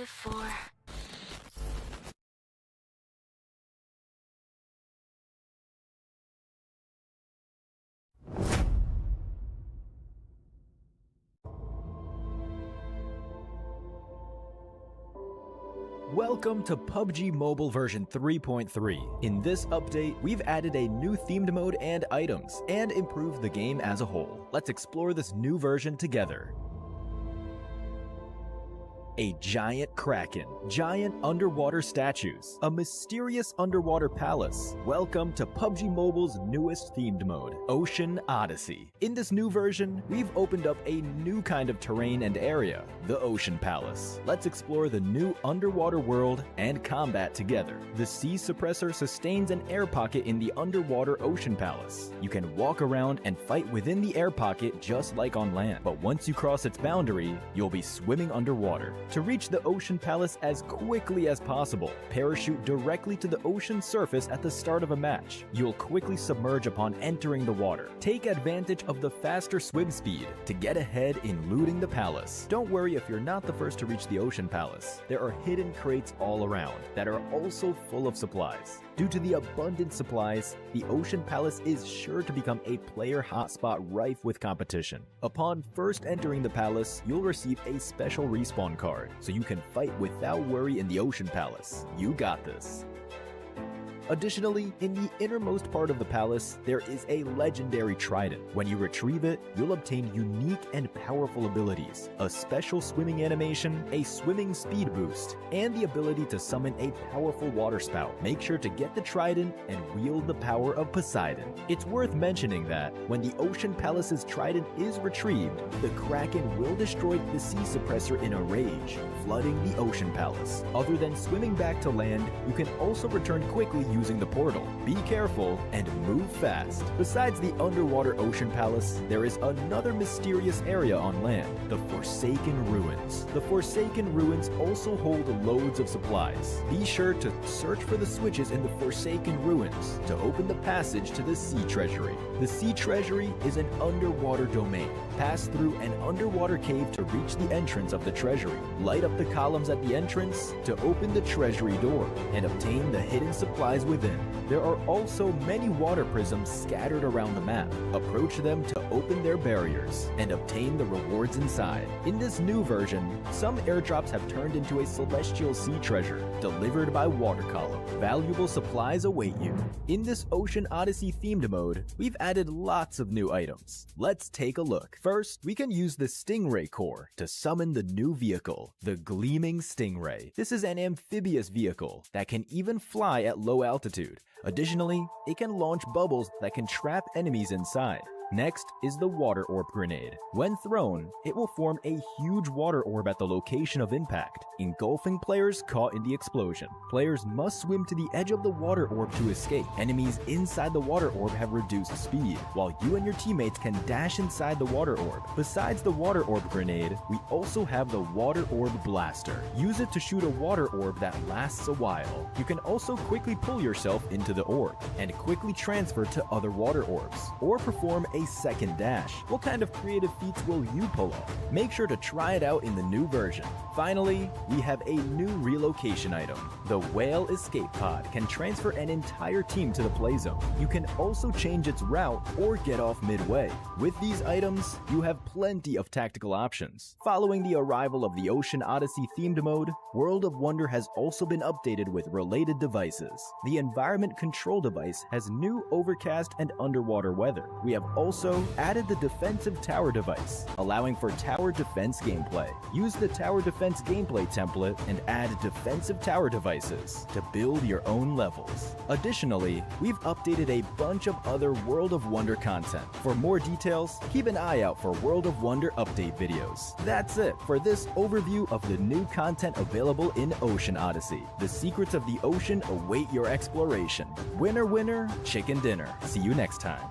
live for. Welcome to PUBG Mobile version 3.3. In this update, we've added a new themed mode and items, and improved the game as a whole. Let's explore this new version together. A giant kraken, giant underwater statues, a mysterious underwater palace. Welcome to PUBG Mobile's newest themed mode, Ocean Odyssey. In this new version, we've opened up a new kind of terrain and area, the Ocean Palace. Let's explore the new underwater world and combat together. The sea suppressor sustains an air pocket in the underwater Ocean Palace. You can walk around and fight within the air pocket just like on land, but once you cross its boundary, you'll be swimming underwater. To reach the Ocean Palace as quickly as possible, parachute directly to the ocean surface at the start of a match. You'll quickly submerge upon entering the water. Take advantage of the faster swim speed to get ahead in looting the palace. Don't worry if you're not the first to reach the Ocean Palace. There are hidden crates all around that are also full of supplies. Due to the abundant supplies, the Ocean Palace is sure to become a player hotspot rife with competition. Upon first entering the palace, you'll receive a special respawn card, so you can fight without worry in the Ocean Palace. You got this. Additionally, in the innermost part of the palace, there is a legendary trident. When you retrieve it, you'll obtain unique and powerful abilities, a special swimming animation, a swimming speed boost, and the ability to summon a powerful water spout. Make sure to get the trident and wield the power of Poseidon. It's worth mentioning that when the Ocean Palace's trident is retrieved, the Kraken will destroy the sea suppressor in a rage, flooding the Ocean Palace. Other than swimming back to land, you can also return quickly using the portal. Be careful and move fast. Besides the underwater Ocean Palace, there is another mysterious area on land, the Forsaken Ruins. The Forsaken Ruins also hold loads of supplies. Be sure to search for the switches in the Forsaken Ruins to open the passage to the Sea Treasury. The Sea Treasury is an underwater domain. Pass through an underwater cave to reach the entrance of the treasury. Light up the columns at the entrance to open the treasury door and obtain the hidden supplies within. There are also many water prisms scattered around the map. Approach them to open their barriers and obtain the rewards inside. In this new version, some airdrops have turned into a celestial sea treasure delivered by water column. Valuable supplies await you. In this Ocean Odyssey themed mode, we've added lots of new items. Let's take a look. First, we can use the Stingray core to summon the new vehicle, the Gleaming Stingray. This is an amphibious vehicle that can even fly at low altitude. Additionally, it can launch bubbles that can trap enemies inside. Next is the Water Orb Grenade. When thrown, it will form a huge water orb at the location of impact, engulfing players caught in the explosion. Players must swim to the edge of the water orb to escape. Enemies inside the water orb have reduced speed, while you and your teammates can dash inside the water orb. Besides the Water Orb Grenade, we also have the Water Orb Blaster. Use it to shoot a water orb that lasts a while. You can also quickly pull yourself into the orb and quickly transfer to other water orbs, or perform a second dash. What kind of creative feats will you pull off? Make sure to try it out in the new version. Finally, we have a new relocation item. The Whale Escape Pod can transfer an entire team to the play zone. You can also change its route or get off midway. With these items, you have plenty of tactical options. Following the arrival of the Ocean Odyssey themed mode, World of Wonder has also been updated with related devices. The Environment Control device has new overcast and underwater weather. We have also added the Defensive Tower device, allowing for tower defense gameplay. Use the Tower Defense gameplay template and add defensive tower devices to build your own levels. Additionally, we've updated a bunch of other World of Wonder content. For more details, keep an eye out for World of Wonder update videos. That's it for this overview of the new content available in Ocean Odyssey. The secrets of the ocean await your exploration. Winner, winner, chicken dinner. See you next time.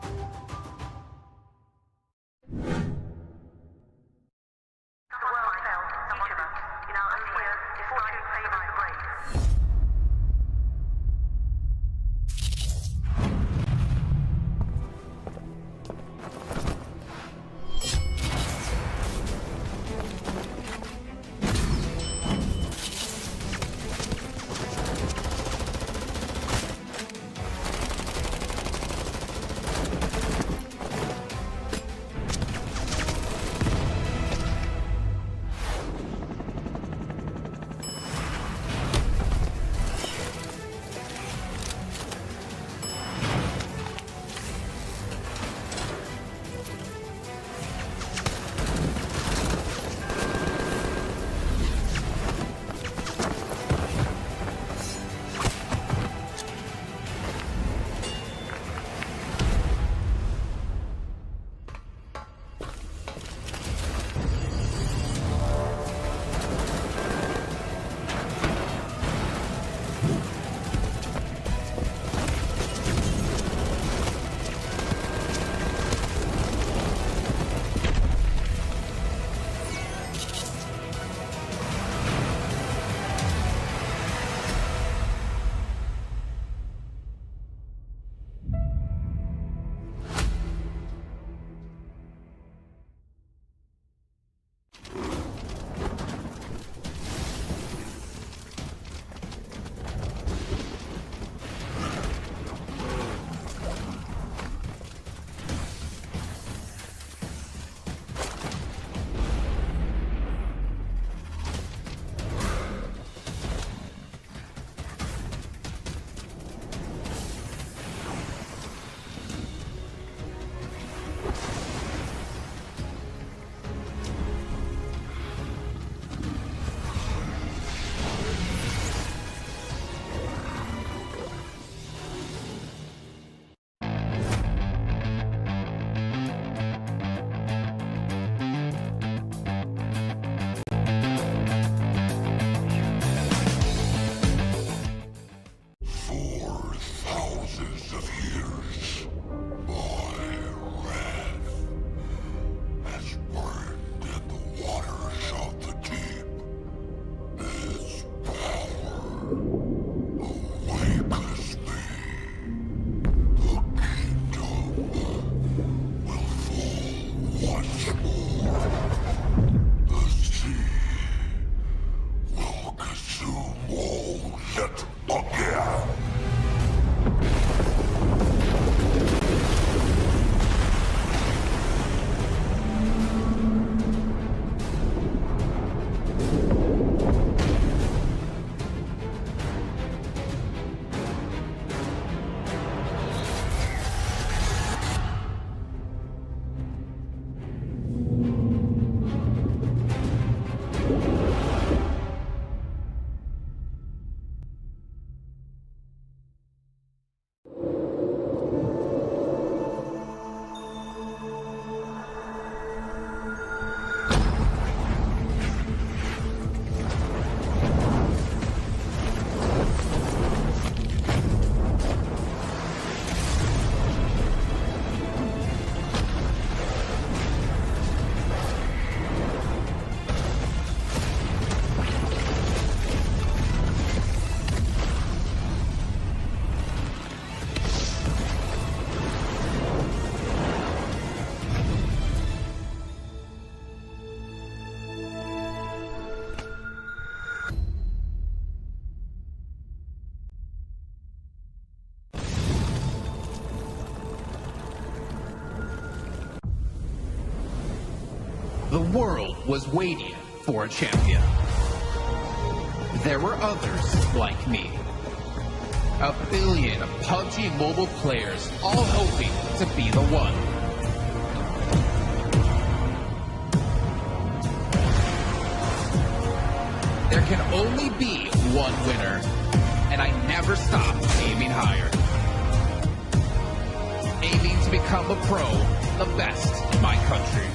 was waiting for a champion. There were others like me. A billion PUBG Mobile players all hoping to be the one. There can only be one winner, and I never stopped aiming higher. Aiming to become a pro, the best in my country.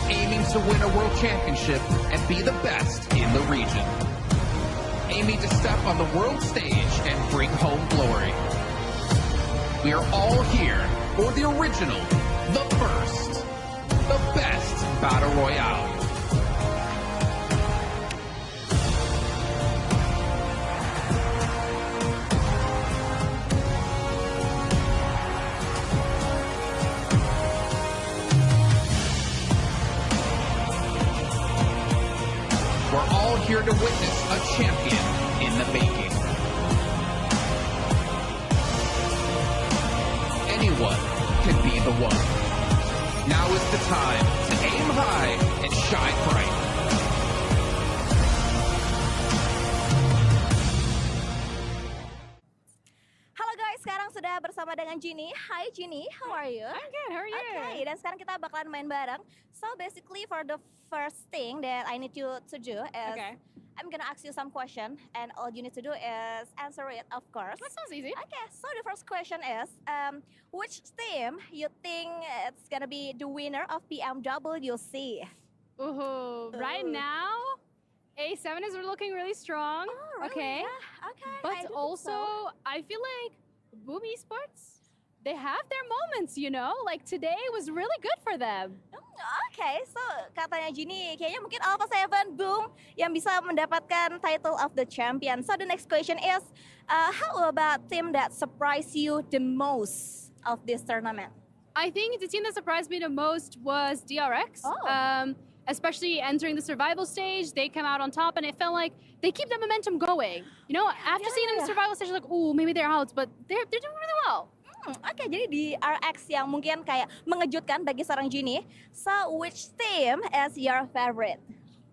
Aiming to win a world championship and be the best in the region. Aiming to step on the world stage and bring home glory. We are all here for the original, the first, the best Battle Royale. We're all here to witness a champion in the making. Anyone can be the one. Now is the time to aim high and shine bright. Halo guys, sekarang sudah bersama dengan Ginny. Hi Ginny, how are you? I'm good, how are you? Okay, dan sekarang kita bakalan main bareng. So basically for the first thing that I need you to do is I'm gonna ask you some question and all you need to do is answer it, of course. That sounds easy. Okay, so the first question is, which team you think it's gonna be the winner of PMWC? Ooh, right now, A7 is looking really strong. Oh, really? Okay. Yeah, okay. I But do think also, so. I feel like Boom Esports, they have their moments, you know? Like today was really good for them. Okay, so katanya Ginny, kayaknya mungkin Alpha 7 Boom yang bisa mendapatkan title of the champion. So the next question is, how about team that surprised you the most of this tournament? I think the team that surprised me the most was DRX. Oh. Especially entering the survival stage, they come out on top and it felt like they keep the momentum going. You know, after seeing them in the survival stage, like, oh, maybe they're out, but they're doing really well. Oke, jadi di RX yang mungkin kayak mengejutkan bagi seorang Ginny. So, which team is your favorite?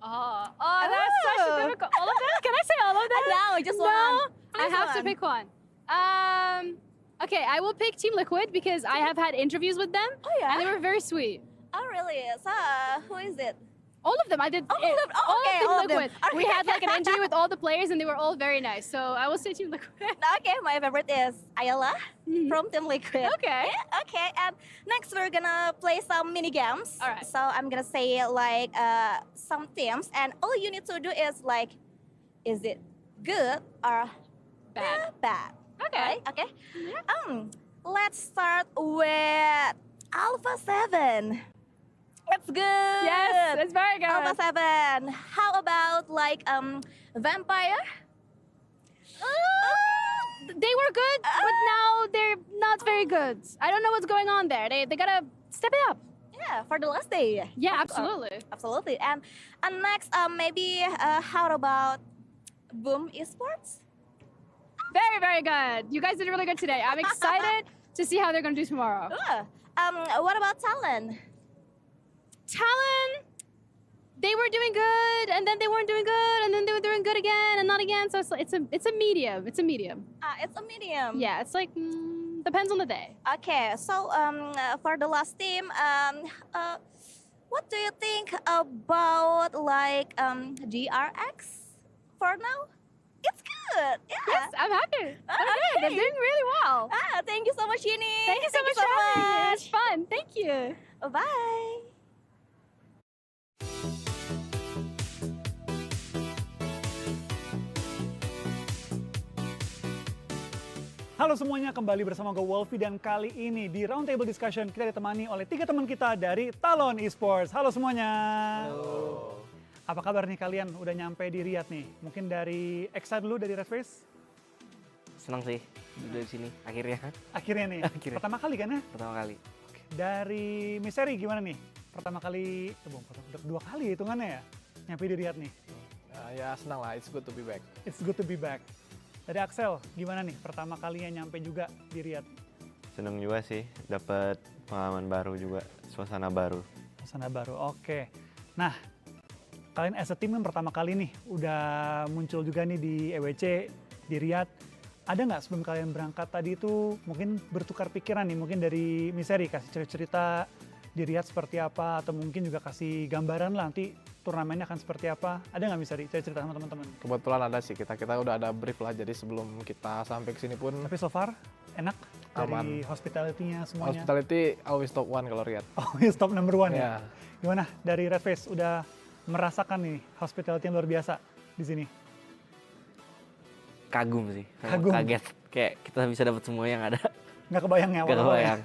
Oh, that's such a difficult. All of them? Can I say all of them? No, just No, one. I have to pick one. Okay, I will pick Team Liquid because I have had interviews with them. Oh, yeah? And they were very sweet. Oh, really? So, who is it? All of them. I did. All of them? Oh, okay, Team all of them. Liquid. We Okay. had like an interview with all the players, and they were all very nice. So I will say Team Liquid. Okay, my favorite is Ayala from Team Liquid. Okay. Yeah, okay, and next we're gonna play some mini games. All right. So I'm gonna say like some teams, and all you need to do is like, is it good or Bad. bad? Okay. Right? Okay. Let's start with Alpha 7. It's good. Yes, it's very good. Alpha 7. How about like Vampire? They were good, but now they're not very good. I don't know what's going on there. They gotta step it up. Yeah, for the last day. Yeah, absolutely. Absolutely. And next, maybe how about Boom Esports? Very, very good. You guys did really good today. I'm excited to see how they're gonna do tomorrow. What about Talon? Talon, they were doing good, and then they weren't doing good, and then they were doing good again, and not again. So it's a medium. It's a medium. It's a medium. Yeah, it's like depends on the day. Okay, so for the last team, what do you think about like DRX for now? It's good. Yeah. Yes, I'm happy. Okay. They're doing really well. Thank you so much, Ginny. Thank you so much for having me. It was fun. Thank you. Bye. Halo semuanya, kembali bersama gue Wolfie dan kali ini di Roundtable Discussion kita ditemani oleh 3 teman kita dari Talon Esports. Halo semuanya. Halo. Apa kabar nih kalian? Udah nyampe di Riyadh nih. Mungkin dari Exa dulu dari Red Race. Senang sih udah di sini akhirnya. Akhirnya nih. Akhirnya. Pertama kali kan ya? Pertama kali. Dari Miseri gimana nih? Pertama kali, udah 2 kali hitungannya ya? Nyampe di Riyadh nih. Ya senang lah, it's good to be back. It's good to be back. Dari Axel, gimana nih pertama kalinya nyampe juga di Riyadh? Seneng juga sih, dapat pengalaman baru juga, suasana baru. Suasana baru, oke. Nah, kalian as a team kan pertama kali nih udah muncul juga nih di EWC, di Riyadh. Ada nggak sebelum kalian berangkat tadi itu mungkin bertukar pikiran nih, mungkin dari Miseri kasih cerita di Riyadh seperti apa, atau mungkin juga kasih gambaran lah nanti turnamennya akan seperti apa. Ada nggak Miseri cerita sama teman-teman? Kebetulan ada sih, kita udah ada brief lah, jadi sebelum kita sampai ke sini pun Tapi so far enak aman. dari hospitality-nya semuanya. Hospitality always top one kalau Riyadh. Oh, stop number one ya. Ya. Gimana dari Red Face udah merasakan nih hospitality yang luar biasa di sini? Kagum sih. Kagum. Kaget. Kayak kita bisa dapat semua yang ada. Nggak kebayang ya Gak awal-awal ya? kebayang.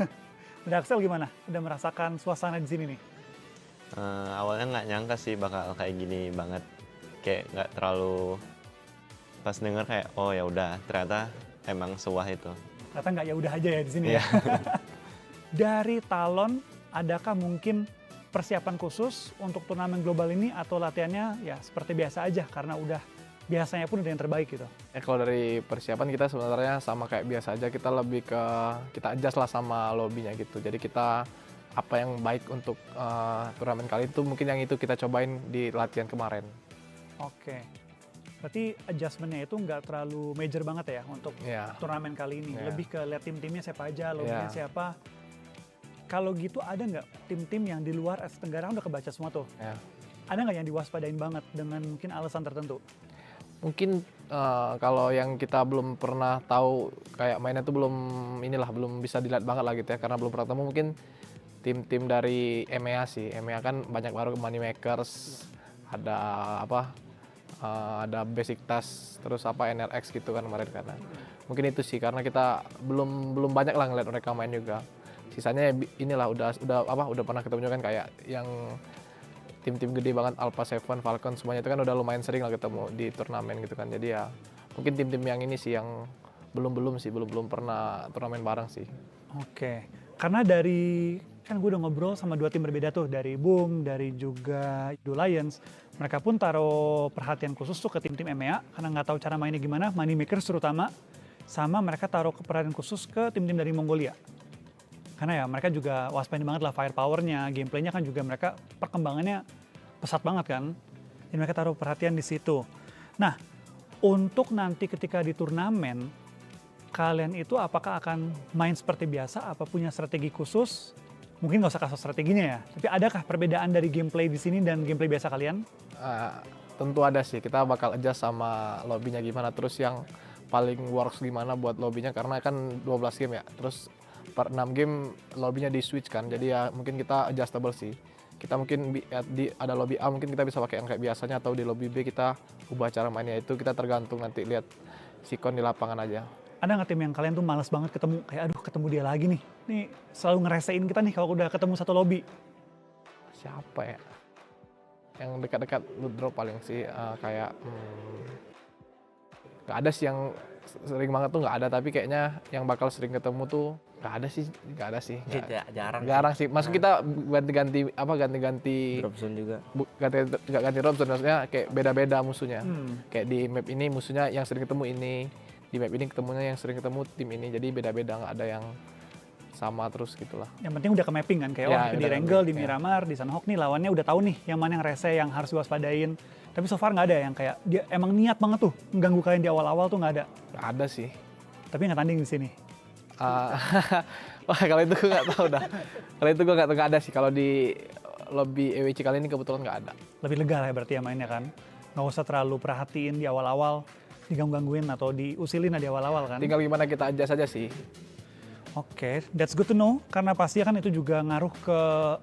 Udah Axel gimana? Udah merasakan suasana di sini nih? Awalnya nggak nyangka sih bakal kayak gini banget. Kayak nggak terlalu, pas denger kayak oh ya udah, ternyata emang sewah itu. Ternyata nggak ya udah aja ya di sini Iya. ya. Dari Talon, adakah mungkin persiapan khusus untuk turnamen global ini atau latihannya ya seperti biasa aja karena udah biasanya pun udah yang terbaik gitu? Kalau dari persiapan kita sebenarnya sama kayak biasa aja, kita lebih ke kita adjust lah sama lobbynya gitu. Jadi kita apa yang baik untuk turnamen kali itu mungkin yang itu kita cobain di latihan kemarin. Oke. Berarti adjustment-nya itu nggak terlalu major banget ya untuk Ya. turnamen kali ini. Iya. Lebih ke lihat tim-timnya siapa aja, lobbynya Iya. siapa. Kalau gitu ada nggak tim-tim yang di luar Asia Tenggara udah kebaca semua tuh? Ya. Ada nggak yang diwaspadain banget dengan mungkin alasan tertentu? Mungkin kalau yang kita belum pernah tahu kayak mainnya tuh belum bisa dilihat banget lah gitu ya, karena belum pernah ketemu. Mungkin tim-tim dari EMEA sih. EMEA kan banyak baru Moneymakers, ada ada Basic Task, terus NRX gitu kan kemarin karena. Mungkin itu sih karena kita belum banyak lah ngeliat mereka main juga. Sisanya inilah udah pernah ketemu juga kan kayak yang tim-tim gede banget, Alpha Seven, Falcon, semuanya itu kan udah lumayan sering lah ketemu di turnamen gitu kan. Jadi ya mungkin tim-tim yang ini sih yang belum pernah turnamen bareng sih. Oke, karena dari kan gue udah ngobrol sama dua tim berbeda tuh, dari Boom, dari juga The Lions. Mereka pun taruh perhatian khusus tuh ke tim-tim EMEA karena nggak tahu cara mainnya gimana, Moneymakers terutama. Sama mereka taruh perhatian khusus ke tim-tim dari Mongolia. Karena ya mereka juga waspada banget lah firepower-nya, gameplaynya kan juga mereka perkembangannya pesat banget kan. Jadi mereka taruh perhatian di situ. Nah, untuk nanti ketika di turnamen, kalian itu apakah akan main seperti biasa, apa punya strategi khusus? Mungkin nggak usah kasih strateginya ya, tapi adakah perbedaan dari gameplay di sini dan gameplay biasa kalian? Tentu ada sih, kita bakal adjust sama lobbynya gimana, terus yang paling works gimana buat lobbynya, karena kan 12 game ya, terus per 6 game lobbynya di switch kan, jadi ya mungkin kita adjustable sih. Kita mungkin ada lobby A mungkin kita bisa pakai yang kayak biasanya, atau di lobby B kita ubah cara mainnya, itu kita tergantung nanti lihat sikon di lapangan aja. Ada nggak tim yang kalian tuh males banget ketemu, kayak aduh ketemu dia lagi nih, selalu ngeresain kita nih kalau udah ketemu satu lobby? Siapa ya? Yang dekat-dekat loot drop paling sih kayak nggak ada sih yang sering banget tuh, nggak ada, tapi kayaknya yang bakal sering ketemu tuh nggak ada sih. Jarang sih. Masuk kita ganti-ganti Drop zone juga. ganti drop zone, maksudnya kayak beda-beda musuhnya. Kayak di map ini musuhnya yang sering ketemu ini, di map ini ketemunya yang sering ketemu tim ini, jadi beda-beda, nggak ada yang sama terus gitulah. Yang penting udah ke mapping kan, kayak Ya, di Wrangle, di Miramar, di Sunhawk nih lawannya udah tahu nih yang mana yang rese, yang harus diwaspadain. Tapi so far nggak ada yang kayak dia emang niat banget tuh mengganggu kalian di awal-awal tuh, nggak ada. Nggak ada sih. Tapi nggak tanding di sini. Wah, kalau itu gue nggak tahu dah. Kalau itu gue nggak ada sih. Kalau di lobby EWC kali ini kebetulan nggak ada. Lebih lega lah ya berarti ya mainnya kan. Nggak usah terlalu perhatiin di awal-awal, diganggu-gangguin atau diusilin di awal-awal kan. Tinggal gimana kita adjust saja sih. Oke, that's good to know. Karena pasti kan itu juga ngaruh ke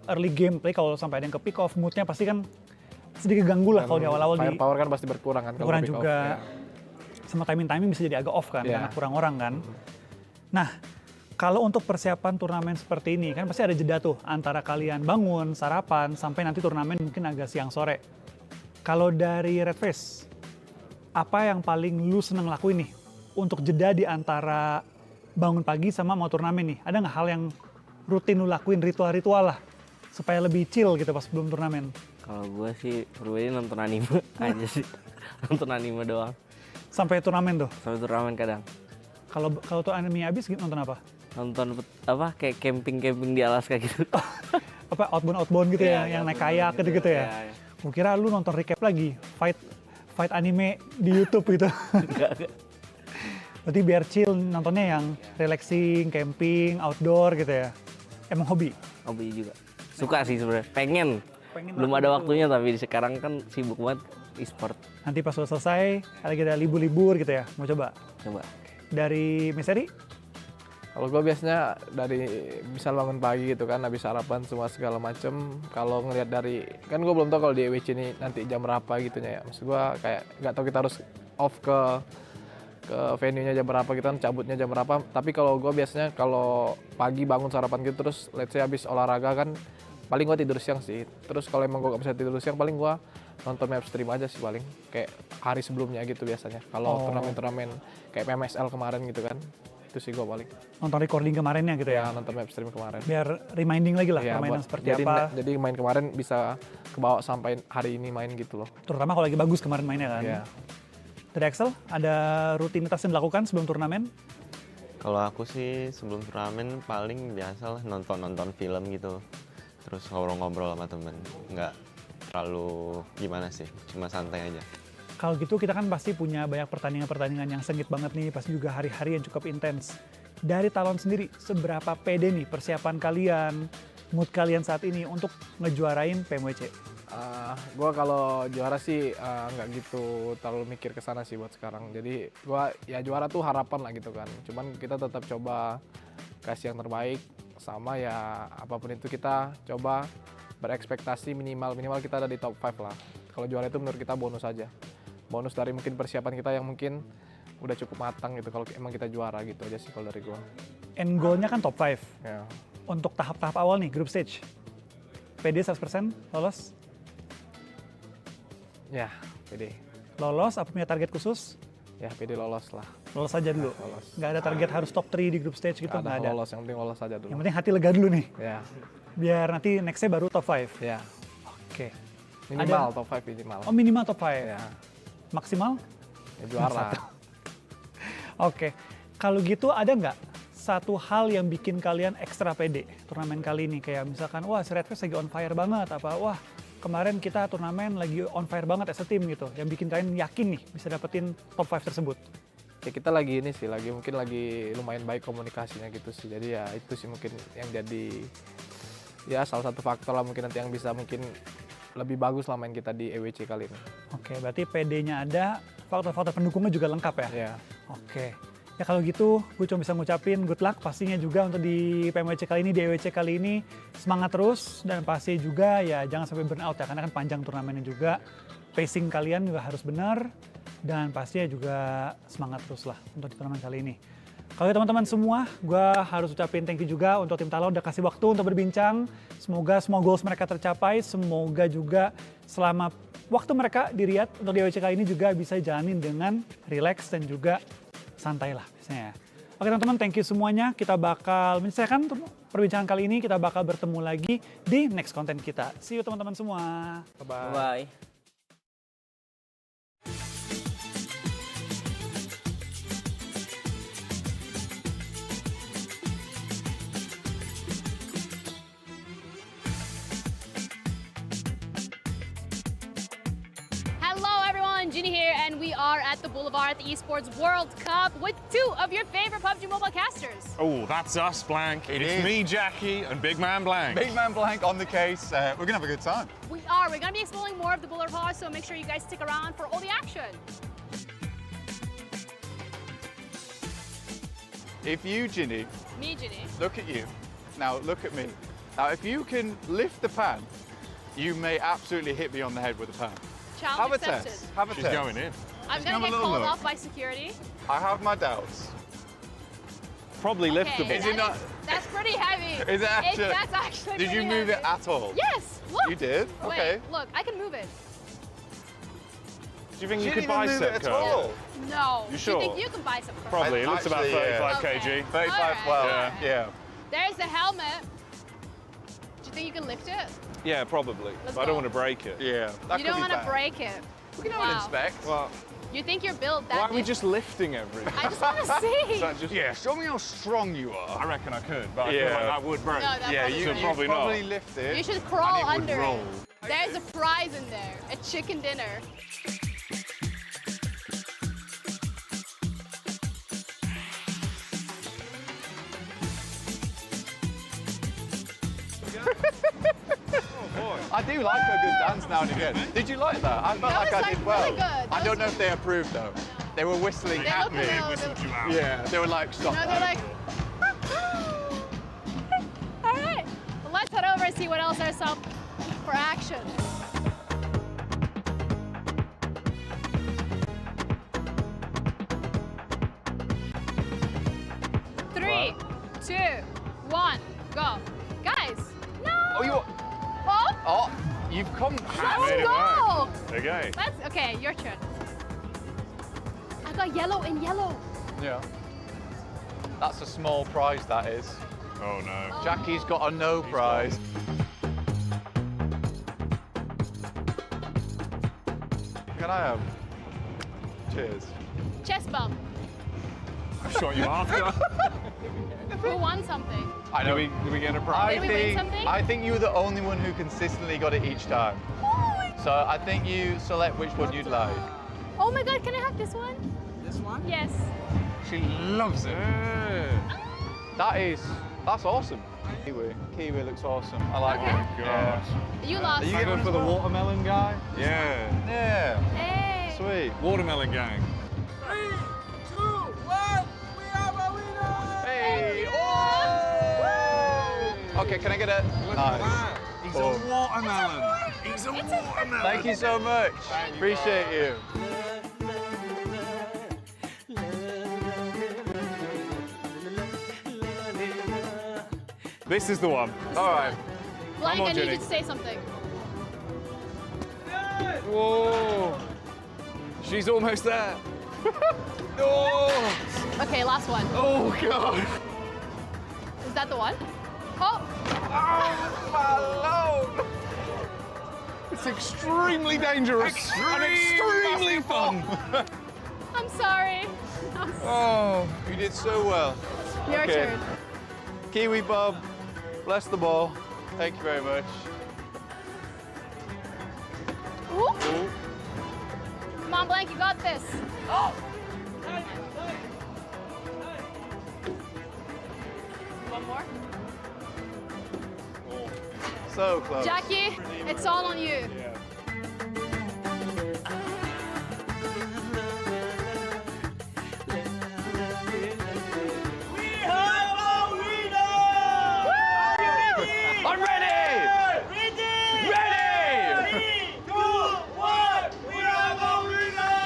early gameplay. Kalau sampai ada yang ke pick off, moodnya pasti kan sedikit ganggu lah kalau di awal-awal. Firepower kan pasti berkurang kan. Kurang kalau juga. ya. Sama timing bisa jadi agak off kan, Yeah. karena kurang orang kan. Nah, kalau untuk persiapan turnamen seperti ini, kan pasti ada jeda tuh antara kalian bangun, sarapan, sampai nanti turnamen mungkin agak siang sore. Kalau dari Red Face, apa yang paling lu seneng lakuin nih untuk jeda di antara bangun pagi sama mau turnamen nih? Ada nggak hal yang rutin lu lakuin, ritual-ritual lah, supaya lebih chill gitu pas belum turnamen? Kalau gue sih pribadi nonton anime aja sih. Nonton anime doang. Sampai turnamen tuh? Sampai turnamen kadang. Kalau tuh anime habis nonton apa? Nonton kayak camping di Alaska gitu. Apa outbound gitu ya, yang naik kayak gitu-gitu ya. Gue kira lu nonton recap lagi, fight anime di YouTube gitu. Enggak. Berarti biar chill nontonnya yang relaxing, camping, outdoor gitu ya. Emang hobi? Hobi juga. Suka sih sebenarnya. Pengen belum lakuin ada itu. waktunya, tapi sekarang kan sibuk banget e-sport. Nanti pas udah selesai, lagi ada libur-libur gitu ya, mau coba? Coba. Dari Misteri? Kalau gue biasanya dari misal bangun pagi gitu kan, habis sarapan semua segala macem. Kalau ngelihat dari, kan gue belum tahu kalau di EWC ini nanti jam berapa gitunya ya. Maksud gue kayak nggak tahu kita harus off ke venue-nya jam berapa gitu kan, cabutnya jam berapa. Tapi kalau gue biasanya kalau pagi bangun sarapan gitu terus let's say habis olahraga kan, paling gue tidur siang sih. Terus kalau emang gue gak bisa tidur siang, paling gue nonton live stream aja sih paling. Kayak hari sebelumnya gitu biasanya. Kalau turnamen-turnamen kayak PMSL kemarin gitu kan. Itu sih gue paling. Nonton recording kemarinnya gitu ya? Ya nonton live stream kemarin. Biar reminding lagi lah Ya, permainan buat- seperti jadi, apa. Jadi main kemarin bisa kebawa sampai hari ini main gitu loh. Terutama kalau lagi bagus kemarin mainnya kan. Ya. Dari Axel, ada rutinitas yang dilakukan sebelum turnamen? Kalau aku sih sebelum turnamen paling biasa lah nonton film gitu. Terus ngobrol-ngobrol sama temen. Nggak terlalu gimana sih, cuma santai aja. Kalau gitu kita kan pasti punya banyak pertandingan-pertandingan yang sengit banget nih, pasti juga hari-hari yang cukup intens. Dari Talon sendiri, seberapa pede nih persiapan kalian, mood kalian saat ini untuk ngejuarain PMWC? Gue kalau juara sih nggak gitu terlalu mikir ke sana sih buat sekarang. Jadi gue ya juara tuh harapan lah gitu kan. Cuman kita tetap coba kasih yang terbaik, sama ya apapun itu kita coba berekspektasi minimal kita ada di top 5 lah. Kalau juara itu menurut kita bonus aja. Bonus dari mungkin persiapan kita yang mungkin udah cukup matang gitu kalau emang kita juara gitu aja sih kalau dari gue. End goal-nya kan top 5. Ya. Untuk tahap-tahap awal nih, group stage. PD 100% lolos? Ya, PD. Lolos, apa punya target khusus? Ya, PD lolos lah. Lolos aja dulu? Lolos. Nggak ada target harus top 3 di group stage gitu? Nggak Nggak ada ada? lolos, yang penting lolos aja dulu. Yang penting hati lega dulu nih, Ya, biar nanti next-nya baru top 5. ya. Oke. Minimal top 5 minimal. Oh minimal top 5? Ya, Maksimal? ya juara. Oke, kalau gitu ada nggak satu hal yang bikin kalian ekstra pede turnamen kali ini? Kayak misalkan, wah si Red Fest lagi on fire banget, apa wah kemarin kita turnamen lagi on fire banget as a team gitu, yang bikin kalian yakin nih bisa dapetin top 5 tersebut. Ya kita lagi ini sih, mungkin lagi lumayan baik komunikasinya gitu sih. Jadi ya itu sih mungkin yang jadi ya salah satu faktor lah mungkin nanti yang bisa mungkin lebih bagus lah main kita di EWC kali ini. Oke, berarti PD-nya ada, faktor-faktor pendukungnya juga lengkap ya? Ya. Oke. Ya kalau gitu, gue cuma bisa ngucapin good luck pastinya juga untuk di PMWC kali ini, di EWC kali ini. Semangat terus, dan pasti juga ya jangan sampai burn out ya, karena kan panjang turnamennya juga. Pacing kalian juga harus benar, dan pastinya juga semangat terus lah untuk di turnamen kali ini. Kalau teman-teman semua, gue harus ucapin thank you juga untuk tim Talon udah kasih waktu untuk berbincang. Semoga semua goals mereka tercapai, semoga juga selama waktu mereka di Riyadh untuk di EWC kali ini juga bisa jalanin dengan relax dan juga santai lah biasanya. Oke teman-teman, thank you semuanya. Kita bakal menyelesaikan perbincangan kali ini, kita bakal bertemu lagi di next konten kita. See you teman-teman semua. Bye-bye. Bye. Hello everyone, Ginny here, and we are at the Boulevard at the Esports World Cup with two of your favorite PUBG Mobile casters. Oh, that's us, Blank. It It's is. me, Jackie, and Big Man Blank. Big Man Blank on the case. We're going to have a good time. We are. We're going to be exploring more of the Boulevard, so make sure you guys stick around for all the action. If you, Ginny, Me, Ginny. look at you. Now look at me. Now if you can lift the pan, you may absolutely hit me on the head with the pan. Challenge Have a accepted. test. Have a She's test. going in. I'm Let's going have a to get little called look. off by security. I have my doubts. Probably liftable. Okay, Is it that not- that's pretty heavy. Is it actually? That's actually Did you pretty move it heavy. at all? Yes, look. You did? Wait, Okay. look, I can move it. Do you think She you could didn't even move bicep it at curl? all. No. You Do sure? you think you can buy some? Probably. It looks about Actually, yeah. 35 Okay. kg. 35, Alright. well, Yeah. yeah. There's the helmet. Do you think you can lift it? Yeah, probably. Let's But I don't go. want to break it. Yeah. That You could don't be want to bad. break it. We can have an Wow. inspect. Well, You think you're built that why are we big? just lifting everything? I just want to see. Is that just... Yeah, show me how strong you I are. reckon I could, but I Yeah. feel like that would break. No, that Yeah, probably you So won't. probably not. lift it. You should crawl and it under would it. roll. There's a prize in there, a chicken dinner. I do like a good dance now and again. Did you like that? I felt like was, I did well. really good. I don't know if they approved though. They were whistling They at look me. a little- Yeah, they were like, stop. No, they're like. All right, well, let's head over and see what else there's up for action. Three, 2, 1, go, guys. No. Oh, you. Oh, Oh, you've come. let's go. Okay. Let's. Okay, your turn. I got yellow and yellow. Yeah. That's a small prize, that is. Oh no. Jackie's got a no prize. Can I have? Cheers. Chest bump. I shot you after. Who won something? I know. Did we get a prize? Did we win something? I think you were the only one who consistently got it each time. So I think you select which one you'd like. Oh my God, can I have this one? This one? Yes. She loves it. That's awesome. Kiwi looks awesome. I like Okay. it. Yeah. You lost. Are you going for the watermelon guy? Yeah. Yeah. Hey. Sweet. Watermelon gang. 3, 2, 1, we have a winner! Hey! Oh! Okay, can I get a? Nice. He's a watermelon. He's a watermelon. Thank you so much. Appreciate you. This is the one. All right. Blank, Come on, I need you Jenny. to say something. Whoa. She's almost there. Oh. Okay, last one. Oh God. Is that the one? Oh, Hello. It's extremely dangerous and extremely fun. I'm sorry. Oh, you did so well. Your Okay. turn. Kiwi Bob, bless the ball. Thank you very much. Ooh. Come on, Blank, you got this. One more. So close. Jackie, it's all on you. We have a winner! I'm ready! Ready! Ready! 3, 2, 1, we have a winner!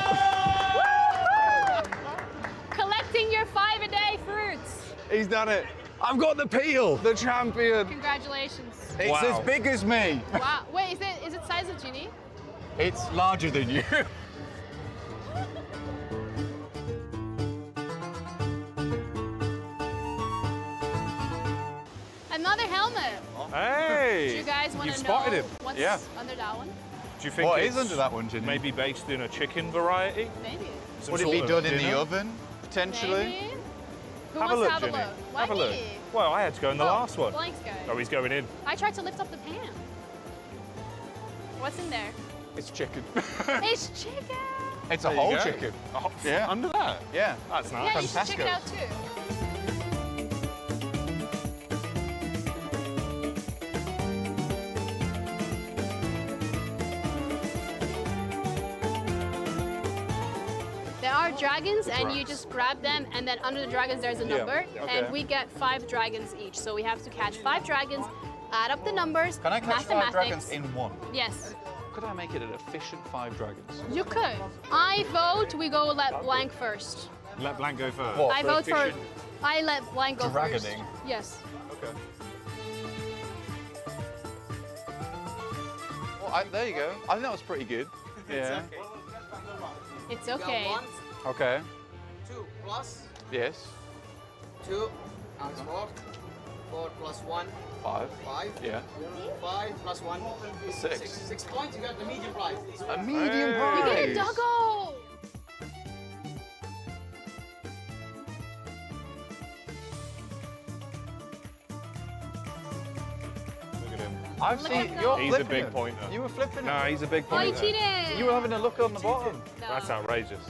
Collecting your 5-a-day fruits. He's done it. I've got the peel, the champion. Congratulations. It's Wow. as big as me. Wow. Wait, is it size of Ginny? It's larger than you. Another helmet. Hey. Do you guys want You've to spotted know him. what's Yeah. under that one? Do you think What it's is under that one, Ginny? maybe based in a chicken variety? Maybe. Some Would it sort be of done in the dinner? oven, potentially? Maybe. Who Have a wants look, to have Jenny. a look? Why Have a look. me? Well, I had to go in the last one. Blank's go. Oh, he's going in. I tried to lift up the pan. What's in there? It's chicken. It's chicken. It's a There you whole go. chicken. Oh, Yeah. Under that? Yeah. That's nice. Yeah, you should check it out Fantastic. too. There are dragons, and you just grab them, and then under the dragons there's a number, Okay. and we get 5 dragons each. So we have to catch 5 dragons, add up the numbers. Can I catch 5 dragons mathematics. in one? Yes, Could I make it an efficient 5 dragons? you could. I vote we go let blank first. Let Blank go first. What? I vote for. efficient- I let blank go first. Dragoning? Yes. Okay. Well, there you go. I think that was pretty good. Yeah. It's okay. Okay. 2 plus Yes. 2, that's 4. 4 plus 1, 5. 5. Yeah. 5 plus 1, 6. 6 points, you got the medium prize. A medium Hey. prize. You get a doggo. Look at him. I've seen you're He's a flipping big it. pointer. You were flipping No, it. he's a big Oh, you pointer. cheated. You were having a look on the bottom. No. That's outrageous.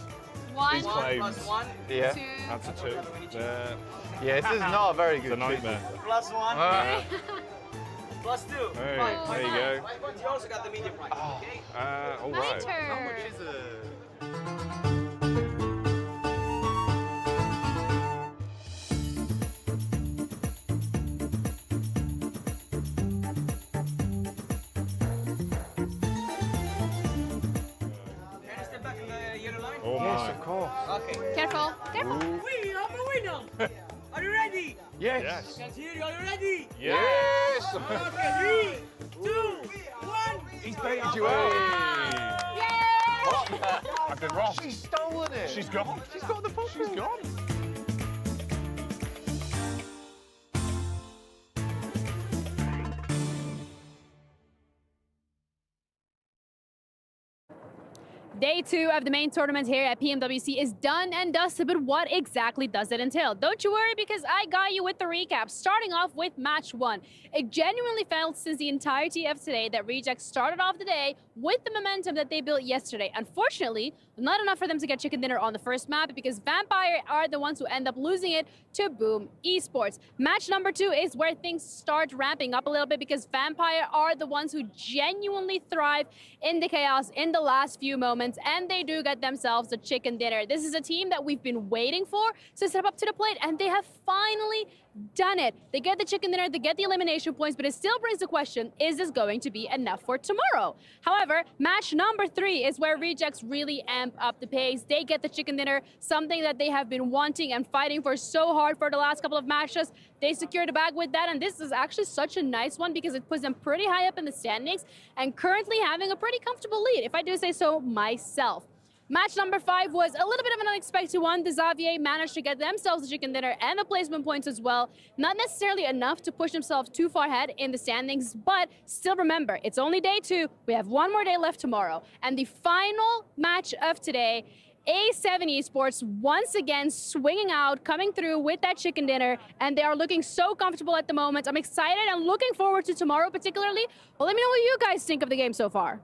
One, These claims. Yeah. two. That's a 2. Yeah, this is not a very It's good a nightmare. Plus one. Plus two. Hey, Oh, there you wow. go. But you also got the medium price, okay? All My right. turn. Can I step back in the yellow line? Oh Yes, my. of course. Okay. Careful, careful. We are the winner. Are you ready? Yes. Yes. Continue, are you ready? Yes. Okay, 3, 2, 1. He's baited you out. I've been wrong. She's stolen it. She's gone. She's got the puck. She's gone. Day 2 of the main tournament here at PMWC is done and dusted, but what exactly does it entail? Don't you worry, because I got you with the recap, starting off with match 1. It genuinely felt since the entirety of today that Rejects started off the day with the momentum that they built yesterday. Unfortunately, not enough for them to get chicken dinner on the first map, because Vampire are the ones who end up losing it to Boom Esports. Match number 2 is where things start ramping up a little bit, because Vampire are the ones who genuinely thrive in the chaos in the last few moments, and they do get themselves a chicken dinner. This is a team that we've been waiting for to step up to the plate, and they have finally done it. They get the chicken dinner, they get the elimination points, but it still brings the question, is this going to be enough for tomorrow? However, match number 3 is where Rejects really amp up the pace. They get the chicken dinner, something that they have been wanting and fighting for so hard for the last couple of matches. They secured a bag with that, and this is actually such a nice one because it puts them pretty high up in the standings and currently having a pretty comfortable lead, if I do say so myself. Match number 5 was a little bit of an unexpected one. The Xavier managed to get themselves the chicken dinner and the placement points as well. Not necessarily enough to push themselves too far ahead in the standings, but still remember, it's only day 2. We have one more day left tomorrow. And the final match of today, A7 Esports once again swinging out, coming through with that chicken dinner, and they are looking so comfortable at the moment. I'm excited and looking forward to tomorrow particularly. Well, let me know what you guys think of the game so far.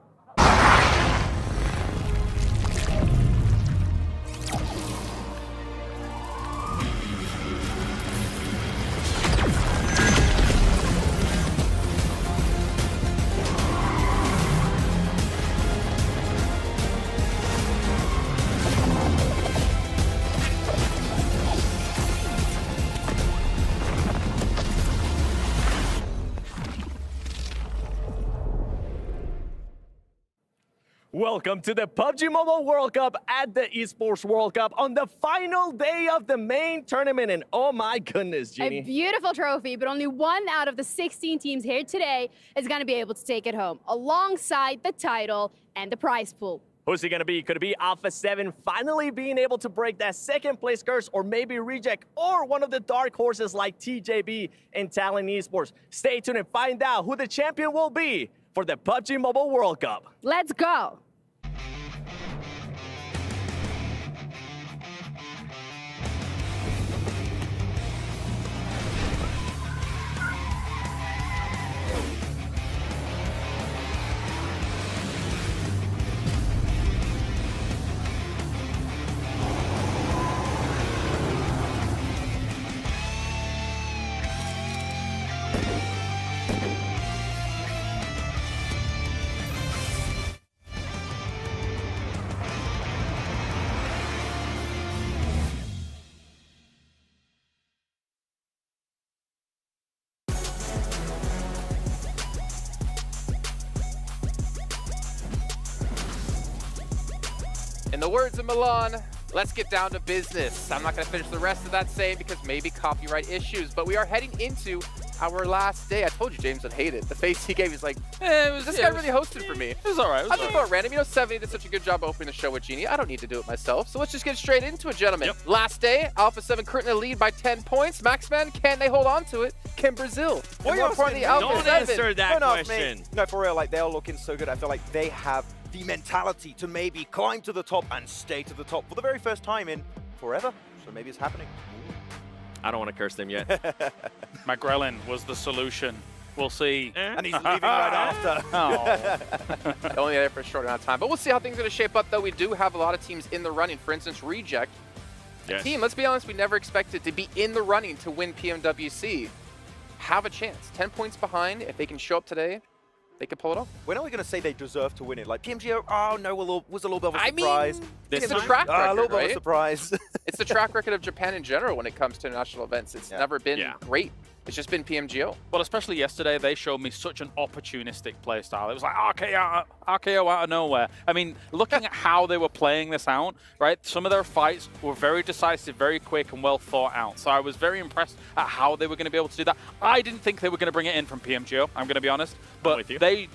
Welcome to the PUBG Mobile World Cup at the Esports World Cup on the final day of the main tournament. And oh my goodness, Jeannie. A beautiful trophy, but only one out of the 16 teams here today is going to be able to take it home, alongside the title and the prize pool. Who's it going to be? Could it be Alpha 7 finally being able to break that second place curse, or maybe Reject, or one of the dark horses like TJB and Talent Esports? Stay tuned and find out who the champion will be for the PUBG Mobile World Cup. Let's go. In the words of Milan, let's get down to business. I'm not going to finish the rest of that saying because maybe copyright issues, but we are heading into our last day. I told you James would hate it. The face he gave, he's like, this guy really hosted for me. It was all right. I just felt random. You know, 70 did such a good job opening the show with Genie. I don't need to do it myself. So let's just get straight into it, gentlemen. Yep. Last day, Alpha 7 currently lead by 10 points. Maxman, can they hold on to it? Can Brazil? And more importantly, Alpha Don't 7. answer that Don't ask question. me. No, for real, like they're looking so good. I feel like they have the mentality to maybe climb to the top and stay to the top for the very first time in forever. So maybe it's happening. I don't want to curse them yet. Magrelin was the solution. We'll see. And he's leaving right after. Oh. Only there for a short amount of time. But we'll see how things are going to shape up, though. We do have a lot of teams in the running. For instance, Reject. Yes. Team, let's be honest, we never expected to be in the running to win PMWC. Have a chance. 10 points behind. If they can show up today, they could pull it off. When are we going to say they deserve to win it? Like PMGO, oh no, was a little bit of a surprise. It's the track record, a little bit right? of a surprise. It's the track record of Japan in general when it comes to national events. It's never been great. It's just been PMGO. Well, especially yesterday, they showed me such an opportunistic play style. It was like RKO out of nowhere. I mean, looking at how they were playing this out, right? Some of their fights were very decisive, very quick, and well thought out. So I was very impressed at how they were going to be able to do that. I didn't think they were going to bring it in from PMGO, I'm going to be honest. But they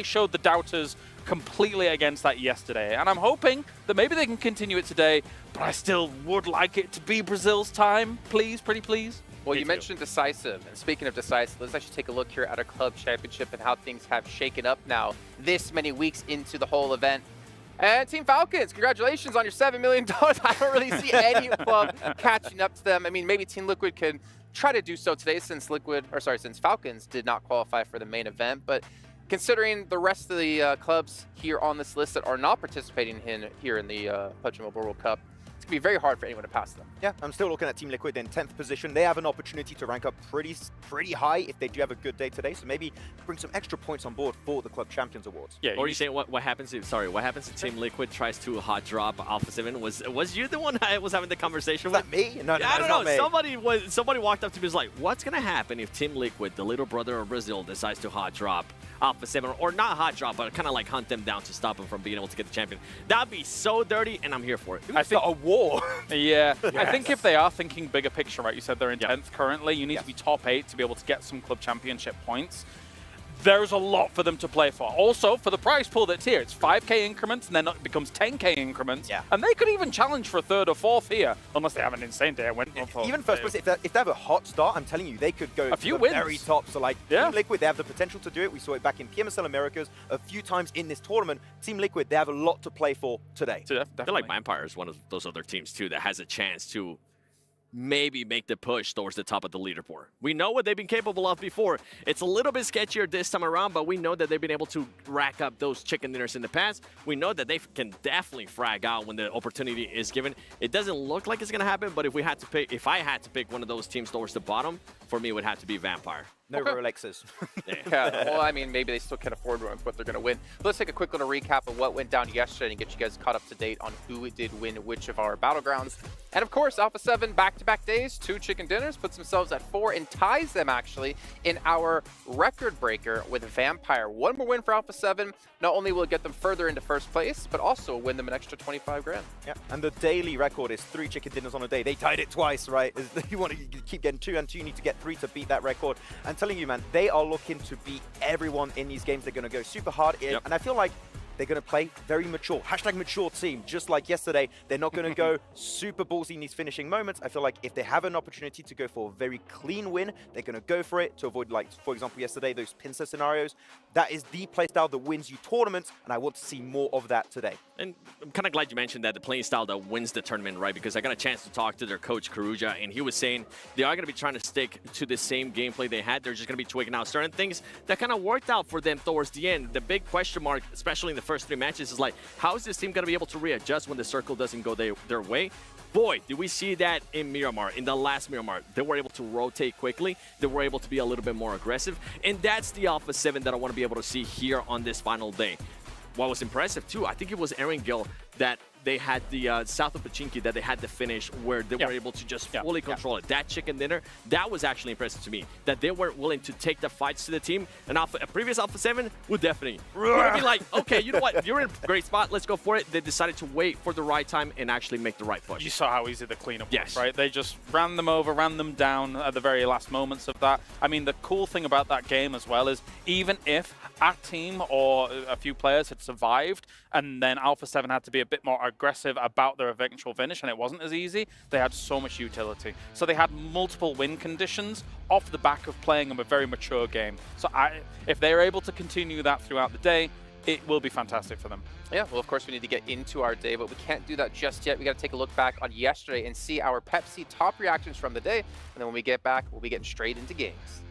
showed the doubters completely against that yesterday. And I'm hoping that maybe they can continue it today, but I still would like it to be Brazil's time. Please, pretty please. Well, you mentioned decisive, and speaking of decisive, let's actually take a look here at our club championship and how things have shaken up now this many weeks into the whole event. And Team Falcons, congratulations on your $7 million. I don't really see any club catching up to them. I mean, maybe Team Liquid can try to do so today since Falcons did not qualify for the main event. But considering the rest of the clubs here on this list that are not participating here in the PUBG Mobile World Cup, it's going to be very hard for anyone to pass them. Yeah, I'm still looking at Team Liquid in 10th position. They have an opportunity to rank up pretty high if they do have a good day today. So maybe bring some extra points on board for the Club Champions Awards. Yeah. Or you saying what happens if what happens if Team Liquid tries to hot drop Alpha 7? Was you the one I was having the conversation with? Was that me? No, I don't know. Me. Somebody walked up to me and was like, "What's gonna happen if Team Liquid, the little brother of Brazil, decides to hot drop Alpha 7, or not hot drop, but kind of like hunt them down to stop them from being able to get the champion?" That'd be so dirty, and I'm here for it. I think a war. Yeah, I think if they are thinking bigger picture, right? You said they're in 10th currently. You need to be top 8 to be able to get some club championship points. There's a lot for them to play for. Also, for the prize pool that's here, it's 5k increments, and then it becomes 10k increments. Yeah. And they could even challenge for 3rd or 4th here, unless they have an insane day. Even first place, if they have a hot start, I'm telling you, they could go a few to the wins. very top. So like Team Liquid, they have the potential to do it. We saw it back in PMSL Americas a few times in this tournament. Team Liquid, they have a lot to play for today. I feel like Vampire is one of those other teams too that has a chance to maybe make the push towards the top of the leaderboard. We know what they've been capable of before. It's a little bit sketchier this time around, but we know that they've been able to rack up those chicken dinners in the past. We know that they can definitely frag out when the opportunity is given. It doesn't look like it's going to happen, but if I had to pick one of those teams towards the bottom, for me it would have to be Vampire. No Rolexes. Yeah, well, I mean, maybe they still can afford one with what they're going to win. Let's take a quick little recap of what went down yesterday and get you guys caught up to date on who did win which of our battlegrounds. And of course, Alpha 7 back-to-back days, 2 chicken dinners, puts themselves at 4 and ties them actually in our record breaker with Vampire. One more win for Alpha 7. Not only will it get them further into first place, but also win them an extra 25 grand. Yeah, and the daily record is 3 chicken dinners on a day. They tied it twice, right? You want to keep getting 2 and 2, you need to get 3 to beat that record. I'm telling you, man, they are looking to beat everyone in these games. They're going to go super hard in, and I feel like they're going to play very mature. #mature team, just like yesterday. They're not going to go super ballsy in these finishing moments. I feel like if they have an opportunity to go for a very clean win, they're going to go for it to avoid, like, for example, yesterday, those pincer scenarios. That is the playstyle that wins you tournaments, and I want to see more of that today. And I'm kind of glad you mentioned that, the playing style that wins the tournament, right? Because I got a chance to talk to their coach, Karuja, and he was saying they are going to be trying to stick to the same gameplay they had. They're just going to be tweaking out certain things that kind of worked out for them towards the end. The big question mark, especially in the first 3 matches, is like, how is this team going to be able to readjust when the circle doesn't go their way? Boy, did we see that in Miramar, in the last Miramar. They were able to rotate quickly. They were able to be a little bit more aggressive. And that's the Alpha 7 that I want to be able to see here on this final day. What was impressive, too, I think it was Aaron Gill that they had the south of Pachinki that they had the finish where they were able to just fully control it. That chicken dinner, that was actually impressive to me, that they were willing to take the fights to the team. And a previous Alpha 7 would definitely be like, okay, you know what, you're in a great spot, let's go for it. They decided to wait for the right time and actually make the right push. You saw how easy the cleanup was, right? They just ran them over, ran them down at the very last moments of that. I mean, the cool thing about that game as well is even if our team or a few players had survived and then Alpha 7 had to be a bit more aggressive about their eventual finish and it wasn't as easy, they had so much utility. So they had multiple win conditions off the back of playing a very mature game. So if they're able to continue that throughout the day, it will be fantastic for them. Yeah, well, of course, we need to get into our day, but we can't do that just yet. We got to take a look back on yesterday and see our Pepsi top reactions from the day. And then when we get back, we'll be getting straight into games.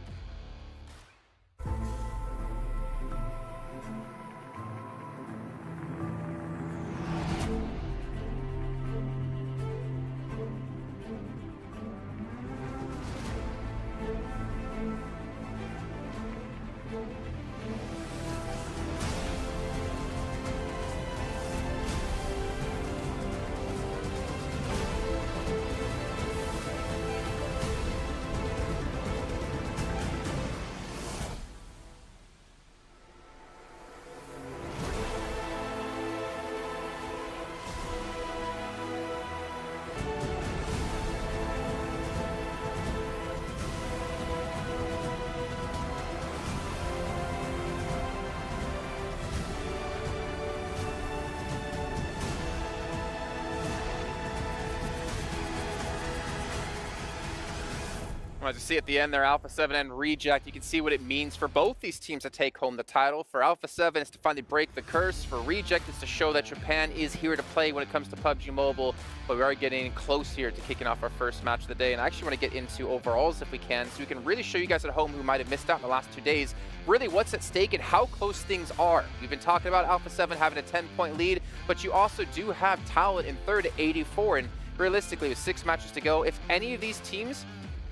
Well, as you see at the end there, Alpha 7 and Reject, you can see what it means for both these teams to take home the title. For Alpha 7, it's to finally break the curse. For Reject, it's to show that Japan is here to play when it comes to PUBG Mobile. But we are getting close here to kicking off our first match of the day. And I actually want to get into overalls if we can, so we can really show you guys at home who might have missed out in the last 2 days, really what's at stake and how close things are. We've been talking about Alpha 7 having a 10-point lead, but you also do have Talent in third at 84. And realistically, with 6 matches to go, if any of these teams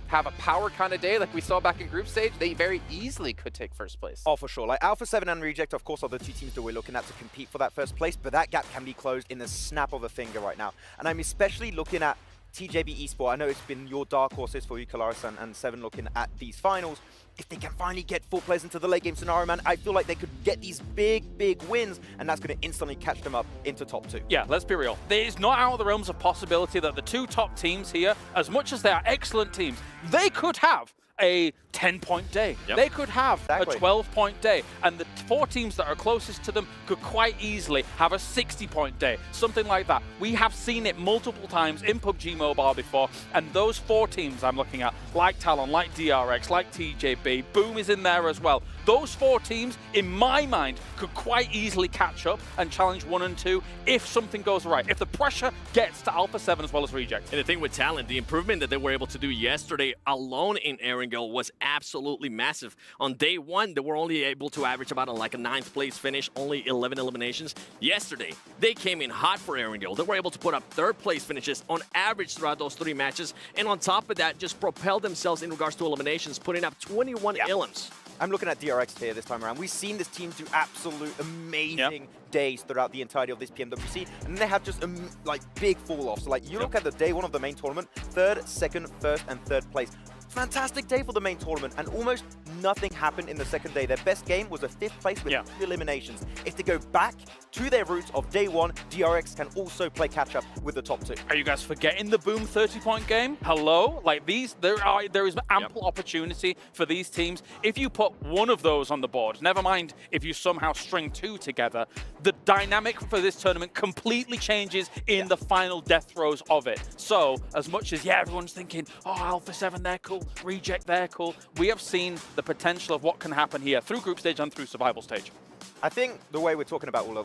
have a power kind of day like we saw back in group stage, they very easily could take first place. Oh, for sure. Like Alpha 7 and Reject, of course, are the 2 teams that we're looking at to compete for that first place, but that gap can be closed in the snap of a finger right now. And I'm especially looking at TJB Esports. I know it's been your dark horses for you, Kalaris and Seven, looking at these finals. If they can finally get 4 players into the late game scenario, man, I feel like they could get these big wins, and that's going to instantly catch them up into top 2. Yeah, let's be real. It's not out of the realms of possibility that the 2 top teams here, as much as they are excellent teams, they could have a 10-point day. Yep. They could have Exactly. a 12-point day. And the 4 teams that are closest to them could quite easily have a 60-point day, something like that. We have seen it multiple times in PUBG Mobile before, and those 4 teams I'm looking at, like Talon, like DRX, like TJB, Boom is in there as well. Those 4 teams, in my mind, could quite easily catch up and challenge 1 and 2 if something goes right, if the pressure gets to Alpha 7 as well as Reject. And the thing with Talent, the improvement that they were able to do yesterday alone in Erangel was absolutely massive. On day 1, they were only able to average about a 9th place finish, only 11 eliminations. Yesterday, they came in hot for Erangel. They were able to put up 3rd place finishes on average throughout those 3 matches. And on top of that, just propelled themselves in regards to eliminations, putting up 21 elims. I'm looking at DRX here this time around. We've seen this team do absolute amazing days throughout the entirety of this PMWC, and they have just big fall-offs. Like, you look at the day 1 of the main tournament, 3rd, 2nd, 1st, and 3rd place. Fantastic day for the main tournament, and almost nothing happened in the second day. Their best game was a 5th place with 2 eliminations. If they go back to their roots of day 1, DRX can also play catch-up with the top 2. Are you guys forgetting the Boom 30-point game? Hello? Like there is ample opportunity for these teams. If you put one of those on the board, never mind if you somehow string 2 together, the dynamic for this tournament completely changes in the final death throes of it. So, as much as, everyone's thinking, oh, Alpha 7, they're cool, Reject, they're cool, we have seen the potential of what can happen here through group stage and through survival stage. I think the way we're talking about all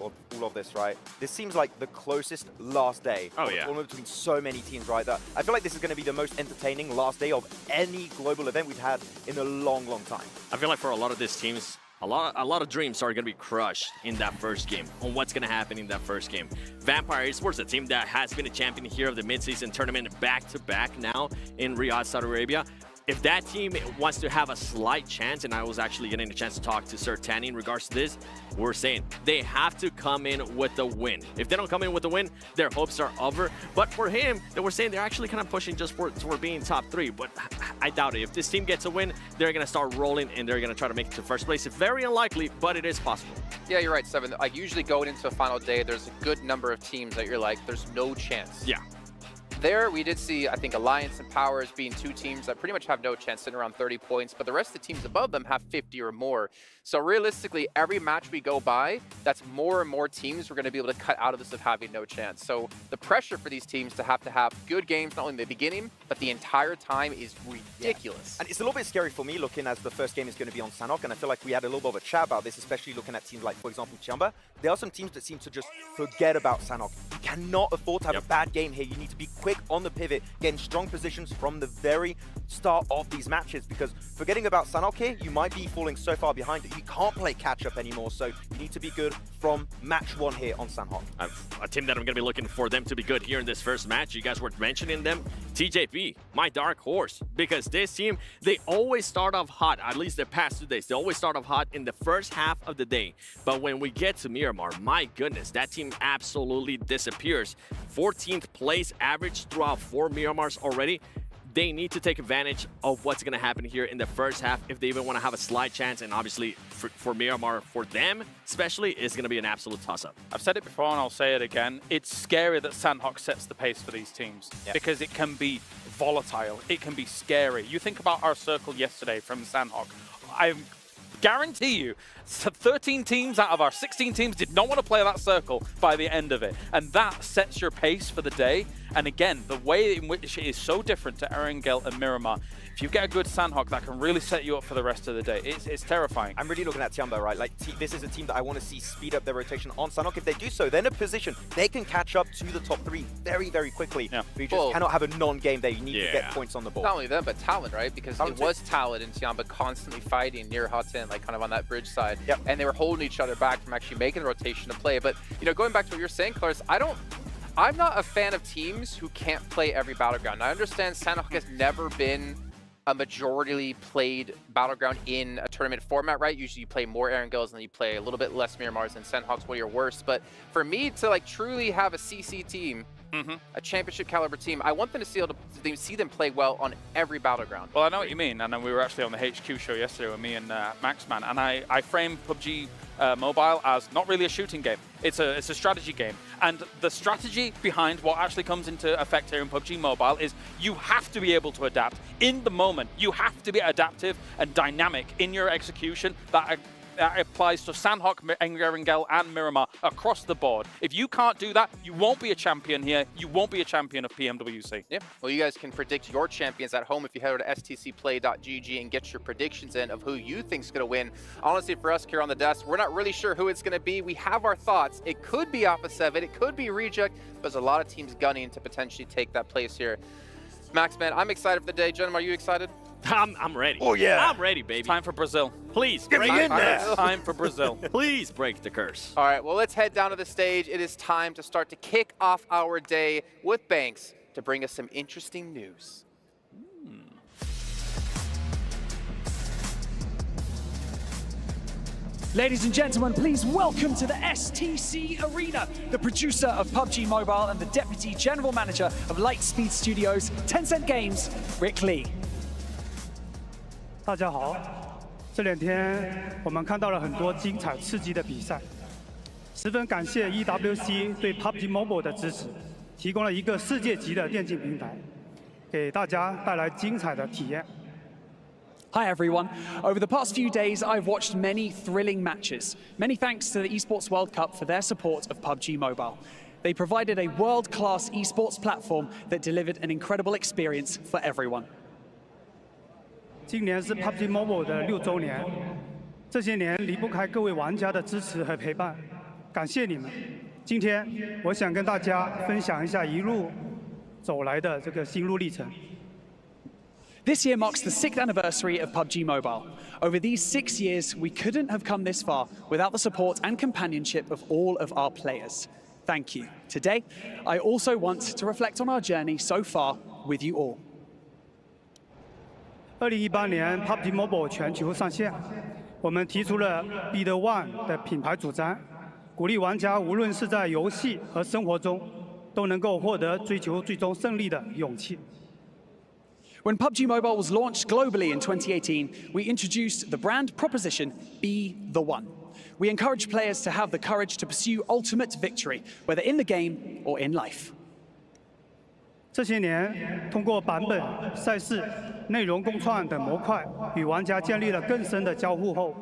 of this, right, this seems like the closest last day of a tournament between so many teams, right? That I feel like this is going to be the most entertaining last day of any global event we've had in a long time. I feel like for a lot of these teams, a lot of dreams are going to be crushed in that first game on what's going to happen in that first game. Vampire Esports, a team that has been a champion here of the mid-season tournament back-to-back now in Riyadh, Saudi Arabia. If that team wants to have a slight chance, and I was actually getting a chance to talk to Sir Tanny in regards to this, we're saying they have to come in with the win. If they don't come in with the win, their hopes are over. But for him, they were saying they're actually kind of pushing just for being top 3. But I doubt it. If this team gets a win, they're going to start rolling, and they're going to try to make it to first place. It's very unlikely, but it is possible. Yeah, you're right, Seven. Like, usually going into a final day, there's a good number of teams that you're like, there's no chance. Yeah. There, we did see, I think, Alliance and Powers being 2 teams that pretty much have no chance, sitting around 30 points, but the rest of the teams above them have 50 or more. So realistically, every match we go by, that's more and more teams we're going to be able to cut out of this of having no chance. So the pressure for these teams to have good games, not only in the beginning, but the entire time is ridiculous. Yeah. And it's a little bit scary for me looking as the first game is going to be on Sanhok, and I feel like we had a little bit of a chat about this, especially looking at teams like, for example, Chamba. There are some teams that seem to just forget about Sanhok. You cannot afford to have a bad game here. You need to be quick on the pivot, getting strong positions from the very start of these matches, because forgetting about Sanhok here, you might be falling so far behind that you can't play catch-up anymore, so you need to be good from match 1 here on Sanhok. A team that I'm going to be looking for them to be good here in this first match, you guys were mentioning them, TJP, my dark horse, because this team, they always start off hot, at least the past 2 days, they always start off hot in the first half of the day, but when we get to Miramar, my goodness, that team absolutely disappears. 14th place average throughout 4 Miramars already. They need to take advantage of what's going to happen here in the first half if they even want to have a slight chance. And obviously, for Miramar, for them especially, it's going to be an absolute toss-up. I've said it before and I'll say it again. It's scary that Sanhok sets the pace for these teams because it can be volatile. It can be scary. You think about our circle yesterday from Sanhok. I guarantee you, 13 teams out of our 16 teams did not want to play that circle by the end of it. And that sets your pace for the day. And again, the way in which it is so different to Erangel and Miramar, if you get a good Sandhawk, that can really set you up for the rest of the day. It's terrifying. I'm really looking at Tiamba, right? Like, this is a team that I want to see speed up their rotation on Sandhawk. If they do so, they're in a position they can catch up to the top 3 very, very quickly. Yeah. You just cannot have a non-game there. You need to get points on the board. Not only them, but Talon, right? Because it was Talon and Tiamba constantly fighting near Hudson, like kind of on that bridge side. Yep. And they were holding each other back from actually making the rotation to play. But, you know, going back to what you're saying, Clarence, I'm not a fan of teams who can't play every Battleground. I understand Sandhawk has never been a majority played Battleground in a tournament format, right? Usually you play more Erangels and then you play a little bit less Miramars, and Sandhawk's one of your worst. But for me to like truly have a CC team, a championship caliber team, I want them to see them play well on every Battleground. Well, I know what you mean, and we were actually on the HQ show yesterday with me and Maxman, and I framed PUBG Mobile as not really a shooting game. It's a strategy game, and the strategy behind what actually comes into effect here in PUBG Mobile is you have to be able to adapt in the moment. You have to be adaptive and dynamic in your execution. That applies to Sandhawk, Erangel, and Miramar across the board. If you can't do that, you won't be a champion here. You won't be a champion of PMWC. Yeah. Well, you guys can predict your champions at home if you head over to stcplay.gg and get your predictions in of who you think's going to win. Honestly, for us here on the desk, we're not really sure who it's going to be. We have our thoughts. It could be Alpha 7. It could be Reject. But there's a lot of teams gunning to potentially take that place here. Max, man, I'm excited for the day. Gentlemen, are you excited? I'm ready. Oh, yeah. I'm ready, baby. Time for Brazil. Please, get me in there. Time for Brazil. Please break the curse. All right, well, let's head down to the stage. It is time to start to kick off our day with Banks to bring us some interesting news. Ladies and gentlemen, please welcome to the STC Arena, the producer of PUBG Mobile and the Deputy General Manager of Lightspeed Studios, Tencent Games, Rick Lee. 大家好，这2天我们看到了很多精彩刺激的比赛，十分感谢 EWC 对 PUBG Mobile 的支持，提供了一个世界级的电竞平台，给大家带来精彩的体验。 Hi everyone. Over the past few days, I've watched many thrilling matches. Many thanks to the Esports World Cup for their support of PUBG Mobile. They provided a world-class esports platform that delivered an incredible experience for everyone. 今年是 PUBG Mobile 的6周年，这些年离不开各位玩家的支持和陪伴，感谢你们。今天我想跟大家分享一下一路走来的这个心路历程。 This year marks the 6th anniversary of PUBG Mobile. Over these 6 years, we couldn't have come this far without the support and companionship of all of our players. Thank you. Today, I also want to reflect on our journey so far with you all. 2018年 PUBG Mobile 全球上线，我们提出了 Be the One 的品牌主张，鼓励玩家无论是在游戏和生活中，都能够获得追求最终胜利的勇气。 When PUBG Mobile was launched globally in 2018, we introduced the brand proposition, Be the One. We encourage players to have the courage to pursue ultimate victory, whether in the game or in life. 这些年，通过版本、赛事、内容共创等模块，与玩家建立了更深的交互后，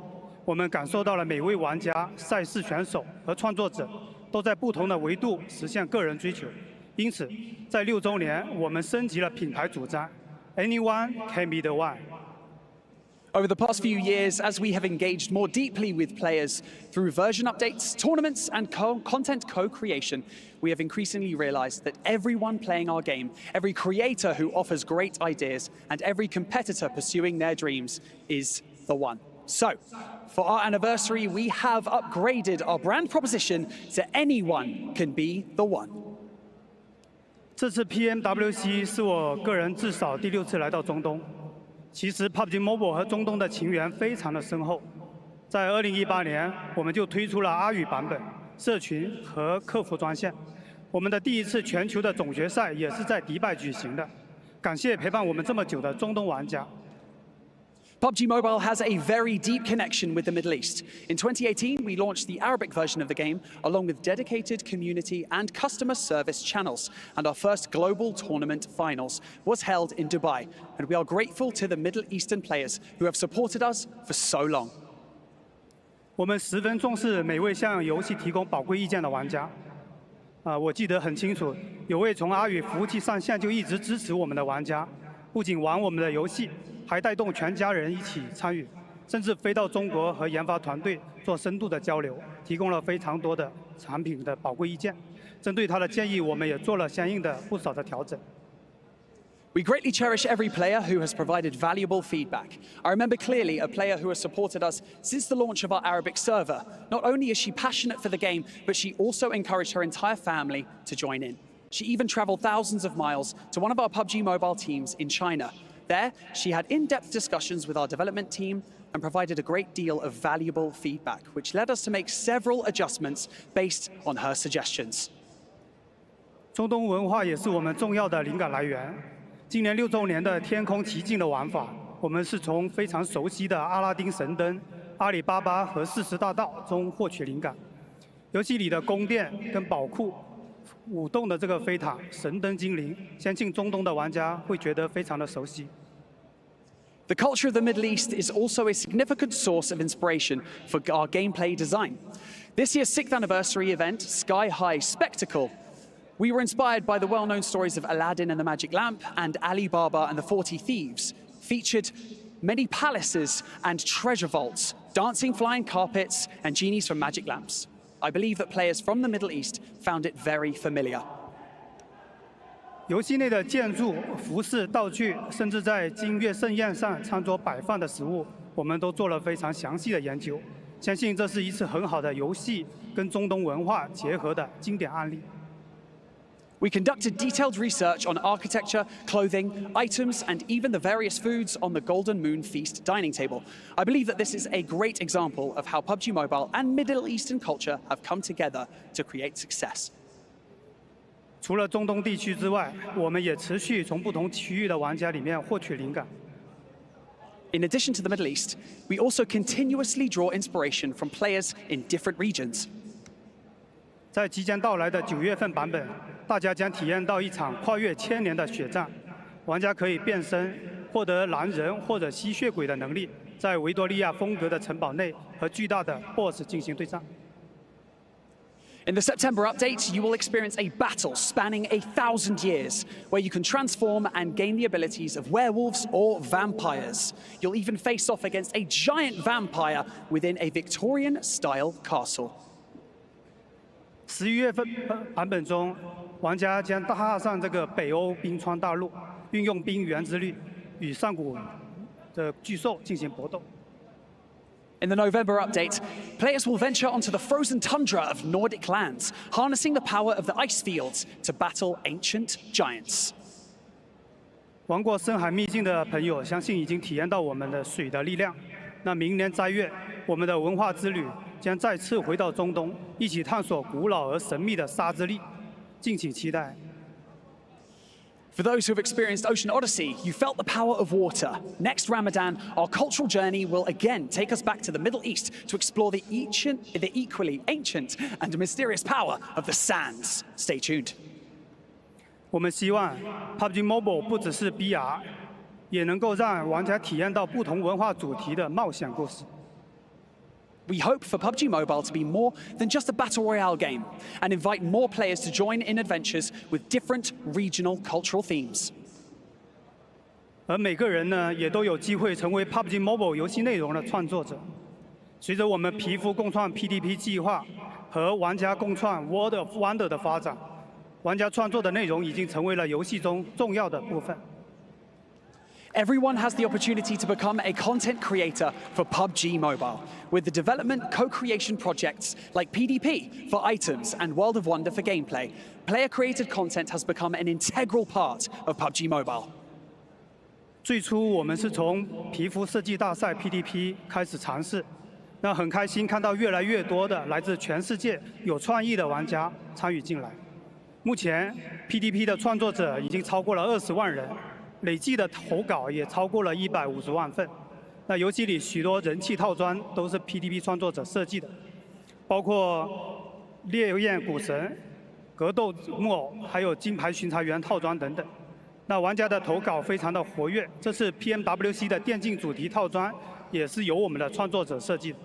我们感受到了每位玩家、赛事选手和创作者都在不同的维度实现个人追求。因此，在6周年，我们升级了品牌主张。 Anyone can be the one. Over the past few years, as we have engaged more deeply with players through version updates, tournaments, and content co-creation, we have increasingly realized that everyone playing our game, every creator who offers great ideas, and every competitor pursuing their dreams is the one. So, for our anniversary, we have upgraded our brand proposition to anyone can be the one. 这次 PMWC 是我个人至少第6次来到中东。其实 PUBG Mobile 和中东的情缘非常的深厚。在2018年，我们就推出了阿语版本、社群和客服专线。我们的第1次全球的总决赛也是在迪拜举行的。感谢陪伴我们这么久的中东玩家。 PUBG Mobile has a very deep connection with the Middle East. In 2018, we launched the Arabic version of the game, along with dedicated community and customer service channels. And our first global tournament finals was held in Dubai. And we are grateful to the Middle Eastern players who have supported us for so long. 我们十分重视每位向游戏提供宝贵意见的玩家。我记得很清楚，有位从阿语服务器上线就一直支持我们的玩家，不仅玩我们的游戏，还带动全家人一起参与，甚至飞到中国和研发团队做深度的交流，提供了非常多的产品的宝贵意见。针对他的建议，我们也做了相应的不少的调整。 We greatly cherish every player who has provided valuable feedback. I remember clearly a player who has supported us since the launch of our Arabic server. Not only is she passionate for the game, but she also encouraged her entire family to join in. She even traveled thousands of miles to one of our PUBG Mobile teams in China. There, she had in-depth discussions with our development team and provided a great deal of valuable feedback, which led us to make several adjustments based on her suggestions. 中东文化也是我们重要的灵感来源。 今年6周年的天空奇境的玩法，我们是从非常熟悉的阿拉丁神灯、阿里巴巴和40大盗中获取灵感。游戏里的宫殿跟宝库、舞动的这个飞塔、神灯精灵，相信中东的玩家会觉得非常的熟悉。 The culture of the Middle East is also a significant source of inspiration for our gameplay design. This year's 6th anniversary event, Sky High Spectacle, we were inspired by the well-known stories of Aladdin and the Magic Lamp and Ali Baba and the 40 Thieves, featured many palaces and treasure vaults, dancing flying carpets and genies from magic lamps. I believe that players from the Middle East found it very familiar. 游戏内的建筑、服饰、道具，甚至在金月盛宴上餐桌摆放的食物，我们都做了非常详细的研究。相信这是一次很好的游戏跟中东文化结合的经典案例。 We conducted detailed research on architecture, clothing, items, and even the various foods on the Golden Moon Feast dining table. I believe that this is a great example of how PUBG Mobile and Middle Eastern culture have come together to create success. 除了中东地区之外，我们也持续从不同区域的玩家里面获取灵感。 In addition to the Middle East, we also continuously draw inspiration from players in different regions. 在即将到来的9月份版本，大家将体验到一场跨越1000年的血战。玩家可以变身，获得狼人或者吸血鬼的能力，在维多利亚风格的城堡内和巨大的 BOSS 进行对战。 In the September update, you will experience a battle spanning 1,000 years, where you can transform and gain the abilities of werewolves or vampires. You'll even face off against a giant vampire within a Victorian-style castle. 11月份版本中，玩家将踏上这个北欧冰川大陆，运用冰原之力与上古的巨兽进行搏斗。 In the November update, players will venture onto the frozen tundra of Nordic lands, harnessing the power of the ice fields to battle ancient giants. 玩过深海秘境的朋友，相信已经体验到我们的水的力量。那明年3月，我们的文化之旅将再次回到中东，一起探索古老而神秘的沙之力，敬请期待。 For those who have experienced Ocean Odyssey, you felt the power of water. Next Ramadan, our cultural journey will again take us back to the Middle East to explore the equally ancient and mysterious power of the sands. Stay tuned. 我们希望 PUBG Mobile 不只是 BR， 也能够让玩家体验到不同文化主题的冒险故事。 We hope for PUBG Mobile to be more than just a battle royale game and invite more players to join in adventures with different regional cultural themes. 而每个人呢，也都有机会成为 PUBG Mobile 游戏内容的创作者。随着我们皮肤共创 PDP 计划和玩家共创 World of Wonder 的发展，玩家创作的内容已经成为了游戏中重要的部分。 Everyone has the opportunity to become a content creator for PUBG Mobile, with the development co-creation projects like PDP for items and World of Wonder for gameplay. Player-created content has become an integral part of PUBG Mobile. 最初我们是从皮肤设计大赛 PDP 开始尝试，那很开心看到越来越多的来自全世界有创意的玩家参与进来。目前 PDP 的创作者已经超过了20万人。 累计的投稿也超过了150万份。那游戏里许多人气套装都是 PDP 创作者设计的，包括烈焰古神、格斗木偶，还有金牌巡查员套装等等。那玩家的投稿非常的活跃，这次 PMWC 的电竞主题套装也是由我们的创作者设计的。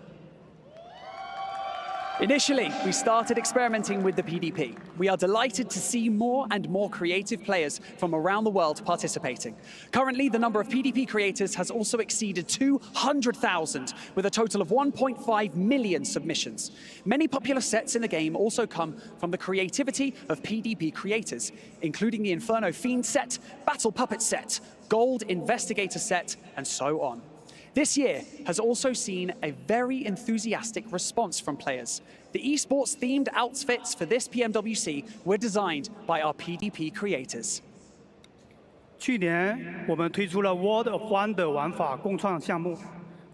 Initially, we started experimenting with the PDP. We are delighted to see more and more creative players from around the world participating. Currently, the number of PDP creators has also exceeded 200,000, with a total of 1.5 million submissions. Many popular sets in the game also come from the creativity of PDP creators, including the Inferno Fiend set, Battle Puppet set, Gold Investigator set, and so on. This year has also seen a very enthusiastic response from players. The esports themed outfits for this PMWC were designed by our PDP creators. 去年我们推出了 World of Wonder 玩法共创项目，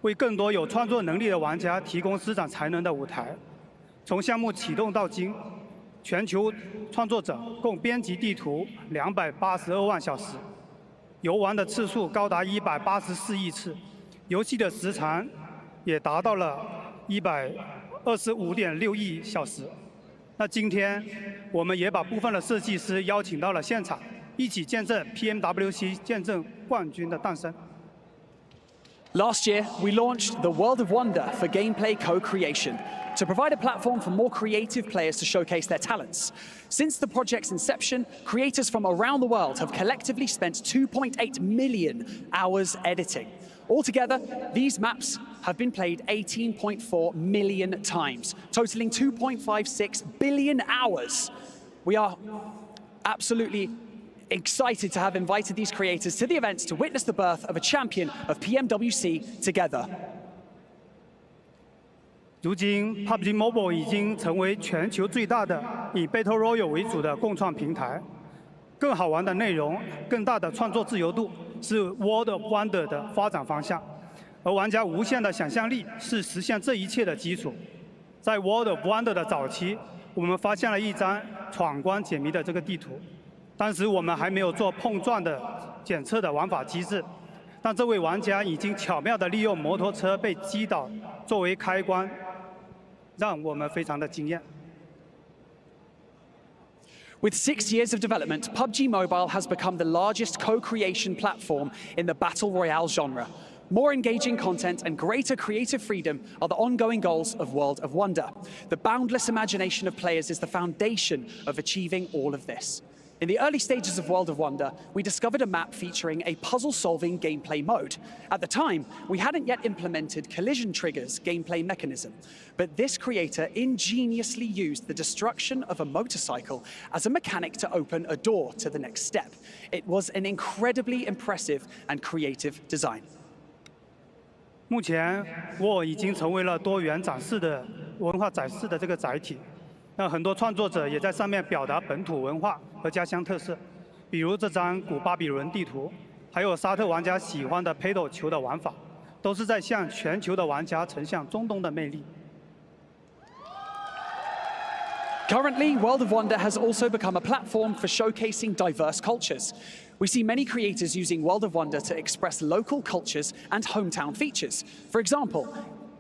为更多有创作能力的玩家提供施展才能的舞台。从项目启动到今，全球创作者共编辑地图282万小时，游玩的次数高达184亿次。 游戏的时长也达到了125.6亿小时。那今天，我们也把部分的设计师邀请到了现场，一起见证 PMWC 见证冠军的诞生。 Last year, we launched the World of Wonder for gameplay co-creation to provide a platform for more creative players to showcase their talents. Since the project's inception, creators from around the world have collectively spent 2.8 million hours editing. Altogether, these maps have been played 18.4 million times, totaling 2.56 billion hours. We are absolutely excited to have invited these creators to the event to witness the birth of a champion of PMWC together. 如今 ，PUBG Mobile 已经成为全球最大的以 Battle Royale 为主的共创平台。更好玩的内容、更大的创作自由度是 World of Wonder 的发展方向，而玩家无限的想象力是实现这一切的基础。在 World of Wonder 的早期，我们发现了一张闯关解谜的这个地图，当时我们还没有做碰撞的检测的玩法机制，但这位玩家已经巧妙地利用摩托车被击倒作为开关，让我们非常的惊艳。 With 6 years of development, PUBG Mobile has become the largest co-creation platform in the Battle Royale genre. More engaging content and greater creative freedom are the ongoing goals of World of Wonder. The boundless imagination of players is the foundation of achieving all of this. In the early stages of World of Wonder, we discovered a map featuring a puzzle-solving gameplay mode. At the time, we hadn't yet implemented collision triggers gameplay mechanism, but this creator ingeniously used the destruction of a motorcycle as a mechanic to open a door to the next step. It was an incredibly impressive and creative design. 目前，我已经成为了多元展示的文化展示的这个载体。 那很多创作者也在上面表达本土文化和家乡特色，比如这张古巴比伦地图，还有沙特玩家喜欢的 Paddle 球的玩法，都是在向全球的玩家呈现中东的魅力。 Currently, World of Wonder has also become a platform for showcasing diverse cultures. We see many creators using World of Wonder to express local cultures and hometown features. For example,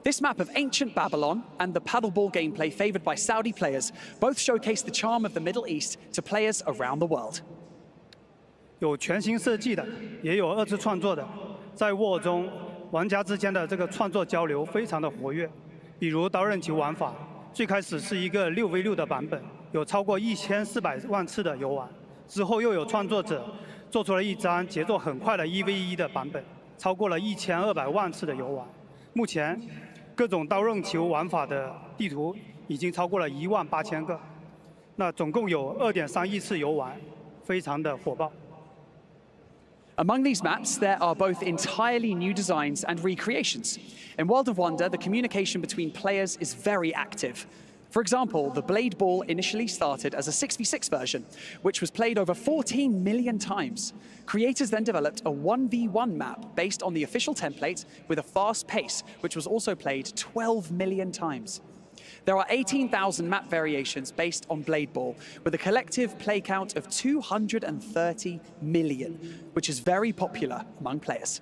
this map of ancient Babylon and the paddleball gameplay favored by Saudi players both showcase the charm of the Middle East to players around the world. 有全新设计的，也有二次创作的。在 War 中，玩家之间的这个创作交流非常的活跃。比如刀刃球玩法，最开始是一个6v6的版本，有超过1400万次的游玩。之后又有创作者做出了一张节奏很快的1v1的版本，超过了1200万次的游玩。目前， 各种刀刃球玩法的地图已经超过了18000个，那总共有2.3亿次游玩，非常的火爆。 Among these maps, there are both entirely new designs and recreations. In World of Wonder, the communication between players is very active. For example, the Blade Ball initially started as a 6v6 version, which was played over 14 million times. Creators then developed a 1v1 map based on the official template with a fast pace, which was also played 12 million times. There are 18,000 map variations based on Blade Ball, with a collective play count of 230 million, which is very popular among players.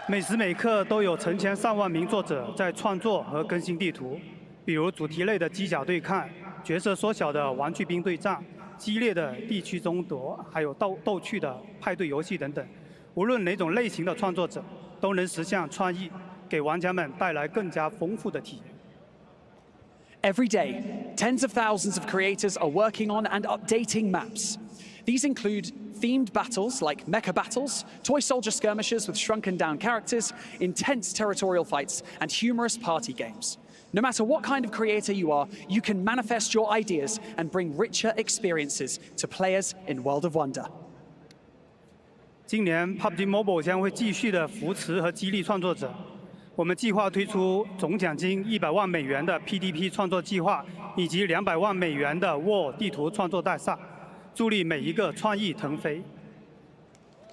每时每刻都有成千上万名作者在创作和更新地图，比如主题类的机甲对抗、角色缩小的玩具兵对战、激烈的地区争夺，还有逗趣的派对游戏等等。无论哪种类型的创作者，都能实现创意，给玩家们带来更加丰富的体验。Every day, tens of thousands of creators are working on and updating maps. These include themed battles like mecha battles, toy soldier skirmishes with shrunken down characters, intense territorial fights, and humorous party games. No matter what kind of creator you are, you can manifest your ideas and bring richer experiences to players in World of Wonder. 今年 PUBG Mobile 将会继续的扶持和激励创作者。我们计划推出总奖金100万美元的 PDP 创作计划，以及200万美元的 War 地图创作大赛，助力每一个创意腾飞。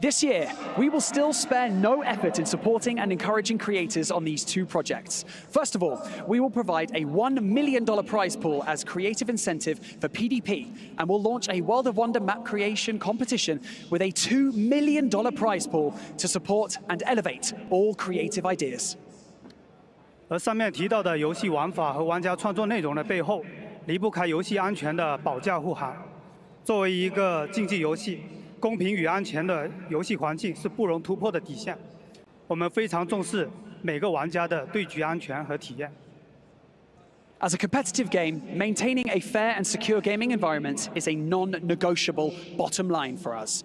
This year, we will still spare no effort in supporting and encouraging creators on these two projects. First of all, we will provide a $1 million prize pool as creative incentive for PDP, and we'll launch a World of Wonder map creation competition with a $2 million prize pool to support and elevate all creative ideas. 而上面提到的游戏玩法和玩家创作内容的背后，离不开游戏安全的保驾护航。作为一个竞技游戏， 公平与安全的游戏环境是不容突破的底线。我们非常重视每个玩家的对局安全和体验。As a competitive game, maintaining a fair and secure gaming environment is a non-negotiable bottom line for us.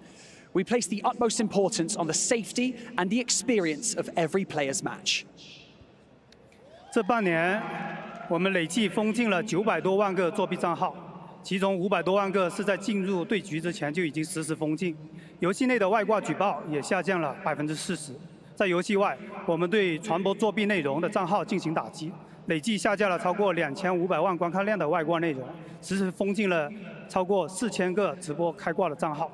We place the utmost importance on the safety and the experience of every player's match. 这半年，我们累计封禁了900多万个作弊账号。 其中500多万个是在进入对局之前就已经实时封禁，游戏内的外挂举报也下降了40%。在游戏外，我们对传播作弊内容的账号进行打击，累计下架了超过2500万观看量的外挂内容，实时封禁了超过4000个直播开挂的账号。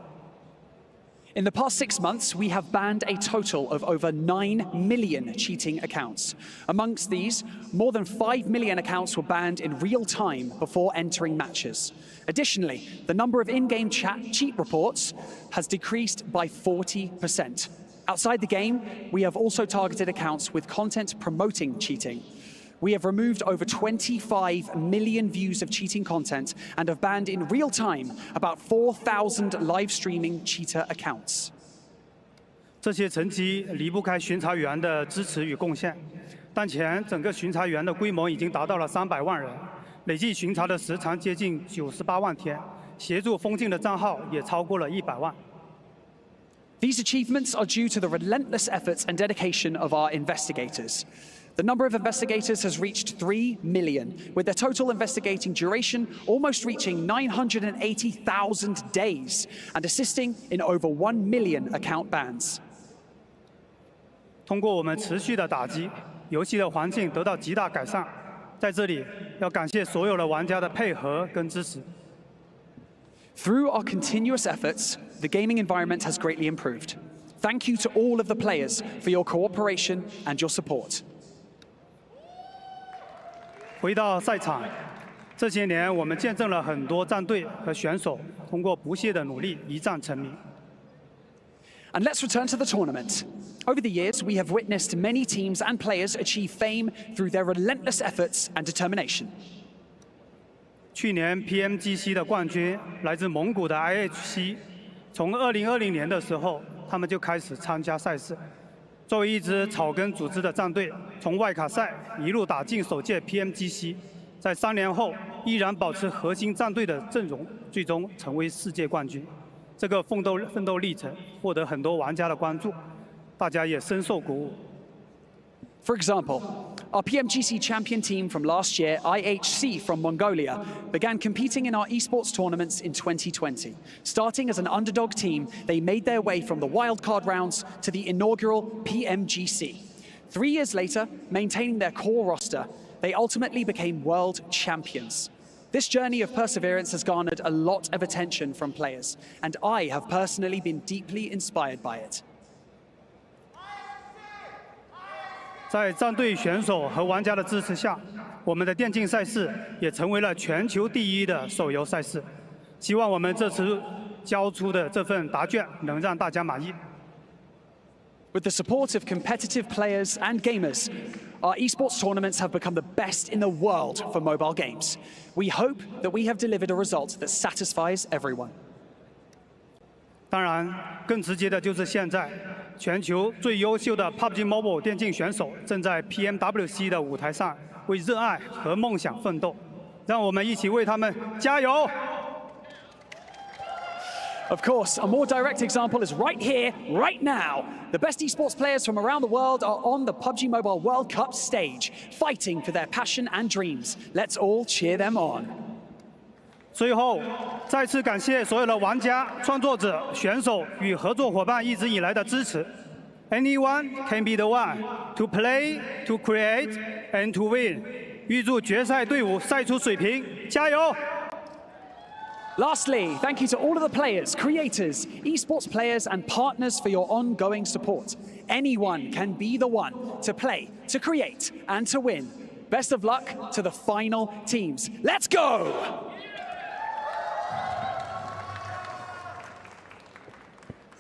In the past 6 months, we have banned a total of over 9 million cheating accounts. Amongst these, more than 5 million accounts were banned in real time before entering matches. Additionally, the number of in-game cheat reports has decreased by 40%. Outside the game, we have also targeted accounts with content promoting cheating. We have removed over 25 million views of cheating content and have banned in real time about 4,000 live streaming cheater accounts. 这些成绩离不开巡查员的支持与贡献。当前，整个巡查员的规模已经达到了300万人，累计巡查的时长接近98万天，协助封禁的账号也超过了100万。 These achievements are due to the relentless efforts and dedication of our investigators. The number of investigators has reached 3 million, with their total investigating duration almost reaching 980,000 days and assisting in over 1 million account bans. 通过我们持续的打击，游戏的环境得到极大改善。在这里，要感谢所有的玩家的配合跟支持。 Through our continuous efforts, the gaming environment has greatly improved. Thank you to all of the players for your cooperation and your support. 回到赛场，这些年我们见证了很多战队和选手通过不懈的努力一战成名。 And let's return to the tournament. Over the years, we have witnessed many teams and players achieve fame through their relentless efforts and determination. 去年 PMGC 的冠军来自蒙古的 IHC， 从2020年的时候，他们就开始参加赛事。作为一支草根组织的战队，从外卡赛一路打进首届 PMGC， 在3年后依然保持核心战队的阵容，最终成为世界冠军。这个奋斗历程获得很多玩家的关注，大家也深受鼓舞。 For example, our PMGC champion team from last year, IHC from Mongolia, began competing in our esports tournaments in 2020. Starting as an underdog team, they made their way from the wildcard rounds to the inaugural PMGC. 3 years later, maintaining their core roster, they ultimately became world champions. This journey of perseverance has garnered a lot of attention from players, and I have personally been deeply inspired by it. 在战队选手和玩家的支持下，我们的电竞赛事也成为了全球第一的手游赛事。希望我们这次交出的这份答卷能让大家满意。 With the support of competitive players and gamers, our esports tournaments have become the best in the world for mobile games. We hope that we have delivered a result that satisfies everyone. 当然，更直接的就是现在，全球最优秀的 PUBG Mobile 电竞选手正在 PMWC 的舞台上为热爱和梦想奋斗，让我们一起为他们加油！ Of course, a more direct example is right here, right now. The best esports players from around the world are on the PUBG Mobile World Cup stage, fighting for their passion and dreams. Let's all cheer them on. 最后，再次感谢所有的玩家、创作者、选手与合作伙伴一直以来的支持。Anyone can be the one to play, to create, and to win. 预祝决赛队伍赛出水平，加油！ Lastly, thank you to all of the players, creators, esports players, and partners for your ongoing support. Anyone can be the one to play, to create, and to win. Best of luck to the final teams. Let's go!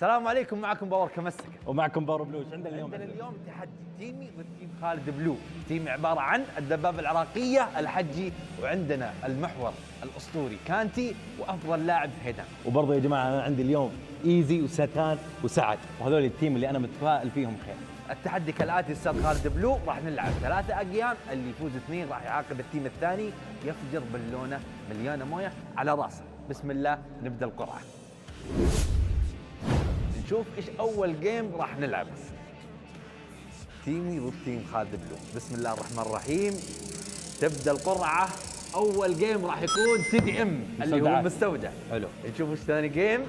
السلام عليكم، معكم باور كمسك ومعكم باور بلوز. عندنا اليوم تحدي تيمي ضد تيم خالد بلو. تيم عباره عن الدبابه العراقيه الحجي، وعندنا المحور الاسطوري كانتي وافضل لاعب هيدان. وبرضه يا جماعه انا عندي اليوم ايزي وستان وسعد، وهذول التيم اللي انا متفائل فيهم خير. التحدي كالاتي: استاذ خالد بلو راح نلعب 3 ايام، اللي يفوز 2 راح يعاقب التيم الثاني يفجر بالونه مليانه مويه على راسه. بسم الله نبدا القرعه. نشوف ايش اول جيم راح نلعب. تيمي ضد تيم خالد بلو. بسم الله الرحمن الرحيم. تبدا القرعه. اول جيم راح يكون TDM اللي هو المستودع. حلو. نشوف ايش ثاني جيم.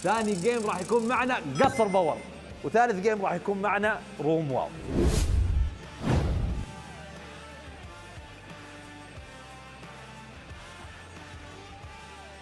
ثاني جيم راح يكون معنا قصر باور. وثالث جيم راح يكون معنا روم واو.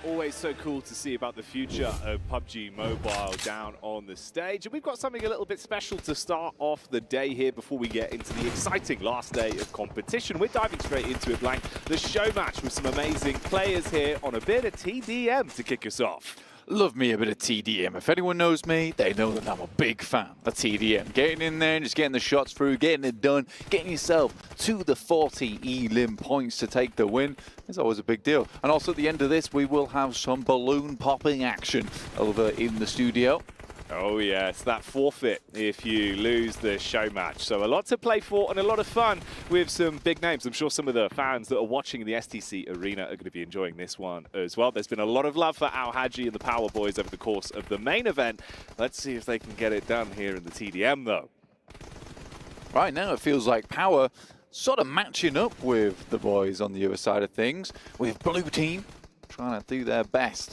Always so cool to see about the future of PUBG Mobile down on the stage. And we've got something a little bit special to start off the day here before we get into the exciting last day of competition. We're diving straight into it, Blank. The show match with some amazing players here on a bit of TDM to kick us off. Love me a bit of TDM. If anyone knows me, they know that I'm a big fan of TDM. Getting in there and just getting the shots through, getting it done, getting yourself to the 40 elim points to take the win is always a big deal. And also at the end of this, we will have some balloon popping action over in the studio. Oh yes, that forfeit if you lose the show match. So a lot to play for and a lot of fun with some big names. I'm sure some of the fans that are watching the STC Arena are going to be enjoying this one as well. There's been a lot of love for Al Haji and the Power Boys over the course of the main event. Let's see if they can get it done here in the TDM though. Right now it feels like Power sort of matching up with the boys on the other side of things, with Blue Team trying to do their best.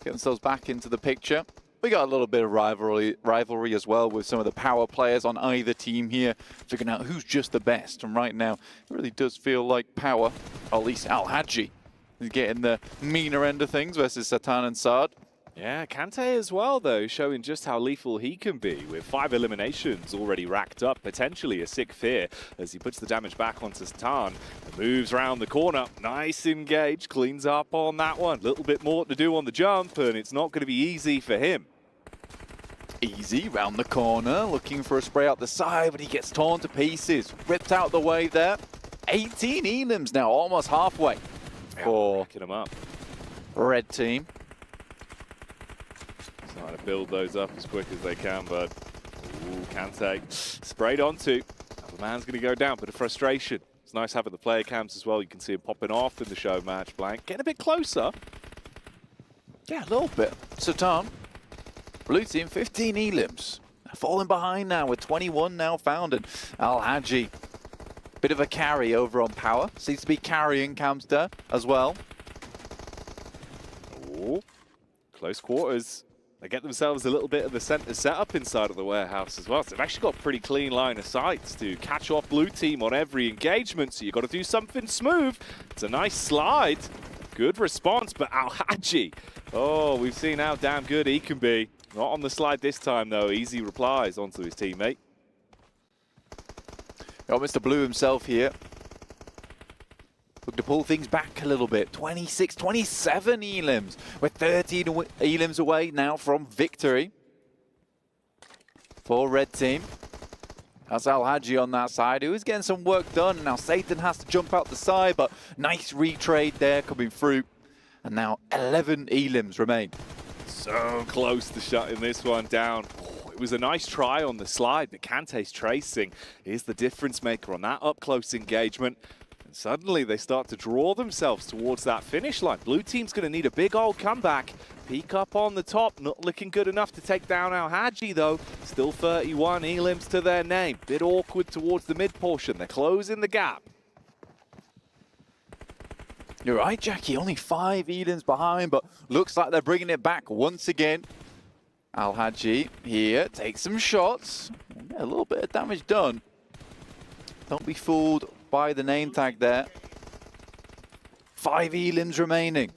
Get themselves back into the picture. We got a little bit of rivalry as well with some of the Power players on either team here, figuring out who's just the best. And right now, it really does feel like Power, or at least Al Haji, is getting the meaner end of things versus Satan and Saad. Yeah, Kante as well, though, showing just how lethal he can be, with 5 eliminations already racked up, potentially a sick fear, as he puts the damage back onto Satan, moves around the corner, nice engage, cleans up on that one. Little bit more to do on the jump, and it's not going to be easy for him. Easy, round the corner, looking for a spray out the side, but he gets torn to pieces, ripped out the way there. 18 elims now, almost halfway for him up. Red Team. Trying to build those up as quick as they can, but Kante sprayed onto. The man's going to go down, bit of frustration. It's nice having the player cams as well. You can see him popping off in the show match. Blank getting a bit closer. Yeah, a little bit. Satan, Blue Team, 15 elims. Falling behind now with 21 now found, and Al Haji, bit of a carry over on Power. Seems to be carrying Camster as well. Oh, close quarters. They get themselves a little bit of the center setup inside of the warehouse as well. So they've actually got a pretty clean line of sights to catch off Blue Team on every engagement. So you've got to do something smooth. It's a nice slide. Good response, but Al Haji. Oh, we've seen how damn good he can be. Not on the slide this time, though. Easy replies onto his teammate. Got Mr. Blue himself here. Look to pull things back a little bit. 26, 27 elims. We're 13 elims away now from victory for Red Team. That's Al-Haji on that side, who is getting some work done. Now Satan has to jump out the side, but nice retrade there coming through. And now 11 elims remain. So close to shutting this one down. Oh, it was a nice try on the slide, but Kante's tracing is the difference maker on that up-close engagement. And suddenly they start to draw themselves towards that finish line. Blue team's going to need a big old comeback. Peek up on the top, not looking good enough to take down Al-Haji though. Still 31 elims to their name. Bit awkward towards the mid portion. They're closing the gap. You're right, Jackie, only 5 elims behind, but looks like they're bringing it back once again. Al-Haji here takes some shots. Yeah, a little bit of damage done. Don't be fooled by the name tag there. 5 elims remaining.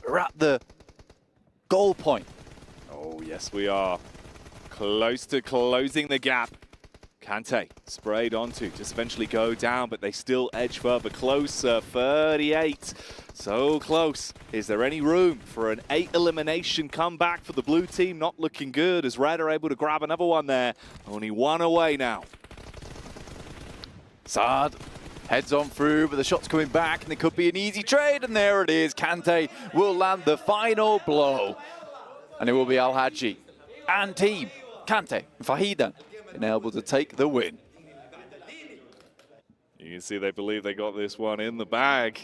We're at the goal point. Oh, yes, we are. Close to closing the gap. Kante sprayed onto, just eventually go down, but they still edge further closer. 38, so close. Is there any room for an 8 elimination comeback for the blue team? Not looking good as Red are able to grab another one there. Only 1 away now. Saad heads on through, but the shot's coming back, and it could be an easy trade, and there it is. Kante will land the final blow, and it will be Al-Haji and team Kante and Fahidan been able to take the win. You can see they believe they got this one in the bag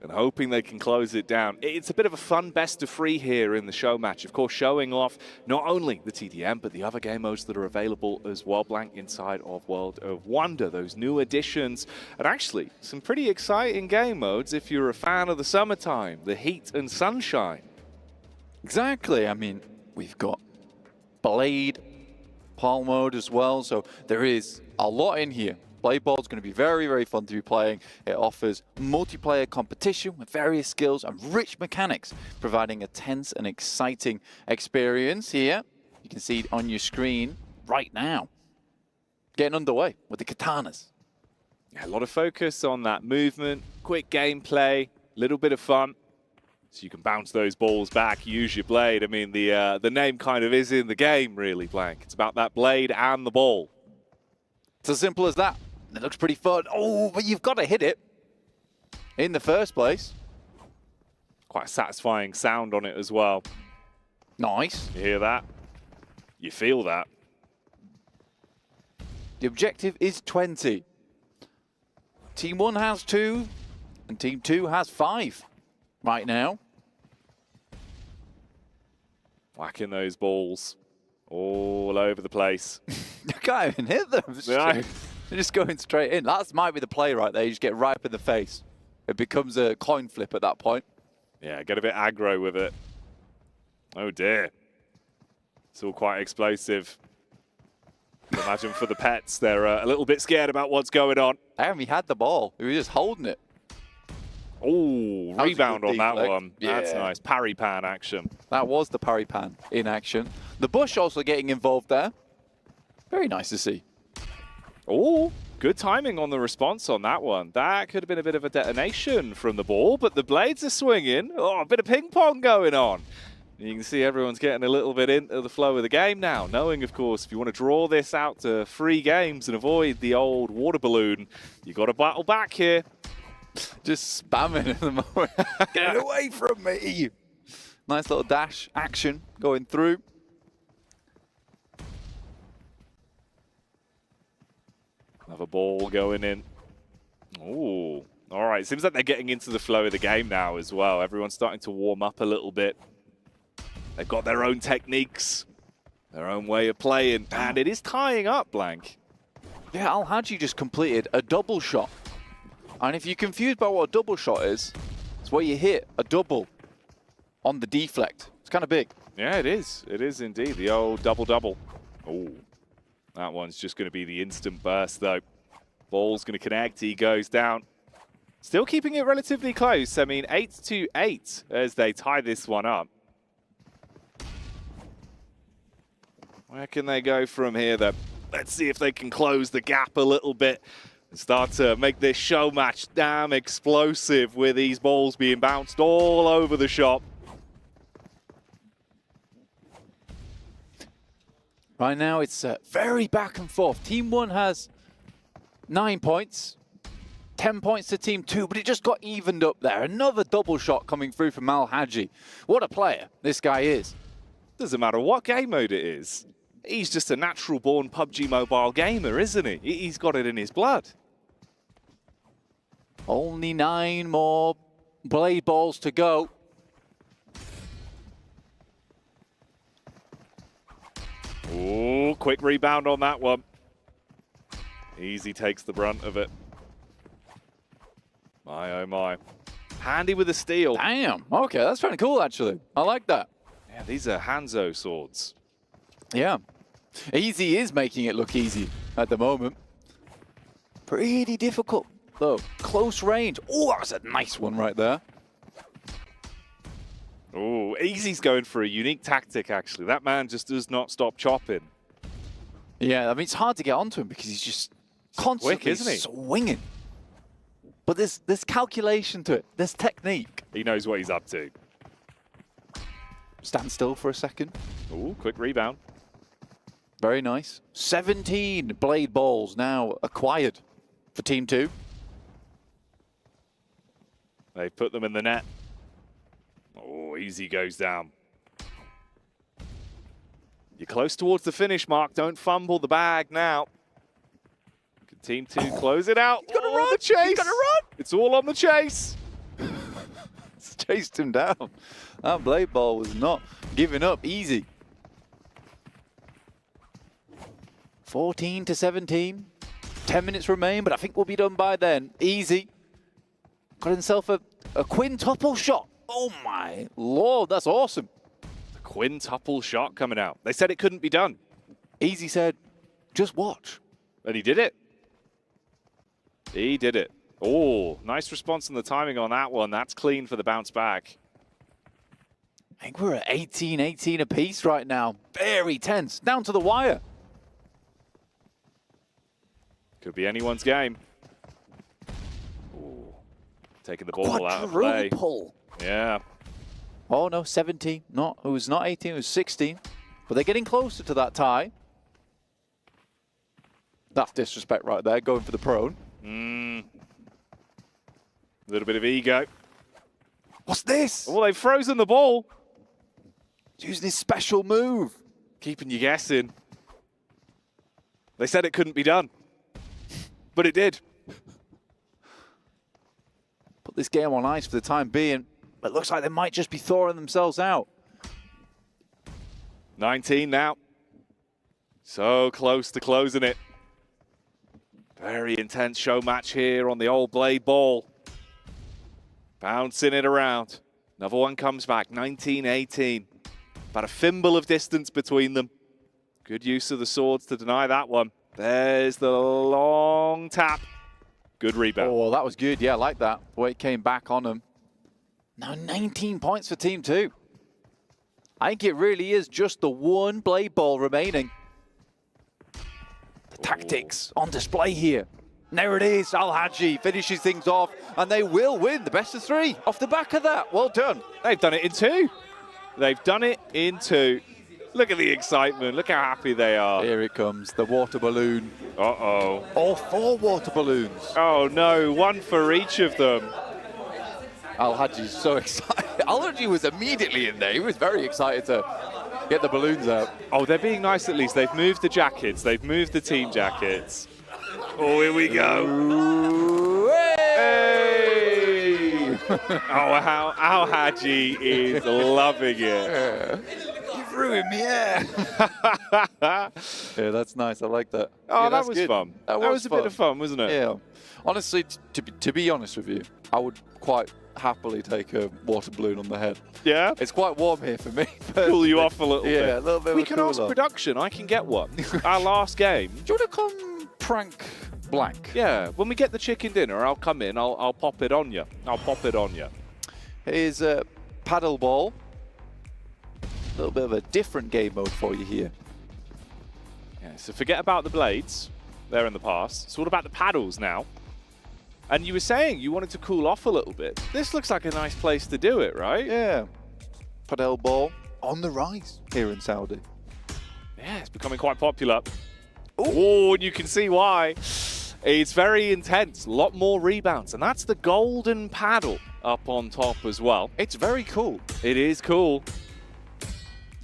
and hoping they can close it down. It's a bit of a fun best of 3 here in the show match. Of course, showing off not only the TDM, but the other game modes that are available as well, Blank, inside of World of Wonder, those new additions. And actually, some pretty exciting game modes if you're a fan of the summertime, the heat and sunshine. Exactly. I mean, we've got Blade, Pal mode as well, so there is a lot in here. Blade Ball is going to be very, very fun to be playing. It offers multiplayer competition with various skills and rich mechanics, providing a tense and exciting experience here. You can see it on your screen right now. Getting underway with the katanas. Yeah, a lot of focus on that movement, quick gameplay, little bit of fun. So you can bounce those balls back, use your blade. I mean, the name kind of is in the game, really, Blank. It's about that blade and the ball. It's as simple as that. It looks pretty fun. Oh, but you've got to hit it in the first place. Quite a satisfying sound on it as well. Nice. You hear that? You feel that? The objective is 20. Team 1 has 2, and Team 2 has 5 right now. Whacking those balls all over the place. You can't even hit them. They're just going straight in. That might be the play right there. You just get right up in the face. It becomes a coin flip at that point. Yeah, get a bit aggro with it. Oh dear. It's all quite explosive. Imagine for the pets, they're a little bit scared about what's going on. Damn, he had the ball. He was just holding it. Oh, rebound on that deflect. one. Yeah. That's nice. Parry pan action. That was the parry pan in action. The bush also getting involved there. Very nice to see. Oh, good timing on the response on that one. That could have been a bit of a detonation from the ball, but the blades are swinging. Oh, a bit of ping pong going on. You can see everyone's getting a little bit into the flow of the game now, knowing, of course, if you want to draw this out to 3 games and avoid the old water balloon, you've got to battle back here. Just spamming at the moment. Get away from me. Nice little dash action going through. Another ball going in. Ooh. All right. Seems like they're getting into the flow of the game now as well. Everyone's starting to warm up a little bit. They've got their own techniques, their own way of playing, and it is tying up, Blank. Yeah, Al-Haji just completed a double shot. And if you're confused by what a double shot is, it's where you hit a double on the deflect. It's kind of big. Yeah, it is. It is indeed. The old double-double. Oh, that one's just going to be the instant burst, though. Ball's going to connect. He goes down. Still keeping it relatively close. I mean, 8-8 as they tie this one up. Where can they go from here, though? Let's see if they can close the gap a little bit and start to make this show match damn explosive with these balls being bounced all over the shop. Right now, it's very back and forth. Team 1 has 9 points. 10 points to Team 2, but it just got evened up there. Another double shot coming through from Al Hadji. What a player this guy is. Doesn't matter what game mode it is. He's just a natural-born PUBG Mobile gamer, isn't he? He's got it in his blood. Only 9 more blade balls to go. Oh, quick rebound on that one. Easy takes the brunt of it. My, oh my. Handy with a steal. Damn. Okay, that's kind of cool, actually. I like that. Yeah, these are Hanzo swords. Yeah. Easy is making it look easy at the moment. Pretty difficult, though. Close range. Oh, that was a nice one right there. Oh, Easy's going for a unique tactic, actually. That man just does not stop chopping. Yeah, I mean, it's hard to get onto him because he's just constantly quick, isn't he? Swinging. But there's calculation to it. There's technique. He knows what he's up to. Stand still for a second. Oh, quick rebound. Very nice. 17 blade balls now acquired for Team 2. They put them in the net. Oh, Easy goes down. You're close towards the finish, Mark. Don't fumble the bag now. Can Team 2 close it out? He's gonna run. The chase. He's gonna run. It's all on the chase. It's chased him down. That blade ball was not giving up easy. 14 to 17. 10 minutes remain, but I think we'll be done by then. Easy. Got himself a quintuple shot. Oh my lord, that's awesome. The quintuple shot coming out. They said it couldn't be done. Easy said, just watch. And he did it. He did it. Oh, nice response on the timing on that one. That's clean for the bounce back. I think we're at 18-18 apiece right now. Very tense. Down to the wire. Could be anyone's game. Ooh. Taking the ball out of play. Quadruple. Yeah. Oh no, 17. No, it was not 18, it was 16. But they're getting closer to that tie. That's disrespect right there, going for the prone. A little bit of ego. What's this? Oh, they've frozen the ball. He's using his special move. Keeping you guessing. They said it couldn't be done. But it did. Put this game on ice for the time being. It looks like they might just be thawing themselves out. 19 now. So close to closing it. Very intense show match here on the old blade ball. Bouncing it around. Another one comes back, 19-18. About a thimble of distance between them. Good use of the swords to deny that one. There's the long tap. Good rebound. Oh, that was good. Yeah, I like that. The way it came back on them. Now 19 points for Team 2. I think it really is just the one blade ball remaining. The tactics on display here. And there it is. Al Hadji finishes things off, and they will win the best of 3 off the back of that. Well done. They've done it in 2. They've done it in 2. Look at the excitement. Look how happy they are. Here it comes, the water balloon. Uh-oh. All 4 water balloons. Oh, no. One for each of them. Al Hadji's so excited. Al Hadji was immediately in there. He was very excited to get the balloons out. Oh, they're being nice at least. They've moved the jackets. They've moved the team jackets. Oh, here we go. Hey! Oh, how Al Hadji is loving it. You've ruined me, yeah. Yeah, that's nice. I like that. Oh, yeah, that was good. fun. That was a bit of fun, wasn't it? Yeah. Honestly, to be honest with you, I would quite happily take a water balloon on the head. Yeah? It's quite warm here for me. Cool you off a little bit. Yeah, a little bit. We can ask production. I can get one. Our last game. Do you want to come prank Blank? Yeah. When we get the chicken dinner, I'll come in. I'll pop it on you. I'll pop it on you. Here's a paddle ball. A little bit of a different game mode for you here. Yeah, so forget about the blades. They're in the past. It's all about the paddles now. And you were saying you wanted to cool off a little bit. This looks like a nice place to do it, right? Yeah. Paddle ball on the rise here in Saudi. Yeah, it's becoming quite popular. Oh, and you can see why. It's very intense, a lot more rebounds, and that's the golden paddle up on top as well. It's very cool. It is cool.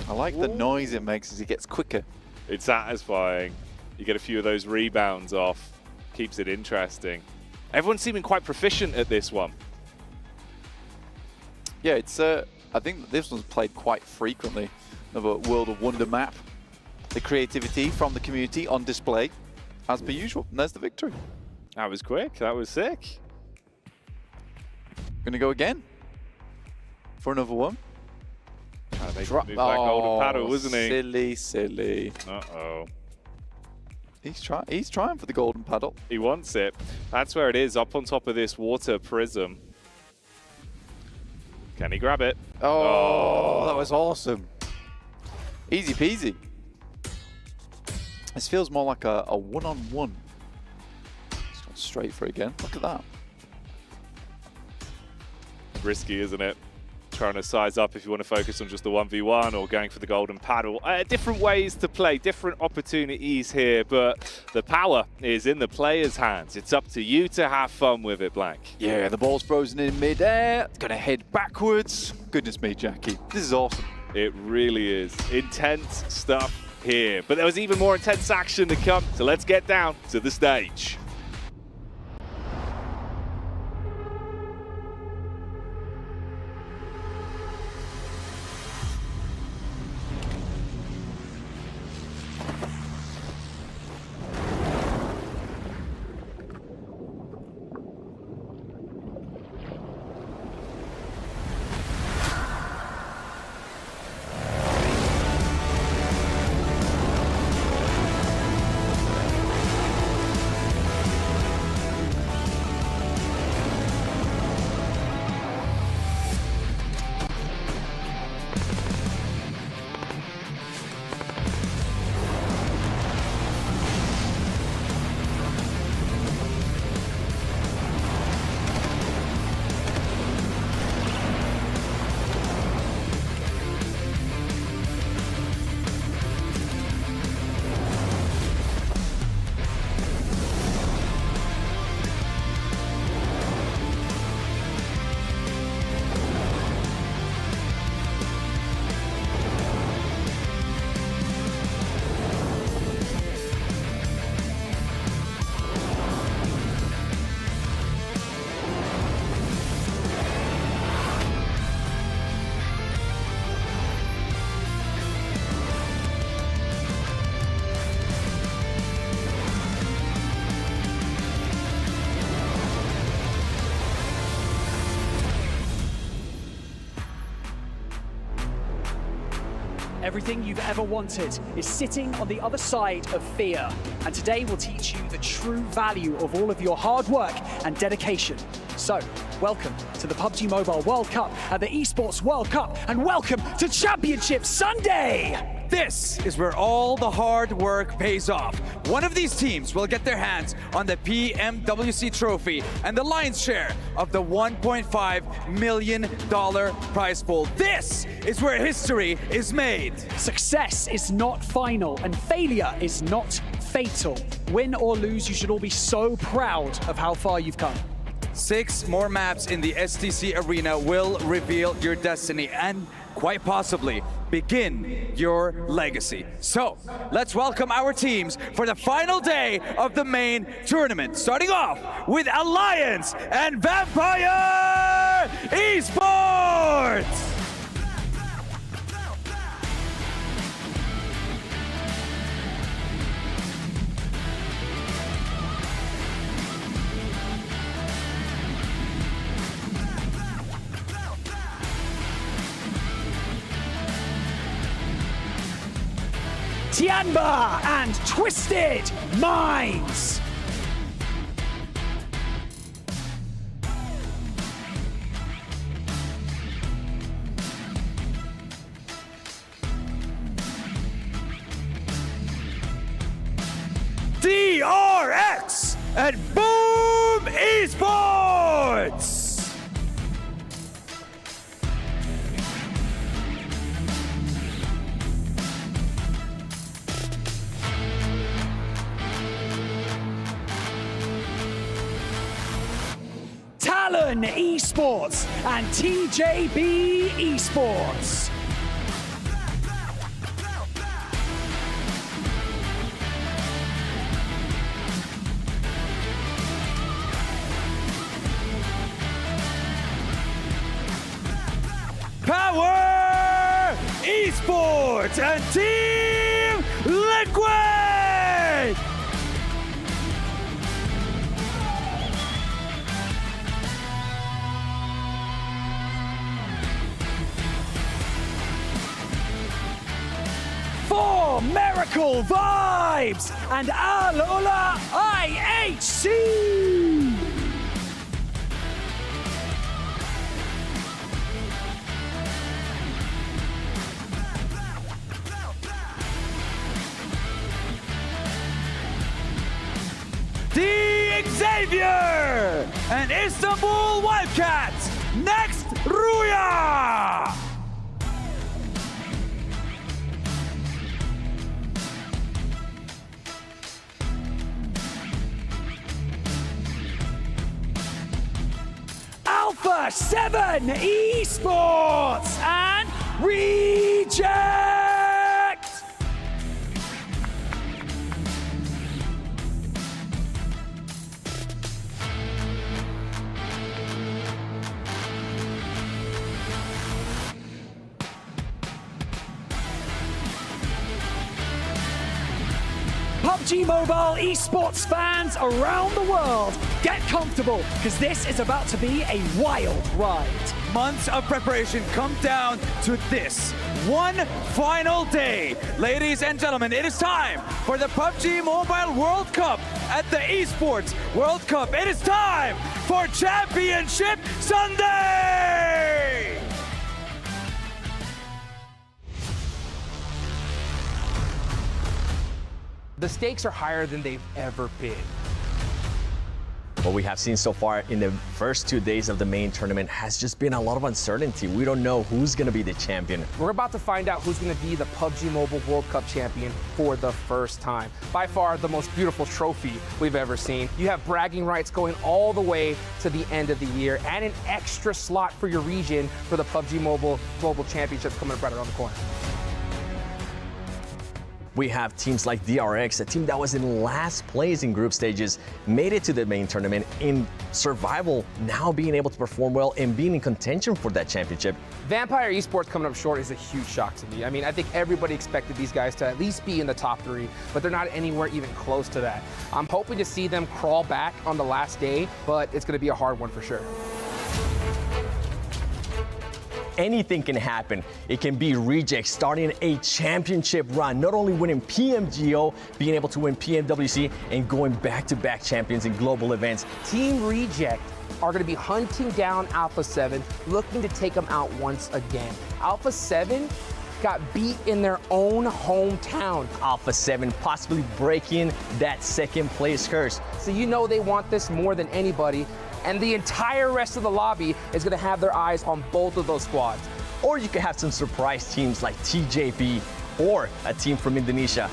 I like the noise it makes as it gets quicker. It's satisfying. You get a few of those rebounds off. Keeps it interesting. Everyone's seeming quite proficient at this one. Yeah, it's. I think this one's played quite frequently. Another World of Wonder map. The creativity from the community on display, as per usual. And there's the victory. That was quick. That was sick. Gonna go again for another one. Trying to make him move that golden paddle, wasn't he? Silly, silly. Uh-oh. He's trying for the golden paddle. He wants it. That's where it is, up on top of this water prism. Can he grab it? Oh, that was awesome. Easy peasy. This feels more like a one-on-one. It's gone straight for it again. Look at that. Risky, isn't it? Trying to size up if you want to focus on just the 1v1 or going for the golden paddle. Different ways to play, different opportunities here, but the power is in the player's hands. It's up to you to have fun with it, Blank. Yeah, the ball's frozen in midair. It's going to head backwards. Goodness me, Jackie. This is awesome. It really is. Intense stuff here. But there was even more intense action to come, so let's get down to the stage. Everything you've ever wanted is sitting on the other side of fear. And today we'll teach you the true value of all of your hard work and dedication. So, welcome to the PUBG Mobile World Cup at the Esports World Cup, and welcome to Championship Sunday! This is where all the hard work pays off. One of these teams will get their hands on the PMWC trophy and the lion's share of the $1.5 million prize pool. This is where history is made. Success is not final and failure is not fatal. Win or lose, you should all be so proud of how far you've come. 6 more maps in the STC arena will reveal your destiny and quite possibly begin your legacy. So, let's welcome our teams for the final day of the main tournament. Starting off with Alliance and Vampire Esports! Tianba and Twisted Minds. DRX and Boom Esports! Talon Esports and TJB Esports. Power Esports and Team Liquid! For Miracle Vibes and Al Ula IHC! The Xavier and Istanbul Wildcats. Next, Ruya! Alpha 7 Esports and Reject! PUBG Mobile esports fans around the world, get comfortable, because this is about to be a wild ride. Months of preparation come down to this one final day. Ladies and gentlemen, it is time for the PUBG Mobile World Cup at the Esports World Cup. It is time for Championship Sunday! The stakes are higher than they've ever been. What we have seen so far in the first 2 days of the main tournament has just been a lot of uncertainty. We don't know who's going to be the champion. We're about to find out who's going to be the PUBG Mobile World Cup champion for the first time. By far the most beautiful trophy we've ever seen. You have bragging rights going all the way to the end of the year and an extra slot for your region for the PUBG Mobile Global Championships coming up right around the corner. We have teams like DRX, a team that was in last place in group stages, made it to the main tournament in survival, now being able to perform well and being in contention for that championship. Vampire Esports coming up short is a huge shock to me. I mean, I think everybody expected these guys to at least be in the top 3, but they're not anywhere even close to that. I'm hoping to see them crawl back on the last day, but it's going to be a hard one for sure. Anything can happen. It can be Reject starting a championship run, not only winning PMGO, being able to win PMWC, and going back-to-back champions in global events. Team Reject are going to be hunting down Alpha 7, looking to take them out once again. Alpha 7 got beat in their own hometown. Alpha 7 possibly breaking that second place curse. So you know they want this more than anybody. And the entire rest of the lobby is going to have their eyes on both of those squads. Or you could have some surprise teams like TJB or a team from Indonesia.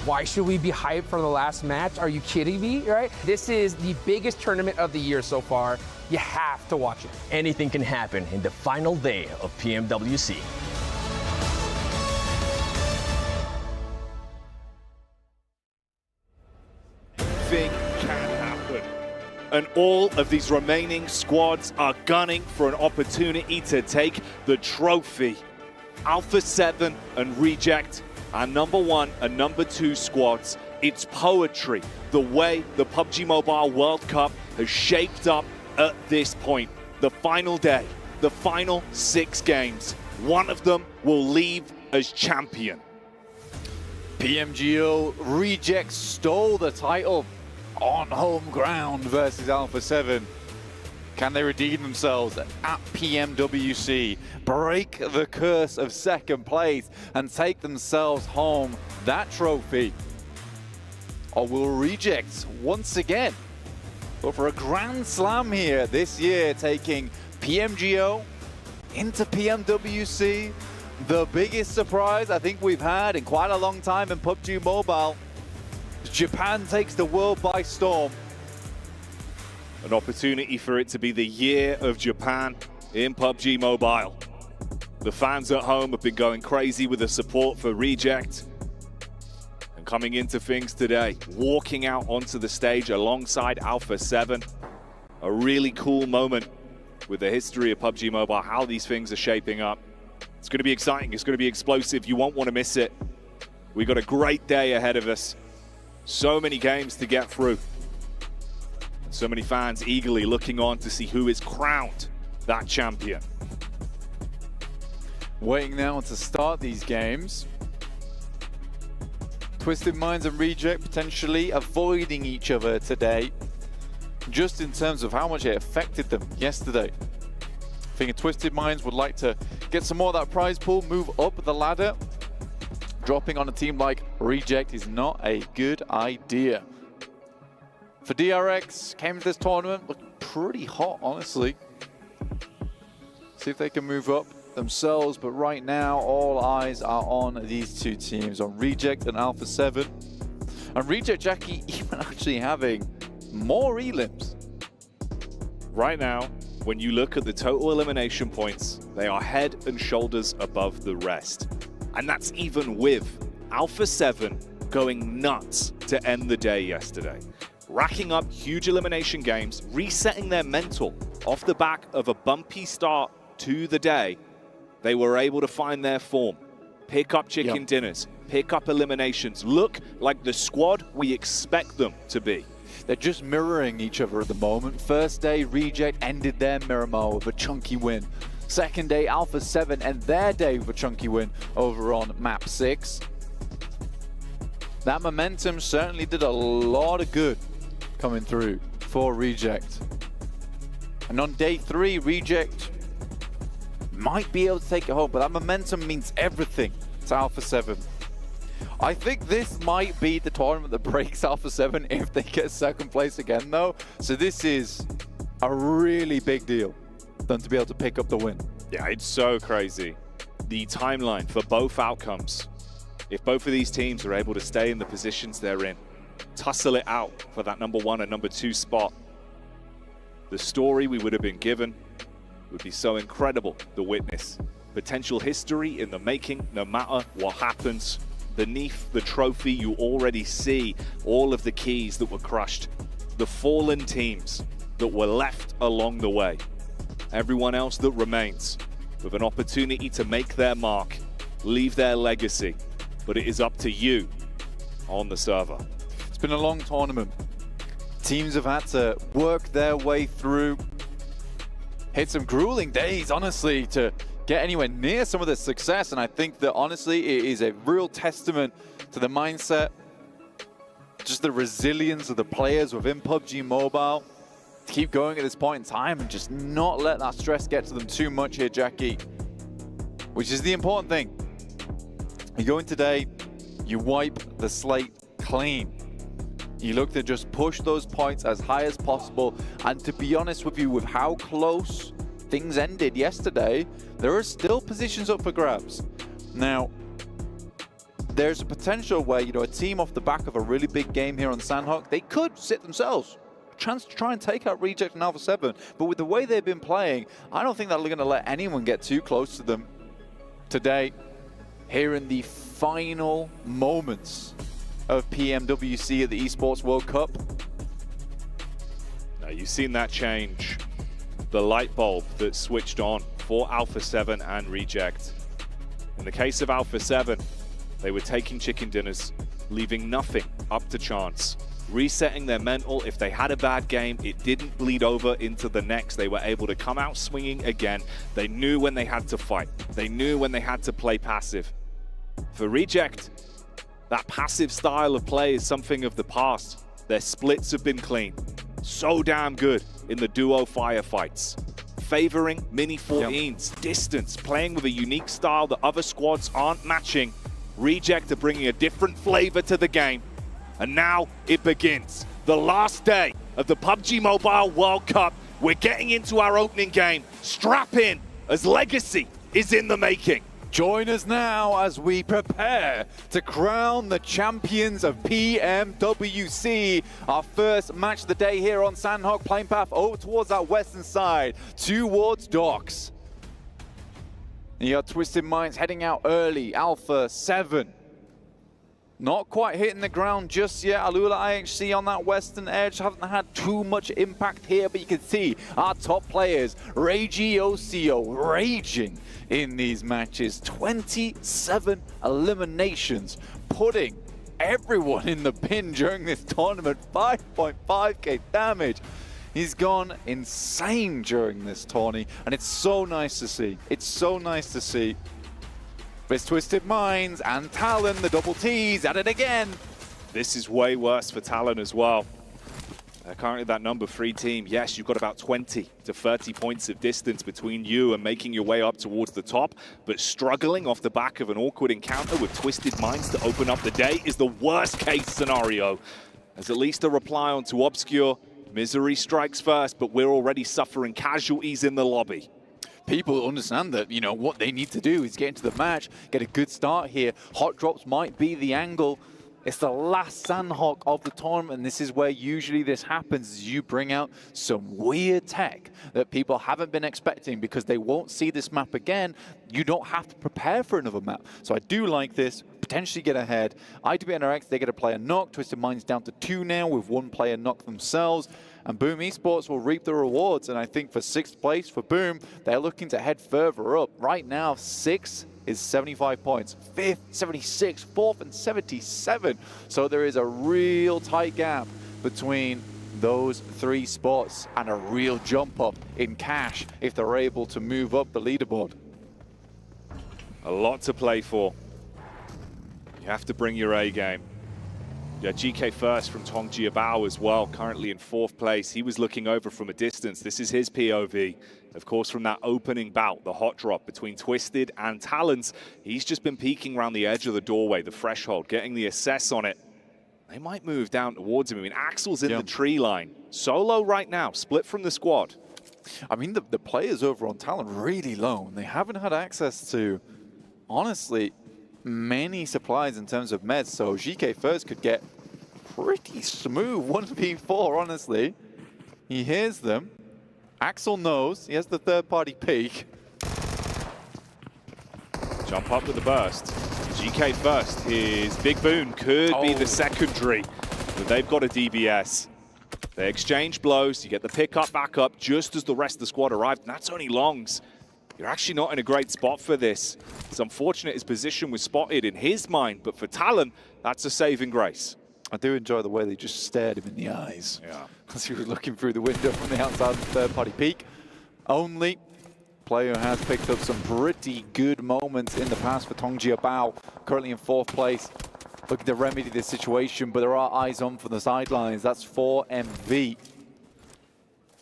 Why should we be hyped for the last match? Are you kidding me, right? This is the biggest tournament of the year so far. You have to watch it. Anything can happen in the final day of PMWC. And all of these remaining squads are gunning for an opportunity to take the trophy. Alpha 7 and Reject are #1 and #2 squads. It's poetry, the way the PUBG Mobile World Cup has shaped up at this point. The final day, the final 6 games, one of them will leave as champion. PMGO Reject stole the title on home ground versus Alpha 7. Can they redeem themselves at PMWC, break the curse of second place and take themselves home that trophy? Or will Reject once again go for a grand slam here this year, taking PMGO into PMWC? The biggest surprise I think we've had in quite a long time in PUBG Mobile. Japan takes the world by storm. An opportunity for it to be the year of Japan in PUBG Mobile. The fans at home have been going crazy with the support for Reject. And coming into things today, walking out onto the stage alongside Alpha 7. A really cool moment with the history of PUBG Mobile, how these things are shaping up. It's going to be exciting, it's going to be explosive, you won't want to miss it. We've got a great day ahead of us. So many games to get through. And so many fans eagerly looking on to see who is crowned that champion. Waiting now to start these games. Twisted Minds and Reject potentially avoiding each other today, just in terms of how much it affected them yesterday. I think Twisted Minds would like to get some more of that prize pool, move up the ladder. Dropping on a team like Reject is not a good idea. For DRX, came to this tournament looking pretty hot, honestly. See if they can move up themselves, but right now all eyes are on these two teams, on Reject and Alpha 7. And Reject, Jackie, even actually having more elims. Right now, when you look at the total elimination points, they are head and shoulders above the rest. And that's even with Alpha 7 going nuts to end the day yesterday. Racking up huge elimination games, resetting their mental off the back of a bumpy start to the day. They were able to find their form, pick up chicken dinners, pick up eliminations, look like the squad we expect them to be. They're just mirroring each other at the moment. First day, Reject ended their Miramar with a chunky win. Second day, Alpha 7 and their day with a chunky win over on map 6. That momentum certainly did a lot of good coming through for Reject. And on day 3, Reject might be able to take it home, but that momentum means everything to Alpha 7. I think this might be the tournament that breaks Alpha 7 if they get second place again, though. So this is a really big deal for them to be able to pick up the win. Yeah, it's so crazy. The timeline for both outcomes. If both of these teams are able to stay in the positions they're in, tussle it out for that number 1 and number 2 spot, the story we would have been given would be so incredible to witness. Potential history in the making, no matter what happens. Beneath the trophy, you already see all of the keys that were crushed, the fallen teams that were left along the way. Everyone else that remains with an opportunity to make their mark, leave their legacy. But it is up to you on the server. It's been a long tournament. Teams have had to work their way through. Hit some grueling days, honestly, to get anywhere near some of the success. And I think that, honestly, it is a real testament to the mindset, just the resilience of the players within PUBG Mobile to keep going at this point in time and just not let that stress get to them too much here, Jackie, which is the important thing. You go in today, you wipe the slate clean. You look to just push those points as high as possible. And to be honest with you, with how close things ended yesterday, there are still positions up for grabs. Now, there's a potential where, you know, a team off the back of a really big game here on Sandhawk, they could sit themselves. Chance to try and take out Reject and Alpha 7. But with the way they've been playing, I don't think they're going to let anyone get too close to them today. Here in the final moments of PMWC at the Esports World Cup. Now you've seen that change. The light bulb that switched on for Alpha 7 and Reject. In the case of Alpha 7, they were taking chicken dinners, leaving nothing up to chance. Resetting their mental. If they had a bad game, it didn't bleed over into the next. They were able to come out swinging again. They knew when they had to fight. They knew when they had to play passive. For Reject, that passive style of play is something of the past. Their splits have been clean. So damn good in the duo firefights. Favoring mini 14s, distance, playing with a unique style that other squads aren't matching. Reject are bringing a different flavor to the game. And now it begins. The last day of the PUBG Mobile World Cup. We're getting into our opening game. Strap in as Legacy is in the making. Join us now as we prepare to crown the champions of PMWC. Our first match of the day here on Sandhawk, playing path over towards that western side, towards Docks. You got Twisted Minds heading out early, Alpha 7. Not quite hitting the ground just yet. Alula IHC on that western edge haven't had too much impact here, but you can see our top players, Reiji Osio, raging in these matches. 27 eliminations, putting everyone in the pin during this tournament. 5.5k damage. He's gone insane during this tourney, and it's so nice to see. It's so nice to see. It's Twisted Minds and Talon, the double T's, at it again. This is way worse for Talon as well. Currently that number 3 team, yes, you've got about 20 to 30 points of distance between you and making your way up towards the top, but struggling off the back of an awkward encounter with Twisted Minds to open up the day is the worst case scenario. There's at least a reply onto Obscure. Misery strikes first, but we're already suffering casualties in the lobby. People understand that, you know, what they need to do is get into the match, get a good start here. Hot drops might be the angle. It's the last Sandhawk of the tournament, and this is where usually this happens, is you bring out some weird tech that people haven't been expecting because they won't see this map again. You don't have to prepare for another map. So I do like this, potentially get ahead. IWNRX, they get a player knock. Twisted Minds down to 2 now with 1 player knock themselves. And Boom Esports will reap the rewards. And I think for 6th place for Boom, they're looking to head further up. Right now, 6th is 75 points, 5th, 76, 4th, and 77. So there is a real tight gap between those 3 spots and a real jump up in cash if they're able to move up the leaderboard. A lot to play for. You have to bring your A game. Yeah, GK first from Tong Jiabao as well, currently in 4th place. He was looking over from a distance. This is his POV. Of course, from that opening bout, the hot drop between Twisted and Talons, he's just been peeking around the edge of the doorway, the threshold, getting the assess on it. They might move down towards him. I mean, Axel's in the tree line. Solo right now, split from the squad. I mean, the players over on Talon really low, and they haven't had access to, honestly, many supplies in terms of meds, so GK first could get pretty smooth 1v4, honestly. He hears them. Axel knows. He has the third-party peek. Jump up with the burst. GK first. His big boon could be the secondary, but they've got a DBS. They exchange blows. You get the pickup back up just as the rest of the squad arrived, and that's only Longs. You're actually not in a great spot for this. It's unfortunate his position was spotted in his mind, but for Talon, that's a saving grace. I do enjoy the way they just stared him in the eyes. Yeah. As he was looking through the window from the outside of the third-party peak. Only player who has picked up some pretty good moments in the past for Tong Jiabao, currently in 4th place. Looking to remedy this situation, but there are eyes on from the sidelines. That's 4MV.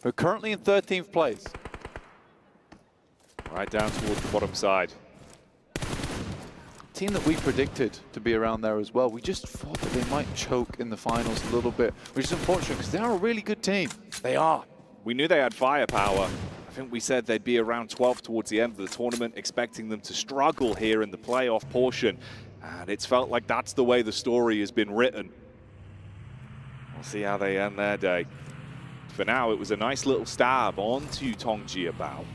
We're currently in 13th place. Right down towards the bottom side. Team that we predicted to be around there as well. We just thought that they might choke in the finals a little bit, which is unfortunate because they are a really good team. They are. We knew they had firepower. I think we said they'd be around 12th towards the end of the tournament, expecting them to struggle here in the playoff portion. And it's felt like that's the way the story has been written. We'll see how they end their day. For now, it was a nice little stab onto Tong Jiabao.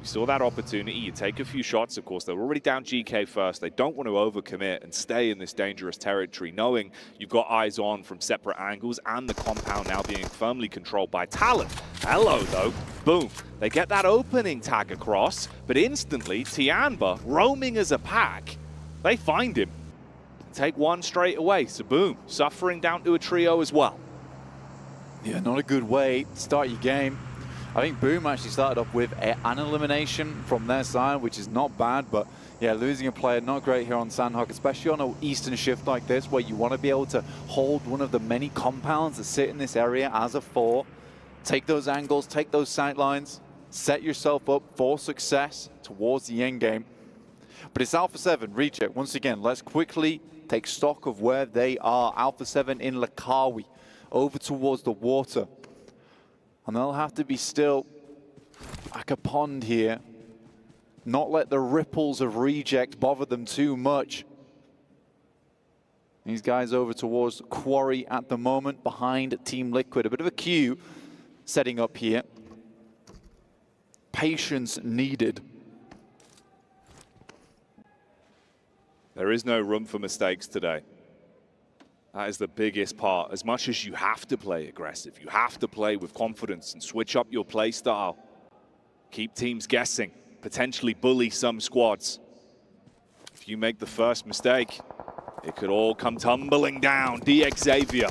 You saw that opportunity, you take a few shots, of course, they're already down GK first. They don't want to overcommit and stay in this dangerous territory, knowing you've got eyes on from separate angles and the compound now being firmly controlled by Talon. Hello, though. Boom. They get that opening tag across, but instantly, Tianba, roaming as a pack, they find him. Take one straight away, so boom, suffering down to a trio as well. Yeah, not a good way to start your game. I think Boom actually started off with an elimination from their side, which is not bad, but yeah, losing a player, not great here on Sandhawk, especially on an Eastern shift like this, where you want to be able to hold one of the many compounds that sit in this area as a 4. Take those angles, take those sight lines, set yourself up for success towards the end game. But it's Alpha 7, Reject. Once again, let's quickly take stock of where they are. Alpha 7 in Lakawi, over towards the water. And they'll have to be still like a pond here not let the ripples of reject bother them too much. These guys over towards Quarry at the moment, behind Team Liquid. A bit of a queue setting up here. Patience needed. There is no room for mistakes today. That is the biggest part. As much as you have to play aggressive, you have to play with confidence and switch up your play style. Keep teams guessing, potentially bully some squads. If you make the first mistake, it could all come tumbling down. DX Xavier,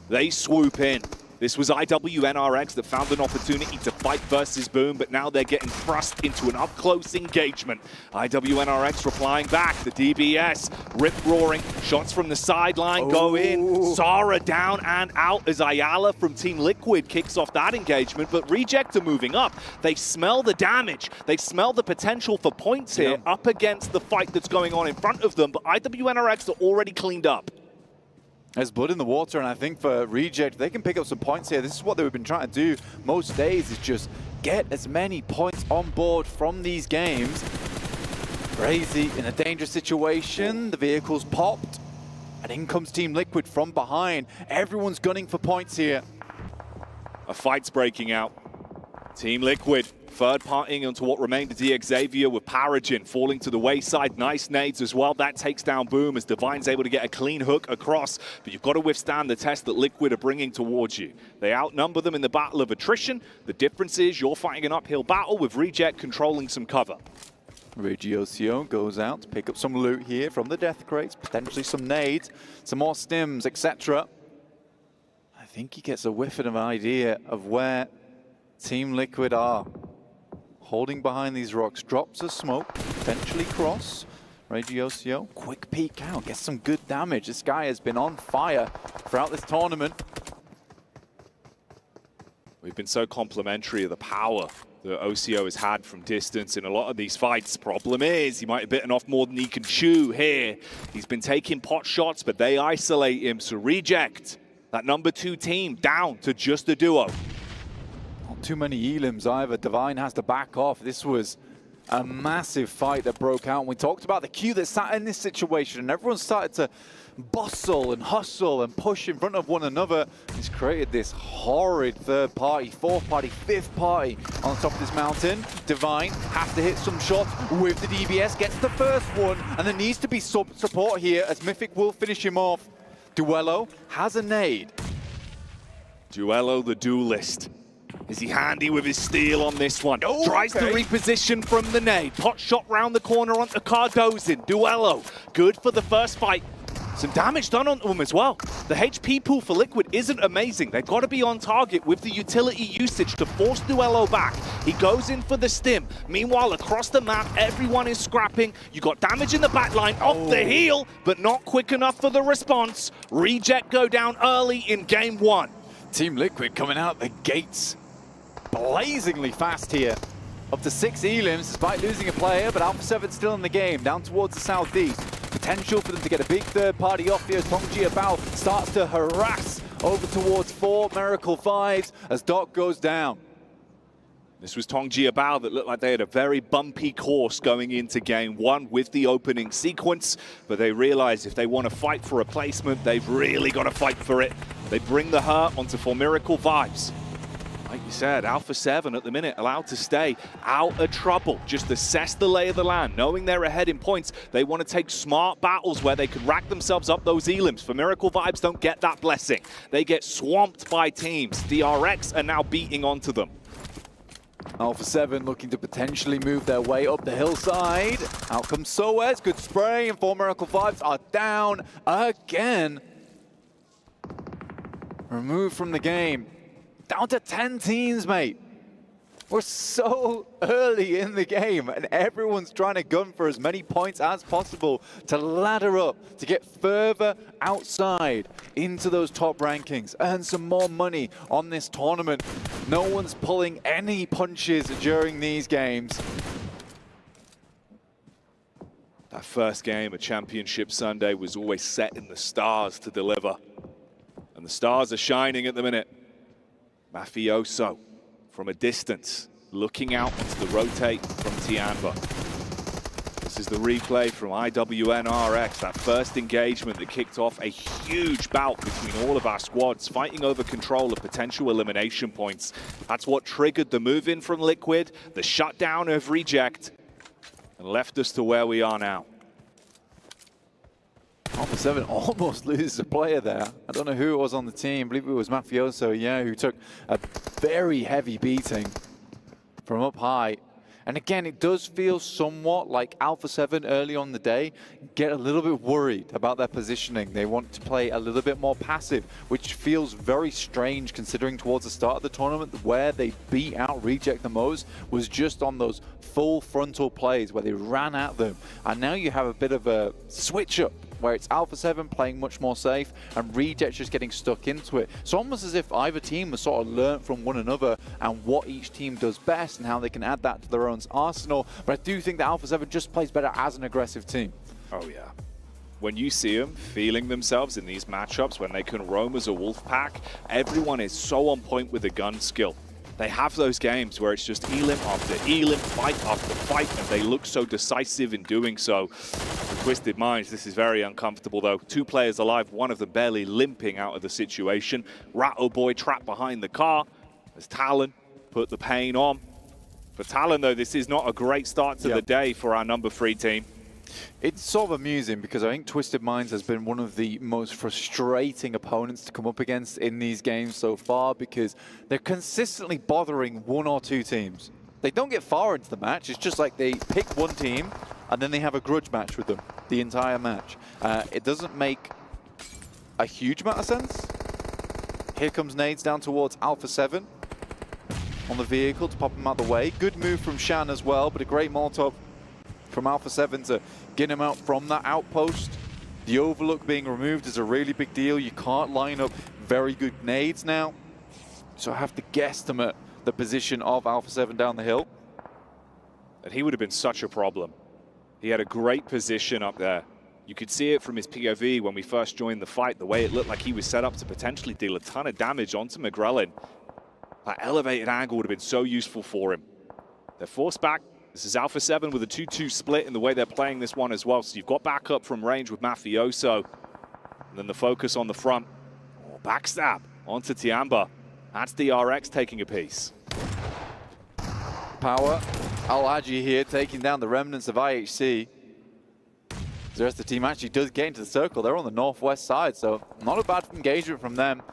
they swoop in. This was IWNRX that found an opportunity to fight versus Boom, but now they're getting thrust into an up-close engagement. IWNRX replying back. The DBS rip-roaring. Shots from the sideline go in. Sara down and out as Ayala from Team Liquid kicks off that engagement, but Reject are moving up. They smell the damage. They smell the potential for points here up against the fight that's going on in front of them, but IWNRX are already cleaned up. There's blood in the water, and I think for Reject, they can pick up some points here. This is what they've been trying to do most days, is just get as many points on board from these games. Crazy in a dangerous situation. The vehicle's popped, and in comes Team Liquid from behind. Everyone's gunning for points here. A fight's breaking out. Team Liquid third-partying onto what remained of DX Xavier with Paragon falling to the wayside. Nice nades as well. That takes down Boom as Divine's able to get a clean hook across. But you've got to withstand the test that Liquid are bringing towards you. They outnumber them in the battle of attrition. The difference is you're fighting an uphill battle with Reject controlling some cover. Regiocio goes out to pick up some loot here from the death crates, potentially some nades, some more stims, etc. I think he gets a whiff of an idea of where Team Liquid are. Holding behind these rocks, drops of smoke, potentially cross. Regiocio, quick peek out, gets some good damage. This guy has been on fire throughout this tournament. We've been so complimentary of the power that OCO has had from distance in a lot of these fights. Problem is, he might have bitten off more than he can chew here. He's been taking pot shots, but they isolate him, so Reject, that #2 team, down to just a duo. Not too many elims either. Divine has to back off. This was a massive fight that broke out. And we talked about the queue that sat in this situation, and everyone started to bustle and hustle and push in front of one another. It's created this horrid third party, fourth party, fifth party on top of this mountain. Divine has to hit some shots with the DBS, gets the first one, and there needs to be support here as Mythic will finish him off. Duello has a nade. Duello the duelist. Is he handy with his steel on this one? Tries to reposition from the nade. Pot shot round the corner onto Cardozen. Duello, good for the first fight. Some damage done onto him as well. The HP pool for Liquid isn't amazing. They've got to be on target with the utility usage to force Duello back. He goes in for the stim. Meanwhile, across the map, everyone is scrapping. You got damage in the back line off the heel, but not quick enough for the response. Reject go down early in game one. Team Liquid coming out the gates blazingly fast here. Up to 6 elims despite losing a player, but Alpha 7 still in the game, down towards the southeast. Potential for them to get a big third party off here. Tongji Bao starts to harass over towards 4 Miracle 5s as Doc goes down. This was Tongji Bao that looked like they had a very bumpy course going into game one with the opening sequence, but they realize if they want to fight for a placement, they've really got to fight for it. They bring the hurt onto 4 Miracle 5s. Like you said, Alpha 7 at the minute allowed to stay out of trouble. Just assess the lay of the land. Knowing they're ahead in points, they want to take smart battles where they can rack themselves up those elims. For Miracle Vibes don't get that blessing. They get swamped by teams. DRX are now beating onto them. Alpha 7 looking to potentially move their way up the hillside. Out comes Soez, good spray, and 4 Miracle 5s are down again. Removed from the game. Down to 10 teams, mate. We're so early in the game, and everyone's trying to gun for as many points as possible to ladder up, to get further outside into those top rankings, earn some more money on this tournament. No one's pulling any punches during these games. That first game of Championship Sunday was always set in the stars to deliver. And the stars are shining at the minute. Mafioso from a distance, looking out onto the rotate from Tianba. This is the replay from IWNRX, that first engagement that kicked off a huge bout between all of our squads, fighting over control of potential elimination points. That's what triggered the move in from Liquid, the shutdown of Reject, and left us to where we are now. Alpha 7 almost loses a player there. I don't know who it was on the team. I believe it was Mafioso, yeah, who took a very heavy beating from up high. And again, it does feel somewhat like Alpha 7 early on in the day get a little bit worried about their positioning. They want to play a little bit more passive, which feels very strange considering towards the start of the tournament where they beat out Reject the most was just on those full frontal plays where they ran at them. And now you have a bit of a switch up where it's Alpha 7 playing much more safe and Reject just getting stuck into it. It's almost as if either team has sort of learned from one another and what each team does best and how they can add that to their own arsenal. But I do think that Alpha 7 just plays better as an aggressive team. Oh yeah. When you see them feeling themselves in these matchups, when they can roam as a wolf pack, everyone is so on point with the gun skill. They have those games where it's just elim after elim, fight after fight, and they look so decisive in doing so. For Twisted Minds, this is very uncomfortable though. 2 players alive, one of them barely limping out of the situation. Ratto Boy trapped behind the car as Talon put the pain on. For Talon though, this is not a great start to the day for our number 3 team. It's sort of amusing because I think Twisted Minds has been one of the most frustrating opponents to come up against in these games so far because they're consistently bothering 1 or 2 teams. They don't get far into the match, it's just like they pick one team and then they have a grudge match with them the entire match. It doesn't make a huge amount of sense. Here comes nades down towards Alpha 7 on the vehicle to pop him out of the way. Good move from Shan as well, but a great Molotov from Alpha 7 to get him out from that outpost. The overlook being removed is a really big deal. You can't line up very good nades now. So I have to guesstimate the position of Alpha 7 down the hill. And he would have been such a problem. He had a great position up there. You could see it from his POV when we first joined the fight, the way it looked like he was set up to potentially deal a ton of damage onto McGrellin. That elevated angle would have been so useful for him. They're forced back. This is Alpha 7 with a 2-2 split in the way they're playing this one as well. So you've got backup from range with Mafioso. And then the focus on the front. Oh, backstab onto Tiamba. That's the RX taking a piece. Power. Al-Haji here taking down the remnants of IHC. The rest of the team actually does get into the circle. They're on the northwest side, so not a bad engagement from them.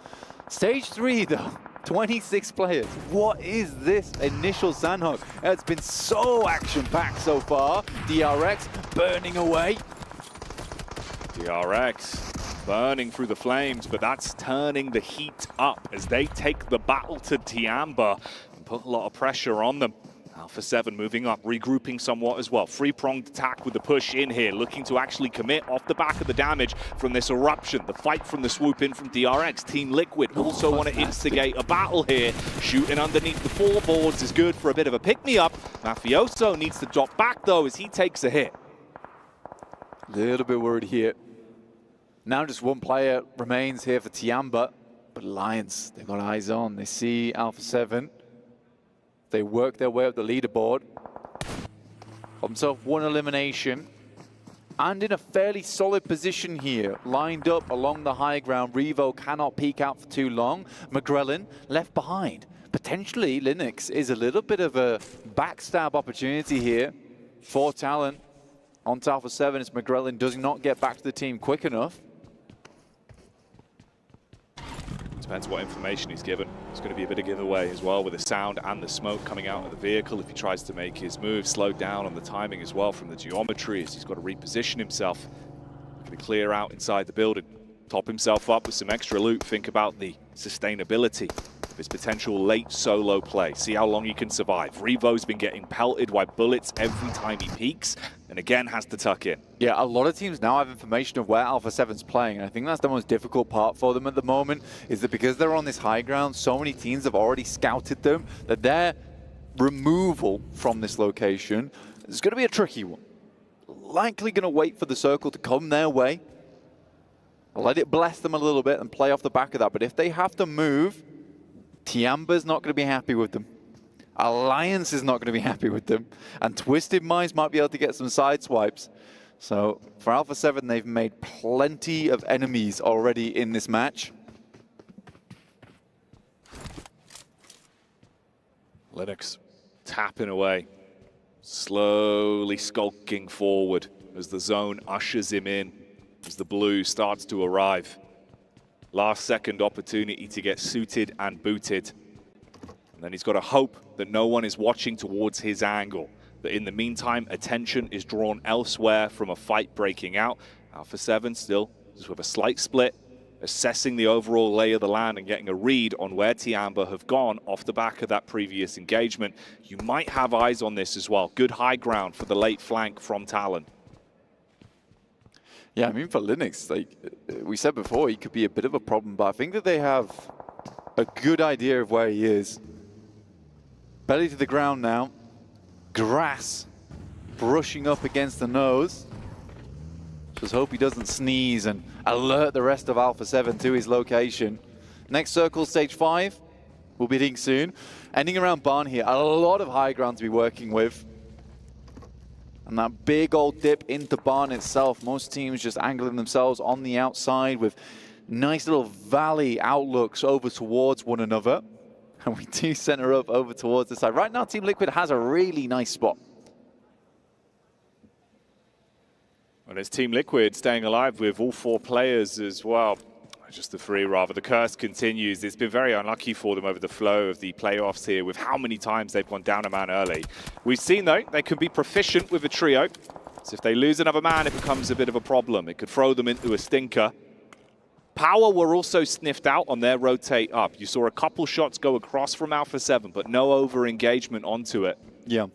Stage 3 though. 26 players. What is this initial Sandhog? It's been so action-packed so far. DRX burning away. DRX burning through the flames, but that's turning the heat up as they take the battle to Tiamba and put a lot of pressure on them. Alpha 7 moving up, regrouping somewhat as well. Three-pronged attack with the push in here, looking to actually commit off the back of the damage from this eruption. The fight from the swoop in from DRX. Team Liquid also want to instigate a battle here. Shooting underneath the floorboards is good for a bit of a pick-me-up. Mafioso needs to drop back though as he takes a hit. Little bit worried here. Now just one player remains here for Tiamba, but Alliance, they've got eyes on. They see Alpha 7. They work their way up the leaderboard. Got himself 1 elimination. And in a fairly solid position here. Lined up along the high ground. Revo cannot peek out for too long. McGrellin left behind. Potentially, Linux is a little bit of a backstab opportunity here for Talon. On to Alpha 7 as McGrellin does not get back to the team quick enough. Depends what information he's given. It's going to be a bit of giveaway as well with the sound and the smoke coming out of the vehicle if he tries to make his move. Slowed down on the timing as well from the geometry as he's got to reposition himself. Going to clear out inside the building. Top himself up with some extra loot. Think about the sustainability of his potential late solo play. See how long he can survive. Revo's been getting pelted by bullets every time he peeks, and again has to tuck in. Yeah, a lot of teams now have information of where Alpha 7's playing, and I think that's the most difficult part for them at the moment, is that because they're on this high ground, so many teams have already scouted them, that their removal from this location is going to be a tricky one. Likely going to wait for the circle to come their way, let it bless them a little bit and play off the back of that, but if they have to move, Tiamba's not going to be happy with them. Alliance is not going to be happy with them. And Twisted Minds might be able to get some side swipes. So for Alpha 7, they've made plenty of enemies already in this match. Linux tapping away, slowly skulking forward as the zone ushers him in, as the blue starts to arrive. Last second opportunity to get suited and booted. And then he's got to hope that no one is watching towards his angle. But in the meantime, attention is drawn elsewhere from a fight breaking out. Alpha 7 still just with a slight split, assessing the overall lay of the land and getting a read on where Tiamba have gone off the back of that previous engagement. You might have eyes on this as well. Good high ground for the late flank from Talon. Yeah, I mean, for Linux, like we said before, he could be a bit of a problem, but I think that they have a good idea of where he is. Belly to the ground now. Grass brushing up against the nose. Just hope he doesn't sneeze and alert the rest of Alpha 7 to his location. Next circle, stage 5. We'll be hitting soon. Ending around barn here. A lot of high ground to be working with. And that big old dip into barn itself. Most teams just angling themselves on the outside with nice little valley outlooks over towards one another. And we do center up over towards the side. Right now, Team Liquid has a really nice spot. And it's Team Liquid staying alive with all 4 players as well. Just the 3, rather. The curse continues. It's been very unlucky for them over the flow of the playoffs here with how many times they've gone down a man early. We've seen, though, they can be proficient with a trio. So if they lose another man, it becomes a bit of a problem. It could throw them into a stinker. Power were also sniffed out on their rotate up. You saw a couple shots go across from Alpha 7, but no over-engagement onto it. Yeah.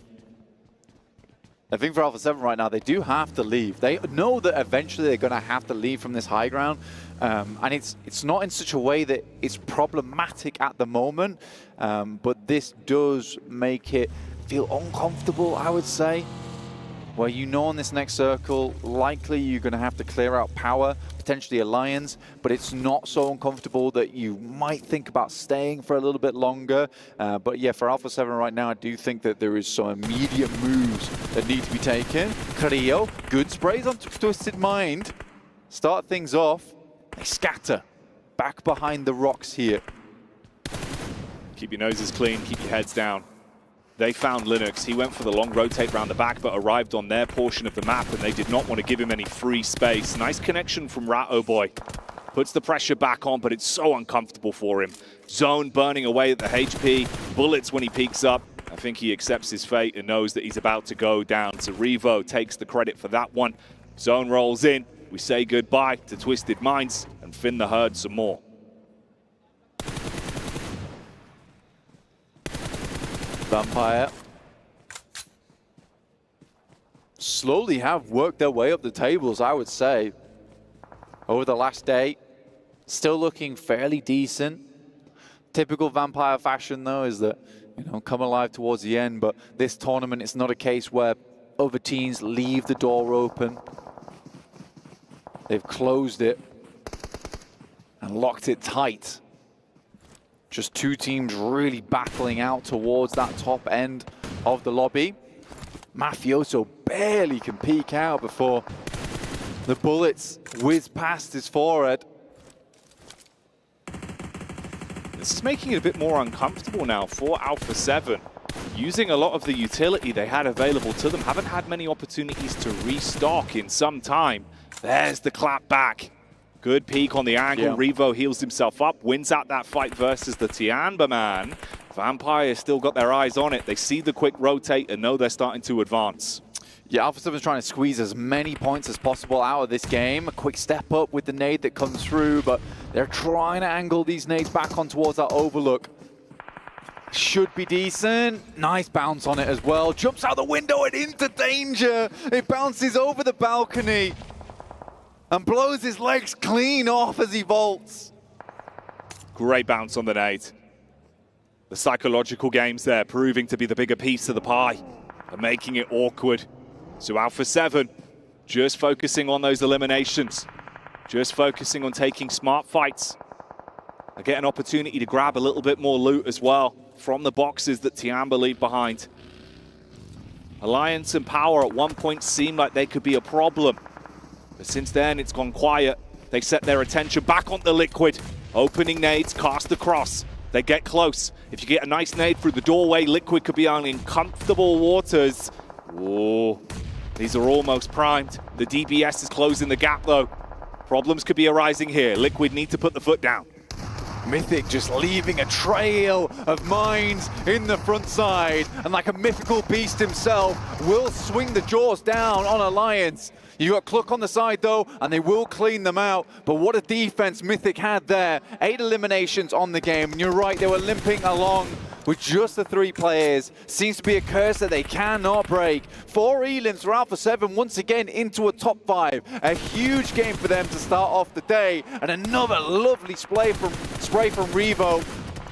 I think for Alpha 7 right now, they do have to leave. They know that eventually they're going to have to leave from this high ground. And it's not in such a way that it's problematic at the moment. But this does make it feel uncomfortable, I would say. Where you know on this next circle, likely you're going to have to clear out Power, potentially Alliance, but it's not so uncomfortable that you might think about staying for a little bit longer. But yeah, for Alpha 7 right now, I do think that there is some immediate moves that need to be taken. Creo, good sprays on Twisted Mind. Start things off. They scatter back behind the rocks here. Keep your noses clean, keep your heads down. They found Linux. He went for the long rotate round the back, but arrived on their portion of the map, and they did not want to give him any free space. Nice connection from Ratto Boy. Puts the pressure back on, but it's so uncomfortable for him. Zone burning away at the HP. Bullets when he peeks up. I think he accepts his fate and knows that he's about to go down. So Revo takes the credit for that one. Zone rolls in. We say goodbye to Twisted Minds and Finn the Herd some more. Vampire slowly have worked their way up the tables, I would say, over the last day. Still looking fairly decent. Typical Vampire fashion, though, is that, you know, come alive towards the end, but this tournament, it's not a case where other teams leave the door open. They've closed it and locked it tight. Just 2 teams really battling out towards that top end of the lobby. Mafioso barely can peek out before the bullets whiz past his forehead. This is making it a bit more uncomfortable now for Alpha 7. Using a lot of the utility they had available to them. Haven't had many opportunities to restock in some time. There's the clap back. Good peek on the angle. Yeah. Revo heals himself up, wins out that fight versus the Tiamba man. Vampire still got their eyes on it. They see the quick rotate and know they're starting to advance. Yeah, Alpha 7 is trying to squeeze as many points as possible out of this game. A quick step up with the nade that comes through, but they're trying to angle these nades back on towards that overlook. Should be decent. Nice bounce on it as well. Jumps out the window and into danger. It bounces over the balcony and blows his legs clean off as he vaults. Great bounce on the nade. The psychological games there proving to be the bigger piece of the pie and making it awkward. So Alpha 7 just focusing on those eliminations, just focusing on taking smart fights. They get an opportunity to grab a little bit more loot as well. from the boxes that Tiamba leave behind. Alliance and Power at one point seemed like they could be a problem. But since then, it's gone quiet. They set their attention back on the Liquid. Opening nades, cast across. They get close. If you get a nice nade through the doorway, Liquid could be on uncomfortable waters. Whoa. These are almost primed. The DBS is closing the gap, though. Problems could be arising here. Liquid need to put the foot down. Mythic just leaving a trail of mines in the front side, and like a mythical beast himself, will swing the jaws down on Alliance. You got Cluck on the side though, and they will clean them out. But what a defense Mythic had there. 8 eliminations on the game, and you're right, they were limping along with just the 3 players. Seems to be a curse that they cannot break. 4 elims for Alpha 7 once again into a top 5. A huge game for them to start off the day, and another lovely spray from Revo.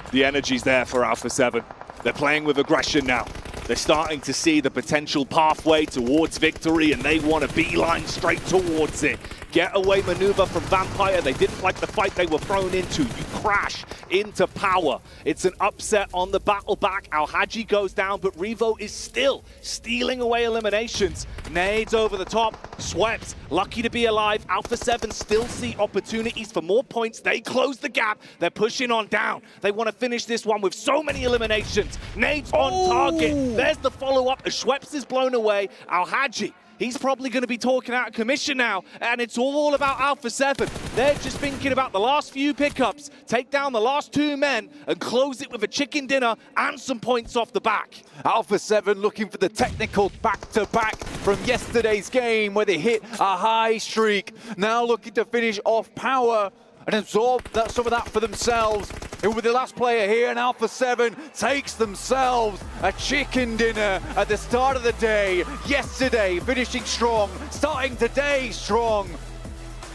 The energy's there for Alpha 7. They're playing with aggression now. They're starting to see the potential pathway towards victory, and they want to beeline straight towards it. Getaway maneuver from Vampire. They didn't like the fight they were thrown into. You crash into Power. It's an upset on the battle back. Al-Haji goes down, but Revo is still stealing away eliminations. Nades over the top. Swept. Lucky to be alive. Alpha 7 still see opportunities for more points. They close the gap. They're pushing on down. They want to finish this one with so many eliminations. Nades on target. There's the follow-up as Schweppes is blown away. Al-Haji, he's probably going to be talking out of commission now, and it's all about Alpha 7. They're just thinking about the last few pickups, take down the last 2 men, and close it with a chicken dinner and some points off the back. Alpha 7 looking for the technical back-to-back from yesterday's game where they hit a high streak. Now looking to finish off Power and absorb some of that for themselves. Who were the last player here, and Alpha 7 takes themselves a chicken dinner at the start of the day. Yesterday, finishing strong, starting today strong.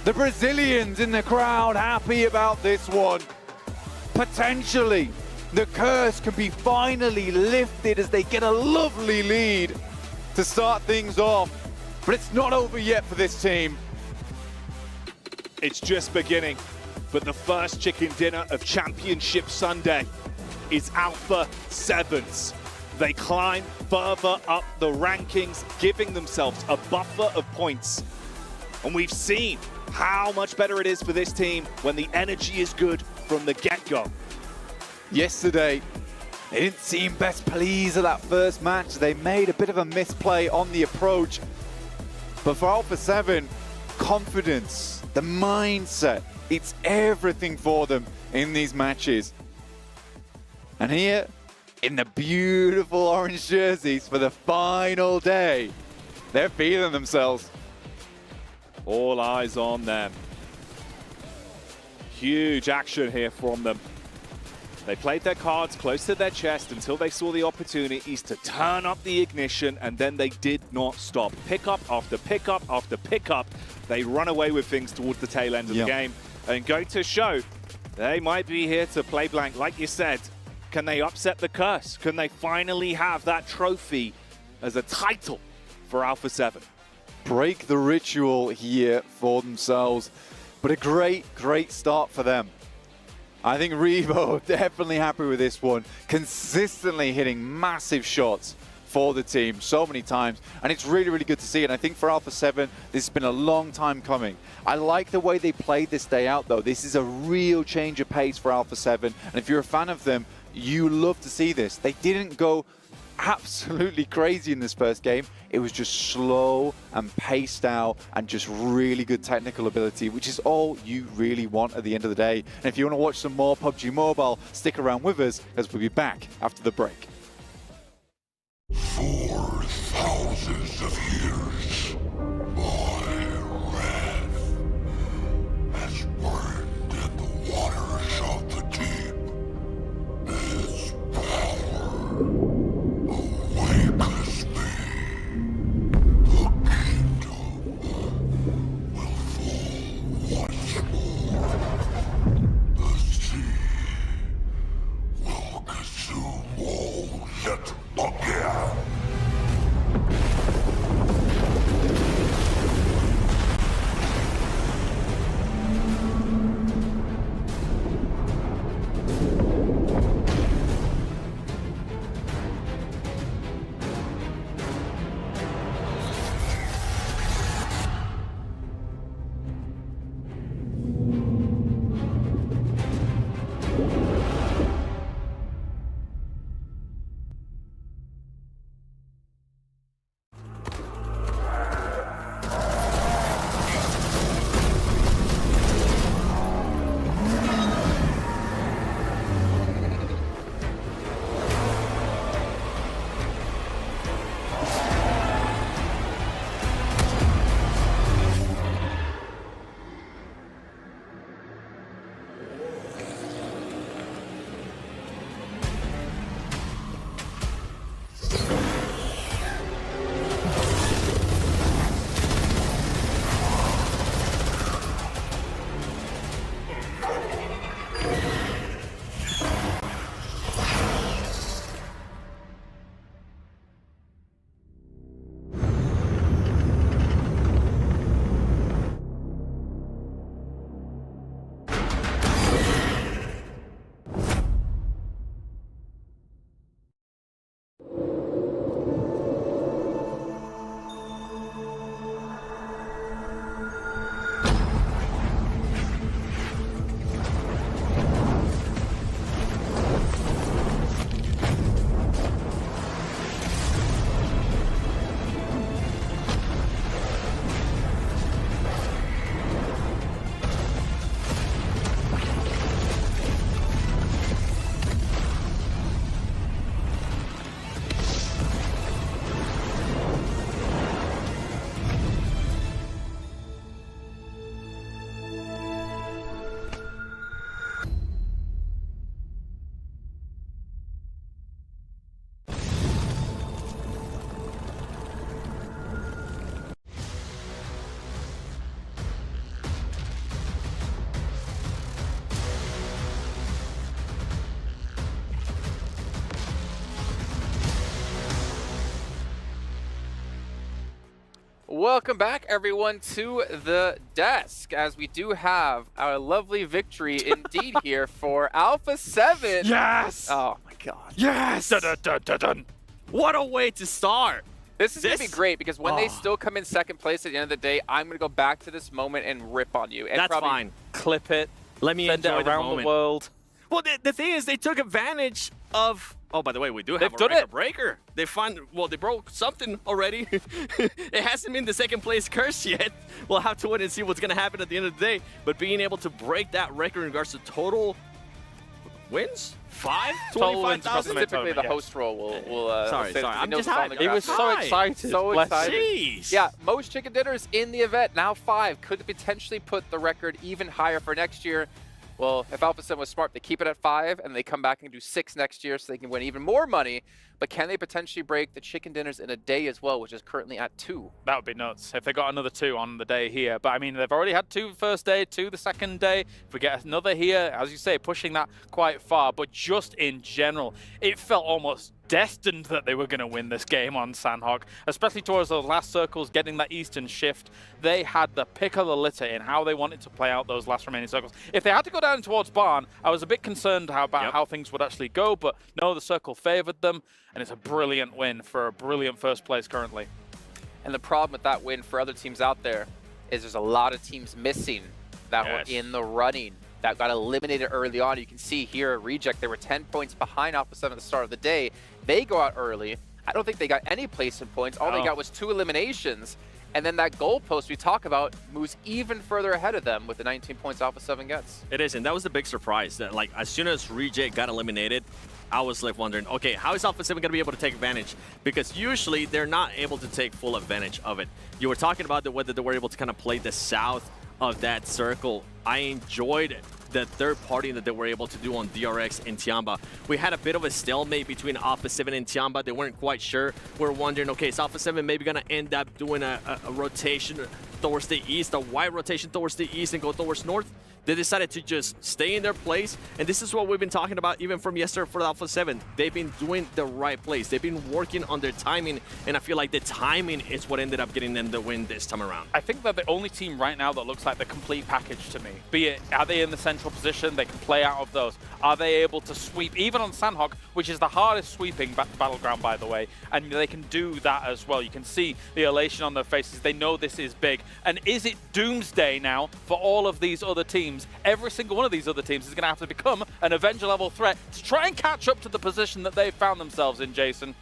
The Brazilians in the crowd happy about this one. Potentially, the curse can be finally lifted as they get a lovely lead to start things off. But it's not over yet for this team. It's just beginning. But the first chicken dinner of Championship Sunday is Alpha 7's. They climb further up the rankings, giving themselves a buffer of points. And we've seen how much better it is for this team when the energy is good from the get-go. Yesterday, they didn't seem best pleased at that first match. They made a bit of a misplay on the approach. But for Alpha 7, confidence, the mindset, it's everything for them in these matches. And here, in the beautiful orange jerseys for the final day, they're feeling themselves. All eyes on them. Huge action here from them. They played their cards close to their chest until they saw the opportunities to turn up the ignition, and then they did not stop. Pickup after pickup after pickup. They run away with things towards the tail end of the game. And go to show, they might be here to play blank. Like you said, can they upset the curse? Can they finally have that trophy as a title for Alpha 7? Break the ritual here for themselves. But a great start for them. I think Revo definitely happy with this one. Consistently hitting massive shots for the team so many times, and it's really good to see. And I think for Alpha 7, this has been a long time coming. I like the way they played this day out though. This is a real change of pace for Alpha 7, and if you're a fan of them, you love to see this. They didn't go absolutely crazy in this first game. It was just slow and paced out and just really good technical ability, which is all you really want at the end of the day. And if you want to watch some more PUBG Mobile, stick around with us as we'll be back after the break. 4,000 of years, my wrath has burned in the waters of the deep. Its power awakens me. The kingdom will fall once more. The sea will consume all yet again. Welcome back, everyone, to the desk, as we do have our lovely victory indeed here for Alpha 7. Yes! Oh my god. Yes! Dun, dun, dun, dun, dun. What a way to start. This is going to be great, because when they still come in second place at the end of the day, I'm going to go back to this moment and rip on you. And That's probably fine. Clip it. Let me send enjoy it around the moment. world. Well, the thing is, they took advantage of... Oh, by the way, we do have a record breaker. They they broke something already. It hasn't been the second place curse yet. We'll have to wait and see what's going to happen at the end of the day. But being able to break that record in regards to total wins? 5? Total wins 25,000? typically the host role will Sorry, say I'm knows just it's on happy. the He ground. was so excited. So Bless excited. him. Jeez. Yeah, most chicken dinners in the event, now 5, could potentially put the record even higher for next year. Well, if Alpha 7 was smart, they keep it at 5, and they come back and do 6 next year so they can win even more money. But can they potentially break the chicken dinners in a day as well, which is currently at 2? That would be nuts if they got another 2 on the day here. But I mean, they've already had 2 the first day, 2 the second day. If we get another here, as you say, pushing that quite far. But just in general, it felt almost destined that they were going to win this game on Sandhawk, especially towards those last circles, getting that eastern shift. They had the pick of the litter in how they wanted to play out those last remaining circles. If they had to go down towards Barn, I was a bit concerned about how things would actually go, but no, the circle favored them, and it's a brilliant win for a brilliant first place currently. And the problem with that win for other teams out there is there's a lot of teams missing that were in the running, that got eliminated early on. You can see here at Reject, they were 10 points behind Alpha 7 at the start of the day. They go out early. I don't think they got any placement points. All they got was 2 eliminations. And then that goalpost we talk about moves even further ahead of them with the 19 points Alpha 7 gets. It is, and that was the big surprise. That like as soon as Reject got eliminated, I was like wondering, okay, how is Alpha 7 going to be able to take advantage? Because usually they're not able to take full advantage of it. You were talking about whether they were able to kind of play the south of that circle. I enjoyed the third party that they were able to do on DRX and Tiamba. We had a bit of a stalemate between Alpha 7 and Tiamba. They weren't quite sure. We're wondering, okay, is Alpha 7 maybe going to end up doing a rotation towards the east, a wide rotation towards the east and go towards north? They decided to just stay in their place, and this is what we've been talking about even from yesterday for Alpha 7. They've been doing the right plays. They've been working on their timing, and I feel like the timing is what ended up getting them the win this time around. I think they're the only team right now that looks like the complete package to me. Be it, are they in the central position? They can play out of those. Are they able to sweep, even on Sandhawk, which is the hardest sweeping battleground, by the way, and they can do that as well. You can see the elation on their faces. They know this is big. And is it doomsday now for all of these other teams? Every single one of these other teams is going to have to become an Avenger level threat to try and catch up to the position that they've found themselves in, Jason.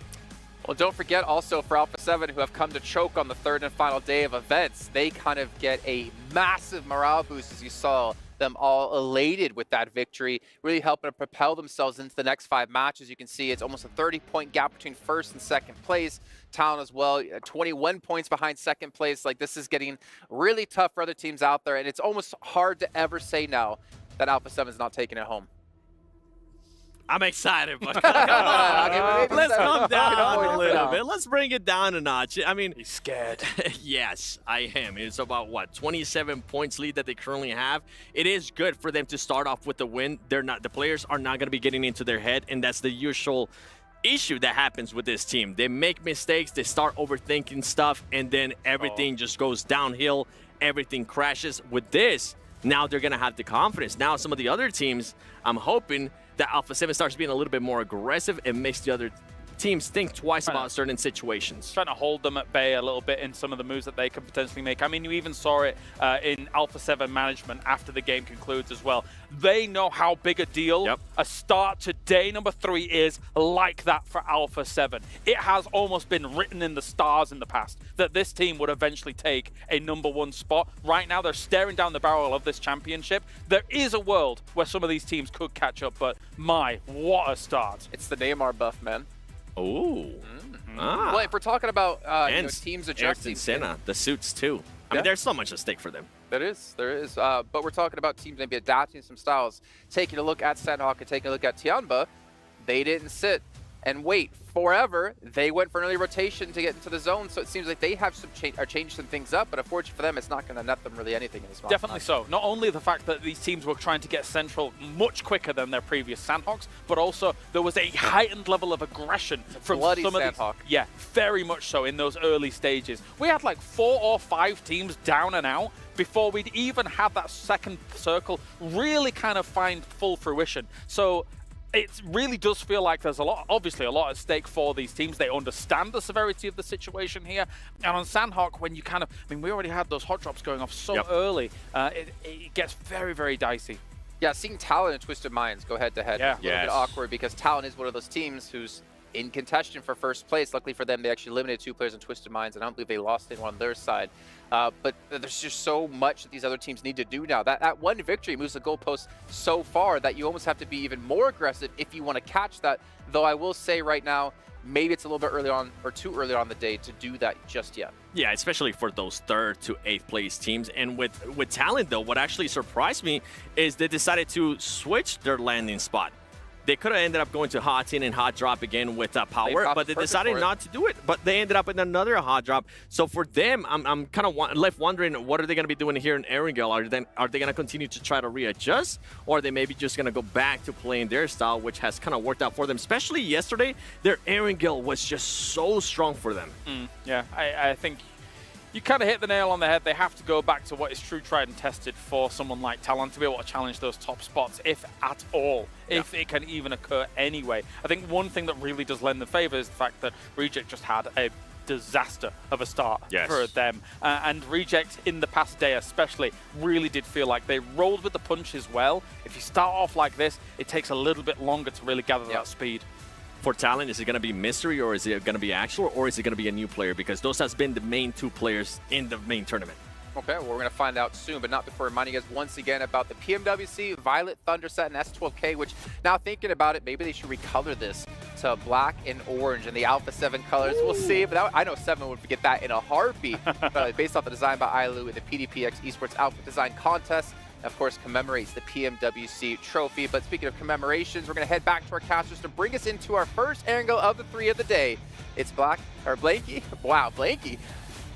Well, don't forget also for Alpha 7, who have come to choke on the third and final day of events, they kind of get a massive morale boost, as you saw them all elated with that victory, really helping to propel themselves into the next 5 matches. You can see it's almost a 30-point gap between first and second place. Talon as well, 21 points behind second place. Like, this is getting really tough for other teams out there, and it's almost hard to ever say now that Alpha 7 is not taking it home. I'm excited, but come on. Let's calm down a little bit. Let's bring it down a notch. I mean, he's scared. Yes, I am. It's about what, 27 points lead that they currently have. It is good for them to start off with the win. The players are not going to be getting into their head, and that's the usual issue that happens with this team. They make mistakes, they start overthinking stuff, and then everything just goes downhill. Everything crashes. With this, now they're going to have the confidence. Now some of the other teams, I'm hoping that Alpha 7 starts being a little bit more aggressive and makes the other teams think twice about certain situations. Trying to hold them at bay a little bit in some of the moves that they can potentially make. I mean, you even saw it in Alpha 7 management after the game concludes as well. They know how big a deal a start to day number 3 is like that for Alpha 7. It has almost been written in the stars in the past that this team would eventually take a #1 spot. Right now, they're staring down the barrel of this championship. There is a world where some of these teams could catch up, but my, what a start. It's the Neymar buff, man. Oh. Well, if we're talking about teams adjusting, Senna, the suits too. I mean, there's so much at stake for them. There is. But we're talking about teams maybe adapting some styles. Taking a look at Sandhawk and taking a look at Tianba, they didn't sit. and wait forever. They went for an early rotation to get into the zone, so it seems like they have changed some things up, but unfortunately for them, it's not going to net them really anything in this match. Definitely so. Not only the fact that these teams were trying to get central much quicker than their previous Sandhawks, but also there was a heightened level of aggression from bloody some of Sandhawk. these. Yeah, very much so in those early stages. We had like 4 or 5 teams down and out before we'd even had that second circle really kind of find full fruition. So it really does feel like there's obviously a lot at stake for these teams. They understand the severity of the situation here. And on Sandhawk, when you kind of, I mean, we already had those hot drops going off so early, it gets very, very dicey. Yeah, seeing Talon and Twisted Minds go head-to-head is a little bit awkward because Talon is one of those teams who's in contention for first place. Luckily for them, they actually eliminated 2 players in Twisted Minds, and I don't believe they lost anyone on their side. But there's just so much that these other teams need to do now. That one victory moves the goalpost so far that you almost have to be even more aggressive if you want to catch that. Though I will say right now, maybe it's a little bit early on or too early on the day to do that just yet. Yeah, especially for those 3rd to 8th place teams. And with Talent, though, what actually surprised me is they decided to switch their landing spot. They could have ended up going to hot tin and hot drop again with power, but they decided not to do it. But they ended up in another hot drop. So for them, I'm kind of left wondering, what are they going to be doing here in Erangel? Are they going to continue to try to readjust, or are they maybe just going to go back to playing their style, which has kind of worked out for them? Especially yesterday, their Erangel was just so strong for them. Yeah, I think you kind of hit the nail on the head. They have to go back to what is true, tried and tested for someone like Talon to be able to challenge those top spots, if at all, if it can even occur anyway. I think one thing that really does lend them favor is the fact that Reject just had a disaster of a start for them. And Reject in the past day especially really did feel like they rolled with the punches well. If you start off like this, it takes a little bit longer to really gather that speed. For Talon, is it going to be Mystery, or is it going to be Actual, or is it going to be a new player? Because those has been the main 2 players in the main tournament. Okay, well, we're going to find out soon, but not before reminding you guys once again about the PMWC Violet Thunder set and S12K, which now thinking about it, maybe they should recolor this to black and orange in the Alpha 7 colors. We'll see, but I know 7 would get that in a heartbeat. Based off the design by Ailu in the PDPX Esports Outfit Design Contest. Of course, commemorates the PMWC trophy. But speaking of commemorations, we're going to head back to our casters to bring us into our first angle of the 3 of the day. It's Blanky. Wow, Blanky.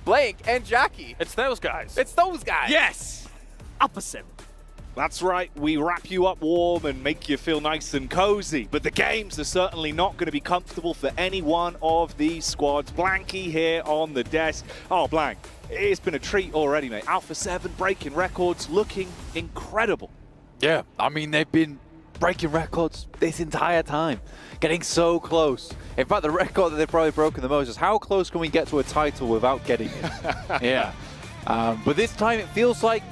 Blank and Jackie. It's those guys. It's those guys. Yes. Alpha 7. That's right, we wrap you up warm and make you feel nice and cozy, but the games are certainly not going to be comfortable for any one of these squads. Blanky here on the desk. Oh, Blank, it's been a treat already, mate. Alpha 7 breaking records, looking incredible. Yeah, I mean, they've been breaking records this entire time, getting so close. In fact, the record that they've probably broken the most is how close can we get to a title without getting it? Yeah, but this time it feels like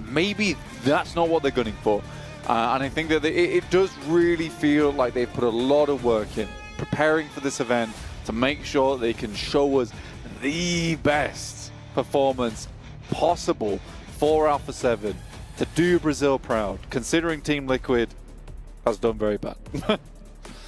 maybe that's not what they're gunning for. And I think that it does really feel like they've put a lot of work in preparing for this event to make sure they can show us the best performance possible for Alpha 7 to do Brazil proud, considering Team Liquid has done very bad.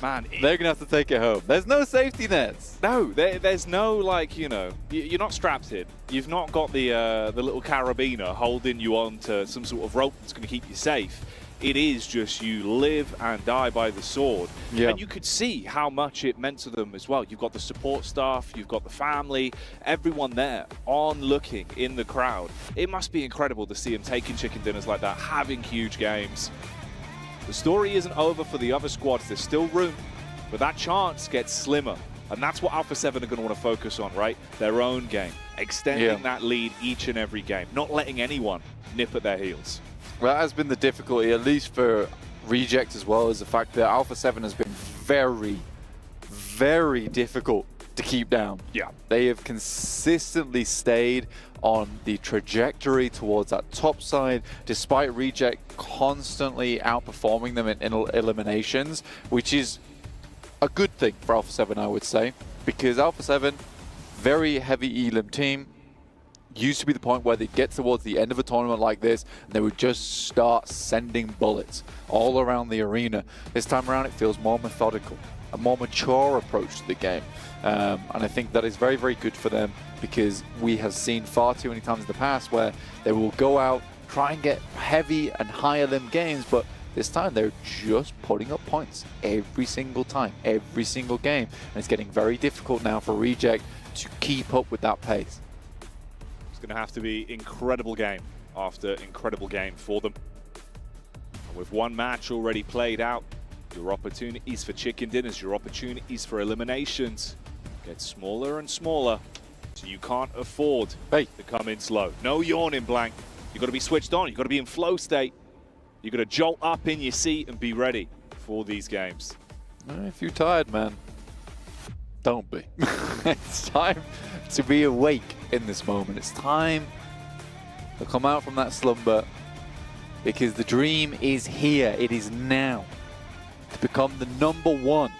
Man, they're going to have to take it home. There's no safety nets. No, there's no, like, you know, you're not strapped in. You've not got the little carabiner holding you on to some sort of rope that's going to keep you safe. It is just you live and die by the sword. Yeah. And you could see how much it meant to them as well. You've got the support staff, you've got the family, everyone there on looking in the crowd. It must be incredible to see them taking chicken dinners like that, having huge games. The story isn't over for the other squads. There's still room, but that chance gets slimmer. And that's what Alpha 7 are going to want to focus on, right? Their own game. Extending that lead each and every game. Not letting anyone nip at their heels. Well, that has been the difficulty, at least for Reject, as well as the fact that Alpha 7 has been very, very difficult to keep down. Yeah. They have consistently stayed on the trajectory towards that top side, despite Reject constantly outperforming them in eliminations, which is a good thing for Alpha 7, I would say, because Alpha 7, very heavy elim team, used to be the point where they get towards the end of a tournament like this and they would just start sending bullets all around the arena. This time around it feels more methodical, a more mature approach to the game. And I think that is very, very good for them, because we have seen far too many times in the past where they will go out, try and get heavy and higher limb games, but This time they're just putting up points every single time, every single game. And it's getting very difficult now for Reject to keep up with that pace. It's going to have to be incredible game after incredible game for them. And with one match already played out, your opportunities for chicken dinners, your opportunities for eliminations get smaller and smaller. So you can't afford to come in slow. No yawning, Blank. You've got to be switched on. You've got to be in flow state. You've got to jolt up in your seat and be ready for these games. If you're tired, man, don't be. It's time to be awake in this moment. It's time to come out from that slumber because the dream is here. It is now to become the #1,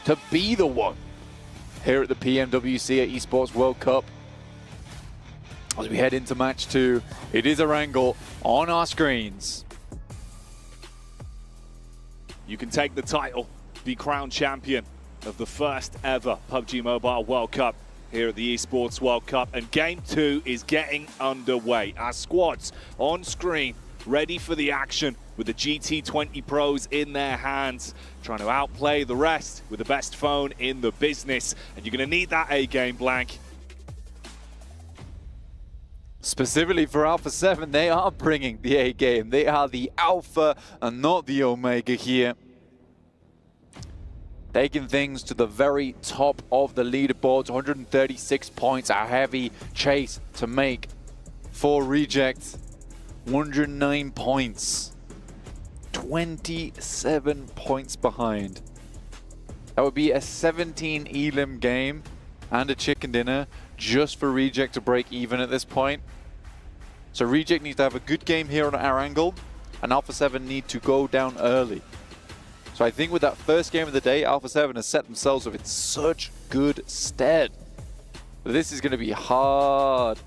to be the one here at the PMWC at Esports World Cup. As we head into match 2, it is Erangel on our screens. You can take the title, be crowned champion of the first ever PUBG Mobile World Cup here at the Esports World Cup. And Game 2 is getting underway. Our squads on screen, ready for the action with the GT20 Pros in their hands, trying to outplay the rest with the best phone in the business. And you're going to need that A-game, Blank. Specifically for Alpha 7, they are bringing the A-game. They are the Alpha and not the Omega here. Taking things to the very top of the leaderboards. 136 points, a heavy chase to make for Reject. 109 points. 27 points behind. That would be a 17 elim game and a chicken dinner just for Reject to break even at this point. So Reject needs to have a good game here on our angle, and Alpha 7 need to go down early. So I think with that first game of the day, Alpha 7 has set themselves up in such good stead. This is going to be hard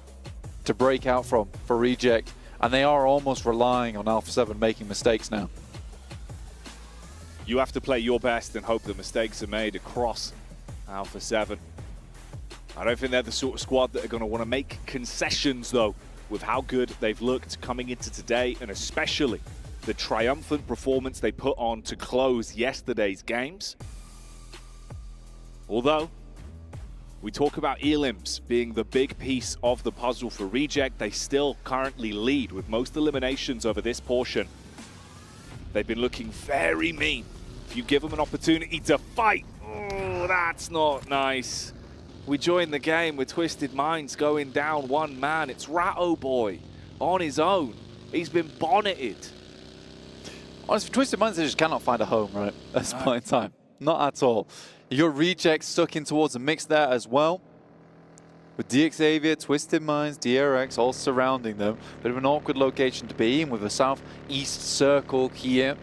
to break out from for Reject, and they are almost relying on Alpha 7 making mistakes now. You have to play your best and hope that mistakes are made across Alpha 7. I don't think they're the sort of squad that are going to want to make concessions, though, with how good they've looked coming into today, and especially the triumphant performance they put on to close yesterday's games. Although, we talk about elims being the big piece of the puzzle for Reject, they still currently lead with most eliminations over this portion. They've been looking very mean. If you give them an opportunity to fight, oh, that's not nice. We join the game with Twisted Minds going down one man. It's Ratto Boy on his own. He's been bonneted. Honestly, Twisted Minds, they just cannot find a home, right? At this point in time. Not at all. You got Reject stuck in towards the mix there as well. With DXavier, Twisted Minds, DRX all surrounding them. Bit of an awkward location to be in with a southeast circle here.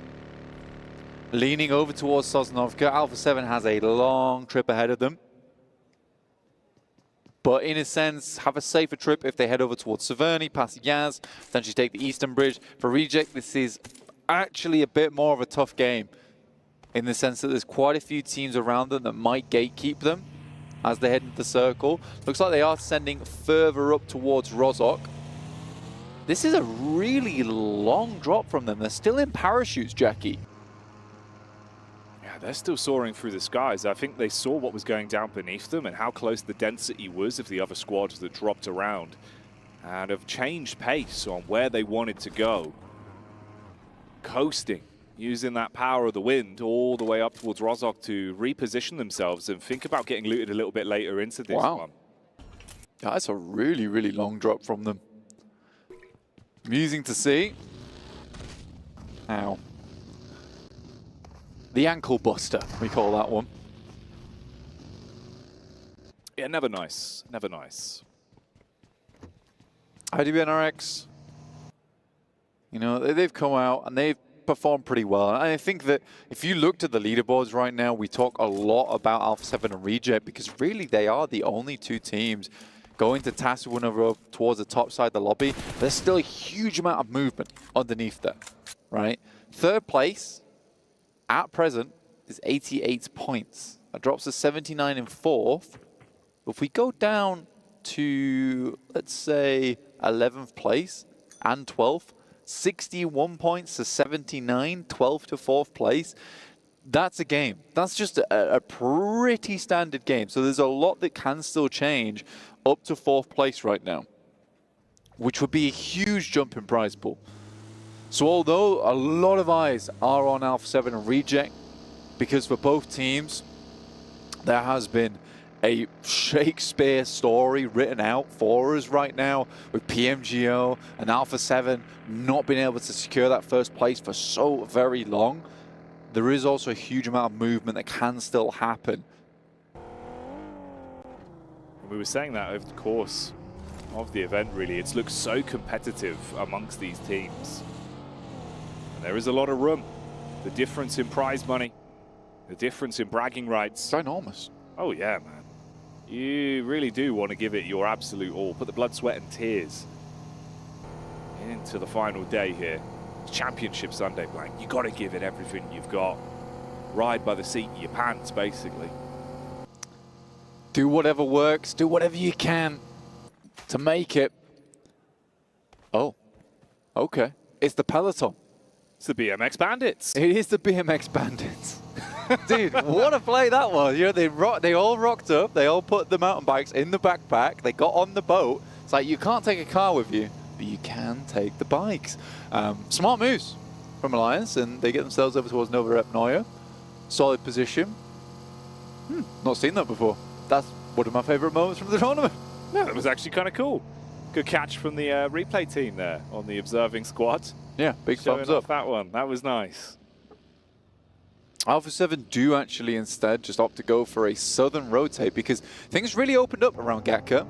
Leaning over towards Sosnovka. Alpha 7 has a long trip ahead of them. But in a sense, have a safer trip if they head over towards Severny, past Yaz, potentially take the Eastern Bridge. For Reject, this is actually a bit more of a tough game in the sense that there's quite a few teams around them that might gatekeep them as they head into the circle. Looks like they are sending further up towards Rozhok. This is a really long drop from them. They're still in parachutes, Jackie. Yeah, they're still soaring through the skies. I think they saw what was going down beneath them and how close the density was of the other squads that dropped around, and have changed pace on where they wanted to go. Coasting, using that power of the wind all the way up towards Rozhok to reposition themselves and think about getting looted a little bit later into this one. Yeah, that's a really, really long drop from them. Amusing to see. Ow. The ankle buster, we call that one. Yeah, never nice. Never nice. IDBNRX, you know, they've come out and they've performed pretty well. And I think that if you looked at the leaderboards right now, we talk a lot about Alpha 7 and Reject because really they are the only two teams going to task one another towards the top side of the lobby. There's still a huge amount of movement underneath there, right? Third place at present is 88 points. That drops to 79 in fourth. If we go down to, let's say, 11th place and 12th, 61 points to 79, 12 to 4th place. That's a game. That's just a pretty standard game. So there's a lot that can still change up to 4th place right now, which would be a huge jump in prize pool. So although a lot of eyes are on Alpha 7 and Reject, because for both teams, there has been a Shakespeare story written out for us right now, with PMGO and Alpha 7 not being able to secure that 1st place for so very long. There is also a huge amount of movement that can still happen. We were saying that over the course of the event, really. It's looked so competitive amongst these teams. And there is a lot of room. The difference in prize money, the difference in bragging rights. It's enormous. Oh yeah, man. You really do want to give it your absolute all. Put the blood, sweat and tears into the final day here. It's Championship Sunday, Blank. You got to give it everything you've got. Ride by the seat of your pants, basically. Do whatever works. Do whatever you can to make it. Oh, okay. It's the Peloton. It's the BMX Bandits. It is the BMX Bandits. Dude, what a play that was. You know, they all rocked up. They all put the mountain bikes in the backpack. They got on the boat. It's like, you can't take a car with you, but you can take the bikes. Smart moves from Alliance, and they get themselves over towards Nova Rep Neuer. Solid position. Not seen that before. That's one of my favorite moments from the tournament. Yeah, that was actually kind of cool. Good catch from the replay team there on the observing squad. Yeah, big thumbs up. That one. That was nice. Alpha 7 do actually instead just opt to go for a southern rotate because things really opened up around Gatka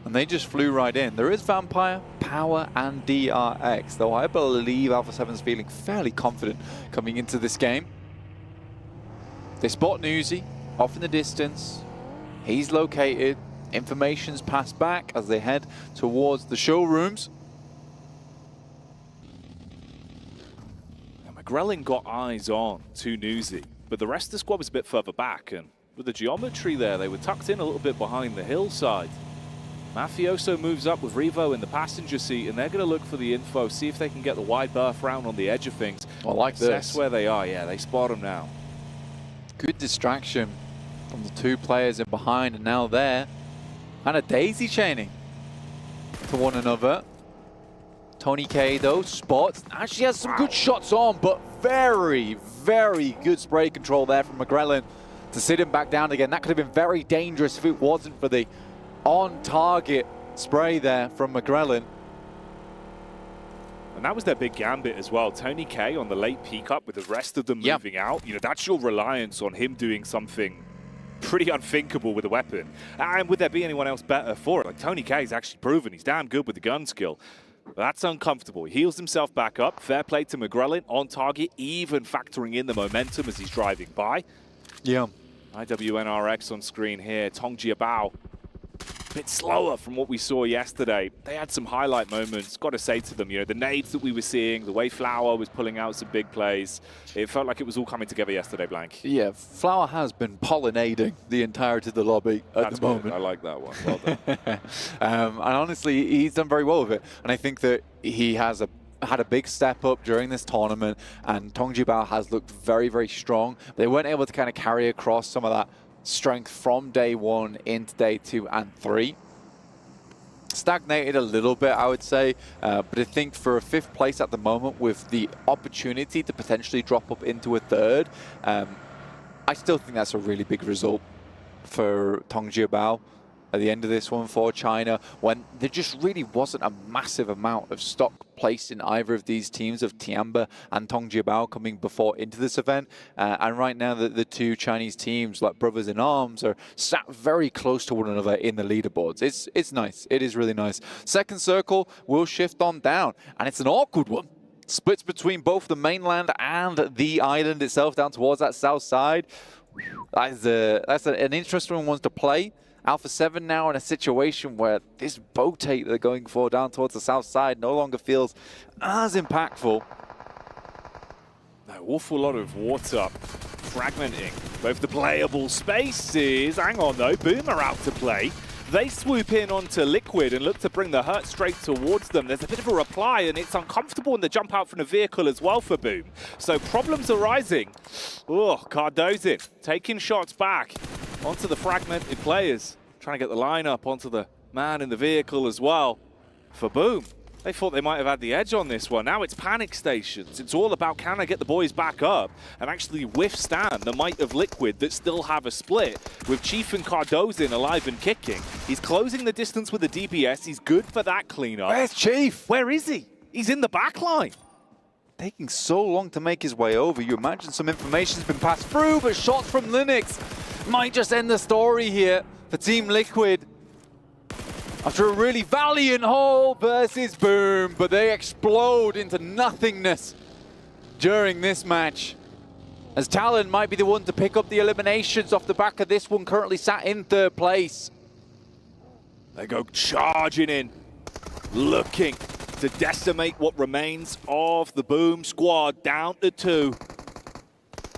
and they just flew right in. There is Vampire, Power and DRX, though I believe Alpha 7's feeling fairly confident coming into this game. They spot Newsy off in the distance. He's located. Information's passed back as they head towards the showrooms. Grelling got eyes on to Newsy, but the rest of the squad was a bit further back, and with the geometry there, they were tucked in a little bit behind the hillside. Mafioso moves up with Revo in the passenger seat, and they're going to look for the info, see if they can get the wide berth round on the edge of things. I like this. Assess where they are. Yeah, they spot them now. Good distraction from the two players in behind, and now they're kind of daisy chaining to one another. Tony K, though, spots, actually has some good shots on, but very, very good spray control there from McGrellin to sit him back down again. That could have been very dangerous if it wasn't for the on-target spray there from McGrellin. And that was their big gambit as well. Tony K on the late peak up with the rest of them moving out. You know, that's your reliance on him doing something pretty unthinkable with a weapon. And would there be anyone else better for it? Like, Tony K's actually proven he's damn good with the gun skill. That's uncomfortable. He heals himself back up. Fair play to McGrellin on target, even factoring in the momentum as he's driving by. Yeah. IWNRX on screen here. Tong Jiabao, a bit slower from what we saw yesterday. They had some highlight moments. Got to say to them, you know, the nades that we were seeing, the way Flower was pulling out some big plays. It felt like it was all coming together yesterday, Blank. Yeah, Flower has been pollinating the entirety of the lobby at the moment. Good. I like that one. Well done. And honestly, he's done very well with it. And I think that he has had a big step up during this tournament, and Tong Jibao has looked very, very strong. They weren't able to kind of carry across some of that strength from day 1 into day 2 and 3. Stagnated a little bit, I would say, but I think for a 5th place at the moment with the opportunity to potentially drop up into a 3rd, I still think that's a really big result for Tong Jiabao at the end of this one for China, when there just really wasn't a massive amount of stock placed in either of these teams of Tiamba and Tong Jiabao coming before into this event. And right now the two Chinese teams, like brothers in arms, are sat very close to one another in the leaderboards. It's nice. It is really nice. Second circle will shift on down, and it's an awkward one. Splits between both the mainland and the island itself down towards that south side. That's an interesting one to play. Alpha 7 now in a situation where this rotate they're going for down towards the south side no longer feels as impactful. An awful lot of water fragmenting both the playable spaces. Hang on though, Boomer out to play. They swoop in onto Liquid and look to bring the hurt straight towards them. There's a bit of a reply, and it's uncomfortable in the jump out from the vehicle as well for Boom. So problems arising. Oh, Cardozin taking shots back onto the fragmented players. Trying to get the lineup onto the man in the vehicle as well for Boom. They thought they might have had the edge on this one. Now it's panic stations. It's all about, can I get the boys back up and actually withstand the might of Liquid that still have a split with Chief and Cardozin alive and kicking. He's closing the distance with the DPS. He's good for that cleanup. Where's Chief? Where is he? He's in the back line. Taking so long to make his way over. You imagine some information's been passed through, but shots from Linux might just end the story here for Team Liquid. After a really valiant haul versus Boom, but they explode into nothingness during this match. As Talon might be the one to pick up the eliminations off the back of this one, currently sat in 3rd place. They go charging in, looking to decimate what remains of the Boom squad down to 2.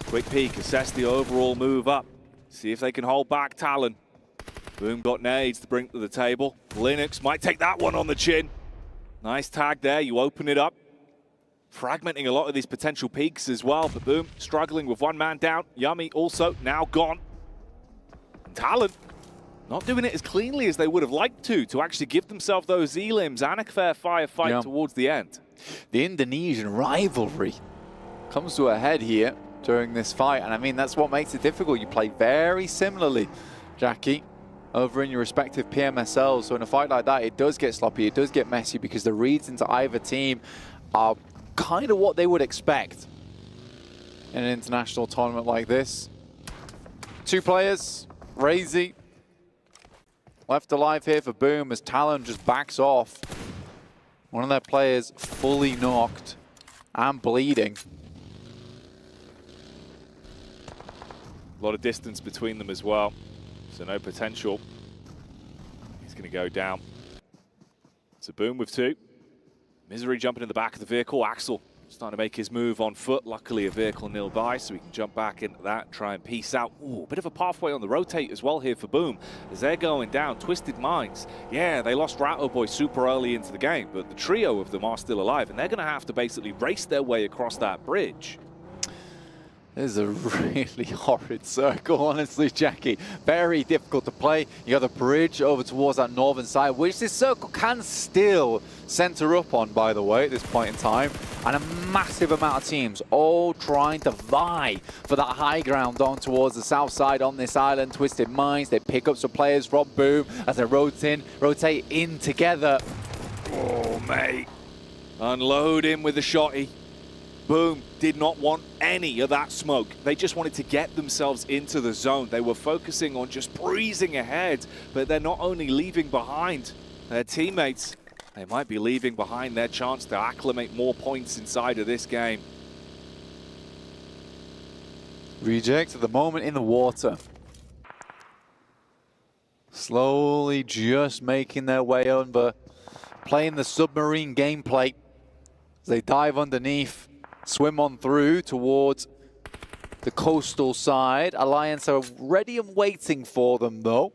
Quick peek, assess the overall move up. See if they can hold back Talon. Boom got nades to bring to the table. Linux might take that one on the chin. Nice tag there, you open it up. Fragmenting a lot of these potential peaks as well, but Boom struggling with one man down. Yummy also now gone. And Talon not doing it as cleanly as they would have liked to actually give themselves those elims and a fair firefight towards the end. The Indonesian rivalry comes to a head here during this fight, and I mean, that's what makes it difficult. You play very similarly, Jackie, over in your respective PMSLs. So in a fight like that, it does get sloppy, it does get messy, because the reads into either team are kind of what they would expect in an international tournament like this. 2 players, Razy, left alive here for Boom as Talon just backs off. One of their players fully knocked and bleeding. A lot of distance between them as well. So no potential. He's going to go down. So Boom with 2. Misery jumping in the back of the vehicle. Axel starting to make his move on foot. Luckily a vehicle nearby, so he can jump back into that and try and piece out. Ooh, a bit of a pathway on the rotate as well here for Boom as they're going down. Twisted Minds. Yeah, they lost Ratto Boy super early into the game, but the trio of them are still alive, and they're going to have to basically race their way across that bridge. This is a really horrid circle, honestly, Jackie. Very difficult to play. You got the bridge over towards that northern side, which this circle can still center up on, by the way, at this point in time. And a massive amount of teams all trying to vie for that high ground on towards the south side on this island. Twisted Minds, they pick up some players from Boom as they rotate in together. Oh, mate. Unload him with a shotty. Boom did not want any of that smoke. They just wanted to get themselves into the zone. They were focusing on just breezing ahead, but they're not only leaving behind their teammates, they might be leaving behind their chance to acclimate more points inside of this game. Reject at the moment in the water. Slowly just making their way over, playing the submarine gameplay as they dive underneath. Swim on through towards the coastal side. Alliance are ready and waiting for them, though,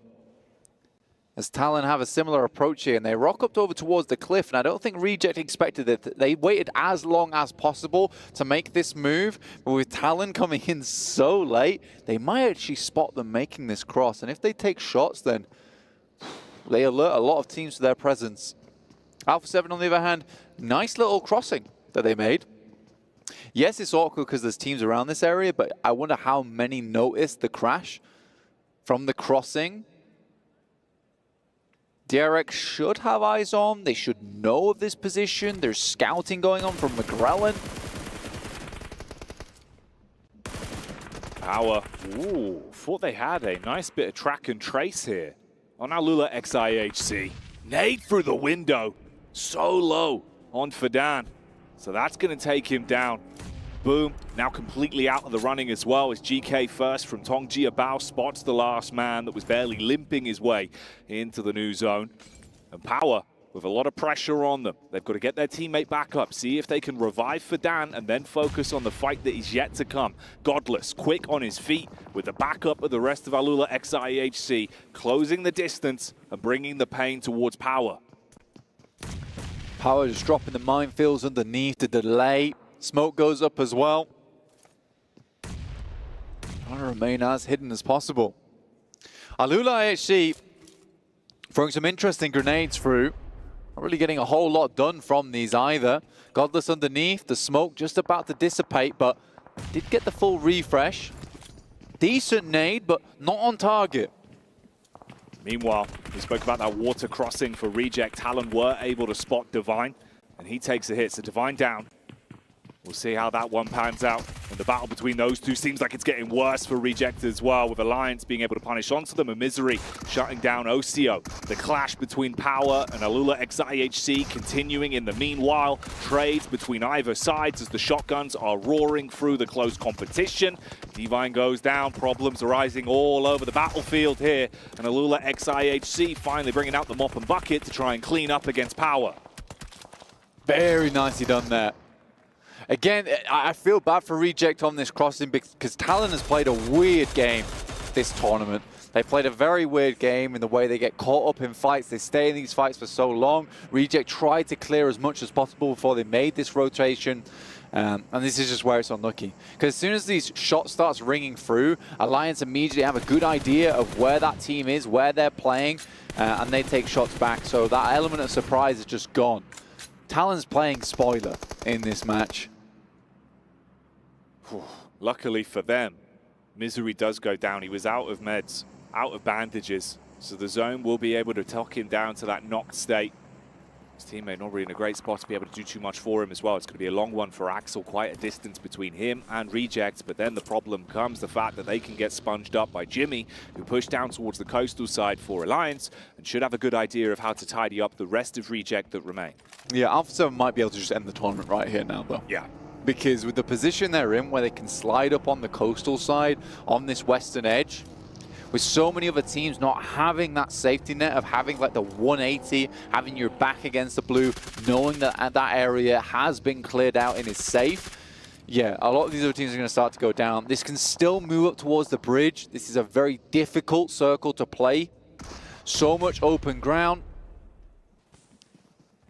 as Talon have a similar approach here, and they rock up over towards the cliff, and I don't think Reject expected it. They waited as long as possible to make this move, but with Talon coming in so late, they might actually spot them making this cross, and if they take shots, then they alert a lot of teams to their presence. Alpha 7, on the other hand, nice little crossing that they made. Yes, it's awkward because there's teams around this area, but I wonder how many noticed the crash from the crossing. DRX should have eyes on. They should know of this position. There's scouting going on from McGrellan. Power. Ooh, thought they had a nice bit of track and trace here on Alula XIHC. Nade through the window. So low on Fadan. So that's going to take him down. Boom, now completely out of the running as well as GK first from Tongji Abao spots the last man that was barely limping his way into the new zone. And Power with a lot of pressure on them. They've got to get their teammate back up, see if they can revive for Dan, and then focus on the fight that is yet to come. Godless, quick on his feet, with the backup of the rest of Alula XIHC, closing the distance and bringing the pain towards Power. Power just dropping the minefields underneath the delay. Smoke goes up as well. Trying to remain as hidden as possible. Alula IHC throwing some interesting grenades through. Not really getting a whole lot done from these either. Godless underneath, the smoke just about to dissipate, but did get the full refresh. Decent nade, but not on target. Meanwhile, we spoke about that water crossing for Reject. Talon were able to spot Divine, and he takes a hit. So Divine down. We'll see how that one pans out. And the battle between those two seems like it's getting worse for Reject as well, with Alliance being able to punish onto them and Misery shutting down Ocio. The clash between Power and Alula XIHC continuing in the meanwhile. Trades between either sides as the shotguns are roaring through the close competition. Divine goes down, problems arising all over the battlefield here. And Alula XIHC finally bringing out the mop and bucket to try and clean up against Power. Very nicely done there. Again, I feel bad for Reject on this crossing because Talon has played a weird game this tournament. They played a very weird game in the way they get caught up in fights. They stay in these fights for so long. Reject tried to clear as much as possible before they made this rotation. And this is just where it's unlucky. Because as soon as these shots starts ringing through, Alliance immediately have a good idea of where that team is, where they're playing, and they take shots back. So that element of surprise is just gone. Talon's playing spoiler in this match. Luckily for them, Misery does go down. He was out of meds, out of bandages, so the zone will be able to talk him down to that knocked state. His teammate not really in a great spot to be able to do too much for him as well. It's going to be a long one for Axel, quite a distance between him and Reject, but then the problem comes the fact that they can get sponged up by Jimmy, who pushed down towards the coastal side for Alliance and should have a good idea of how to tidy up the rest of Reject that remain. Yeah, Alpha 7 might be able to just end the tournament right here now, though. Yeah. Because with the position they're in, where they can slide up on the coastal side, on this western edge, with so many other teams not having that safety net of having like the 180, having your back against the blue, knowing that that area has been cleared out and is safe, yeah, a lot of these other teams are going to start to go down. This can still move up towards the bridge. This is a very difficult circle to play. So much open ground.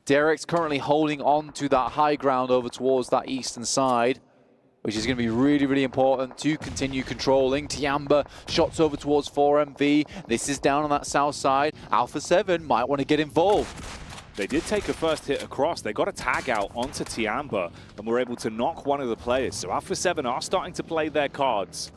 Derek's currently holding on to that high ground over towards that eastern side, which is going to be really, really important to continue controlling. Tiamba shots over towards 4MV. This is down on that south side. Alpha 7 might want to get involved. They did take a first hit across. They got a tag out onto Tiamba and were able to knock one of the players. So Alpha 7 are starting to play their cards.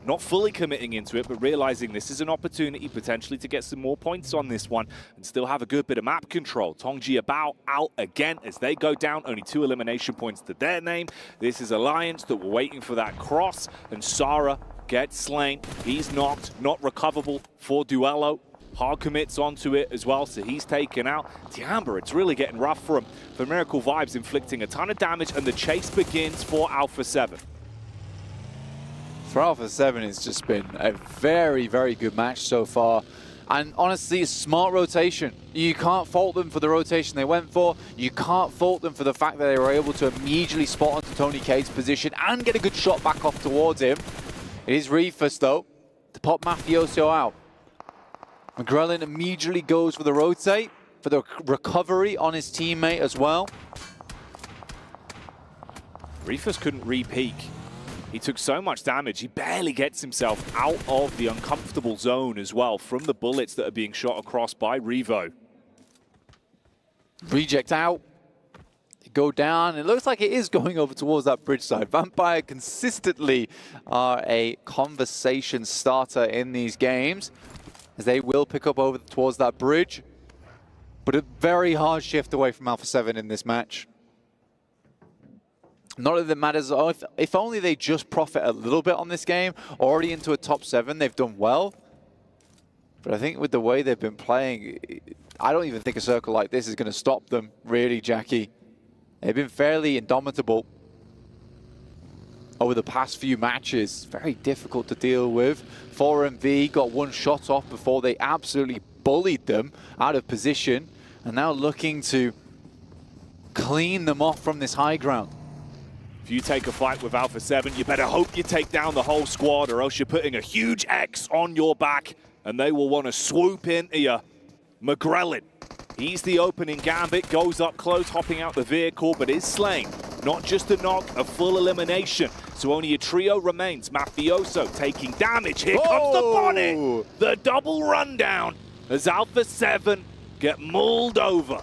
Not fully committing into it, but realizing this is an opportunity potentially to get some more points on this one and still have a good bit of map control. Tongji about out again as they go down. Only 2 elimination points to their name. This is Alliance that were waiting for that cross, and Sara gets slain. He's knocked, not recoverable for Duello. Hard commits onto it as well, so he's taken out. Tiamba, it's really getting rough for him. For Miracle Vibes inflicting a ton of damage, and the chase begins for Alpha 7. For Alpha 7, it's just been a very, very good match so far. And honestly, it's smart rotation. You can't fault them for the rotation they went for. You can't fault them for the fact that they were able to immediately spot onto Tony Kate's position and get a good shot back off towards him. It is Reefus, though, to pop Mafioso out. McGrellin immediately goes for the rotate, for the recovery on his teammate as well. Reefus couldn't re-peek. He took so much damage, he barely gets himself out of the uncomfortable zone as well from the bullets that are being shot across by Revo. Reject out. They go down. It looks like it is going over towards that bridge side. Vampire consistently are a conversation starter in these games, as they will pick up over towards that bridge. But a very hard shift away from Alpha 7 in this match. Not that it matters. If only they just profit a little bit on this game. Already into a top 7, they've done well. But I think with the way they've been playing, I don't even think a circle like this is going to stop them, really, Jackie. They've been fairly indomitable over the past few matches. Very difficult to deal with. 4MV got one shot off before they absolutely bullied them out of position. and now looking to clean them off from this high ground. If you take a fight with Alpha 7, you better hope you take down the whole squad, or else you're putting a huge X on your back, and they will want to swoop into you. McGrellin, he's the opening gambit, goes up close, hopping out the vehicle, but is slain. Not just a knock, a full elimination. So only a trio remains. Mafioso taking damage. Here comes the bonnet. The double rundown as Alpha 7 get mulled over.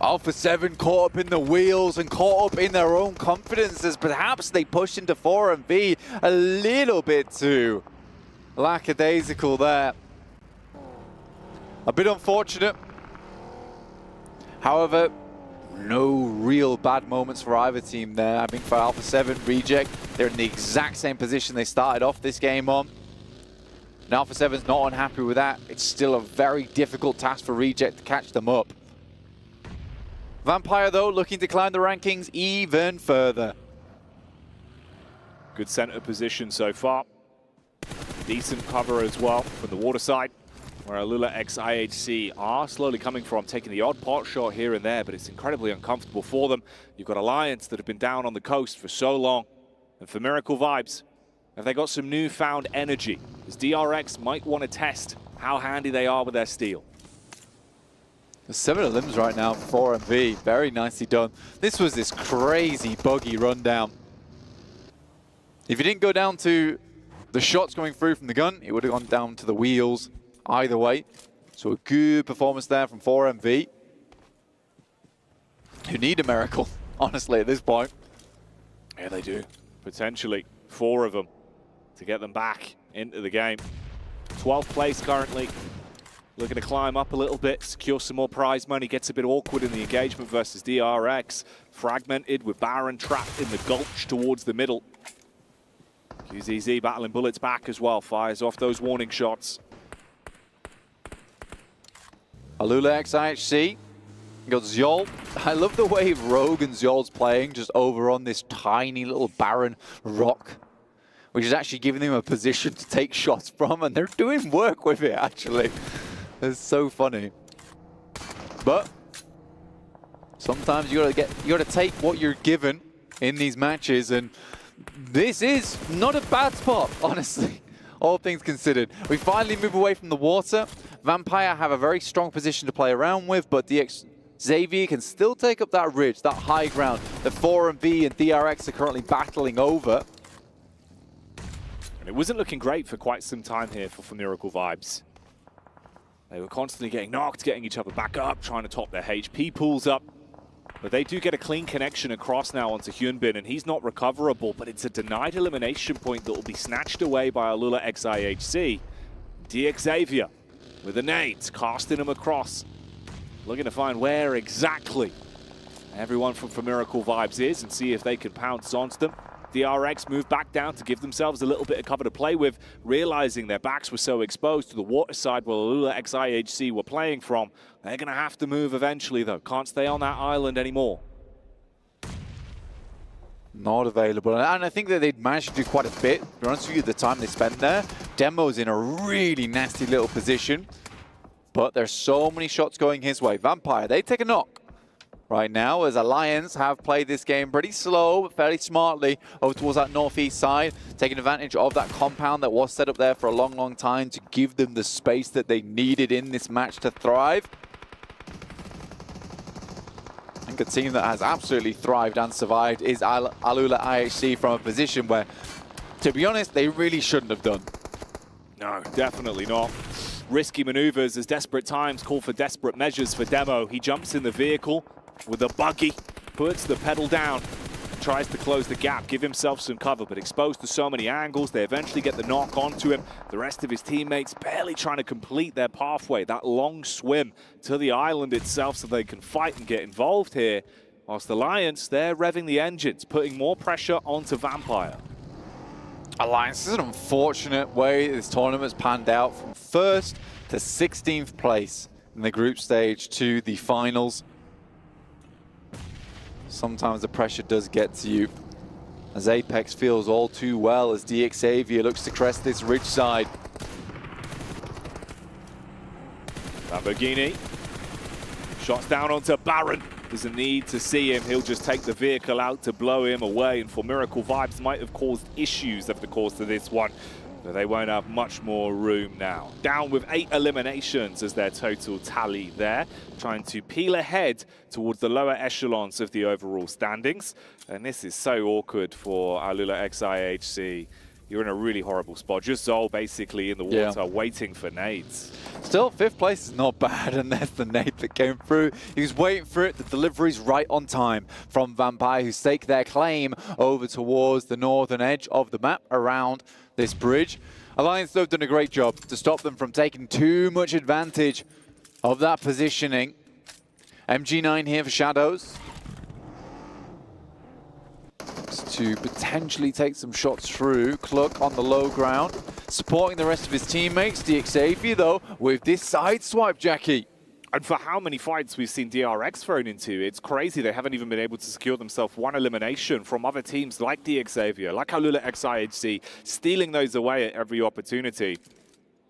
Alpha 7 caught up in the wheels and caught up in their own confidence as perhaps they pushed into 4MV a little bit too lackadaisical there. A bit unfortunate. However, no real bad moments for either team there. I think for Alpha 7, Reject, they're in the exact same position they started off this game on. And Alpha 7's not unhappy with that. It's still a very difficult task for Reject to catch them up. Vampire, though, looking to climb the rankings even further. Good center position so far. Decent cover as well from the water side, where Alula x IHC are slowly coming from, taking the odd pot shot here and there, but it's incredibly uncomfortable for them. You've got Alliance that have been down on the coast for so long. And for Miracle Vibes, have they got some newfound energy? As DRX might want to test how handy they are with their steel. 7 limbs right now for 4MV. Very nicely done. This was this crazy buggy rundown. If you didn't go down to the shots going through from the gun, it would have gone down to the wheels either way. So a good performance there from 4MV. Who need a miracle, honestly, at this point. Yeah, they do. Potentially 4 of them to get them back into the game. 12th place currently. Looking to climb up a little bit, secure some more prize money. Gets a bit awkward in the engagement versus DRX. Fragmented with Baron trapped in the gulch towards the middle. QZZ battling bullets back as well. Fires off those warning shots. Alula x IHC. Got Zol. I love the way Rogue and Zol's playing just over on this tiny little barren rock, which is actually giving them a position to take shots from, and they're doing work with it, actually. It's so funny. But sometimes you gotta take what you're given in these matches, and this is not a bad spot, honestly, all things considered. We finally move away from the water. Vampire have a very strong position to play around with, but DX Xavier can still take up that ridge, that high ground that 4MV and DRX are currently battling over. And it wasn't looking great for quite some time here for Miracle Vibes. They were constantly getting knocked, getting each other back up, trying to top their HP pools up. But they do get a clean connection across now onto Hyunbin, and he's not recoverable, but it's a denied elimination point that will be snatched away by Alula x IHC. DX Xavier with the nades, casting them across. Looking to find where exactly everyone from Miracle Vibes is and see if they can pounce on them. DRX move back down to give themselves a little bit of cover to play with, realizing their backs were so exposed to the water side where Alula x IHC were playing from. They're going to have to move eventually, though. Can't stay on that island anymore. Not available. And I think that they'd managed to do quite a bit. To be honest with you, the time they spent there. Demo's in a really nasty little position. But there's so many shots going his way. Vampire, they take a knock right now, as Alliance have played this game pretty slow, but fairly smartly over towards that northeast side, taking advantage of that compound that was set up there for a long, long time to give them the space that they needed in this match to thrive. I think a team that has absolutely thrived and survived is Alula IHC from a position where, to be honest, they really shouldn't have done. No, definitely not. Risky maneuvers as desperate times call for desperate measures for Demo. He jumps in the vehicle with a buggy, puts the pedal down, tries to close the gap, give himself some cover, but exposed to so many angles, they eventually get the knock onto him. The rest of his teammates barely trying to complete their pathway, that long swim to the island itself so they can fight and get involved here. Whilst the Alliance, they're revving the engines, putting more pressure onto Vampire. Alliance, this is an unfortunate way this tournament's panned out, from 1st to 16th place in the group stage to the finals. Sometimes the pressure does get to you, as Apex feels all too well as DX Xavier looks to crest this ridge side. Lamborghini Shots down onto Baron. Doesn't need to see him. He'll just take the vehicle out to blow him away. And for Miracle, Vibes might have caused issues over the course of this one, but they won't have much more room now. Down with 8 eliminations as their total tally there, trying to peel ahead towards the lower echelons of the overall standings. And this is so awkward for Alula XIHC. You're in a really horrible spot. Just Zol basically in the water waiting for nades. Still, 5th place is not bad, and there's the nade that came through. He was waiting for it. The delivery's right on time from Vampire, who stake their claim over towards the northern edge of the map around this bridge. Alliance, though, have done a great job to stop them from taking too much advantage of that positioning. MG9 here for Shadows. To potentially take some shots through. Cluck on the low ground, supporting the rest of his teammates. Xavier, though, with this side swipe, Jackie. And for how many fights we've seen DRX thrown into, it's crazy they haven't even been able to secure themselves one elimination from other teams like Xavier, like Alula XIHC, stealing those away at every opportunity.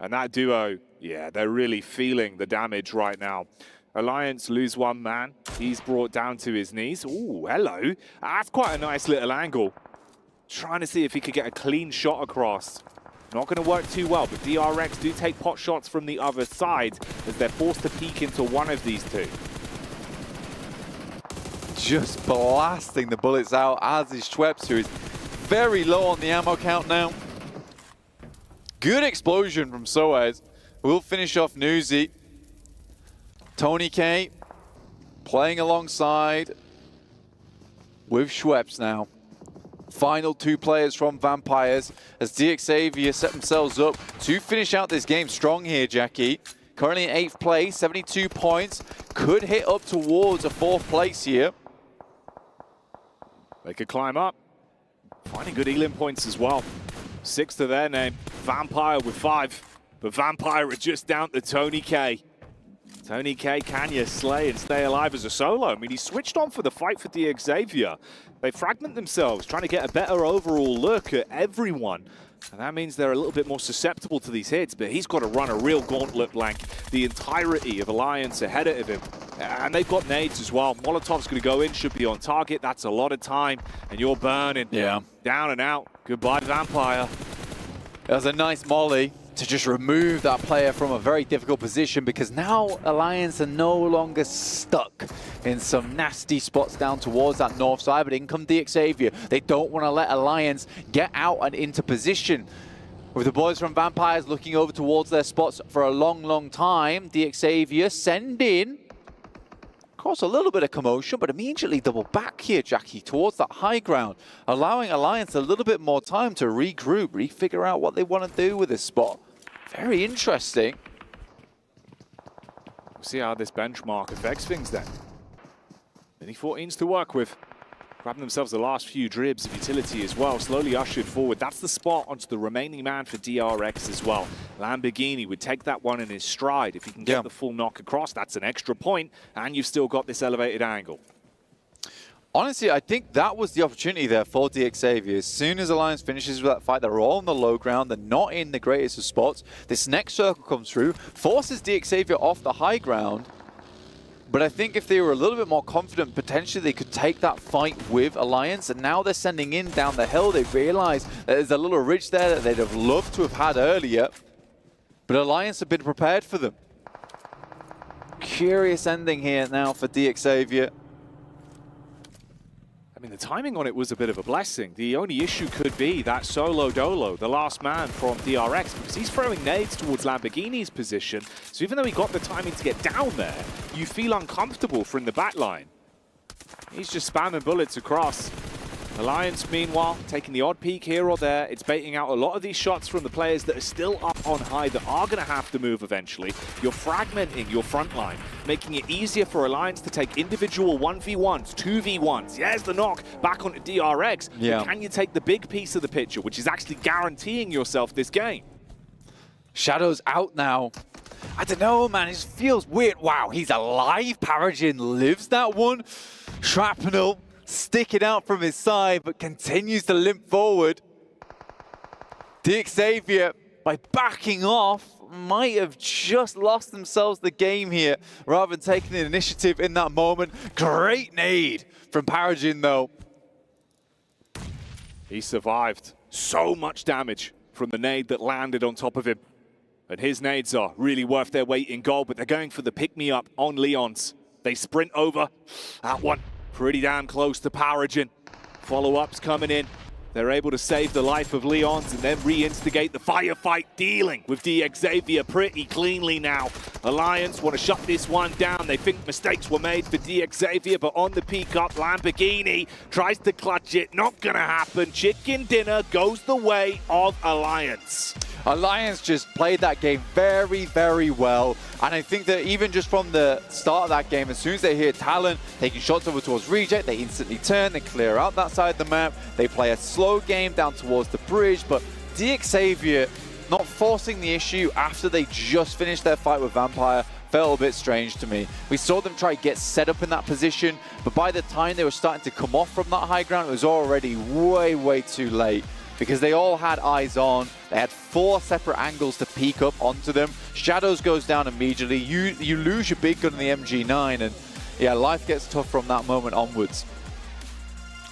And that duo, yeah, they're really feeling the damage right now. Alliance lose one man. He's brought down to his knees. Ooh, hello. That's quite a nice little angle. Trying to see if he could get a clean shot across. Not going to work too well, but DRX do take pot shots from the other side as they're forced to peek into one of these two. Just blasting the bullets out, as is Schweppes, who is very low on the ammo count now. Good explosion from Soaz. We'll finish off Newsy. Tony K playing alongside with Schweppes now. Final 2 players from Vampires as Xavier set themselves up to finish out this game strong here, Jackie. Currently in 8th place, 72 points. Could hit up towards a 4th place here. They could climb up. Finding good Elim points as well. 6 to their name. Vampire with 5. But Vampire are just down to Tony K. Tony K, can you slay and stay alive as a solo? I mean, he switched on for the fight for Xavier. They fragment themselves, trying to get a better overall look at everyone. And that means they're a little bit more susceptible to these hits, but he's got to run a real gauntlet blank. The entirety of Alliance ahead of him. And they've got nades as well. Molotov's going to go in, should be on target. That's a lot of time, and you're burning. Yeah. Down and out. Goodbye, Vampire. That was a nice molly to just remove that player from a very difficult position, because now Alliance are no longer stuck in some nasty spots down towards that north side, but in come Xavier. They don't want to let Alliance get out and into position. With the boys from Vampires looking over towards their spots for a long, long time, Xavier send in, cause a little bit of commotion, but immediately double back here, Jackie, towards that high ground, allowing Alliance a little bit more time to regroup, refigure out what they want to do with this spot. Very interesting. We'll see how this benchmark affects things then. Many 14s to work with. Grabbing themselves the last few dribs of utility as well, slowly ushered forward. That's the spot onto the remaining man for DRX as well. Lamborghini would take that one in his stride. If he can get the full knock across, that's an extra point, and you've still got this elevated angle. Honestly, I think that was the opportunity there for Xavier. As soon as Alliance finishes with that fight, they're all on the low ground. They're not in the greatest of spots. This next circle comes through, forces Xavier off the high ground. But I think if they were a little bit more confident, potentially they could take that fight with Alliance. And now they're sending in down the hill. They realize that there's a little ridge there that they'd have loved to have had earlier. But Alliance have been prepared for them. Curious ending here now for Xavier. I mean, the timing on it was a bit of a blessing. The only issue could be that solo dolo, the last man from DRX, because he's throwing nades towards Lamborghini's position. So even though he got the timing to get down there, you feel uncomfortable from the back line. He's just spamming bullets across. Alliance, meanwhile, taking the odd peek here or there. It's baiting out a lot of these shots from the players that are still up on high that are going to have to move eventually. You're fragmenting your front line, making it easier for Alliance to take individual 1v1s, 2v1s. Yes, the knock back onto DRX. Yeah. But can you take the big piece of the picture, which is actually guaranteeing yourself this game? Shadows out now. I don't know, man. It just feels weird. Wow, he's alive. Paragin lives that one. Shrapnel sticking out from his side, but continues to limp forward. Xavier, by backing off, might have just lost themselves the game here rather than taking the initiative in that moment. Great nade from Paragin, though. He survived. So much damage from the nade that landed on top of him. And his nades are really worth their weight in gold, but they're going for the pick-me-up on Leon's. They sprint over. That one pretty damn close to Paragin. Follow-ups coming in. They're able to save the life of Leon's and then reinstigate the firefight, dealing with DXavier pretty cleanly now. Alliance want to shut this one down. They think mistakes were made for DXavier, but on the peak up, Lamborghini tries to clutch it. Not gonna happen. Chicken dinner goes the way of Alliance. Alliance just played that game very, very well. And I think that even just from the start of that game, as soon as they hear Talon taking shots over towards Reject, they instantly turn, they clear out that side of the map. They play a slow game down towards the bridge, but DXavier not forcing the issue after they just finished their fight with Vampire felt a bit strange to me. We saw them try to get set up in that position, but by the time they were starting to come off from that high ground, it was already way, way too late. Because they all had eyes on. They had 4 separate angles to peek up onto them. Shadows goes down immediately. You lose your big gun in the MG9, and yeah, life gets tough from that moment onwards.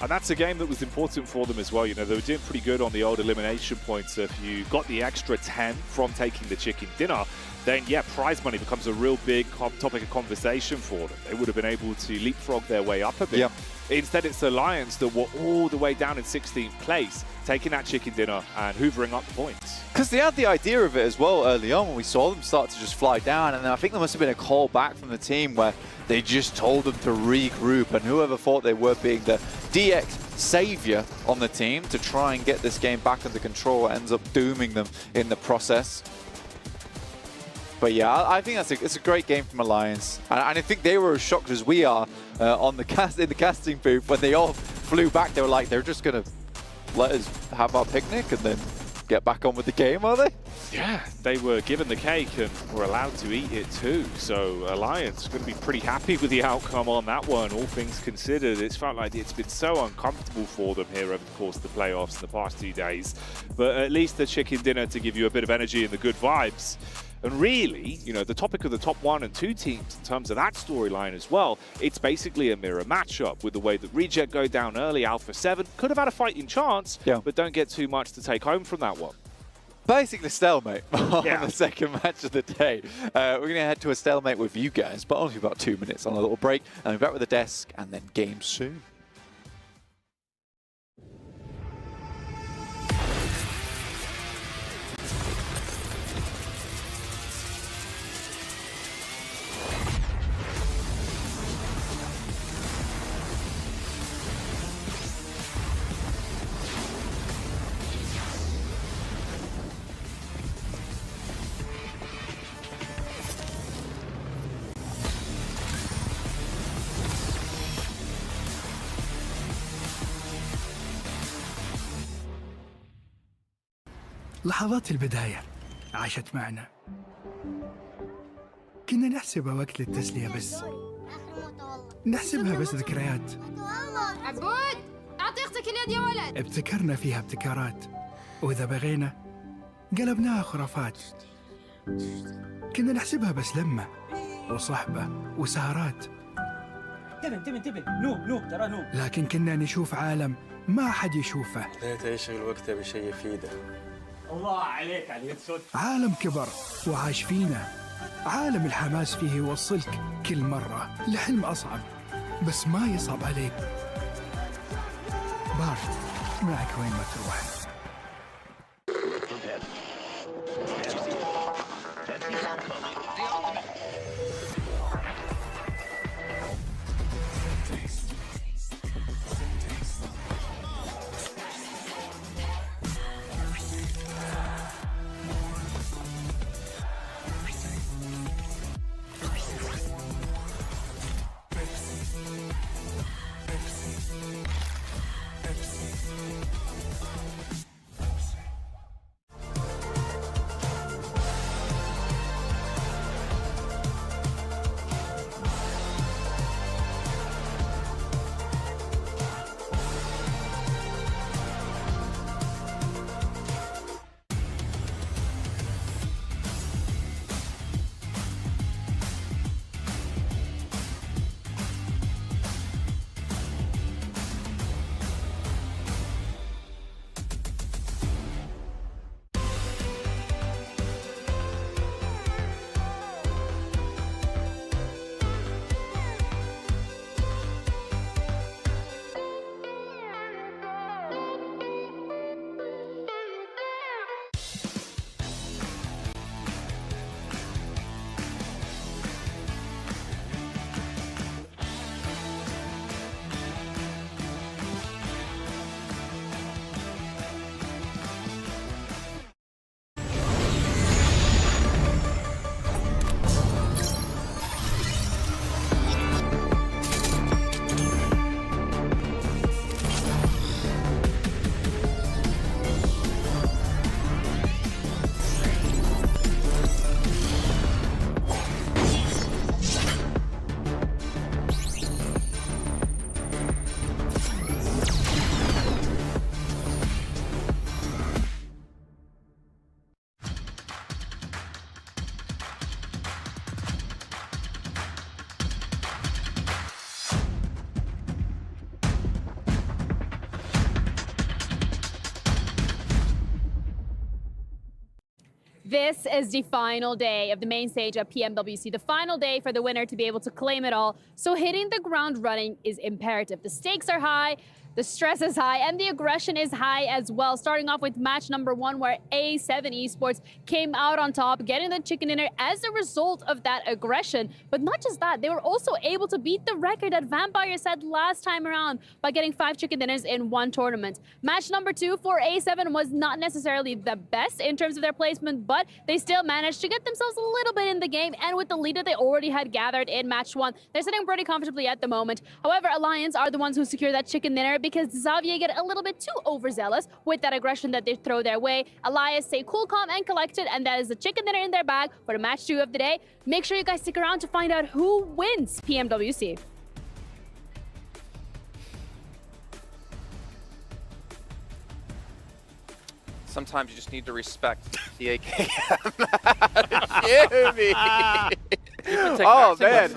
And that's a game that was important for them as well. You know, they were doing pretty good on the old elimination points. So if you got the extra 10 from taking the chicken dinner, then yeah, prize money becomes a real big topic of conversation for them. They would have been able to leapfrog their way up a bit. Yeah. Instead, it's Alliance that were all the way down in 16th place, taking that chicken dinner and hoovering up the points. Because they had the idea of it as well early on when we saw them start to just fly down, and then I think there must have been a call back from the team where they just told them to regroup, and whoever thought they were being the DX savior on the team to try and get this game back under control ends up dooming them in the process. But yeah, I think it's a great game from Alliance, and I think they were as shocked as we are in the casting booth when they all flew back. They were like, they're just gonna let us have our picnic and then get back on with the game, are they? Yeah, they were given the cake and were allowed to eat it too. So Alliance going to be pretty happy with the outcome on that one, all things considered. It's felt like it's been so uncomfortable for them here over the course of the playoffs in the past 2 days. But at least the chicken dinner to give you a bit of energy and the good vibes. And really, you know, the topic of the top 1 and 2 teams in terms of that storyline as well, it's basically a mirror matchup with the way that Reject go down early. Alpha 7 could have had a fighting chance, but don't get too much to take home from that one. Basically stalemate on the second match of the day. We're going to head to a stalemate with you guys, but only about 2 minutes on a little break. And we'll be back with the desk and then game soon. لحظات البداية عاشت معنا. كنا نحسبها وقت للتسلية بس. نحسبها بس ذكريات. عبود أعطي أختك اليد يا ولد. ابتكرنا فيها ابتكارات، وإذا بغينا قلبناها خرافات. كنا نحسبها بس لمة وصحبة وسهرات. انتبه نوب ترى نوب. لكن كنا نشوف عالم ما حد يشوفه. ليت يشغل وقته بشيء يفيده. الله عليك على اليد صوت. عالم كبر وعاش فينا. عالم الحماس فيه يوصلك كل مرة لحلم أصعب، بس ما يصعب عليك. بارد معك وين ما تروح. This is the final day of the main stage of PMWC, the final day for the winner to be able to claim it all. So hitting the ground running is imperative. The stakes are high, the stress is high, and the aggression is high as well. Starting off with match number 1, where A7 Esports came out on top, getting the chicken dinner as a result of that aggression. But not just that, they were also able to beat the record that Vampire set last time around by getting 5 chicken dinners in one tournament. Match number 2 for A7 was not necessarily the best in terms of their placement, but they still managed to get themselves a little bit in the game, and with the lead that they already had gathered in match 1, they're sitting pretty comfortably at the moment. However, Alliance are the ones who secure that chicken dinner because Xavier get a little bit too overzealous with that aggression that they throw their way. Elias stay cool, calm, and collected, and that is the chicken dinner in their bag for the match 2 of the day. Make sure you guys stick around to find out who wins PMWC. Sometimes you just need to respect the AKM. Jimmy! Oh, man.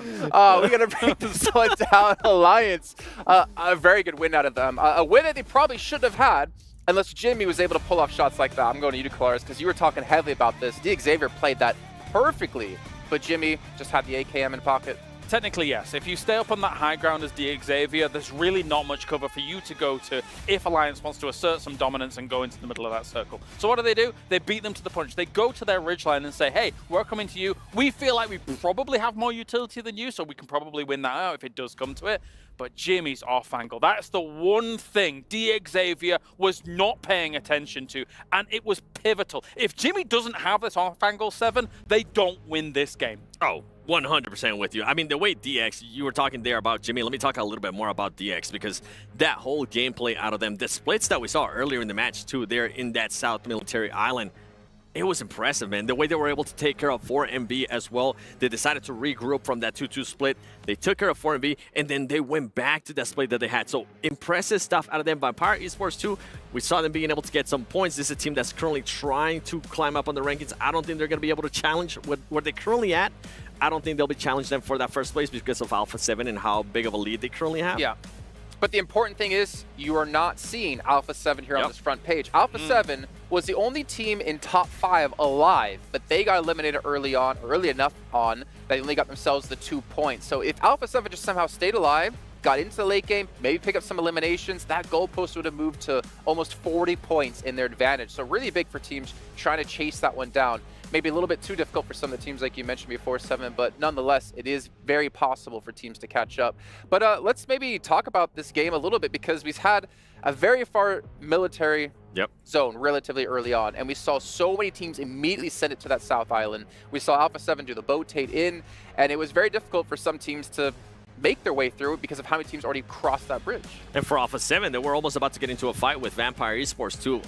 We're going to bring this one down. Alliance. A very good win out of them. A win that they probably shouldn't have had unless Jimmy was able to pull off shots like that. I'm going to you, Claris, because you were talking heavily about this. Xavier played that perfectly, but Jimmy just had the AKM in pocket. Technically, yes. If you stay up on that high ground as Xavier, there's really not much cover for you to go to if Alliance wants to assert some dominance and go into the middle of that circle. So what do? They beat them to the punch. They go to their ridgeline and say, hey, we're coming to you. We feel like we probably have more utility than you, so we can probably win that out if it does come to it. But Jimmy's off angle, that's the one thing Xavier was not paying attention to, and it was pivotal. If Jimmy doesn't have this off angle 7, they don't win this game. Oh, 100% with you. I mean, the way DX, you were talking there about Jimmy, let me talk a little bit more about DX, because that whole gameplay out of them, the splits that we saw earlier in the match too, there in that South Military Island, it was impressive, man. The way they were able to take care of 4MB as well. They decided to regroup from that 2-2 split. They took care of 4MB, and then they went back to that split that they had. So impressive stuff out of them. Vampire Esports too, we saw them being able to get some points. This is a team that's currently trying to climb up on the rankings. I don't think they're going to be able to challenge where they're currently at. I don't think they'll be challenging them for that first place because of Alpha 7 and how big of a lead they currently have. Yeah. But the important thing is you are not seeing Alpha 7 here on this front page. Alpha 7 was the only team in top 5 alive, but they got eliminated early enough on that they only got themselves the 2 points. So if Alpha 7 just somehow stayed alive, got into the late game, maybe pick up some eliminations, that goalpost would have moved to almost 40 points in their advantage. So really big for teams trying to chase that one down. Maybe a little bit too difficult for some of the teams like you mentioned before, 7, but nonetheless, it is very possible for teams to catch up. But let's maybe talk about this game a little bit, because we've had a very far military zone relatively early on, and we saw so many teams immediately send it to that South Island. We saw Alpha 7 do the boatate in, and it was very difficult for some teams to make their way through because of how many teams already crossed that bridge. And for Alpha 7, they were almost about to get into a fight with Vampire Esports too.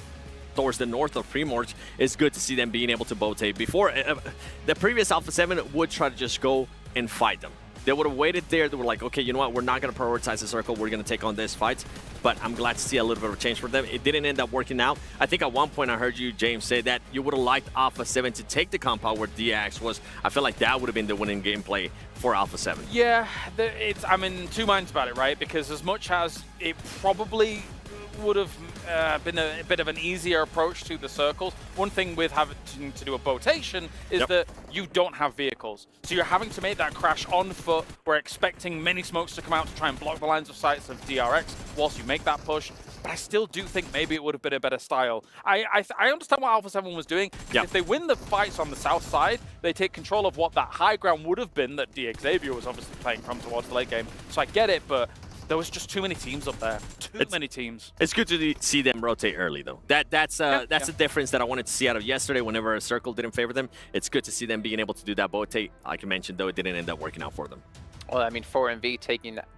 Towards the north of Primorge, it's good to see them being able to boatate. Before, the previous Alpha 7 would try to just go and fight them. They would have waited there. They were like, okay, you know what? We're not going to prioritize the circle. We're going to take on this fight. But I'm glad to see a little bit of a change for them. It didn't end up working out. I think at one point I heard you, James, say that you would have liked Alpha 7 to take the compound where DX was. I feel like that would have been the winning gameplay for Alpha 7. Yeah, I'm in two minds about it, right? Because as much as it probably would have been a bit of an easier approach to the circles. One thing with having to do a boatation is that you don't have vehicles. So you're having to make that crash on foot. We're expecting many smokes to come out to try and block the lines of sight of DRX whilst you make that push. But I still do think maybe it would have been a better style. I understand what Alpha 7 was doing. If they win the fights on the south side, they take control of what that high ground would have been that Xavier was obviously playing from towards the late game. So I get it, but there was just too many teams up there. Too many teams. It's good to see them rotate early, though. That's the difference that I wanted to see out of yesterday whenever a circle didn't favor them. It's good to see them being able to do that rotate. Like you mentioned, though, it didn't end up working out for them. Well, I mean, 4MV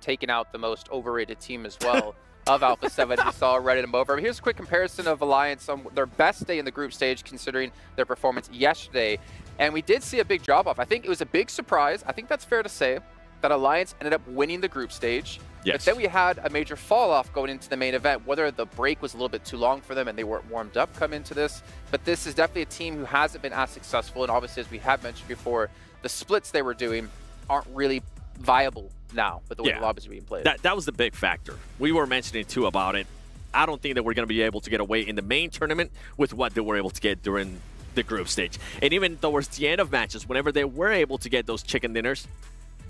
taking out the most overrated team as well of Alpha 7. You saw Reddit them over. Here's a quick comparison of Alliance on their best day in the group stage, considering their performance yesterday. And we did see a big drop-off. I think it was a big surprise. I think that's fair to say that Alliance ended up winning the group stage. But then we had a major fall-off going into the main event, whether the break was a little bit too long for them and they weren't warmed up coming into this. But this is definitely a team who hasn't been as successful. And obviously, as we have mentioned before, the splits they were doing aren't really viable now with the way the lobbies are being played. That was the big factor. We were mentioning, too, about it. I don't think that we're going to be able to get away in the main tournament with what they were able to get during the group stage. And even towards the end of matches, whenever they were able to get those chicken dinners,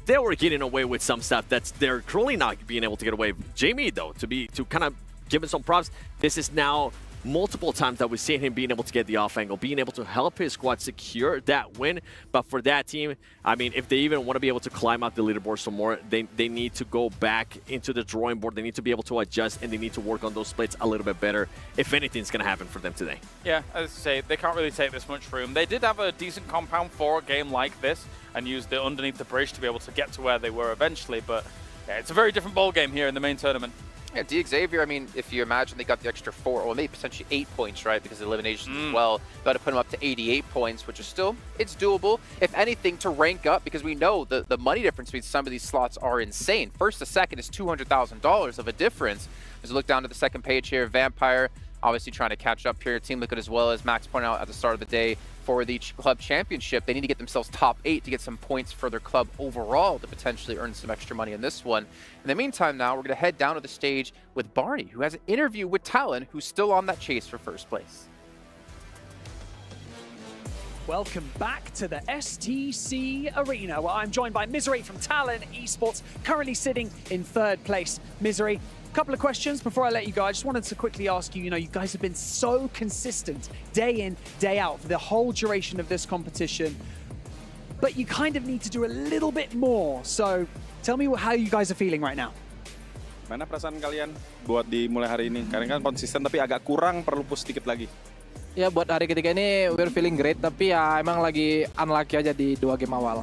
they were getting away with some stuff that's they're currently not being able to get away. Jamie, though, to kind of give him some props, this is now multiple times that we've seen him being able to get the off angle, being able to help his squad secure that win. But for that team, I mean, if they even want to be able to climb out the leaderboard some more, they need to go back into the drawing board. They need to be able to adjust, and they need to work on those splits a little bit better if anything's going to happen for them today. Yeah, as I say, they can't really take this much room. They did have a decent compound for a game like this and used it underneath the bridge to be able to get to where they were eventually. But yeah, it's a very different ball game here in the main tournament. Yeah, Xavier, I mean, if you imagine they got the extra 4, or maybe potentially 8 points, right, because of eliminations as well, got to put them up to 88 points, which is still, it's doable. If anything, to rank up, because we know the money difference between some of these slots are insane. First to second is $200,000 of a difference. As we look down to the second page here, Vampire obviously trying to catch up here. Team Liquid as well, as Max pointed out at the start of the day, for the club championship. They need to get themselves top 8 to get some points for their club overall to potentially earn some extra money in this one. In the meantime now, we're going to head down to the stage with Barney, who has an interview with Talon, who's still on that chase for first place. Welcome back to the STC Arena, where I'm joined by Misery from Talon Esports, currently sitting in 3rd place. Misery, a couple of questions before I let you go. I just wanted to quickly ask you, you guys have been so consistent day in, day out for the whole duration of this competition, but you kind of need to do a little bit more. So tell me how you guys are feeling right now. Mana perasaan kalian buat di mulai hari ini? Karena kan konsisten tapi agak kurang, perlu push sedikit lagi. Ya, buat hari ketiga ini we're feeling great, tapi ya emang lagi unlucky aja di 2 game awal.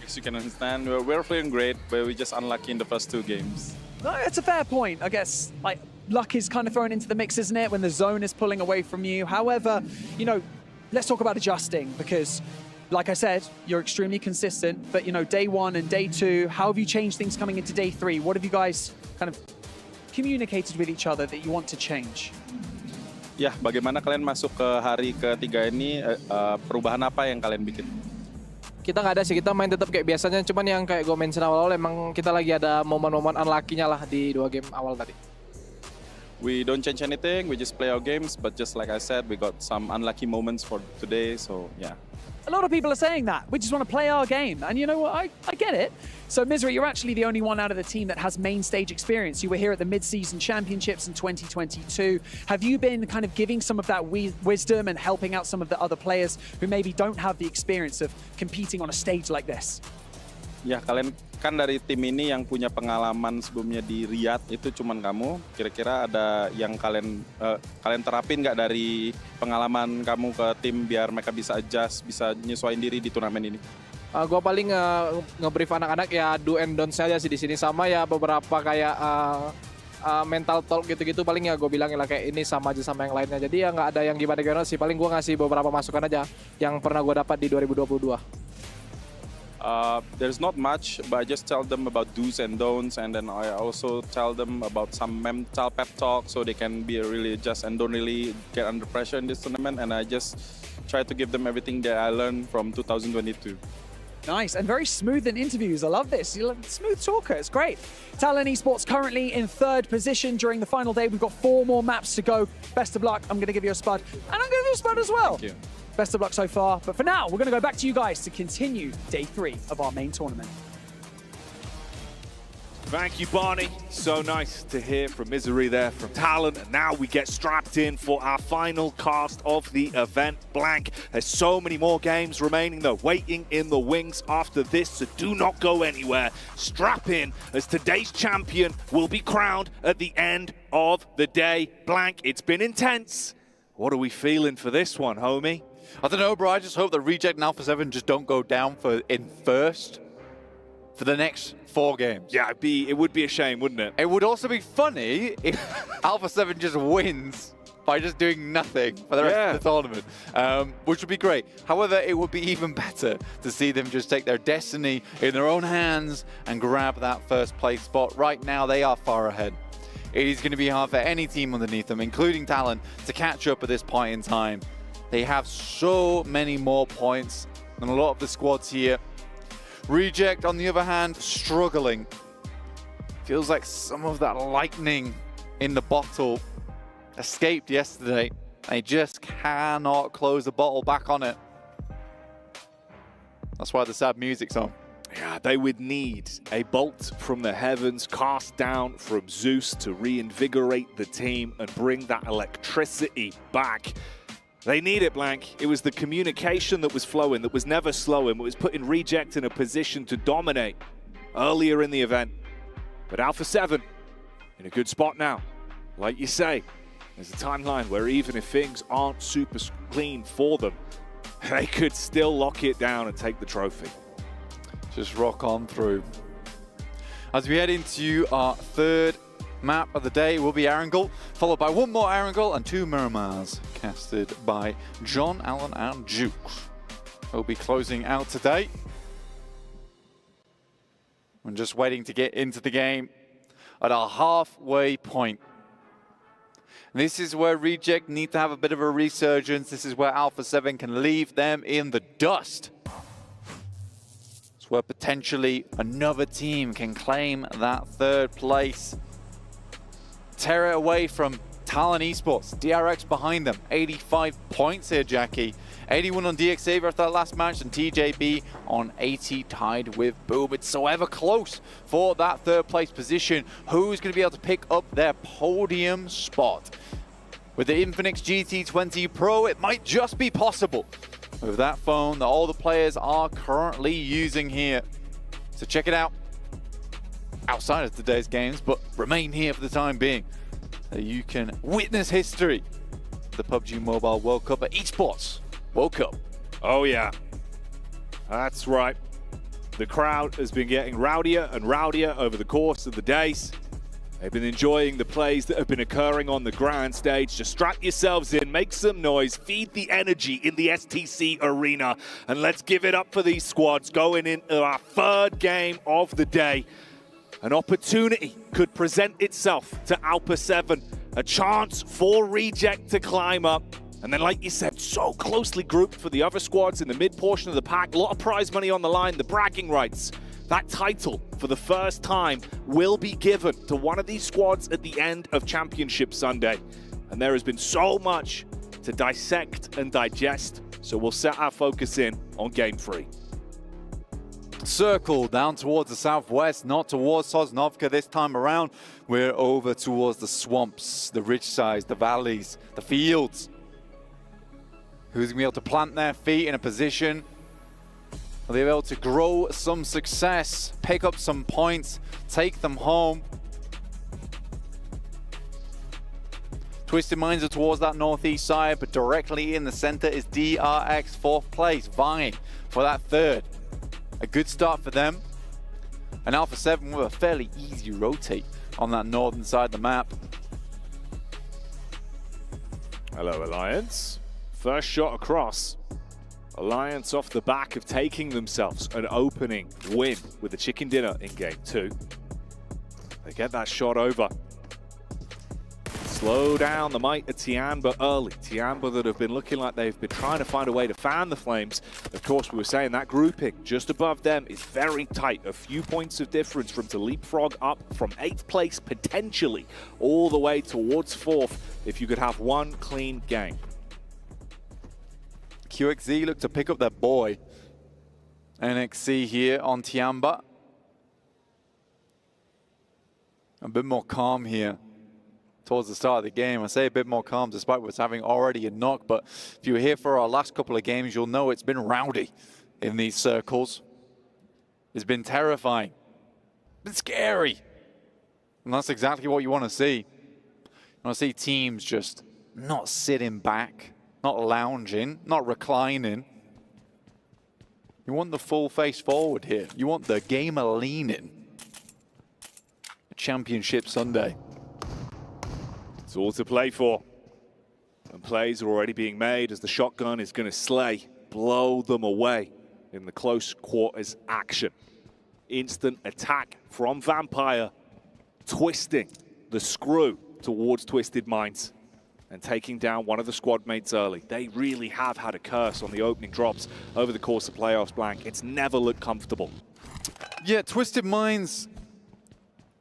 As you can understand, we're feeling great, but we just unlucky in the first 2 games. No, it's a fair point. I guess like luck is kind of thrown into the mix, isn't it, when the zone is pulling away from you? However, let's talk about adjusting, because like I said, you're extremely consistent, but day 1 and day 2, how have you changed things coming into day 3? What have you guys kind of communicated with each other that you want to change? Ya, bagaimana kalian masuk ke hari ketiga ini, perubahan apa yang kalian bikin? Kita nggak ada sih, kita main tetap kayak biasanya, cuman yang kayak gue mention awal-awal emang kita lagi ada momen-momen unlucky-nya lah di 2 game awal tadi. We don't change anything, we just play our games, but just like I said, we got some unlucky moments for today, so yeah. A lot of people are saying that. We just want to play our game. And you know what? I get it. So, Misery, you're actually the only one out of the team that has main stage experience. You were here at the mid-season championships in 2022. Have you been kind of giving some of that wisdom and helping out some of the other players who maybe don't have the experience of competing on a stage like this? Ya, kalian kan dari tim ini yang punya pengalaman sebelumnya di Riyadh itu cuman kamu. Kira-kira ada yang kalian terapin nggak dari pengalaman kamu ke tim biar mereka bisa adjust, bisa nyesuaiin diri di turnamen ini? Gue paling nge-brief anak-anak ya do and don't saja sih di sini, sama ya beberapa kayak mental talk gitu-gitu, paling ya gue bilangin lah kayak ini sama aja sama yang lainnya. Jadi ya nggak ada yang gimana-gimana sih, paling gue ngasih beberapa masukan aja yang pernah gue dapat di 2022. There's not much, but I just tell them about do's and don'ts, and then I also tell them about some mental pep talk so they can be really adjust and don't really get under pressure in this tournament, and I just try to give them everything that I learned from 2022. Nice, and very smooth in interviews. I love this. You're a smooth talker. It's great. Talon Esports currently in 3rd position during the final day. We've got 4 more maps to go. Best of luck. I'm going to give you a spud, and I'm going to give you a spud as well. Thank you. Best of luck so far. But for now, we're going to go back to you guys to continue day 3 of our main tournament. Thank you, Barney. So nice to hear from Misery there from Talon. And now we get strapped in for our final cast of the event, Blank. There's so many more games remaining, though, waiting in the wings after this, so do not go anywhere. Strap in, as today's champion will be crowned at the end of the day. Blank, it's been intense. What are we feeling for this one, homie? I don't know, bro. I just hope that Reject and Alpha 7 just don't go down in first for the next 4 games. Yeah, it would be a shame, wouldn't it? It would also be funny if Alpha 7 just wins by just doing nothing for the rest of the tournament, which would be great. However, it would be even better to see them just take their destiny in their own hands and grab that first place spot. Right now, they are far ahead. It is going to be hard for any team underneath them, including Talon, to catch up at this point in time. They have so many more points than a lot of the squads here. Reject, on the other hand, struggling. Feels like some of that lightning in the bottle escaped yesterday. They just cannot close the bottle back on it. That's why the sad music's on. Yeah, they would need a bolt from the heavens cast down from Zeus to reinvigorate the team and bring that electricity back. They need it, Blank. It was the communication that was flowing, that was never slowing. It was putting Reject in a position to dominate earlier in the event. But Alpha 7 in a good spot now. Like you say, there's a timeline where even if things aren't super clean for them, they could still lock it down and take the trophy. Just rock on through. As we head into our third map of the day, will be Erangel, followed by one more Erangel and two Miramars, casted by John, Allen and Juke. We'll be closing out today. I'm just waiting to get into the game at our halfway point. This is where Reject need to have a bit of a resurgence. This is where Alpha 7 can leave them in the dust. It's where potentially another team can claim that third place. Tear it away from Talon Esports. DRX behind them. 85 points here, Jackie. 81 on DXavier after that last match, and TJB on 80, tied with Boom. It's so ever close for that third place position. Who's going to be able to pick up their podium spot? With the Infinix GT20 Pro, it might just be possible with that phone that all the players are currently using here. So check it out outside of today's games, but remain here for the time being, so you can witness history. The PUBG Mobile World Cup at Esports World Cup. Oh yeah, that's right. The crowd has been getting rowdier and rowdier over the course of the days. They've been enjoying the plays that have been occurring on the grand stage. Just strap yourselves in, make some noise, feed the energy in the STC arena, and let's give it up for these squads going into our third game of the day. An opportunity could present itself to Alpha 7, a chance for Reject to climb up. And then, like you said, so closely grouped for the other squads in the mid portion of the pack. A lot of prize money on the line, the bragging rights. That title, for the first time, will be given to one of these squads at the end of Championship Sunday. And there has been so much to dissect and digest, so we'll set our focus in on Game 3. Circle down towards the southwest, not towards Sosnovka this time around. We're over towards the swamps, the ridge sides, the valleys, the fields. Who's going to be able to plant their feet in a position? Will they be able to grow some success, pick up some points, take them home? Twisted Minds are towards that northeast side, but directly in the center is DRX, fourth place, vying for that third. A good start for them. And Alpha 7 with a fairly easy rotate on that northern side of the map. Hello, Alliance. First shot across. Alliance off the back of taking themselves an opening win with a chicken dinner in Game 2. They get that shot over. Slow down the might of Tianba early. Tianba that have been looking like they've been trying to find a way to fan the flames. Of course, we were saying that grouping just above them is very tight. A few points of difference from to leapfrog up from 8th place potentially all the way towards 4th if you could have one clean game. QXZ look to pick up their boy. NXC here on Tianba. A bit more calm here towards the start of the game. I say a bit more calm despite what's having already a knock, but if you were here for our last couple of games, you'll know it's been rowdy in these circles. It's been terrifying. It's been scary. And that's exactly what you want to see. You want to see teams just not sitting back, not lounging, not reclining. You want the full face forward here. You want the gamer leaning. Championship Sunday. It's all to play for. And plays are already being made as the shotgun is going to slay, blow them away in the close quarters action. Instant attack from Vampire, twisting the screw towards Twisted Minds and taking down one of the squad mates early. They really have had a curse on the opening drops over the course of playoffs, Blank. It's never looked comfortable. Yeah, Twisted Minds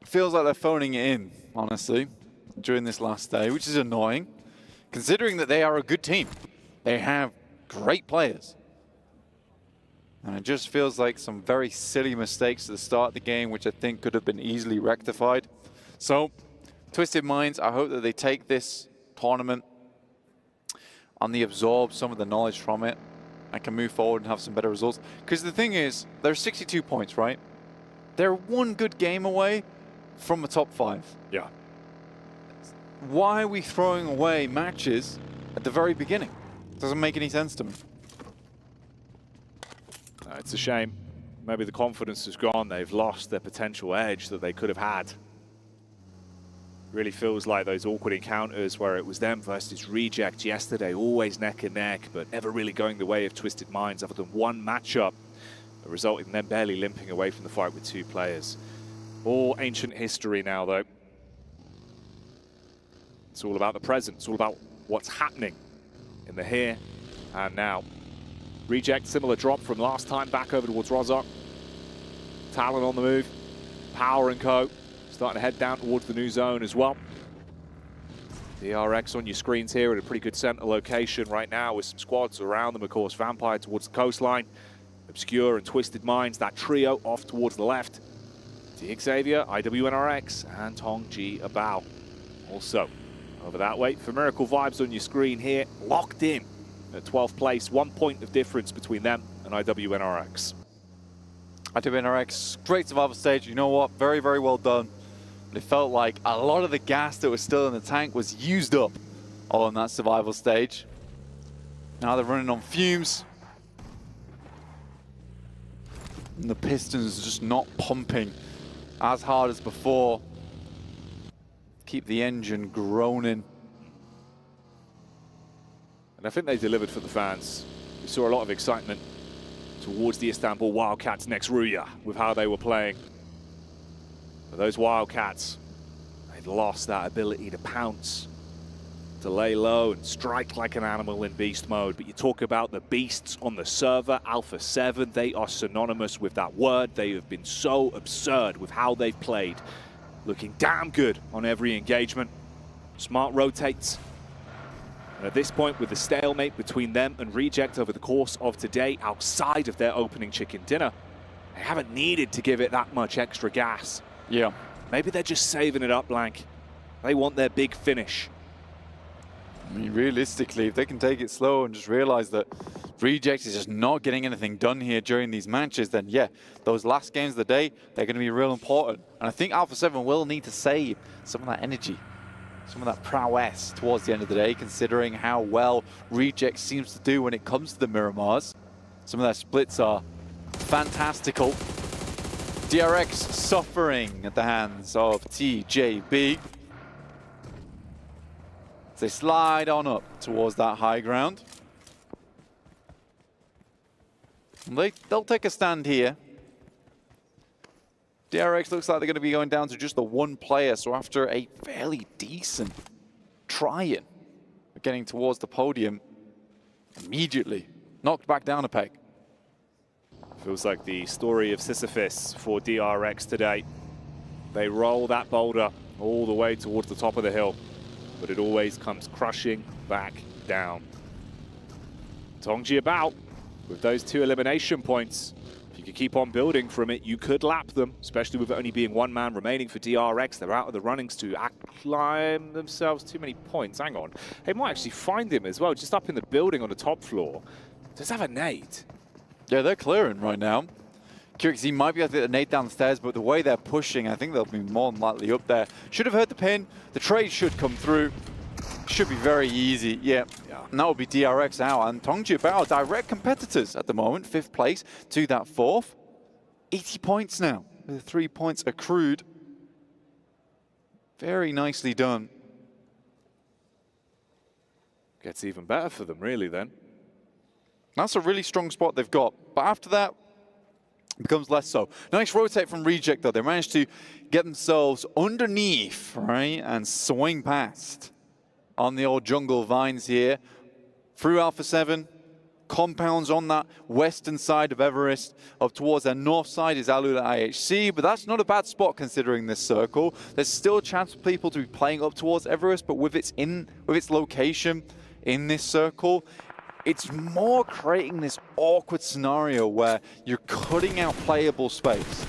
feels like they're phoning it in, honestly, during this last day, which is annoying considering that they are a good team. They have great players. And it just feels like some very silly mistakes at the start of the game, which I think could have been easily rectified. So, Twisted Minds, I hope that they take this tournament and they absorb some of the knowledge from it and can move forward and have some better results. Because the thing is, they're 62 points, right? They're one good game away from the top 5. Yeah. Why are we throwing away matches at the very beginning? Doesn't make any sense to me. No, it's a shame. Maybe the confidence has gone. They've lost their potential edge that they could have had. Really feels like those awkward encounters where it was them versus Reject yesterday, always neck and neck, but never really going the way of Twisted Minds other than one matchup that resulted in them barely limping away from the fight with 2 players. All ancient history now, though. It's all about the present. It's all about what's happening in the here and now. Reject, similar drop from last time, back over towards Rozok. Talon on the move. Power and Co. starting to head down towards the new zone as well. DRX on your screens here at a pretty good center location right now with some squads around them, of course. Vampire towards the coastline. Obscure and Twisted Minds, that trio off towards the left. Xavier, IWNRX, and Tong Ji Abao. Also, over that way, for Miracle Vibes on your screen here, locked in at 12th place. 1 point of difference between them and IWNRX. IWNRX, great survival stage. You know what? Very, very well done. But it felt like a lot of the gas that was still in the tank was used up on that survival stage. Now they're running on fumes. And the pistons are just not pumping as hard as before. Keep the engine groaning. And I think they delivered for the fans. We saw a lot of excitement towards the Istanbul Wildcats next Ruya with how they were playing. But those Wildcats, they've lost that ability to pounce, to lay low and strike like an animal in beast mode. But you talk about the beasts on the server, Alpha 7, they are synonymous with that word. They have been so absurd with how they've played. Looking damn good on every engagement. Smart rotates. And at this point, with the stalemate between them and Reject over the course of today, outside of their opening chicken dinner, they haven't needed to give it that much extra gas. Yeah. Maybe they're just saving it up, Blank. They want their big finish. I mean, realistically, if they can take it slow and just realize that Reject is just not getting anything done here during these matches, then yeah, those last games of the day, they're going to be real important. And I think Alpha 7 will need to save some of that energy, some of that prowess towards the end of the day, considering how well Reject seems to do when it comes to the Miramars. Some of their splits are fantastical. DRX suffering at the hands of TJB. They slide on up towards that high ground. They'll take a stand here. DRX looks like they're going to be going down to just the 1 player, so after a fairly decent try-in, getting towards the podium, immediately knocked back down a peg. Feels like the story of Sisyphus for DRX today. They roll that boulder all the way towards the top of the hill, but it always comes crushing back down. Tong Ji Abao with those 2 elimination points. If you could keep on building from it, you could lap them, especially with it only being 1 man remaining for DRX. They're out of the runnings to climb themselves too many points. Hang on. They might actually find him as well, just up in the building on the top floor. Does have a nade? Yeah, they're clearing right now. QXZ might be able to get the nade down the stairs, but the way they're pushing, I think they'll be more than likely up there. Should have heard the pin. The trade should come through. Should be very easy. Yeah. And that will be DRX out. And Tong Ji Abao, direct competitors at the moment. 5th place to that 4th. 80 points now, with 3 points accrued. Very nicely done. Gets even better for them, really, then. That's a really strong spot they've got. But after that, it becomes less so. Nice rotate from Reject, though. They managed to get themselves underneath, right, and swing past on the old jungle vines here. Through Alpha 7, compounds on that western side of Everest. Up towards their north side is Alula IHC, but that's not a bad spot considering this circle. There's still a chance for people to be playing up towards Everest, but with its location in this circle, it's more creating this awkward scenario where you're cutting out playable space.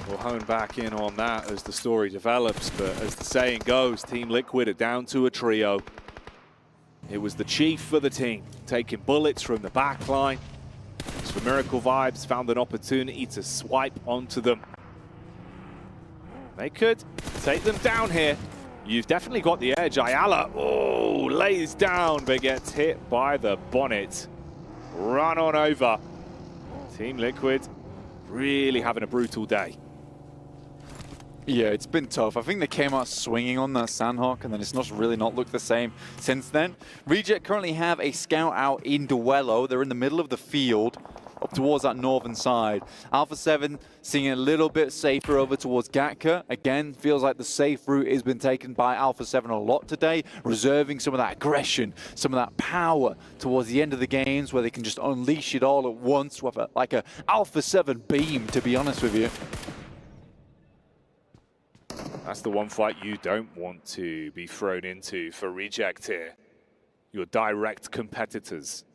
We'll hone back in on that as the story develops, but as the saying goes, Team Liquid are down to a trio. It was the chief for the team, taking bullets from the back line. As for Miracle Vibes, found an opportunity to swipe onto them. They could take them down here. You've definitely got the edge. Ayala, oh, lays down, but gets hit by the bonnet. Run on over. Team Liquid really having a brutal day. Yeah, it's been tough. I think they came out swinging on that Sandhawk, and then it's really not looked the same since then. Reject currently have a scout out in Duello. They're in the middle of the field, up towards that northern side. Alpha 7 seeing a little bit safer over towards Gatka. Again, feels like the safe route has been taken by Alpha 7 a lot today, reserving some of that aggression, some of that power towards the end of the games where they can just unleash it all at once with like a Alpha 7 beam, to be honest with you. That's the one fight you don't want to be thrown into for Reject here. Your direct competitors.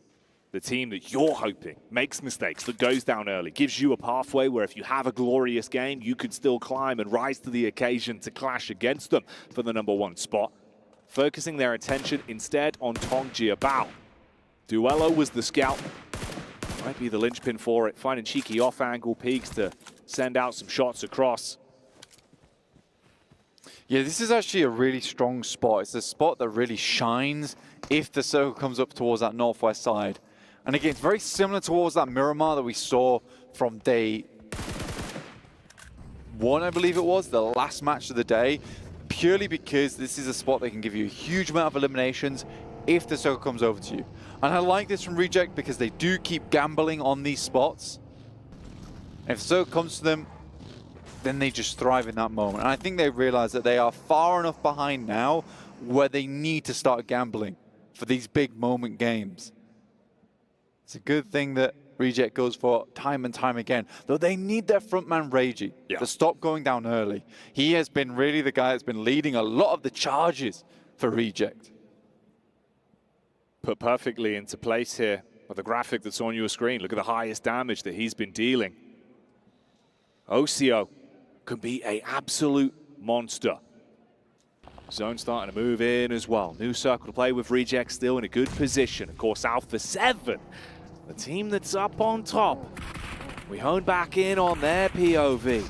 The team that you're hoping makes mistakes, that goes down early, gives you a pathway where if you have a glorious game, you could still climb and rise to the occasion to clash against them for the #1 spot. Focusing their attention instead on Tong Jiabao. Duello was the scout. Might be the linchpin for it, finding cheeky off-angle peaks to send out some shots across. Yeah, this is actually a really strong spot. It's a spot that really shines if the circle comes up towards that northwest side. And again, it's very similar towards that Miramar that we saw from day 1, I believe it was, the last match of the day, purely because this is a spot that can give you a huge amount of eliminations if the circle comes over to you. And I like this from Reject because they do keep gambling on these spots. And if the circle comes to them, then they just thrive in that moment. And I think they realize that they are far enough behind now where they need to start gambling for these big moment games. It's a good thing that Reject goes for time and time again, though they need their frontman Reiji to stop going down early. He has been really the guy that's been leading a lot of the charges for Reject. Put perfectly into place here with the graphic that's on your screen. Look at the highest damage that he's been dealing. Ocio can be an absolute monster. Zone starting to move in as well. New circle to play with. Reject still in a good position. Of course, Alpha 7, the team that's up on top. We hone back in on their POV.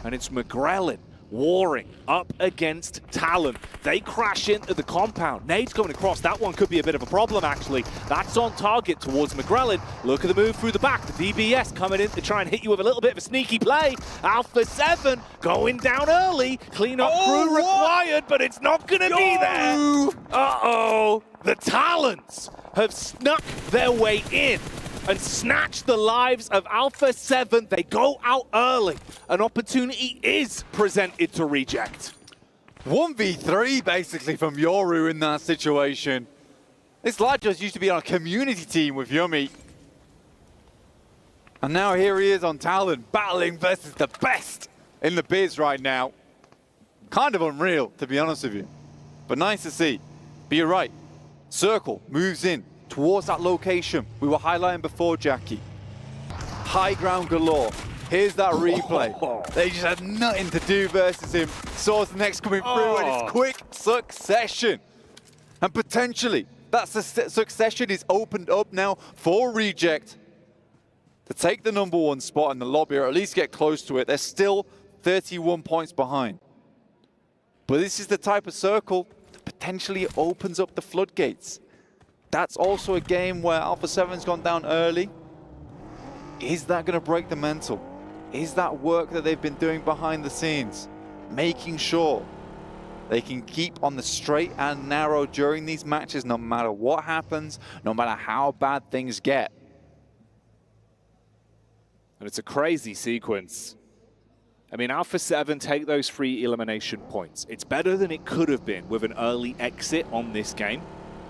And it's McGrellin warring up against Talon. They crash into the compound. Nade's coming across. That one could be a bit of a problem, actually. That's on target towards McGrellin. Look at the move through the back. The DBS coming in to try and hit you with a little bit of a sneaky play. Alpha 7 going down early. Clean-up crew required, but it's not going to be there. Uh-oh. The Talons have snuck their way in and snatch the lives of Alpha 7. They go out early. An opportunity is presented to Reject. 1v3 basically from Yoru in that situation. This lad just used to be on a community team with Yummy. And now here he is on Talon, battling versus the best in the biz right now. Kind of unreal, to be honest with you. But nice to see. But you're right. Circle moves in towards that location we were highlighting before, Jackie. High ground galore. Here's that replay. They just had nothing to do versus him. Saws the next coming through, and it's quick succession. And potentially, that succession is opened up now for Reject to take the #1 spot in the lobby, or at least get close to it. They're still 31 points behind. But this is the type of circle that potentially opens up the floodgates. That's also a game where Alpha 7's gone down early. Is that going to break the mental? Is that work that they've been doing behind the scenes, making sure they can keep on the straight and narrow during these matches, no matter what happens, no matter how bad things get? And it's a crazy sequence. I mean, Alpha 7 take those 3 elimination points. It's better than it could have been with an early exit on this game.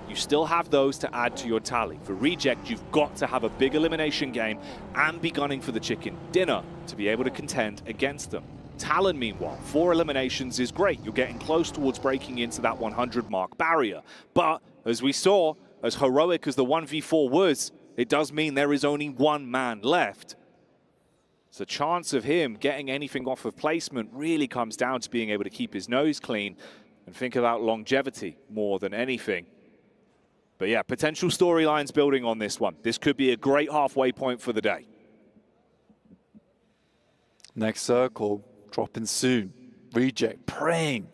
you still have those to add to your tally. For Reject, you've got to have a big elimination game and be gunning for the chicken dinner to be able to contend against them. Talon, meanwhile, 4 eliminations is great. You're getting close towards breaking into that 100 mark barrier. But as we saw, as heroic as the 1v4 was, it does mean there is only one man left. So the chance of him getting anything off of placement really comes down to being able to keep his nose clean and think about longevity more than anything. But yeah, potential storylines building on this one. This could be a great halfway point for the day. Next circle, dropping soon. Reject praying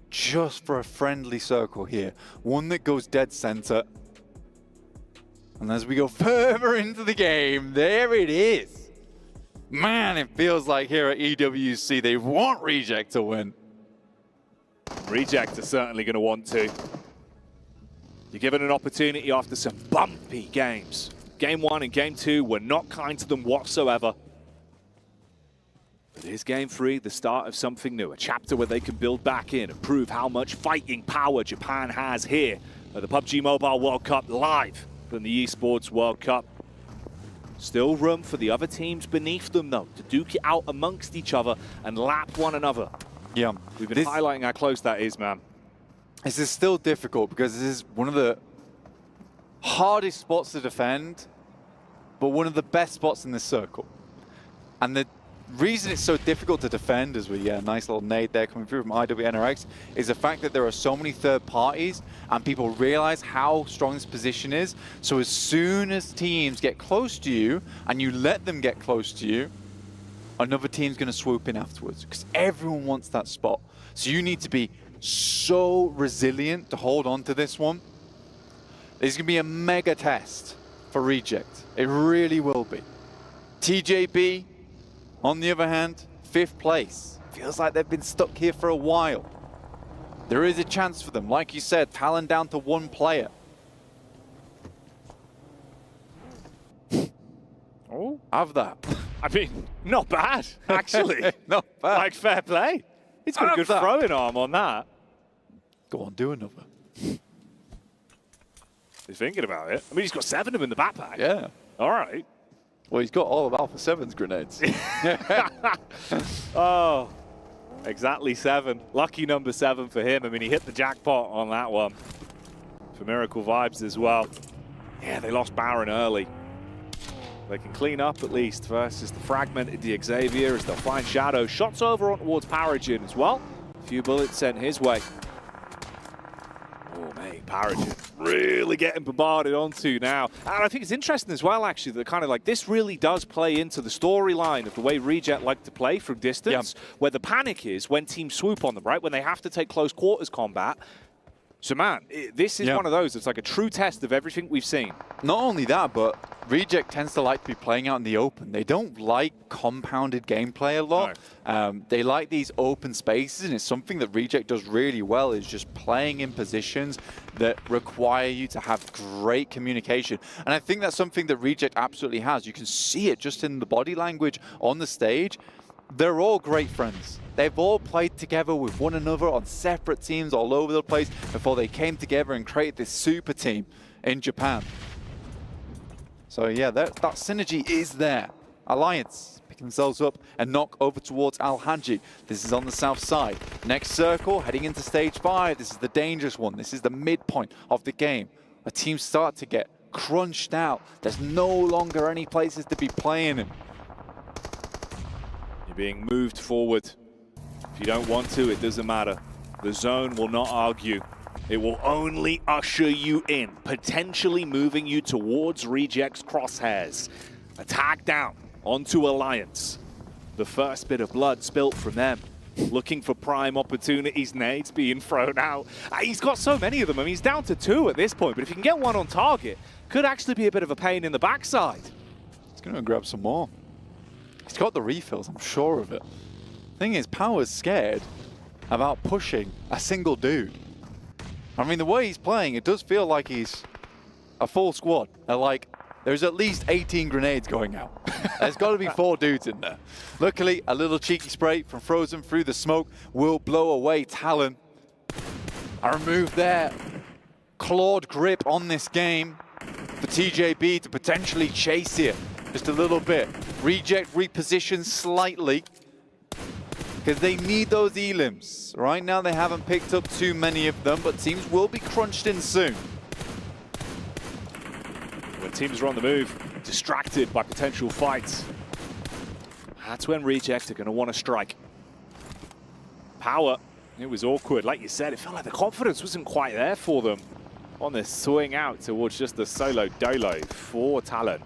just for a friendly circle here. One that goes dead center. And as we go further into the game, there it is. Man, it feels like here at EWC, they want Reject to win. Reject are certainly going to want to. You're given an opportunity after some bumpy games. Game 1 and Game 2 were not kind to them whatsoever. But here's Game 3, the start of something new. A chapter where they can build back in and prove how much fighting power Japan has here at the PUBG Mobile World Cup live from the Esports World Cup. Still room for the other teams beneath them, though, to duke it out amongst each other and lap one another. Yeah. We've been highlighting how close that is, man. This is still difficult because this is one of the hardest spots to defend, but one of the best spots in this circle. And the reason it's so difficult to defend, as we nice little nade there coming through from IWNRX, is the fact that there are so many third parties and people realize how strong this position is. So as soon as teams get close to you and you let them get close to you, another team's going to swoop in afterwards because everyone wants that spot. So you need to be so resilient to hold on to this one. This is going to be a mega test for Reject. It really will be. TJB, on the other hand, 5th place. Feels like they've been stuck here for a while. There is a chance for them. Like you said, Talon down to 1 player. Oh, have that. I mean, not bad, actually. Not bad. Like, fair play. He's got a good throwing arm on that. Go on, do another. He's thinking about it. I mean, he's got 7 of them in the backpack. Yeah. All right. Well, he's got all of Alpha 7's grenades. Oh, exactly 7. Lucky number 7 for him. I mean, he hit the jackpot on that one. For Miracle Vibes as well. Yeah, they lost Baron early. They can clean up at least versus the fragmented the Xavier as they'll find Shadow. Shots over on towards Paragin as well. A few bullets sent his way. Oh, mate, Paragin really getting bombarded onto now. And I think it's interesting as well, actually, that kind of like this really does play into the storyline of the way Reject like to play from distance, where the panic is when teams swoop on them, right? When they have to take close quarters combat. So, man, this is one of those. It's like a true test of everything we've seen. Not only that, but Reject tends to like to be playing out in the open. They don't like compounded gameplay a lot. No. They like these open spaces, and it's something that Reject does really well, is just playing in positions that require you to have great communication. And I think that's something that Reject absolutely has. You can see it just in the body language on the stage. They're all great friends. They've all played together with one another on separate teams all over the place before they came together and created this super team in Japan. So yeah, that synergy is there. Alliance pick themselves up and knock over towards Al-Haji. This is on the south side. Next circle, heading into stage 5. This is the dangerous one. This is the midpoint of the game. The teams start to get crunched out. There's no longer any places to be playing in. You're being moved forward. If you don't want to, it doesn't matter. The zone will not argue. It will only usher you in, potentially moving you towards Reject's crosshairs. Attack down onto Alliance. The first bit of blood spilt from them. Looking for prime opportunities, nades being thrown out. He's got so many of them. I mean, he's down to 2 at this point, but if he can get one on target, could actually be a bit of a pain in the backside. He's going to grab some more. He's got the refills, I'm sure of it. Thing is, Power's scared about pushing a single dude. I mean, the way he's playing, it does feel like he's a full squad. Like, there's at least 18 grenades going out. There's got to be 4 dudes in there. Luckily, a little cheeky spray from Frozen through the smoke will blow away Talon. A remove there clawed grip on this game for TJB to potentially chase here just a little bit. Reject reposition slightly because they need those elims. Right now they haven't picked up too many of them, but teams will be crunched in soon. When teams are on the move, distracted by potential fights, that's when Reject are going to want to strike. Power, it was awkward. Like you said, it felt like the confidence wasn't quite there for them on this swing out towards just the solo dolo for Talon.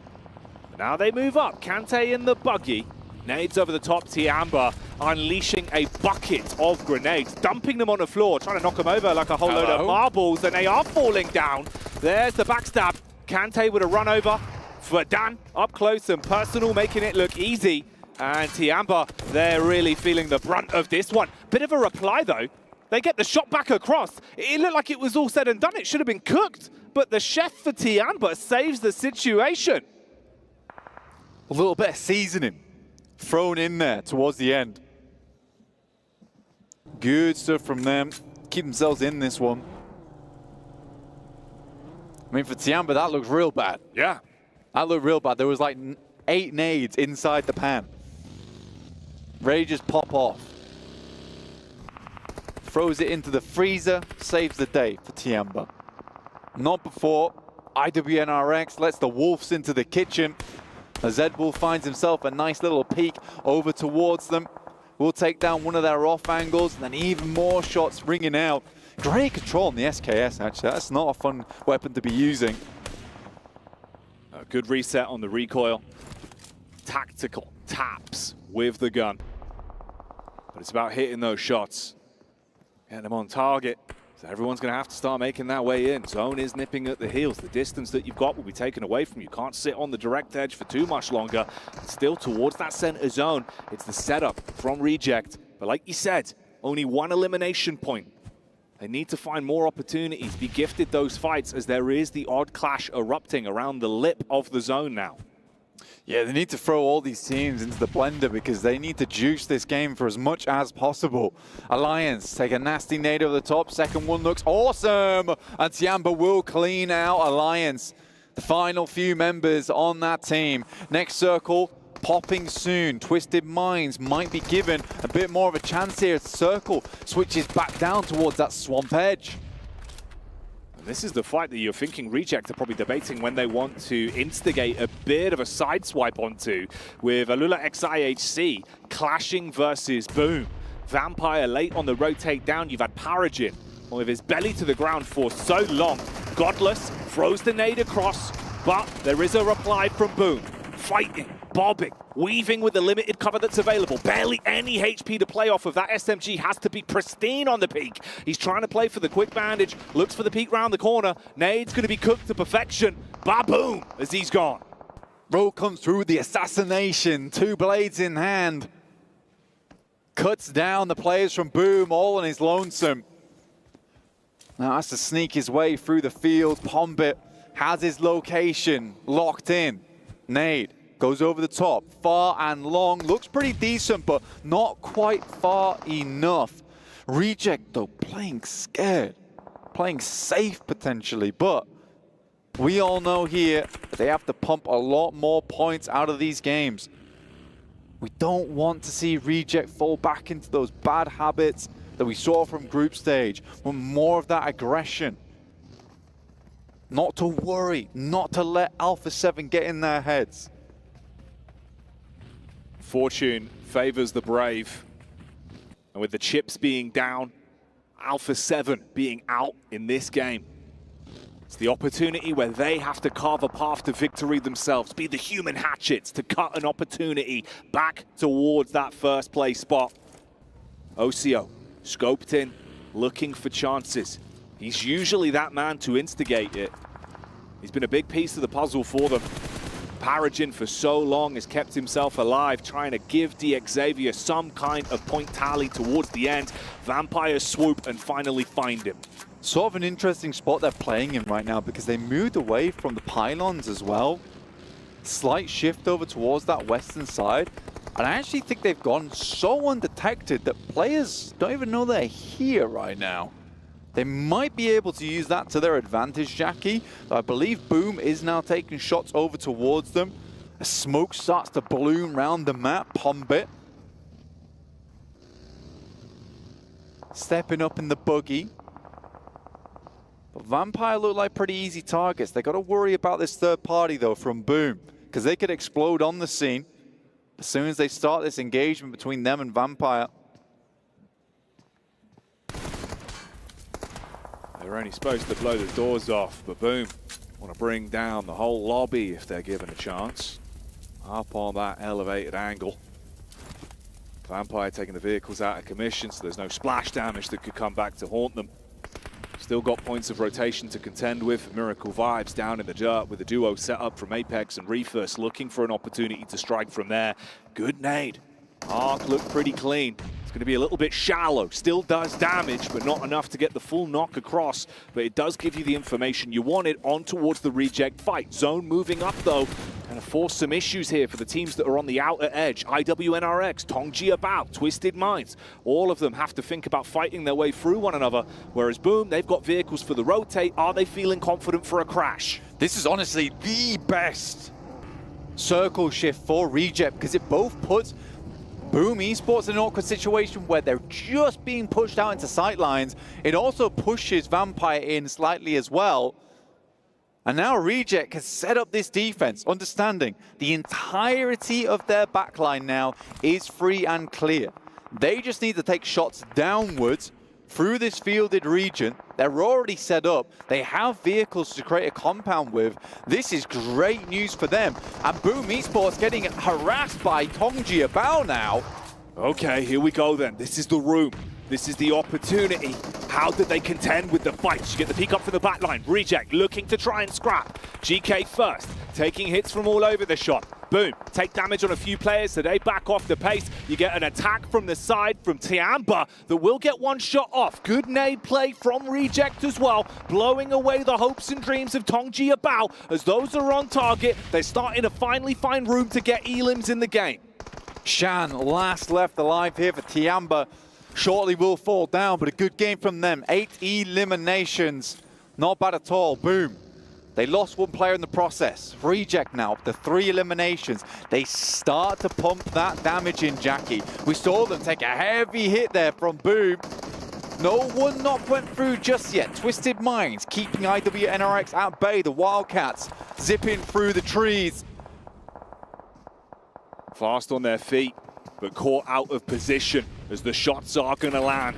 But now they move up. Kante in the buggy. Nades over the top. Tiamba unleashing a bucket of grenades, dumping them on the floor, trying to knock them over like a whole load of marbles, and they are falling down. There's the backstab. Kante with a run over for Dan, up close and personal, making it look easy. And Tiamba, they're really feeling the brunt of this one. Bit of a reply though. They get the shot back across. It looked like it was all said and done. It should have been cooked, but the chef for Tiamba saves the situation. A little bit of seasoning thrown in there towards the end. Good stuff from them. Keep themselves in this one. I mean, for Tiamba, that looked real bad. Yeah. That looked real bad. There was like 8 nades inside the pan. Ready to just pop off. Throws it into the freezer, saves the day for Tiamba. Not before IWNRX lets the Wolves into the kitchen. As Ed Bull finds himself a nice little peek over towards them. Will take down one of their off angles, and then even more shots ringing out. Great control on the SKS, actually. That's not a fun weapon to be using. A good reset on the recoil. Tactical taps with the gun. But it's about hitting those shots. Getting them on target. So everyone's going to have to start making that way in. Zone is nipping at the heels. The distance that you've got will be taken away from you. Can't sit on the direct edge for too much longer. Still towards that center zone. It's the setup from Reject. But like you said, only one elimination point. They need to find more opportunities, be gifted those fights, as there is the odd clash erupting around the lip of the zone now. Yeah, they need to throw all these teams into the blender because they need to juice this game for as much as possible. Alliance take a nasty nade over the top. Second one looks awesome. And Tiamba will clean out Alliance. The final few members on that team. Next circle popping soon. Twisted Minds might be given a bit more of a chance here. Circle switches back down towards that swamp edge. This is the fight that you're thinking Reject are probably debating when they want to instigate a bit of a sideswipe onto, with Alula XIHC clashing versus Boom. Vampire late on the rotate down. You've had Paragin with his belly to the ground for so long. Godless throws the nade across, but there is a reply from Boom. Fighting, bobbing, weaving with the limited cover that's available. Barely any HP to play off of. That SMG has to be pristine on the peak. He's trying to play for the quick bandage, looks for the peek round the corner. Nade's going to be cooked to perfection. Ba-boom, as he's gone. Roll comes through the assassination. 2 blades in hand. Cuts down the players from Boom, all on his lonesome. Now has to sneak his way through the field. Pombit has his location locked in. Nade goes over the top, far and long. Looks pretty decent, but not quite far enough. Reject, though, playing scared. Playing safe, potentially. But we all know here that they have to pump a lot more points out of these games. We don't want to see Reject fall back into those bad habits that we saw from group stage. With more of that aggression. Not to worry, not to let Alpha 7 get in their heads. Fortune favors the brave. And with the chips being down, Alpha 7 being out in this game, it's the opportunity where they have to carve a path to victory themselves, be the human hatchets to cut an opportunity back towards that first place spot. OCO, scoped in, looking for chances. He's usually that man to instigate it. He's been a big piece of the puzzle for them. Paragin for so long has kept himself alive, trying to give DXavier some kind of point tally towards the end. Vampire swoop and finally find him. Sort of an interesting spot they're playing in right now because they moved away from the pylons as well. Slight shift over towards that western side. And I actually think they've gone so undetected that players don't even know they're here right now. They might be able to use that to their advantage, Jackie. I believe Boom is now taking shots over towards them. A smoke starts to bloom around the map, Pombit. Stepping up in the buggy. But Vampire look like pretty easy targets. They got to worry about this third party, though, from Boom, because they could explode on the scene as soon as they start this engagement between them and Vampire. They're only supposed to blow the doors off, but Boom want to bring down the whole lobby if they're given a chance. Up on that elevated angle. Vampire taking the vehicles out of commission, so there's no splash damage that could come back to haunt them. Still got points of rotation to contend with. Miracle Vibes down in the dirt with a duo set up from Apex and Refus, looking for an opportunity to strike from there. Good nade. Arc looked pretty clean. It's going to be a little bit shallow. Still does damage, but not enough to get the full knock across. But it does give you the information you wanted on towards the reject fight. Zone moving up, though. Going to force some issues here for the teams that are on the outer edge. IWNRX, Tongji About, Twisted Minds. All of them have to think about fighting their way through one another. Whereas Boom, they've got vehicles for the rotate. Are they feeling confident for a crash? This is honestly the best circle shift for Reject, because it both puts Boom Esports in an awkward situation where they're just being pushed out into sight lines. It also pushes Vampire in slightly as well. And now Reject has set up this defense, understanding the entirety of their backline now is free and clear. They just need to take shots downwards through this fielded region. They're already set up. They have vehicles to create a compound with. This is great news for them. And Boom Esports getting harassed by Tongji About now. Okay, here we go then. This is the room. This is the opportunity. How did they contend with the fights? You get the peek up from the back line. Reject looking to try and scrap. GK first, taking hits from all over the shot. Boom, take damage on a few players, so they back off the pace. You get an attack from the side from Tiamba that will get one shot off. Good nade play from Reject as well, blowing away the hopes and dreams of Tongji About. As those are on target, they're starting to finally find room to get elims in the game. Shan last left alive here for Tiamba. Shortly will fall down, but a good game from them. 8 eliminations. Not bad at all. Boom. They lost one player in the process. Reject now up to 3 eliminations. They start to pump that damage in, Jackie. We saw them take a heavy hit there from Boom. No one knock went through just yet. Twisted Minds keeping IWNRX at bay. The Wildcats zipping through the trees. Fast on their feet, but caught out of position as the shots are going to land.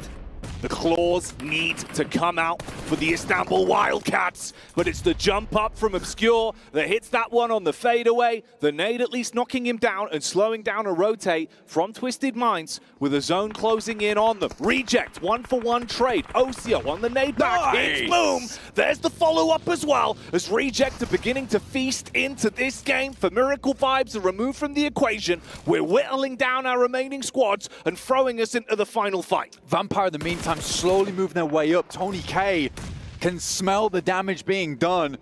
The claws need to come out for the Istanbul Wildcats, but it's the jump up from Obscure that hits that one on the fadeaway. The nade at least knocking him down and slowing down a rotate from Twisted Minds with a zone closing in on them. Reject, 1-for-1 trade. Osio on the nade back. Nice. It's Boom. There's the follow-up as well, as Reject are beginning to feast into this game. For Miracle Vibes are removed from the equation. We're whittling down our remaining squads and throwing us into the final fight. Vampire in the meantime slowly moving their way up. Tony K can smell the damage being done.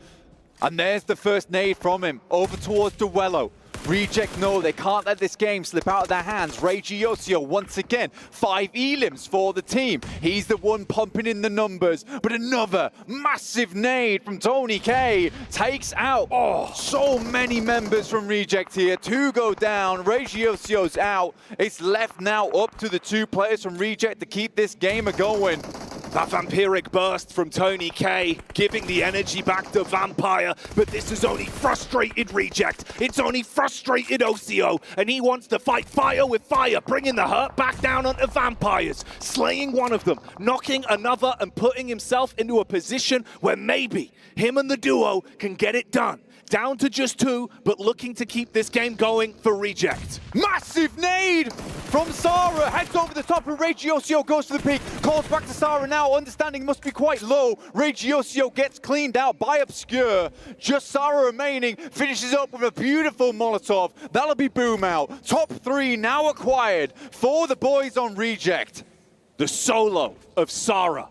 And there's the first nade from him over towards Duello. Reject know they can't let this game slip out of their hands. Regiosio once again, 5 elims for the team. He's the one pumping in the numbers, but another massive nade from Tony K takes out so many members from Reject here. 2 go down, Regiosio's out. It's left now up to the 2 players from Reject to keep this game going. That vampiric burst from Tony K, giving the energy back to Vampire, but this has only frustrated Reject. It's only frustrated Osio, and he wants to fight fire with fire, bringing the hurt back down onto Vampires, slaying one of them, knocking another, and putting himself into a position where maybe him and the duo can get it done. Down to just 2, but looking to keep this game going for Reject. Massive nade from Sarah. Heads over the top and Regiosio goes to the peak. Calls back to Sarah now. Understanding must be quite low. Regiosio gets cleaned out by Obscure. Just Sarah remaining. Finishes up with a beautiful Molotov. That'll be Boom out. Top 3 now acquired for the boys on Reject. The solo of Sarah,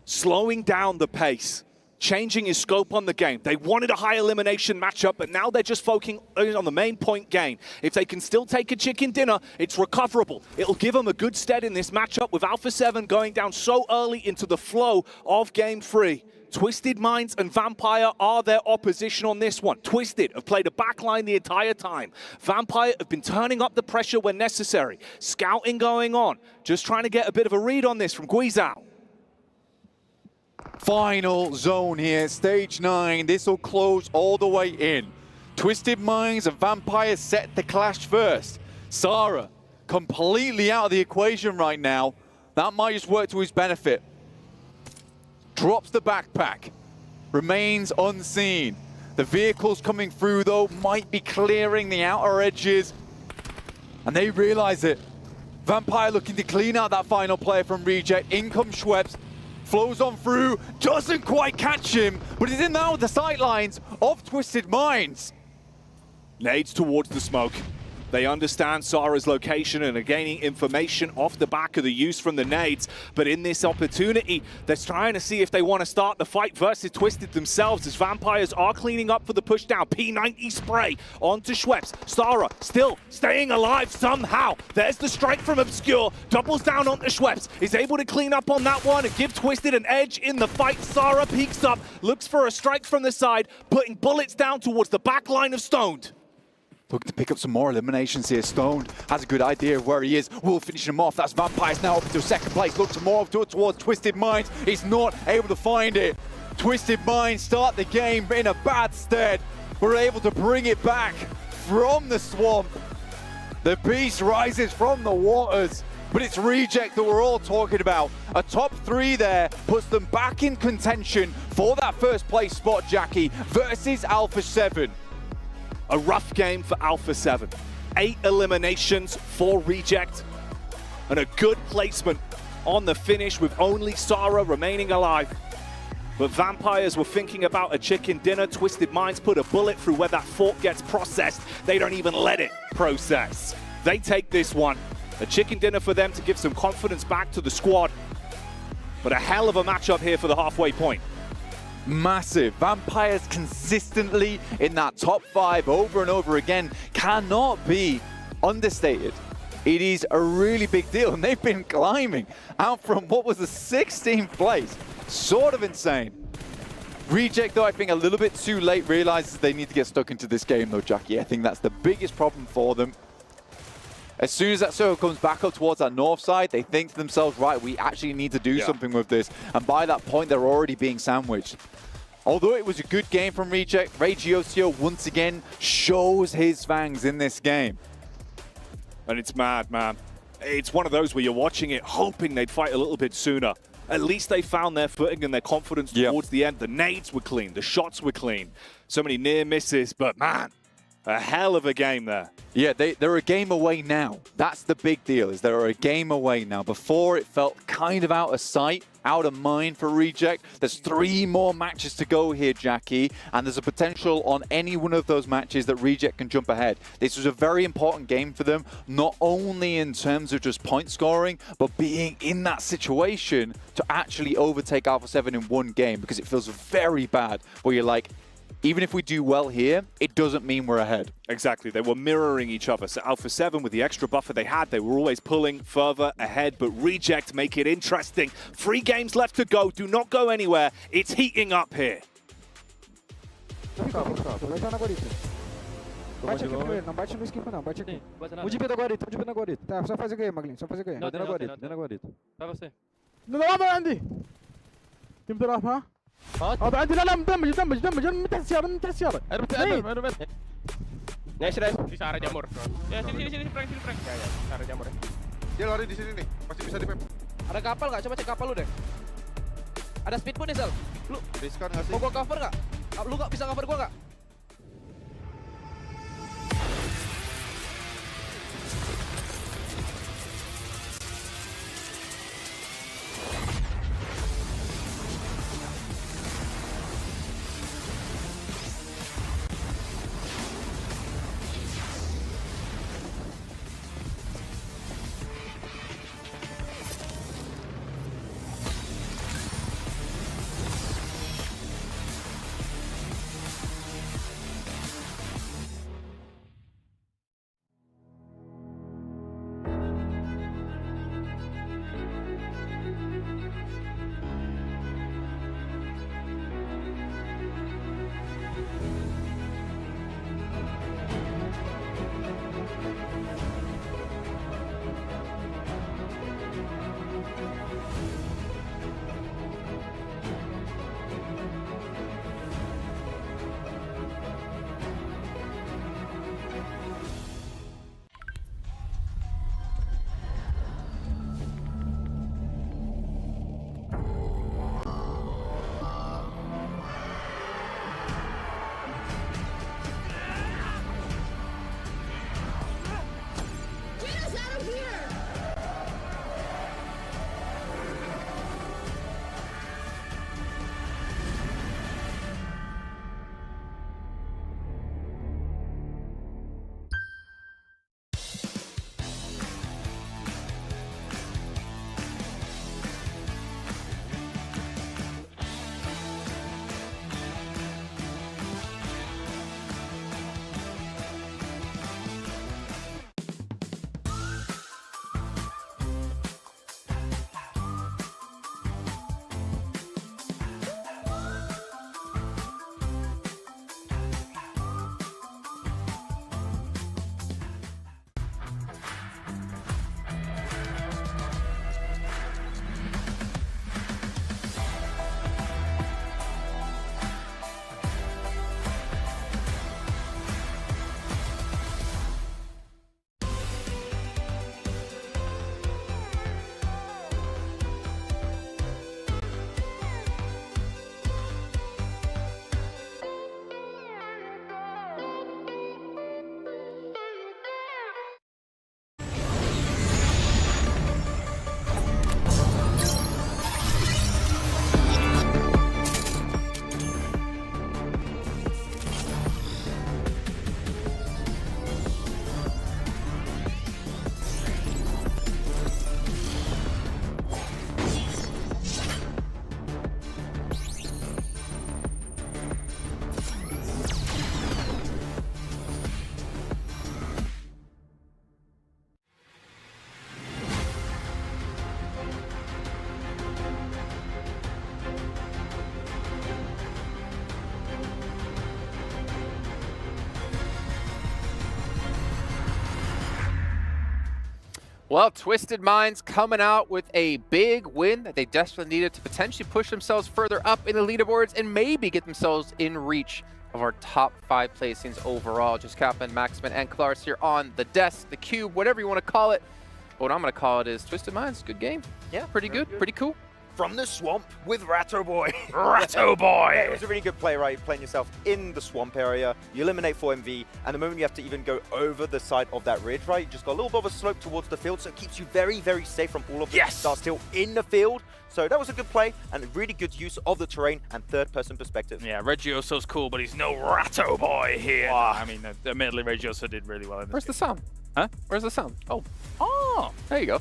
slowing down the pace. changing his scope on the game. They wanted a high elimination matchup, but now they're just focusing on the main point gain. If they can still take a chicken dinner, it's recoverable. It'll give them a good stead in this matchup with Alpha 7 going down so early into the flow of Game 3. Twisted Minds and Vampire are their opposition on this one. Twisted have played a backline the entire time. Vampire have been turning up the pressure when necessary. Scouting going on. Just trying to get a bit of a read on this from Guizhou. Final zone here, stage 9. This will close all the way in. Twisted Minds and Vampire set the clash first. Sarah completely out of the equation right now. That might just work to his benefit. Drops the backpack, remains unseen. The vehicles coming through though might be clearing the outer edges, and they realize it. Vampire looking to clean out that final player from Reject. In comes Schweppes, flows on through, doesn't quite catch him, but is in now the sight lines of Twisted Minds. Nades towards the smoke. They understand Sarah's location and are gaining information off the back of the use from the nades. But in this opportunity, they're trying to see if they want to start the fight versus Twisted themselves as Vampires are cleaning up for the pushdown. P90 spray onto Schweppes. Sarah still staying alive somehow. There's the strike from Obscure. Doubles down onto Schweppes. Is able to clean up on that one and give Twisted an edge in the fight. Sarah peeks up, looks for a strike from the side, putting bullets down towards the back line of Stoned. Looking to pick up some more eliminations here. Stoned has a good idea of where he is. Will finish him off. That's Vampires now up into second place. Looks more towards Twisted Minds. He's not able to find it. Twisted Minds start the game in a bad stead. We're able to bring it back from the swamp. The beast rises from the waters. But it's Reject that we're all talking about. A top 3 there puts them back in contention for that first place spot, Jackie, versus Alpha 7. A rough game for Alpha 7. 8 eliminations for Reject. And a good placement on the finish with only Sarah remaining alive. But Vampires were thinking about a chicken dinner. Twisted Minds put a bullet through where that fork gets processed. They don't even let it process. They take this one. A chicken dinner for them to give some confidence back to the squad. But a hell of a matchup here for the halfway point. Massive. Vampires consistently in that top 5 over and over again cannot be understated. It is a really big deal, and they've been climbing out from what was the 16th place. Sort of insane. Reject, though, I think a little bit too late, realizes they need to get stuck into this game, though, Jackie. I think that's the biggest problem for them. As soon as that circle comes back up towards that north side, they think to themselves, right, we actually need to do something with this. And by that point, they're already being sandwiched. Although it was a good game from Reject, Regiocio once again shows his fangs in this game. And it's mad, man. It's one of those where you're watching it, hoping they'd fight a little bit sooner. At least they found their footing and their confidence towards the end. The nades were clean, the shots were clean. So many near misses, but man, a hell of a game there. Yeah, they're a game away now. That's the big deal, is they're a game away now. Before, it felt kind of out of sight, out of mind for Reject. There's 3 more matches to go here, Jackie, and there's a potential on any one of those matches that Reject can jump ahead. This was a very important game for them, not only in terms of just point scoring, but being in that situation to actually overtake Alpha 7 in one game, because it feels very bad where you're like, even if we do well here, it doesn't mean we're ahead. Exactly. They were mirroring each other. So Alpha 7, with the extra buffer they had, they were always pulling further ahead. But Reject make it interesting. 3 games left to go. Do not go anywhere. It's heating up here. Bate aqui primeiro, não bate no skip não, bate aqui. O de P da guarita, o de P da guarita. Tá, só faz aqui, Maglinho, só faz aqui. Dentro da guarita, dentro da guarita. Vai você. لا ما عندي. تم تروح ها؟ عندي لا مدمج من تحت السيارة من تحت السيارة. Aduh. Ya sudah. Bisa arah jamur. Ya sini Frank. Ya, arah jamur. Dia lari di sini nih, pasti bisa di-pep. Ada kapal nggak? Coba cek kapal lu deh. Ada speedboat nih, Sal. Lu riskan nggak sih? Mau gua cover nggak? Lu nggak bisa cover gua nggak? Well, Twisted Minds coming out with a big win that they desperately needed to potentially push themselves further up in the leaderboards and maybe get themselves in reach of our top 5 placings overall. Just Kaplan, Maxman, and Klaris here on the desk, the cube, whatever you want to call it. But what I'm going to call it is Twisted Minds. Good game. Yeah. Pretty good. Pretty cool. From the swamp with Ratto Boy. Ratto Boy! Yeah, it was a really good play, right? You're playing yourself in the swamp area, you eliminate 4MV, and the moment you have to even go over the side of that ridge, right, you just got a little bit of a slope towards the field, so it keeps you very, very safe from all of the stars still in the field. So that was a good play, and a really good use of the terrain and third-person perspective. Yeah, Reggioso's cool, but he's no Ratto Boy here. Wow. I mean, admittedly, Reggioso did really well in this Where's the sound? Huh? Where's the sound? Oh, there you go.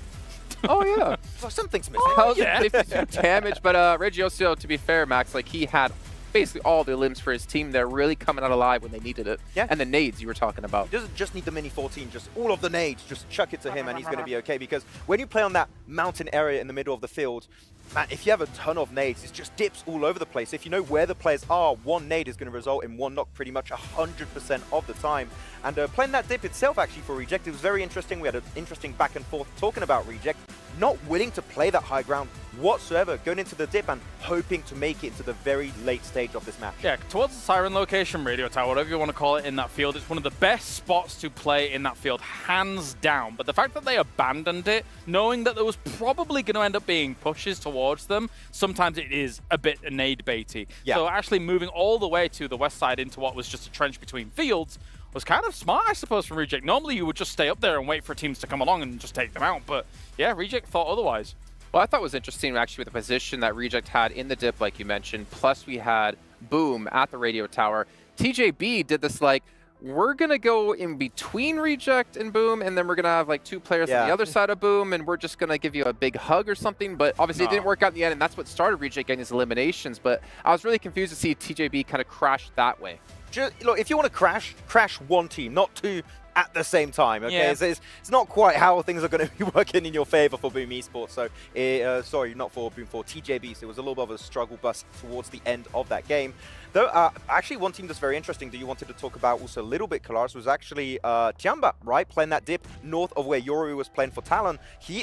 Oh, yeah. Well, something's missing. Oh, yeah. Damage, but Reggioso, to be fair, Max, like he had basically all the limbs for his team. They're really coming out alive when they needed it. Yeah. And the nades you were talking about. He doesn't just need the Mini 14, just all of the nades, just chuck it to him and he's going to be okay. Because when you play on that mountain area in the middle of the field, man, if you have a ton of nades, it just dips all over the place. If you know where the players are, one nade is going to result in one knock pretty much 100% of the time. And playing that dip itself, actually, for Reject, it was very interesting. We had an interesting back and forth talking about Reject. Not willing to play that high ground whatsoever, going into the dip and hoping to make it into the very late stage of this match. Yeah, towards the Siren location, Radio Tower, whatever you want to call it in that field, it's one of the best spots to play in that field, hands down. But the fact that they abandoned it, knowing that there was probably going to end up being pushes towards them, sometimes it is a bit nade baity. Yeah. So actually moving all the way to the west side into what was just a trench between fields was kind of smart, I suppose, from Reject. Normally you would just stay up there and wait for teams to come along and just take them out. But yeah, Reject thought otherwise. Well, I thought it was interesting, actually, with the position that Reject had in the dip, like you mentioned. Plus, we had Boom at the radio tower. TJB did this, like, we're going to go in between Reject and Boom, and then we're going to have, like, 2 players on the other side of Boom, and we're just going to give you a big hug or something. But obviously, it didn't work out in the end, and that's what started Reject getting his eliminations. But I was really confused to see TJB kind of crash that way. Look, if you want to crash one team, not 2 at the same time, okay? Yeah. It's not quite how things are going to be working in your favor for Boom Esports. So, sorry, not for Boom, for TJB. So it was a little bit of a struggle bus towards the end of that game. Though, actually, one team that's very interesting that you wanted to talk about also a little bit, Kalaris, was actually Tiamba, right? Playing that dip north of where Yoru was playing for Talon.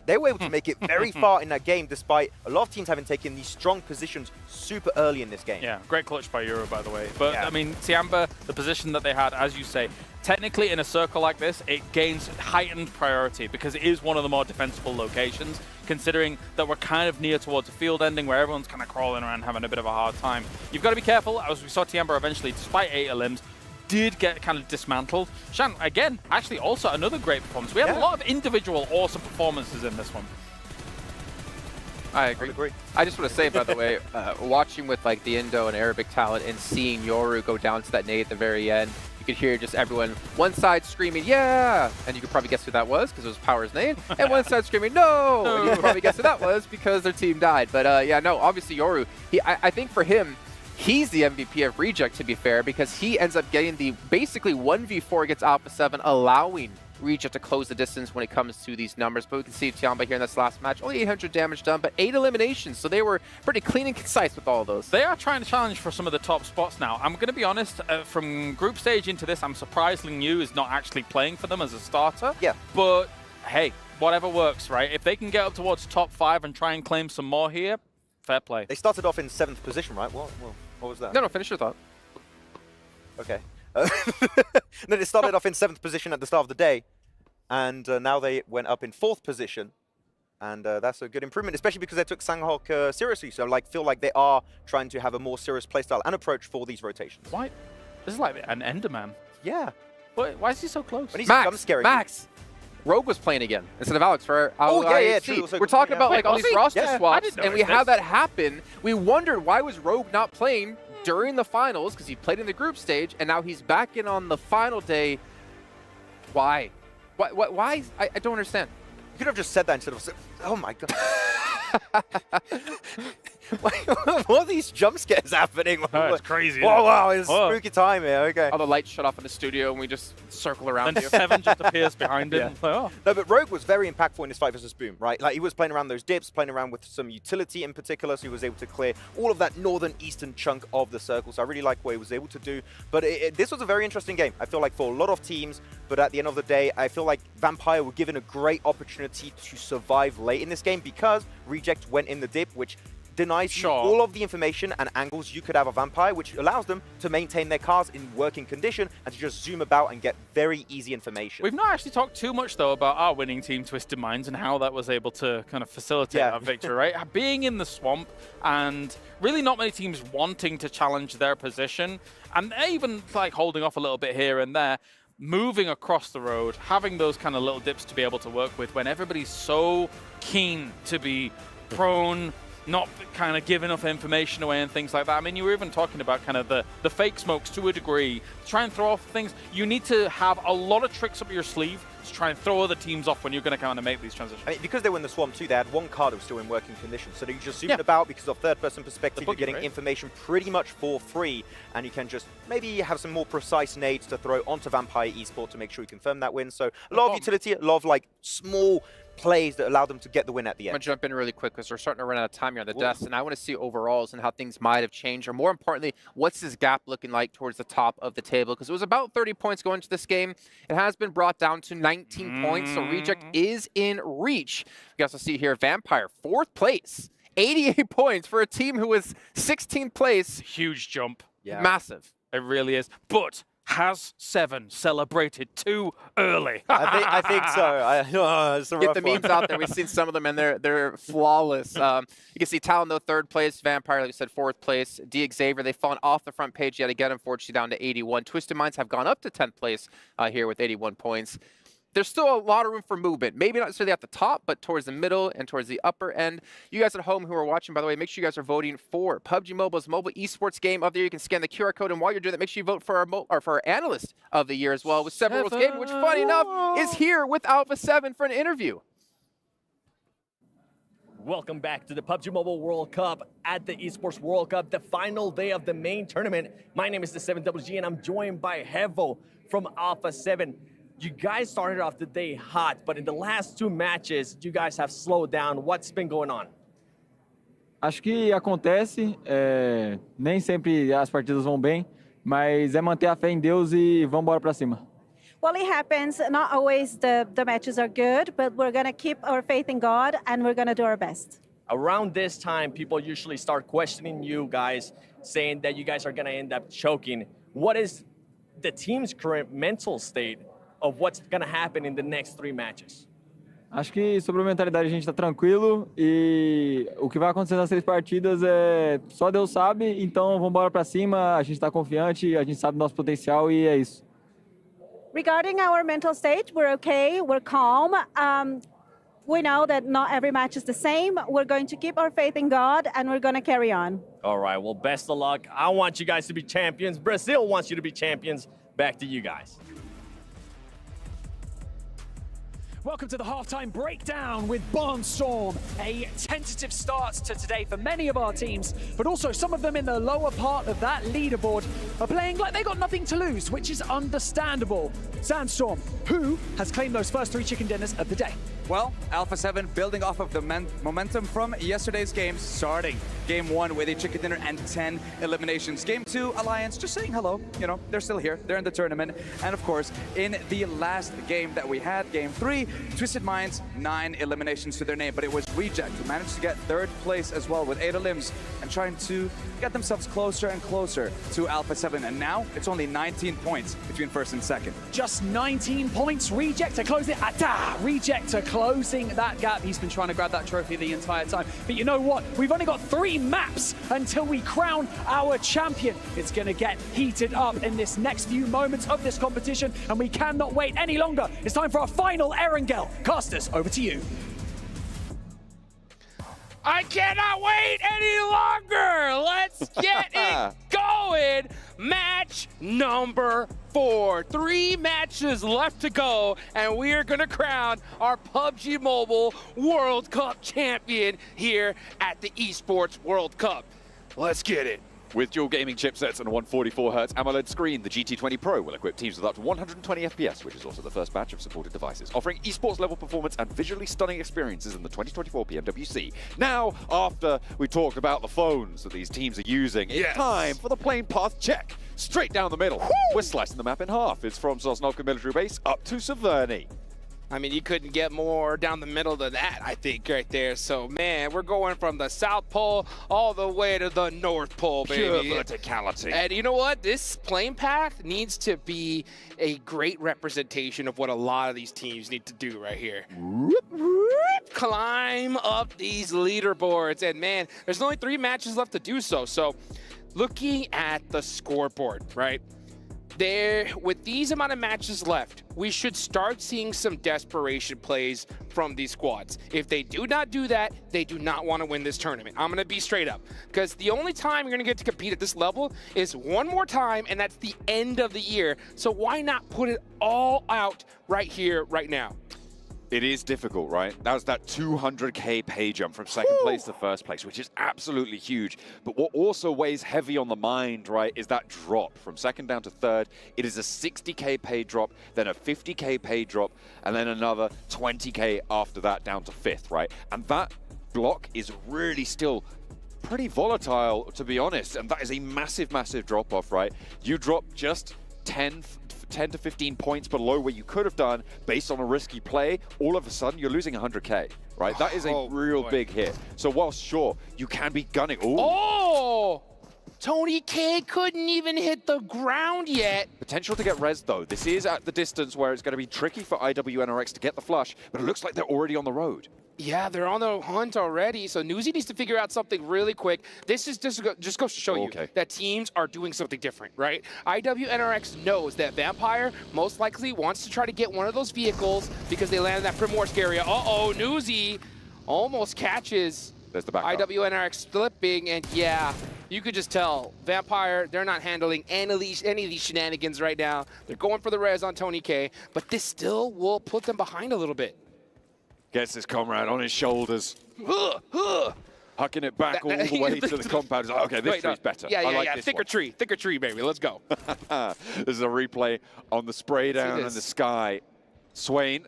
They were able to make it very far in that game, despite a lot of teams having taken these strong positions super early in this game. Yeah, great clutch by Euro, by the way. But, Yeah. I mean, Tiamba, the position that they had, as you say, technically in a circle like this, it gains heightened priority because it is one of the more defensible locations, considering that we're kind of near towards a field ending where everyone's kind of crawling around having a bit of a hard time. You've got to be careful, as we saw Tiamba eventually, despite 8 limbs, did get kind of dismantled. Shan, again, actually also another great performance. We had a lot of individual awesome performances in this one. I agree. I just want to say, by the way, watching with like the Indo and Arabic talent and seeing Yoru go down to that nade at the very end, you could hear just everyone, one side screaming, yeah! And you could probably guess who that was because it was Power's nade. And one side screaming, no! And you could probably guess who that was because their team died. But yeah, no, obviously Yoru, I think for him, he's the MVP of Reject, to be fair, because he ends up getting the basically 1v4 against Alpha 7, allowing Reject to close the distance when it comes to these numbers. But we can see Tiamba here in this last match, only 800 damage done, but 8 eliminations, so they were pretty clean and concise with all of those. They are trying to challenge for some of the top spots now. I'm going to be honest, from group stage into this, I'm surprised Ling Yu is not actually playing for them as a starter. Yeah. But, hey, whatever works, right? If they can get up towards top 5 and try and claim some more here, fair play. They started off in 7th position, right? What was that? No, finish your thought. Okay. Then it started off in 7th position at the start of the day, and now they went up in 4th position, and that's a good improvement, especially because they took Sanghok seriously. So, feel like they are trying to have a more serious playstyle and approach for these rotations. Why? This is like an Enderman. Yeah. Why is he so close? When he's jump scaring Max! Rogue was playing again instead of Alex for true. So we're talking about Wait, all these roster swaps, and we notice had that happen. We wondered why was Rogue not playing during the finals, because he played in the group stage, and now he's back in on the final day. Why? Why? I don't understand. You could have just said that instead of, oh my god. What are these jump scares happening? Oh, it's crazy. Oh, wow, it's Whoa. spooky time here. Okay. All the lights shut off in the studio and we just circle around Then you. Seven just appears behind him. It's like, oh. No, but Rogue was very impactful in his fight versus Boom, right? Like, he was playing around those dips, playing around with some utility in particular, so he was able to clear all of that northern eastern chunk of the circle. So I really like what he was able to do. But this was a very interesting game, I feel like, for a lot of teams. But at the end of the day, I feel like Vampire were given a great opportunity to survive late in this game because Reject went in the dip, which denies you all of the information and angles you could have a Vampire, which allows them to maintain their cars in working condition and to just zoom about and get very easy information. We've not actually talked too much, though, about our winning team, Twisted Minds, and how that was able to kind of facilitate our victory, right? Being in the swamp and really not many teams wanting to challenge their position, and even like holding off a little bit here and there, moving across the road, having those kind of little dips to be able to work with when everybody's so keen to be prone, not kind of give enough information away and things like that. I mean, you were even talking about kind of the fake smokes to a degree. To try and throw off things, you need to have a lot of tricks up your sleeve to try and throw other teams off when you're going to kind of make these transitions. I mean, because they were in the swamp too, they had one car that was still in working condition. So you just zoom about because of third-person perspective, you're getting information pretty much for free, and you can just maybe have some more precise nades to throw onto Vampire Esports to make sure you confirm that win. So a lot of utility, a lot of like small plays that allow them to get the win at the end. I'm going to jump in really quick because we're starting to run out of time here on the desk, and I want to see overalls and how things might have changed, or more importantly, what's this gap looking like towards the top of the table? Because it was about 30 points going into this game. It has been brought down to 19 points, so Reject is in reach. You guys will see here, Vampire, 4th place, 88 points for a team who was 16th place. Huge jump. Yeah. Massive. It really is. But has Seven celebrated too early? I think so. It's a Get rough the memes one. out there. We've seen some of them, and they're flawless. You can see Talon, though, 3rd place. Vampire, like I said, 4th place. D Xavier, they've fallen off the front page yet again, unfortunately, down to 81. Twisted Minds have gone up to 10th place here with 81 points. There's still a lot of room for movement. Maybe not necessarily at the top, but towards the middle and towards the upper end. You guys at home who are watching, by the way, make sure you guys are voting for PUBG Mobile's mobile esports game of the year. You can scan the QR code, and while you're doing that, make sure you vote for our analyst of the year as well, with Seven Worlds Gaming, which, funny enough, is here with Alpha 7 for an interview. Welcome back to the PUBG Mobile World Cup at the Esports World Cup, the final day of the main tournament. My name is the 7WG, and I'm joined by Hevo from Alpha 7. You guys started off the day hot, but in the last 2 matches, you guys have slowed down. What's been going on? Acho que acontece, nem sempre as partidas vão bem, mas é manter a fé em Deus e vamos embora para cima. Well, it happens. Not always the matches are good, but we're going to keep our faith in God, and we're going to do our best. Around this time, people usually start questioning you guys, saying that you guys are going to end up choking. What is the team's current mental state of what's going to happen in the next 3 matches? Acho que sobre a mentalidade a gente está tranquilo e o que vai acontecer nas 3 partidas só Deus sabe, então vamos embora para cima, a gente está confiante, a gente sabe do nosso potencial e é isso. Regarding our mental state, we're okay, we're calm. We know that not every match is the same. We're going to keep our faith in God, and we're going to carry on. All right, well, best of luck. I want you guys to be champions. Brazil wants you to be champions. Back to you guys. Welcome to the halftime breakdown with Barnstorm. A tentative start to today for many of our teams, but also some of them in the lower part of that leaderboard are playing like they got nothing to lose, which is understandable. Sandstorm, who has claimed those first 3 chicken dinners of the day? Well, Alpha 7 building off of the momentum from yesterday's games, starting Game 1 with a chicken dinner and 10 eliminations. Game 2, Alliance just saying hello. You know, they're still here. They're in the tournament. And of course, in the last game that we had, Game 3, Twisted Minds, 9 eliminations to their name. But it was Reject who managed to get 3rd place as well with 8 limbs and trying to get themselves closer and closer to Alpha 7. And now it's only 19 points between 1st and 2nd. Just 19 points. Reject to close it. Reject to closing that gap. He's been trying to grab that trophy the entire time. But you know what? We've only got 3 maps until we crown our champion. It's going to get heated up in this next few moments of this competition, and we cannot wait any longer. It's time for our final Erangel. Casters, over to you. I cannot wait any longer. Let's get it going. going. Match number 4. 3 matches left to go, and we are going to crown our PUBG Mobile World Cup champion here at the Esports World Cup. Let's get it. With dual gaming chipsets and a 144Hz AMOLED screen, the GT20 Pro will equip teams with up to 120 FPS, which is also the first batch of supported devices, offering esports-level performance and visually stunning experiences in the 2024 PMWC. Now, after we talked about the phones that these teams are using, it's time for the plane path check. Straight down the middle. We're slicing the map in half. It's from Sosnovka Military Base up to Severny. I mean, you couldn't get more down the middle than that, I think, right there. So, man, we're going from the South Pole all the way to the North Pole, baby. Pure verticality. And you know what? This plane path needs to be a great representation of what a lot of these teams need to do right here. Climb up these leaderboards. And, man, there's only 3 matches left to do so. So, looking at the scoreboard, right? With these amount of matches left, we should start seeing some desperation plays from these squads. If they do not do that, they do not want to win this tournament. I'm going to be straight up, because the only time you're going to get to compete at this level is one more time, and that's the end of the year. So why not put it all out right here, right now? It is difficult, right? That was that 200K pay jump from second place to first place, which is absolutely huge. But what also weighs heavy on the mind, right, is that drop from second down to third. It is a 60K pay drop, then a 50K pay drop, and then another 20K after that down to fifth, right? And that block is really still pretty volatile, to be honest. And that is a massive, massive drop-off, right? You drop just 10 to 15 points below where you could have done based on a risky play, all of a sudden you're losing 100K, right? That is a real big hit. So whilst sure, you can be gunning. Ooh. Oh! Tony K couldn't even hit the ground yet. Potential to get res though. This is at the distance where it's going to be tricky for IWNRX to get the flush, but it looks like they're already on the road. Yeah, they're on the hunt already, so Newsy needs to figure out something really quick. This is just goes to show you that teams are doing something different, right? IWNRX knows that Vampire most likely wants to try to get one of those vehicles because they land in that Primorsk area. Uh-oh, Newsy almost catches IWNRX slipping, and yeah, you could just tell Vampire, they're not handling any of these shenanigans right now. They're going for the res on Tony K, but this still will put them behind a little bit. Gets his comrade on his shoulders. Hucking it back all the way to the compound. Like, okay, this tree's better. Yeah, I like yeah. this Thicker tree, baby. Let's go. This is a replay on the spray down in the sky. Swain.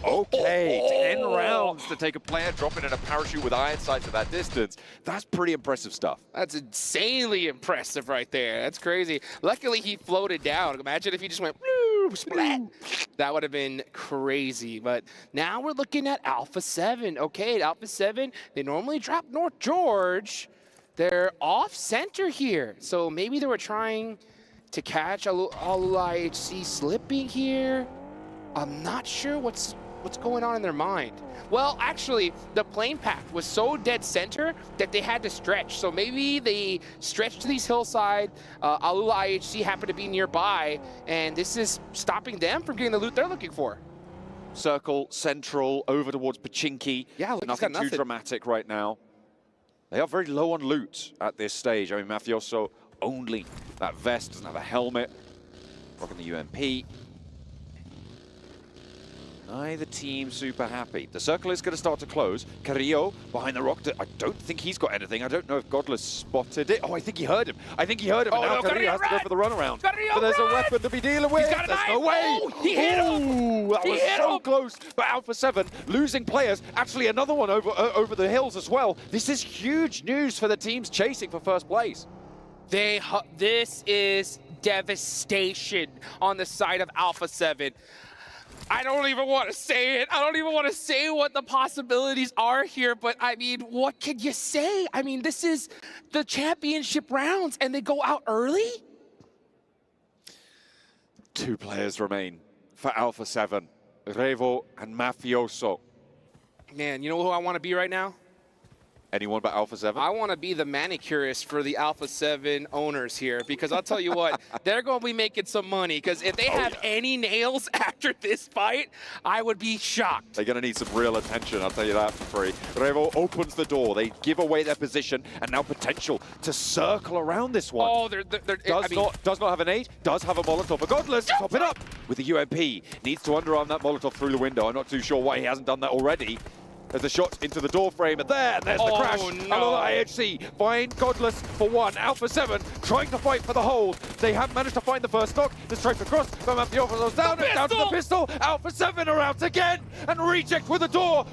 Okay, 10 rounds to take a player dropping in a parachute with iron sights at that distance. That's pretty impressive stuff. That's insanely impressive right there. That's crazy. Luckily, he floated down. Imagine if he just went, splat. That would have been crazy. But now we're looking at Alpha 7. Okay, at Alpha 7, they normally drop North George. They're off center here. So maybe they were trying to catch Alula IHC slipping here. I'm not sure what's going on in their mind. Well, actually, the plane path was so dead center that they had to stretch. So maybe they stretched to these hillside. Alula IHC happened to be nearby, and this is stopping them from getting the loot they're looking for. Circle, central, over towards Pachinki. Yeah, look, nothing too dramatic right now. They are very low on loot at this stage. I mean, Mafioso only that vest, doesn't have a helmet. Rocking the UMP. Neither team super happy. The circle is going to start to close. Carrillo behind the rock. I don't think he's got anything. I don't know if Godless spotted it. Oh, I think he heard him. And now Carrillo has to go for the runaround. But there's a weapon to be dealing with. There's no way. He hit him. That was so close. But Alpha 7 losing players. Actually, another one over the hills as well. This is huge news for the teams chasing for first place. This is devastation on the side of Alpha 7. I don't even want to say it. I don't even want to say what the possibilities are here, but I mean, what can you say? I mean, this is the championship rounds and they go out early? 2 players remain for Alpha 7, Revo and Mafioso. Man, you know who I want to be right now? Anyone but Alpha 7? I want to be the manicurist for the Alpha 7 owners here, because I'll tell you what, they're going to be making some money, because if they have any nails after this fight, I would be shocked. They're going to need some real attention, I'll tell you that for free. Revo opens the door. They give away their position, and now potential to circle around this one. Oh, does not have an 8, does have a Molotov. But Godless, top it up with the UMP. Needs to underarm that Molotov through the window. I'm not too sure why he hasn't done that already. There's a shot into the door frame, and there's the crash. No. Another IHC. Find Godless for one. Alpha 7 trying to fight for the hold. They have managed to find the first knock. The strike across. From up the offers down to the pistol. Alpha 7 are out again. And Reject with the door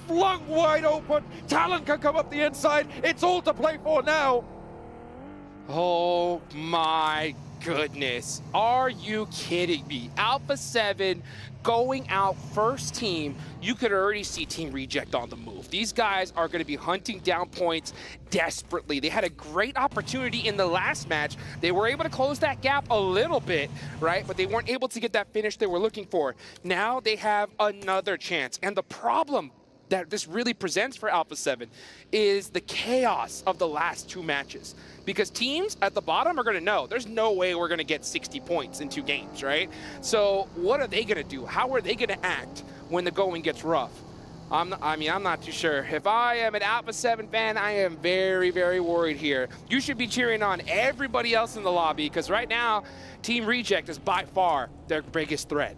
flung wide open. Talon can come up the inside. It's all to play for now. Oh my goodness. Are you kidding me? Alpha 7 going out first team. You could already see Team Reject on the move. These guys are going to be hunting down points desperately. They had a great opportunity in the last match. They were able to close that gap a little bit, right? But they weren't able to get that finish they were looking for. Now they have another chance. And the problem that this really presents for Alpha 7 is the chaos of the last 2 matches. Because teams at the bottom are going to know there's no way we're going to get 60 points in 2 games, right? So what are they going to do? How are they going to act when the going gets rough? I'm not too sure. If I am an Alpha 7 fan, I am very, very worried here. You should be cheering on everybody else in the lobby, because right now, Team Reject is by far their biggest threat.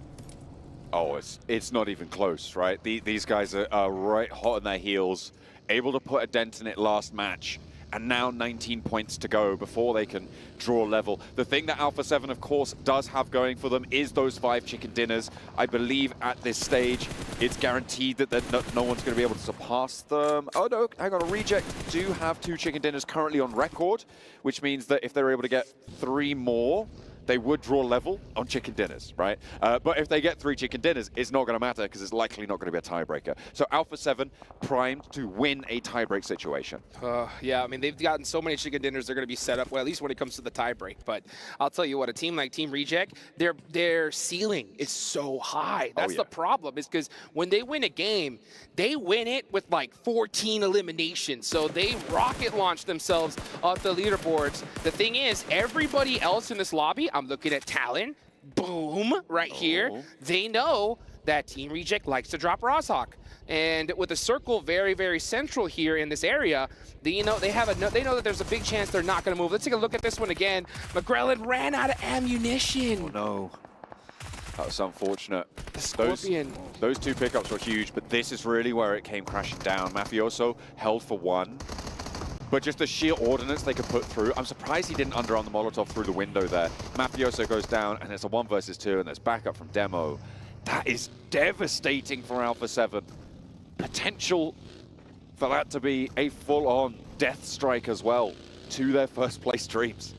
Oh, it's not even close, right? These guys are right hot on their heels, able to put a dent in it last match, and now 19 points to go before they can draw level. The thing that Alpha 7, of course, does have going for them is those 5 chicken dinners. I believe at this stage, it's guaranteed that no one's going to be able to surpass them. Oh no, hang on, Reject do have 2 chicken dinners currently on record, which means that if they're able to get 3 more, they would draw level on chicken dinners, right? But if they get 3 chicken dinners, it's not going to matter because it's likely not going to be a tiebreaker. So Alpha 7 primed to win a tiebreak situation. Yeah, I mean, they've gotten so many chicken dinners, they're going to be set up, well, at least when it comes to the tiebreak. But I'll tell you what, a team like Team Reject, their ceiling is so high. That's the problem, is because when they win a game, they win it with like 14 eliminations. So they rocket launch themselves off the leaderboards. The thing is, everybody else in this lobby, I'm looking at Talon, boom, right here. They know that Team Reject likes to drop Rozhawk. And with the circle very, very central here in this area, they know that there's a big chance they're not going to move. Let's take a look at this one again. McGrellan ran out of ammunition. Oh no. That was unfortunate. Those 2 pickups were huge, but this is really where it came crashing down. Mafioso held for 1. But just the sheer ordnance they could put through. I'm surprised he didn't underarm the Molotov through the window there. Mafioso goes down, and it's a 1 versus 2, and there's backup from Demo. That is devastating for Alpha 7. Potential for that to be a full-on death strike as well to their first place dreams.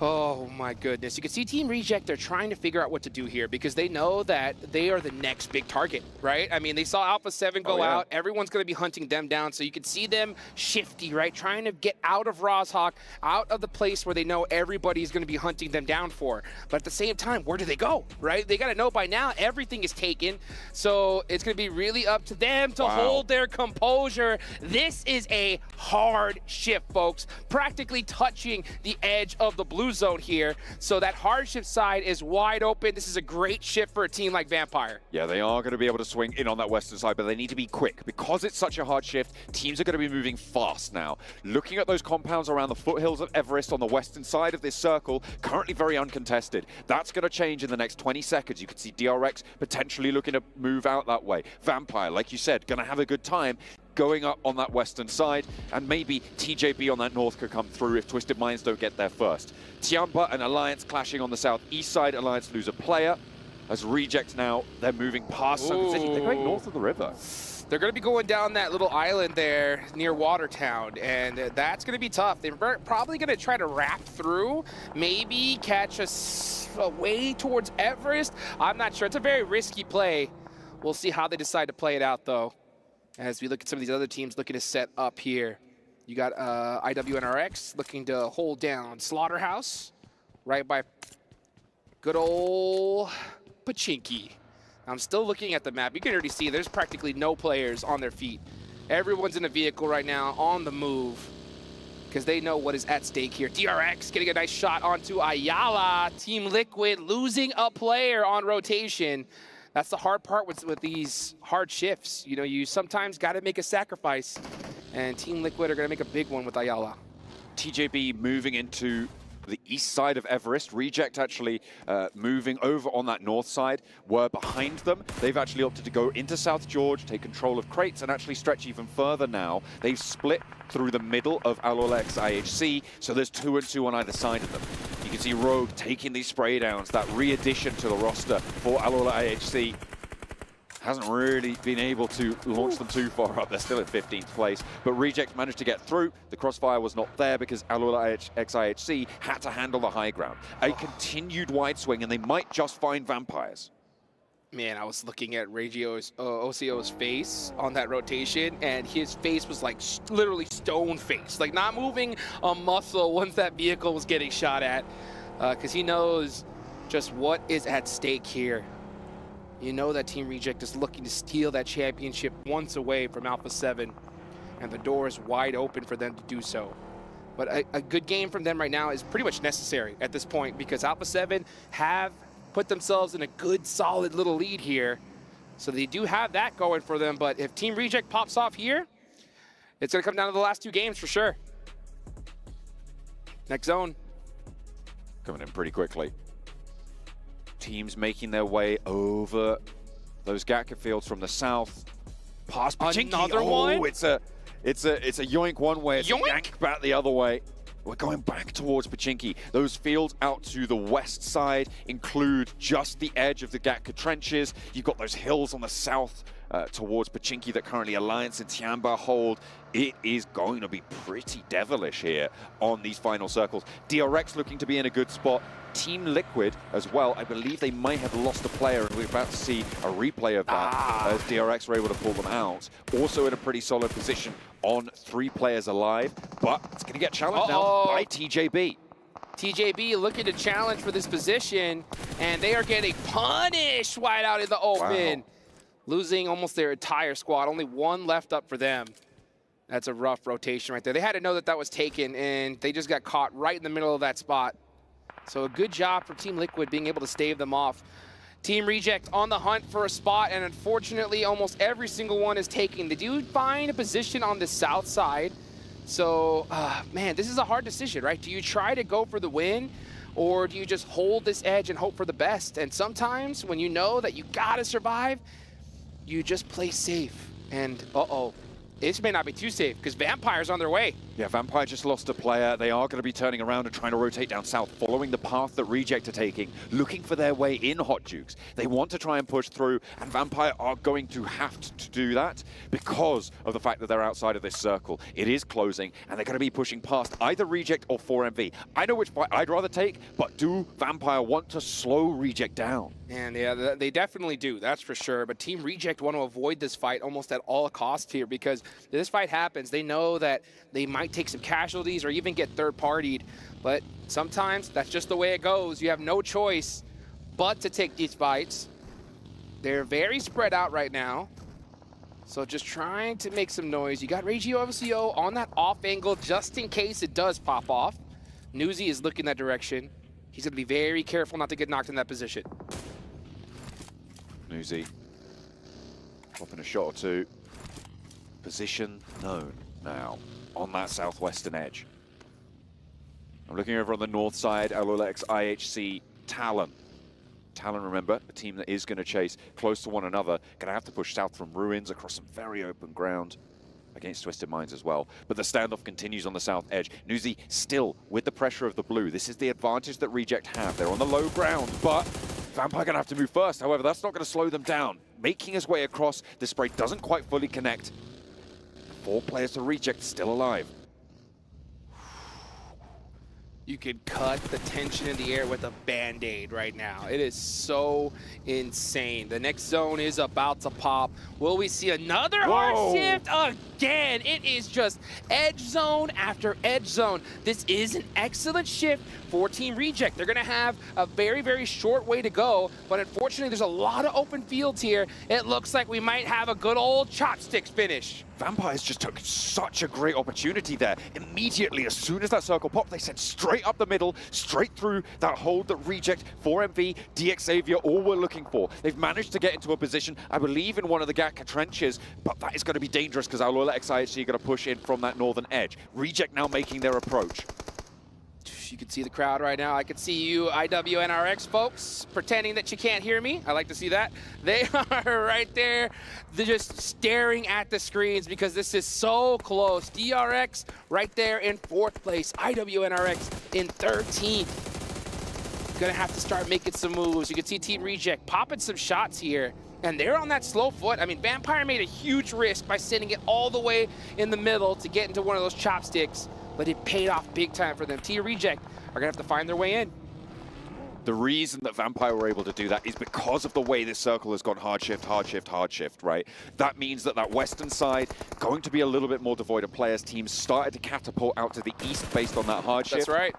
Oh my goodness. You can see Team Reject, they're trying to figure out what to do here because they know that they are the next big target, right? I mean, they saw Alpha 7 go out. Everyone's going to be hunting them down. So you can see them shifty, right? Trying to get out of Rozhawk, out of the place where they know everybody's going to be hunting them down for. But at the same time, where do they go, right? They got to know by now everything is taken. So it's going to be really up to them to hold their composure. This is a hard shift, folks. Practically touching the edge of the blue zone here, so that hardship side is wide open. This is a great shift for a team like Vampire. Yeah, they are going to be able to swing in on that western side, but they need to be quick. Because it's such a hard shift, teams are going to be moving fast now. Looking at those compounds around the foothills of Everest on the western side of this circle, currently very uncontested. That's going to change in the next 20 seconds. You could see DRX potentially looking to move out that way. Vampire, like you said, going to have a good time going up on that western side, and maybe TJB on that north could come through if Twisted Minds don't get there first. Tiampa and Alliance clashing on the southeast side. Alliance lose a player. As Reject now, they're moving past Sun City. They're going north of the river. They're going to be going down that little island there near Watertown, and that's going to be tough. They're probably going to try to wrap through, maybe catch a way towards Everest. I'm not sure. It's a very risky play. We'll see how they decide to play it out, though. As we look at some of these other teams looking to set up here. You got IWNRX looking to hold down Slaughterhouse right by good old Pachinki. I'm still looking at the map. You can already see there's practically no players on their feet Everyone's in a vehicle right now, on the move, because they know what is at stake here. DRX getting a nice shot onto Ayala. Team Liquid losing a player on rotation. That's the hard part with these hard shifts. You know, you sometimes got to make a sacrifice, and Team Liquid are going to make a big one with Ayala. TJB moving into the east side of Everest. Reject actually moving over on that north side. We're behind them. They've actually opted to go into South George, take control of crates, and actually stretch even further now. They've split through the middle of Alolex IHC, so there's 2 and 2 on either side of them. You can see Rogue taking these spray downs, that re-addition to the roster for Alola IHC. Hasn't really been able to launch them too far up. They're still at 15th place, but Reject managed to get through. The crossfire was not there because Alola IHC had to handle the high ground. A continued wide swing, and they might just find Vampires. Man, I was looking at Regio's OCO's face on that rotation, and his face was like literally stone face, like not moving a muscle once that vehicle was getting shot at, because he knows just what is at stake here. You know that Team Reject is looking to steal that championship once away from Alpha 7, and the door is wide open for them to do so. But a good game from them right now is pretty much necessary at this point, because Alpha 7 have put themselves in a good, solid little lead here. So they do have that going for them, but if Team Reject pops off here, it's going to come down to the last 2 games for sure. Next zone. Coming in pretty quickly. Teams making their way over those Gatka fields from the south. Past Pachinki. Another one? It's a yoink one way, it's a yank back the other way. We're going back towards Pachinki. Those fields out to the west side include just the edge of the Gatka trenches. You've got those hills on the south towards Pachinki that currently Alliance and Tiamba hold. It is going to be pretty devilish here on these final circles. DRX looking to be in a good spot. Team Liquid as well. I believe they might have lost a player, and we're about to see a replay of that as DRX were able to pull them out. Also in a pretty solid position on 3 players alive, but it's going to get challenged now by TJB. TJB looking to challenge for this position, and they are getting punished wide out in the open. Wow. Losing almost their entire squad. Only 1 left up for them. That's a rough rotation right there. They had to know that that was taken, and they just got caught right in the middle of that spot. So a good job for Team Liquid being able to stave them off. Team Reject on the hunt for a spot, and unfortunately almost every single one is taken. They do find a position on the south side. So, man, this is a hard decision, right? Do you try to go for the win, or do you just hold this edge and hope for the best? And sometimes when you know that you gotta survive, you just play safe. And this may not be too safe, because Vampire's on their way. Yeah, Vampire just lost a player. They are going to be turning around and trying to rotate down south, following the path that Reject are taking, looking for their way in Hot Jukes. They want to try and push through, and Vampire are going to have to do that because of the fact that they're outside of this circle. It is closing, and they're going to be pushing past either Reject or 4MV. I know which fight I'd rather take, but do Vampire want to slow Reject down? And yeah, they definitely do, that's for sure. But Team Reject want to avoid this fight almost at all costs here, because if this fight happens, they know that they might take some casualties or even get third-partied. But sometimes that's just the way it goes. You have no choice but to take these fights. They're very spread out right now. So just trying to make some noise. You got Regio OCO on that off angle just in case it does pop off. Newsy is looking that direction. He's going to be very careful not to get knocked in that position. Newsy popping a shot or 2. Position known now on that southwestern edge. I'm looking over on the north side, Alolex IHC Talon. Talon, remember, a team that is going to chase close to one another. Going to have to push south from Ruins across some very open ground against Twisted Minds as well. But the standoff continues on the south edge. Newsy still with the pressure of the blue. This is the advantage that Reject have. They're on the low ground, but Vampire going to have to move first. However, that's not going to slow them down. Making his way across, the spray doesn't quite fully connect. 4 players to Reject, still alive. You could cut the tension in the air with a Band-Aid right now. It is so insane. The next zone is about to pop. Will we see another hard shift again? It is just edge zone after edge zone. This is an excellent shift for Team Reject. They're gonna have a very, very short way to go, but unfortunately there's a lot of open fields here. It looks like we might have a good old chopsticks finish Vampires just took such a great opportunity there. Immediately, as soon as that circle popped, they sent straight up the middle, straight through that hold that Reject, 4MV, DX Xavier all were looking for. They've managed to get into a position, I believe, in one of the Gatka trenches, but that is going to be dangerous because Alola XIHC are going to push in from that northern edge. Reject now making their approach. You can see the crowd right now. I can see you IWNRX folks pretending that you can't hear me. I like to see that. They are right there. They're just staring at the screens because this is so close. DRX right there in 4th place. IWNRX in 13th. Gonna have to start making some moves. You can see Team Reject popping some shots here. And they're on that slow foot. I mean, Vampire made a huge risk by sending it all the way in the middle to get into one of those chopsticks. But it paid off big time for them. Team Reject are gonna have to find their way in. The reason that Vampire were able to do that is because of the way this circle has gone hard shift, right? That means that that western side going to be a little bit more devoid of players. Teams started to catapult out to the east based on that hard shift. That's right.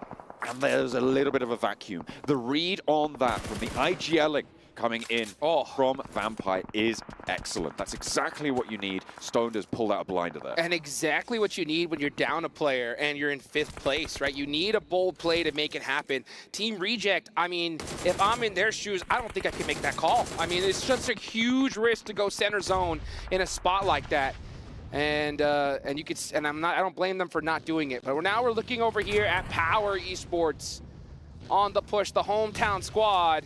And there's a little bit of a vacuum. The read on that from the IGLing coming in from Vampire is excellent. That's exactly what you need. Stoned has pulled out a blinder there. And exactly what you need when you're down a player and you're in 5th place, right? You need a bold play to make it happen. Team Reject, I mean, if I'm in their shoes, I don't think I can make that call. I mean, it's just a huge risk to go center zone in a spot like that. And you could, and I don't blame them for not doing it. But now we're looking over here at Power Esports on the push, the hometown squad.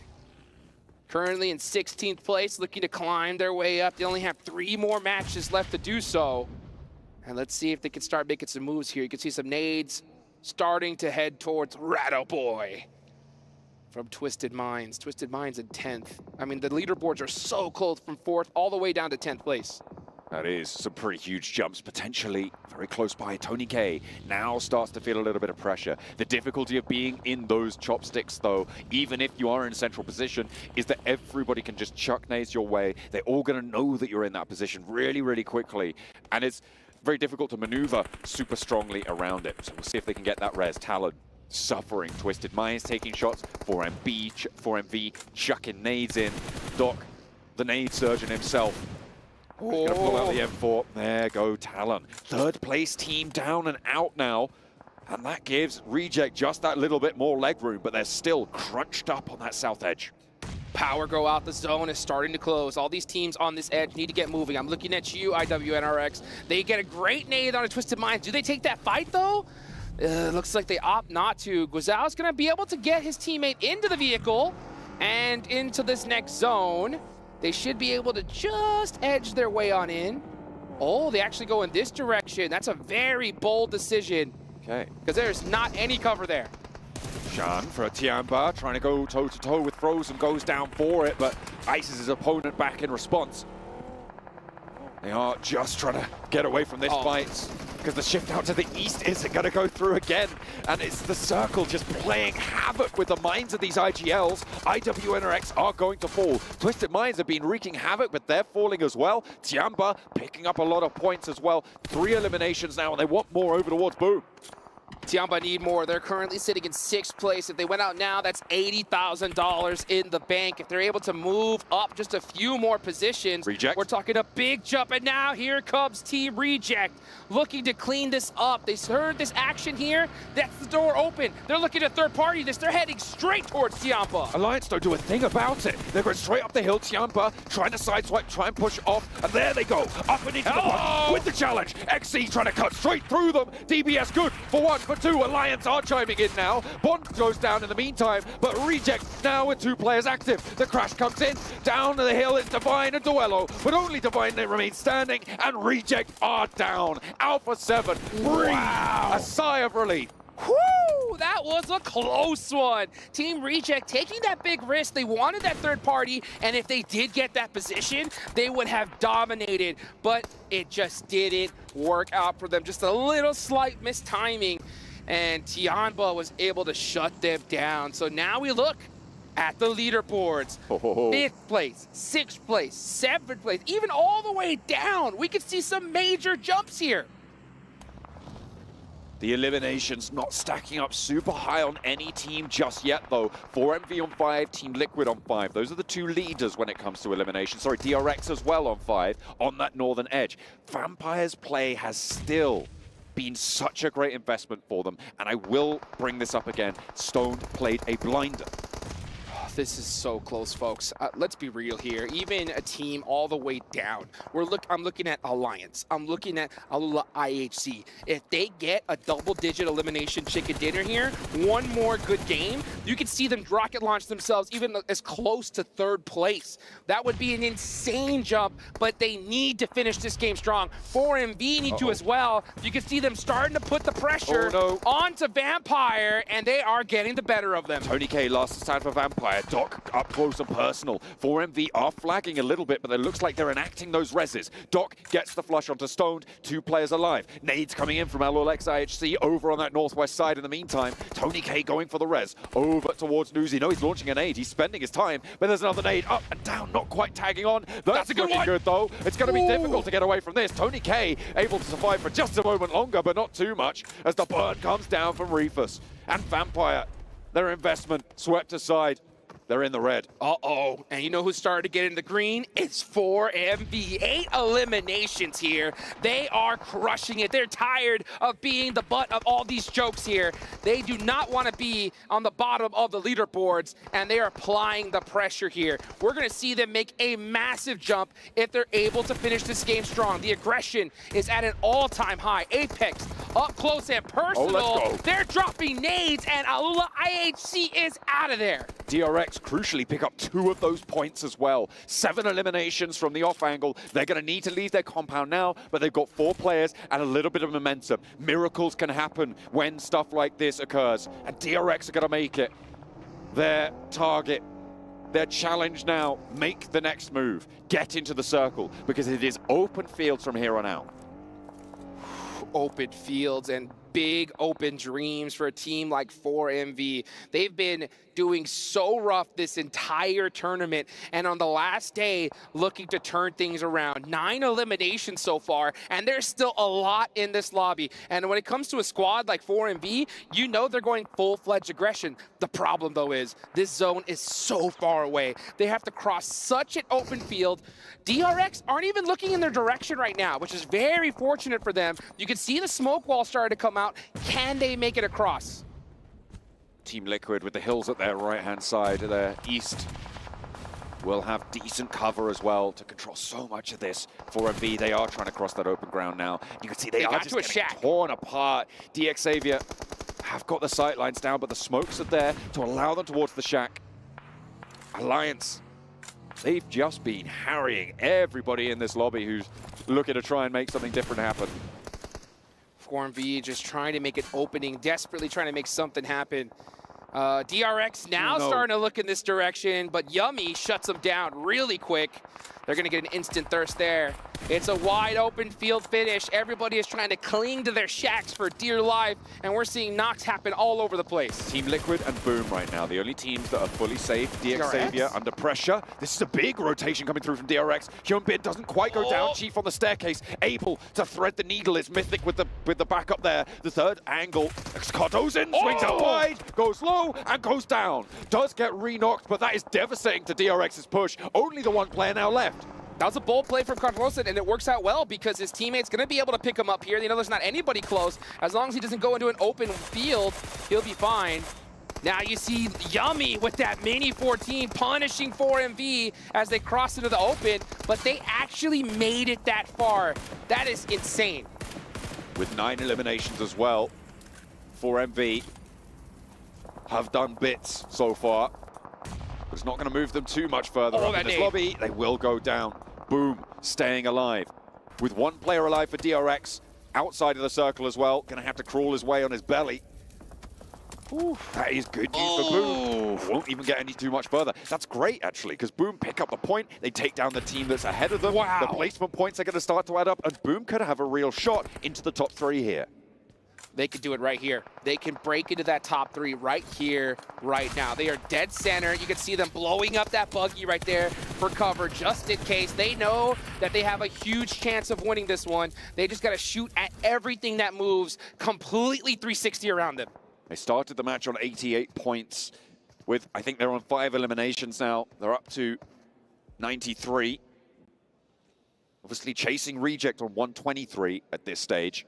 Currently in 16th place, looking to climb their way up. They only have 3 more matches left to do so. And let's see if they can start making some moves here. You can see some nades starting to head towards Ratto Boy from Twisted Minds. Twisted Minds in 10th. I mean, the leaderboards are so close from 4th all the way down to 10th place. That is some pretty huge jumps, potentially very close by. Tony K now starts to feel a little bit of pressure. The difficulty of being in those chopsticks, though, even if you are in a central position, is that everybody can just chuck nades your way. They're all going to know that you're in that position really, really quickly. And it's very difficult to maneuver super strongly around it. So we'll see if they can get that res. Talon suffering. Twisted Minds taking shots. 4MV chucking nades in. Doc, the nade surgeon himself. Gonna pull out the M4. There go Talon. 3rd place team down and out now. And that gives Reject just that little bit more leg room, but they're still crunched up on that south edge. Power go out. The zone is starting to close. All these teams on this edge need to get moving. I'm looking at you, IWNRX. They get a great nade on a Twisted Minds. Do they take that fight, though? Looks like they opt not to. Guazao's going to be able to get his teammate into the vehicle and into this next zone. They should be able to just edge their way on in. Oh, they actually go in this direction. That's a very bold decision. Okay. Because there's not any cover there. Shan for Tiamba, trying to go toe-to-toe with Frozen, goes down for it, but ices his opponent back in response. They are just trying to get away from this fight, because the shift out to the east isn't going to go through again. And it's the circle just playing havoc with the minds of these IGLs. IWNRX are going to fall. Twisted Minds have been wreaking havoc, but they're falling as well. Tiamba picking up a lot of points as well. 3 eliminations now, and they want more over towards Boom. Tiamba need more. They're currently sitting in 6th place. If they went out now, that's $80,000 in the bank. If they're able to move up just a few more positions, Reject. We're talking a big jump. And now here comes Team Reject, looking to clean this up. They heard this action here. That's the door open. They're looking to third party this. They're heading straight towards Tiamba. Alliance don't do a thing about it. They're going straight up the hill. Tiamba trying to sideswipe, try and push off. And there they go, up and into the punch with the challenge. XC trying to cut straight through them. DBS good for 1, for 2. Alliance are chiming in now. Bond goes down in the meantime, but Reject now with 2 players active. The crash comes in. Down the hill is Divine and Duello, but only Divine they remain standing, and Reject are down. Alpha 7 breathe a sigh of relief. Whoo! That was a close one. Team Reject taking that big risk. They wanted that third party, and if they did get that position, they would have dominated, but it just didn't work out for them. Just a little slight mistiming, and Tiamba was able to shut them down. So now we look at the leaderboards. 5th place, 6th place, 7th place, even all the way down. We could see some major jumps here. The eliminations not stacking up super high on any team just yet, though. 4MV on 5, Team Liquid on 5. Those are the two leaders when it comes to elimination. Sorry, DRX as well on 5 on that northern edge. Vampire's play has still been such a great investment for them, and I will bring this up again. Stone played a blinder. This is so close, folks. Let's be real here. Even a team all the way down. I'm looking at Alliance. I'm looking at Alula IHC. If they get a double-digit elimination chicken dinner here, one more good game, you can see them rocket launch themselves even as close to 3rd place. That would be an insane jump, but they need to finish this game strong. 4MV need to as well. You can see them starting to put the pressure onto Vampire, and they are getting the better of them. Tony K last stand for Vampire. Doc up close and personal. 4MV are flagging a little bit, but it looks like they're enacting those reses. Doc gets the flush onto Stoned, 2 players alive. Nades coming in from Alolex IHC over on that northwest side in the meantime. Tony K going for the res. Over towards Newsy. No, he's launching a nade. He's spending his time, but there's another nade up and down, not quite tagging on. That's a good one. Good, though. It's going to be difficult to get away from this. Tony K able to survive for just a moment longer, but not too much, as the burn comes down from Reefus. And Vampire, their investment swept aside. They're in the red. Uh-oh. And you know who started to get in the green? It's 4MV. 8 eliminations here. They are crushing it. They're tired of being the butt of all these jokes here. They do not want to be on the bottom of the leaderboards, and they are applying the pressure here. We're going to see them make a massive jump if they're able to finish this game strong. The aggression is at an all-time high. Apex up close and personal. Let's go. They're dropping nades, and Alula IHC is out of there. DRX crucially pick up 2 of those points as well. 7 eliminations from the off angle. They're going to need to leave their compound now, but they've got 4 players and a little bit of momentum. Miracles can happen when stuff like this occurs, and DRX are going to make it their target. Their challenge now, make the next move. Get into the circle, because it is open fields from here on out. Open fields and big open dreams for a team like 4MV. They've been doing so rough this entire tournament, and on the last day, looking to turn things around. 9 eliminations so far, and there's still a lot in this lobby. And when it comes to a squad like 4MV, you know they're going full-fledged aggression. The problem, though, is this zone is so far away. They have to cross such an open field. DRX aren't even looking in their direction right now, which is very fortunate for them. You can see the smoke wall starting to come out. Can they make it across? Team Liquid with the hills at their right-hand side, their east, will have decent cover as well to control so much of this. 4MV, they are trying to cross that open ground now. You can see they are just getting torn apart. DX Xavier have got the sight lines down, but the smokes are there to allow them towards the shack. Alliance, they've just been harrying everybody in this lobby who's looking to try and make something different happen. 4MV just trying to make an opening, desperately trying to make something happen. DRX now starting to look in this direction, but Yummy shuts them down really quick. They're going to get an instant thirst there. It's a wide open field finish. Everybody is trying to cling to their shacks for dear life, and we're seeing knocks happen all over the place. Team Liquid and Boom right now, the only teams that are fully safe. DX Xavier under pressure. This is a big rotation coming through from DRX. Hyunbin doesn't quite go down. Chief on the staircase, able to thread the needle. Is Mythic with the backup there. The third angle. Cardo's in, swings out wide, goes low, and goes down. Does get re-knocked, but that is devastating to DRX's push. Only the one player now left. That was a bold play from Carlos, and it works out well because his teammate's going to be able to pick him up here. They know there's not anybody close. As long as he doesn't go into an open field, he'll be fine. Now you see Yummy with that mini 14 punishing 4MV as they cross into the open, but they actually made it that far. That is insane. With 9 eliminations as well, 4MV have done bits so far. It's not going to move them too much further up in this lobby. They will go down. Boom, staying alive. With 1 player alive for DRX, outside of the circle as well. Going to have to crawl his way on his belly. Ooh, that is good news for Boom. Won't even get any too much further. That's great, actually, because Boom pick up the point. They take down the team that's ahead of them. The placement points are going to start to add up, and Boom could have a real shot into the top 3 here. they could do it right here. They can break into that top 3 right here, right now. They are dead center. You can see them blowing up that buggy right there for cover, just in case. They know that they have a huge chance of winning this one. They just got to shoot at everything that moves completely 360 around them. They started the match on 88 points with, I think they're on 5 eliminations now. They're up to 93. Obviously chasing Reject on 123 at this stage.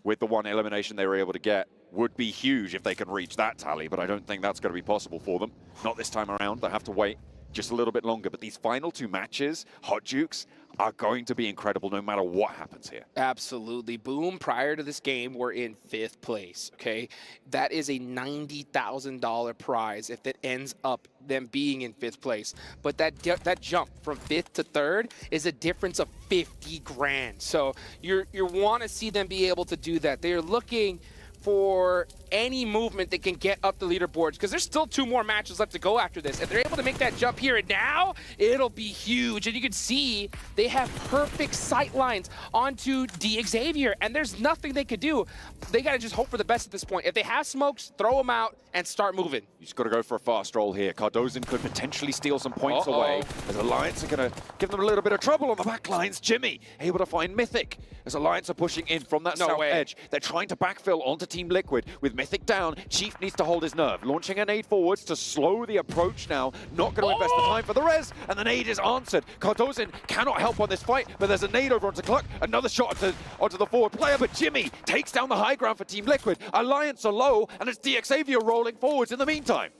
With the 1 elimination they were able to get, would be huge if they can reach that tally, but I don't think that's going to be possible for them. Not this time around. They have to wait just a little bit longer. But these final 2 matches, Hot Jukes, are going to be incredible no matter what happens here. Absolutely. Boom, prior to this game, we're in 5th place, okay? That is a $90,000 prize if it ends up them being in 5th place. But that jump from 5th to 3rd is a difference of 50 grand. So you want to see them be able to do that. They're looking for any movement that can get up the leaderboards, because there's still 2 more matches left to go after this. If they're able to make that jump here and now, it'll be huge. And you can see they have perfect sight lines onto Xavier, and there's nothing they could do. They got to just hope for the best at this point. If they have smokes, throw them out and start moving. You just got to go for a fast roll here. Cardozin could potentially steal some points away, as Alliance are going to give them a little bit of trouble on the back lines. Jimmy able to find Mythic as Alliance are pushing in from that south edge. They're trying to backfill onto Team Liquid with Mythic down. Chief needs to hold his nerve. Launching a nade forwards to slow the approach now. Not going to invest the time for the res, and the nade is answered. Cardozin cannot help on this fight, but there's a nade over onto Cluck. Another shot onto the forward player, but Jimmy takes down the high ground for Team Liquid. Alliance are low, and it's Xavier rolling forwards in the meantime.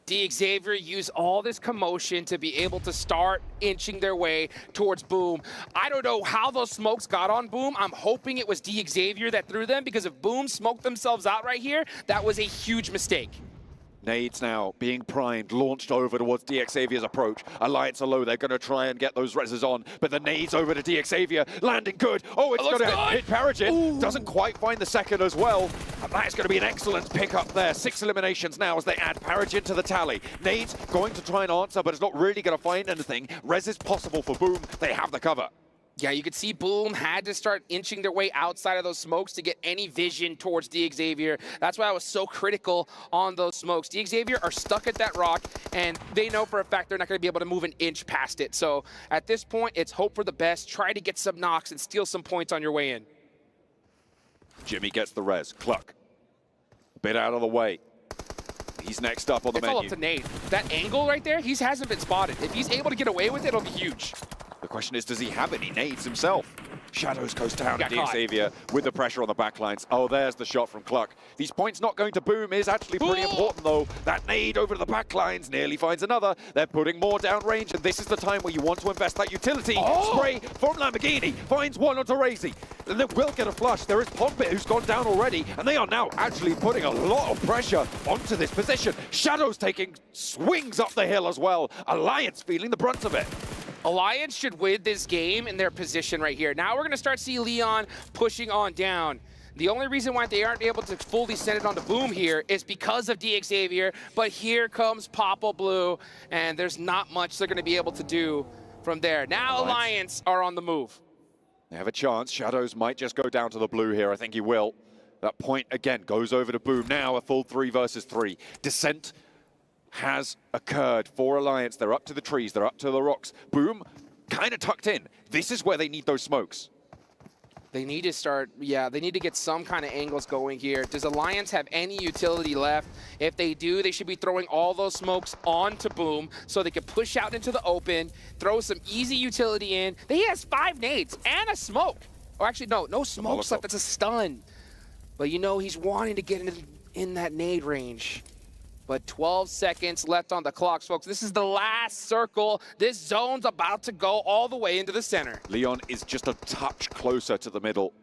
Xavier used all this commotion to be able to start inching their way towards Boom. I don't know how those smokes got on Boom. I'm hoping it was Xavier that threw them, because if Boom smoked themselves out right here, that was a huge mistake. Nades now being primed, launched over towards Xavier's approach. Alliance are low, they're going to try and get those reses on, but the nades over to Xavier, landing good. Oh, it's going to hit Paragin. Doesn't quite find the second as well. And that is going to be an excellent pick up there. 6 eliminations now as they add Paragin to the tally. Nades going to try and answer, but it's not really going to find anything. Res is possible for Boom. They have the cover. Yeah, you could see Boom had to start inching their way outside of those smokes to get any vision towards Xavier. That's why I was so critical on those smokes. Xavier are stuck at that rock, and they know for a fact they're not going to be able to move an inch past it. So at this point, it's hope for the best. Try to get some knocks and steal some points on your way in. Jimmy gets the res. Cluck. A bit out of the way. He's next up on the menu. It's all up to Nate. That angle right there, he hasn't been spotted. If he's able to get away with it, it'll be huge. The question is, does he have any nades himself? Shadows goes down to Xavier with the pressure on the backlines. Oh, there's the shot from Cluck. These points not going to Boom is actually pretty important, though. That nade over to the backlines nearly finds another. They're putting more downrange, and this is the time where you want to invest that utility. Spray from Lamborghini finds one onto Razy. And they will get a flush. There is Pompit, who's gone down already, and they are now actually putting a lot of pressure onto this position. Shadows taking swings up the hill as well. Alliance feeling the brunt of it. Alliance should win this game in their position right here. Now we're going to start see Leon pushing on down. The only reason why they aren't able to fully send it on to Boom here is because of Xavier, but here comes Popple Blue, and there's not much they're going to be able to do from there. Now Alliance are on the move. They have a chance. Shadows might just go down to the blue here. I think he will. That point, again, goes over to Boom. Now a full 3 versus 3. Descent has occurred for Alliance. They're up to the trees. They're up to the rocks. Boom, kind of tucked in. This is where they need those smokes. They need to start, yeah, they need to get some kind of angles going here. Does Alliance have any utility left? If they do, they should be throwing all those smokes onto Boom so they can push out into the open, throw some easy utility in. He has 5 nades and a smoke. Or actually, no smokes left. That's a stun. But you know, he's wanting to get in that nade range. But 12 seconds left on the clock, folks. This is the last circle. This zone's about to go all the way into the center. Leon is just a touch closer to the middle.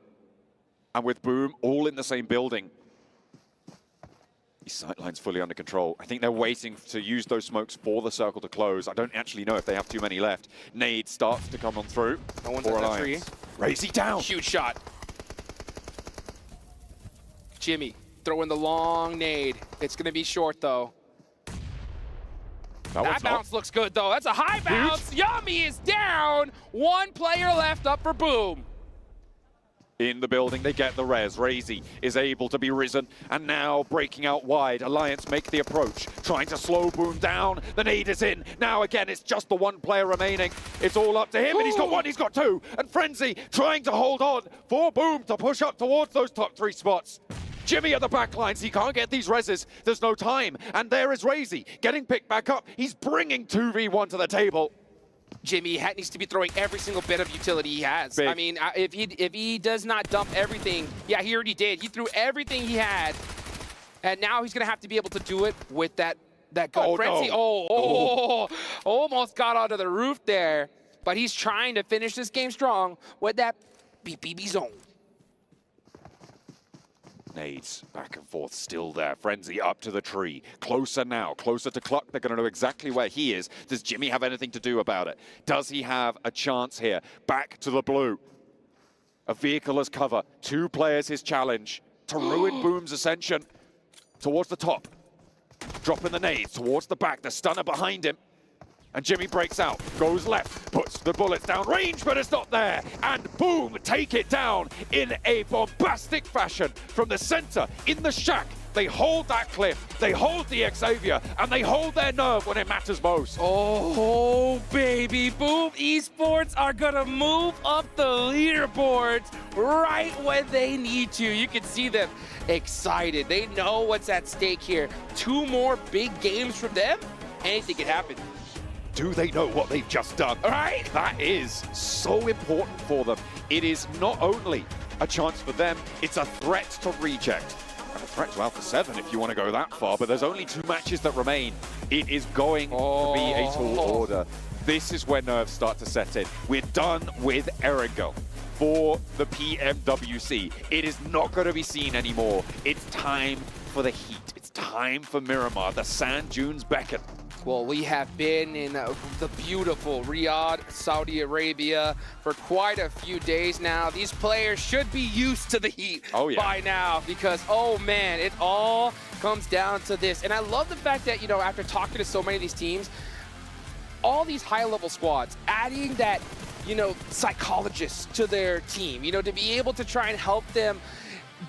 And with Boom all in the same building, his sightline's fully under control. I think they're waiting to use those smokes for the circle to close. I don't actually know if they have too many left. Nade starts to come on through. No one's at the tree. Razy down. Huge shot. Jimmy throwing the long nade. It's going to be short, though. That bounce looks good, though. That's a high bounce. Yummy is down. 1 player left up for Boom. in the building. They get the res. Razy is able to be risen, and now breaking out wide. Alliance make the approach, trying to slow Boom down. The nade is in. Now again, it's just the one player remaining. It's all up to him, and he's got one, he's got two. And Frenzy trying to hold on for Boom to push up towards those top 3 spots. Jimmy at the back lines, he can't get these reses. There's no time. And there is Razy getting picked back up. He's bringing 2v1 to the table. Jimmy needs to be throwing every single bit of utility he has. I mean, if he does not dump everything, yeah, he already did. He threw everything he had, and now he's gonna have to be able to do it with that gun. Frenzy, almost got onto the roof there, but he's trying to finish this game strong with that BBB zone. Nades back and forth, still there. Frenzy up to the tree. Closer now, closer to Cluck. They're going to know exactly where he is. Does Jimmy have anything to do about it? Does he have a chance here? Back to the blue. A vehicle as cover. 2 players his challenge to ruin Boom's ascension. Towards the top. Dropping the nades towards the back. The stunner behind him. And Jimmy breaks out, goes left, puts the bullets down range, but it's not there. And Boom, take it down in a bombastic fashion from the center in the shack. They hold that cliff, they hold the Xavier, and they hold their nerve when it matters most. Oh, baby, Boom Esports are gonna move up the leaderboards right when they need to. You can see them excited. They know what's at stake here. 2 more big games from them, anything can happen. Do they know what they've just done? Right? That is so important for them. It is not only a chance for them, it's a threat to Reject. And a threat to Alpha 7 if you want to go that far, but there's only 2 matches that remain. It is going to be a tall order. This is where nerves start to set in. We're done with Erangel for the PMWC. It is not going to be seen anymore. It's time for the heat. It's time for Miramar. The sand dunes beckon. Well, we have been in the beautiful Riyadh, Saudi Arabia for quite a few days now. These players should be used to the heat by now because, oh man, it all comes down to this. And I love the fact that, you know, after talking to so many of these teams, all these high-level squads, adding that, you know, psychologists to their team, you know, to be able to try and help them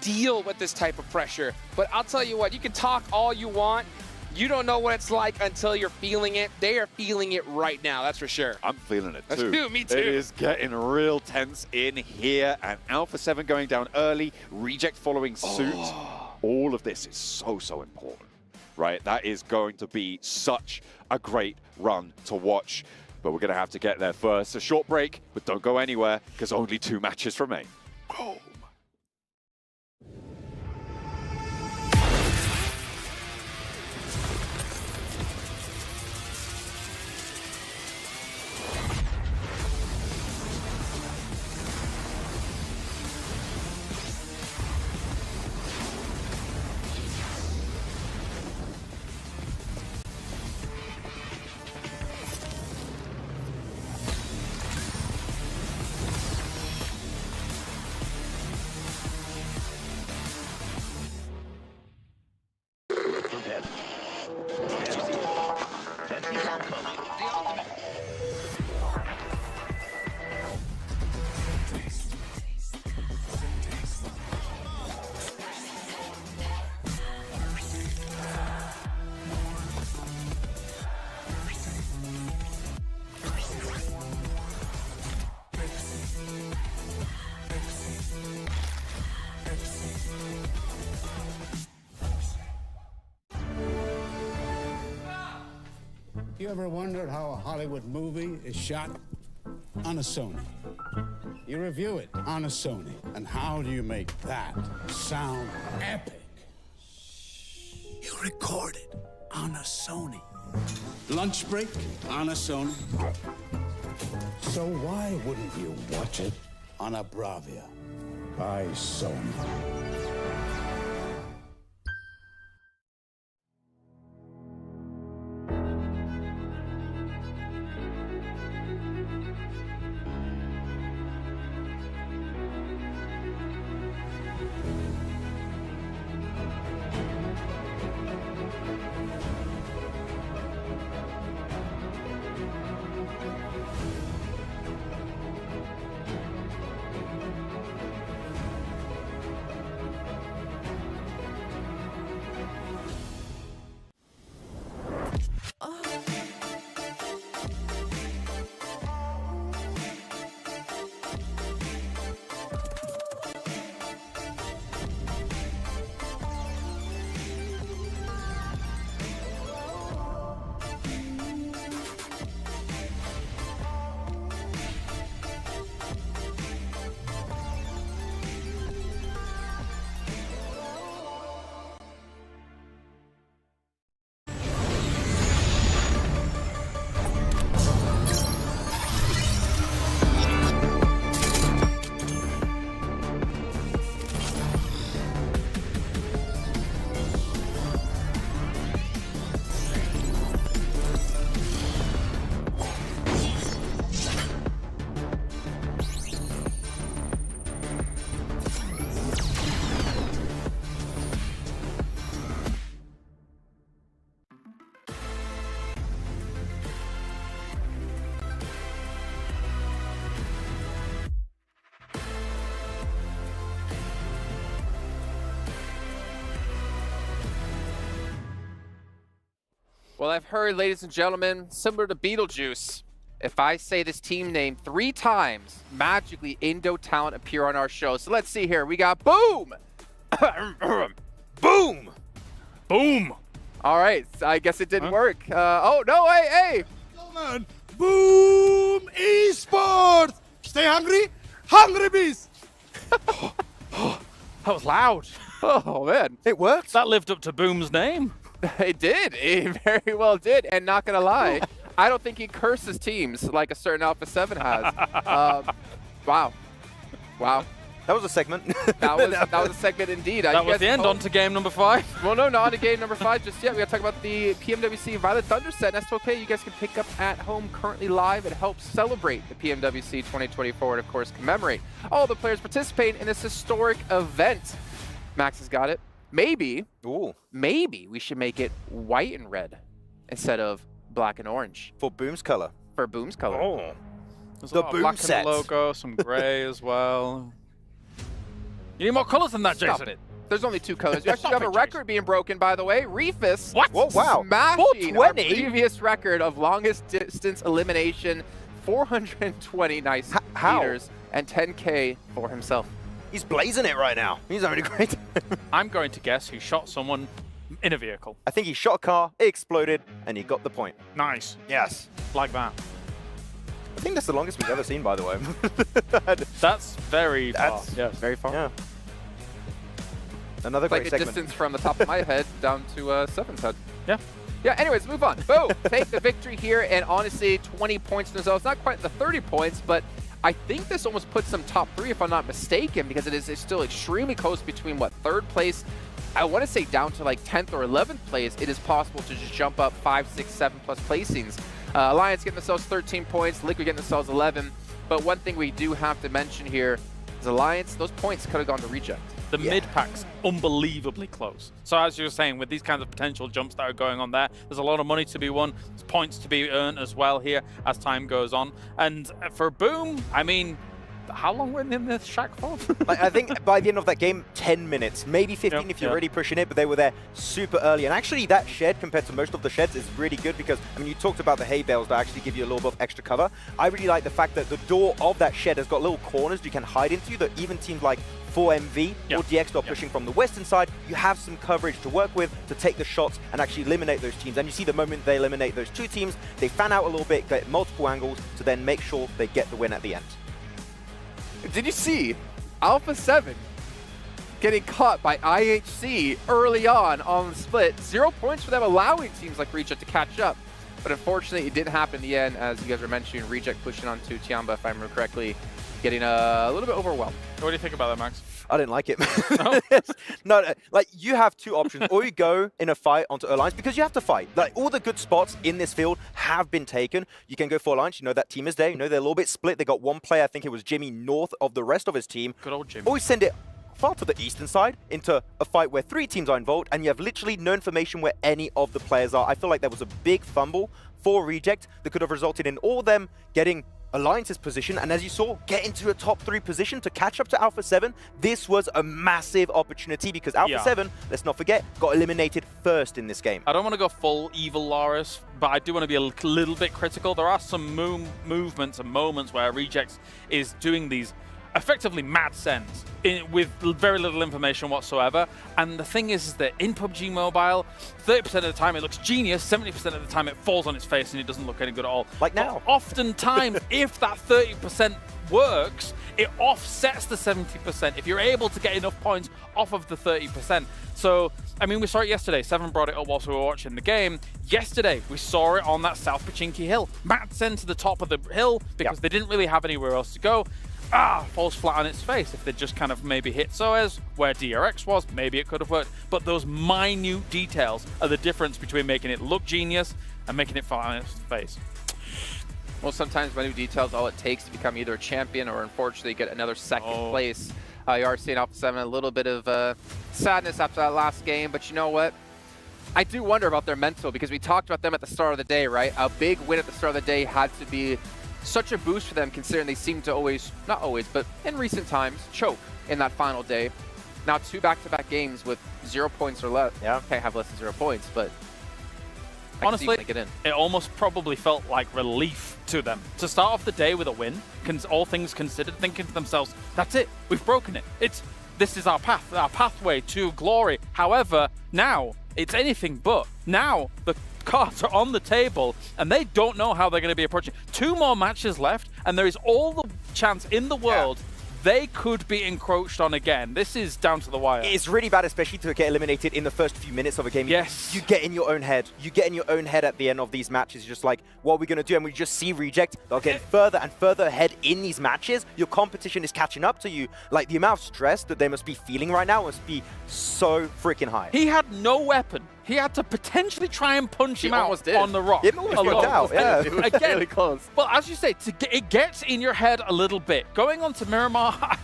deal with this type of pressure. But I'll tell you what, you can talk all you want. You don't know what it's like until you're feeling it. They are feeling it right now, that's for sure. I'm feeling it too. Me too. It is getting real tense in here, and Alpha 7 going down early, Reject following suit. All of this is so, so important, right? That is going to be such a great run to watch, but we're going to have to get there first. A short break, but don't go anywhere, because only 2 matches remain. Oh. You ever wondered how a Hollywood movie is shot? On a Sony. You review it on a Sony. And how do you make that sound epic? You record it on a Sony. Lunch break on a Sony. So why wouldn't you watch it on a Bravia by Sony? Well, I've heard, ladies and gentlemen, similar to Beetlejuice, if I say this team name 3 times, magically Indo talent appear on our show. So let's see here. We got Boom! Boom! Boom! All right, so I guess it didn't work. Oh, no, hey! Boom Esports! Stay hungry? Hungry bees! That was loud. Oh, man. It worked. That lived up to Boom's name. It did. It very well did. And not going to lie, I don't think he curses teams like a certain Alpha 7 has. Wow. Wow. That was a segment. That was a segment indeed. That was the end. On to game number 5. Well, no, not on to game number 5 just yet. We got to talk about the PMWC Violet Thunder set. And that's okay. You guys can pick up at home currently live. It helps celebrate the PMWC 2024 and, of course, commemorate all the players participating in this historic event. Max has got it. Maybe we should make it white and red instead of black and orange. For Boom's color. For Boom's color. Oh. There's The a lot of Boom black set. in the logo, some gray as well. You need more colors than that, Jason. Stop it. There's only 2 colors. You actually have a record being broken, by the way. Reefus smashing our previous record of longest distance elimination, 420 nice meters, and 10K for himself. He's blazing it right now. He's having a great time. I'm going to guess he shot someone in a vehicle. I think he shot a car, it exploded, and he got the point. Nice. Yes. Like that. I think that's the longest we've ever seen, by the way. That's very far. Yes, very far. Yeah. Another like great the segment. distance from the top of my head down to 7's head. Yeah. Yeah, anyways, move on. Boom! Take the victory here, and honestly, 20 points in themselves. Not quite the 30 points, but I think this almost puts them top 3, if I'm not mistaken, because it's still extremely close between, 3rd place? I want to say down to like 10th or 11th place. It is possible to just jump up 5, 6, 7 plus placings. Alliance getting themselves 13 points, Liquid getting themselves 11. But one thing we do have to mention here is Alliance, those points could have gone to Reject. The mid-pack's unbelievably close. So as you were saying, with these kinds of potential jumps that are going on there's a lot of money to be won. There's points to be earned as well here as time goes on. And for Boom, I mean, how long were in this shack for? I think by the end of that game, 10 minutes, maybe 15 if you're really pushing it, but they were there super early. And actually that shed, compared to most of the sheds, is really good because, I mean, you talked about the hay bales that actually give you a little bit of extra cover. I really like the fact that the door of that shed has got little corners you can hide into that even teams like 4MV or DX are pushing from the western side, you have some coverage to work with to take the shots and actually eliminate those teams. And you see the moment they eliminate those 2 teams, they fan out a little bit, get multiple angles to then make sure they get the win at the end. Did you see Alpha 7 getting caught by IHC early on the split? 0 points for them, allowing teams like Reject to catch up. But unfortunately, it didn't happen in the end, as you guys were mentioning. Reject pushing onto Tiamba, if I remember correctly, getting a little bit overwhelmed. What do you think about that, Max? I didn't like it. No, like you have 2 options. Or you go in a fight onto Alliance because you have to fight. Like all the good spots in this field have been taken. You can go for Alliance. You know that team is there. You know they're a little bit split. They got 1 player, I think it was Jimmy, north of the rest of his team. Good old Jimmy. Or you send it far to the eastern side into a fight where 3 teams are involved and you have literally no information where any of the players are. I feel like there was a big fumble for Reject that could have resulted in all of them getting Alliance's position, and as you saw, get into a top 3 position to catch up to Alpha 7. This was a massive opportunity because Alpha 7, let's not forget, got eliminated first in this game. I don't want to go full evil Loris, but I do want to be a little bit critical. There are some movements and moments where Reject is doing these effectively mad sends with very little information whatsoever. And the thing is that in PUBG Mobile, 30% of the time it looks genius, 70% of the time it falls on its face and it doesn't look any good at all. Like now. But oftentimes, if that 30% works, it offsets the 70% if you're able to get enough points off of the 30%. So, I mean, we saw it yesterday. Seven brought it up whilst we were watching the game. Yesterday, we saw it on that South Pachinki hill. Matt sent to the top of the hill because they didn't really have anywhere else to go. Falls flat on its face. If they just kind of maybe hit Soez where DRX was, maybe it could have worked. But those minute details are the difference between making it look genius and making it flat on its face. Well, sometimes minute details all it takes to become either a champion or unfortunately get another second place. You are seeing Alpha 7 a little bit of sadness after that last game, but you know what? I do wonder about their mental because we talked about them at the start of the day, right? A big win at the start of the day had to be such a boost for them considering they seem to always, not always, but in recent times, choke in that final day. Now 2 back-to-back games with 0 points or less. Yeah. Can't have less than 0 points, but honestly, get in. it almost probably felt like relief to them to start off the day with a win. All things considered, thinking to themselves, "That's it. We've broken it. This is our path, our pathway to glory." However, now it's anything but. Now the cards are on the table, and they don't know how they're going to be approaching. 2 more matches left, and there is all the chance in the world they could be encroached on again. This is down to the wire. It's really bad, especially to get eliminated in the first few minutes of a game. Yes. You get in your own head. You get in your own head at the end of these matches. You're just like, what are we going to do? And we just see Reject. They'll get further and further ahead in these matches. Your competition is catching up to you. Like, the amount of stress that they must be feeling right now must be so freaking high. He had no weapon. He had to potentially try and punch him out on the rock. It almost worked out, yeah. Again, really close. Well, as you say, it gets in your head a little bit. Going on to Miramar,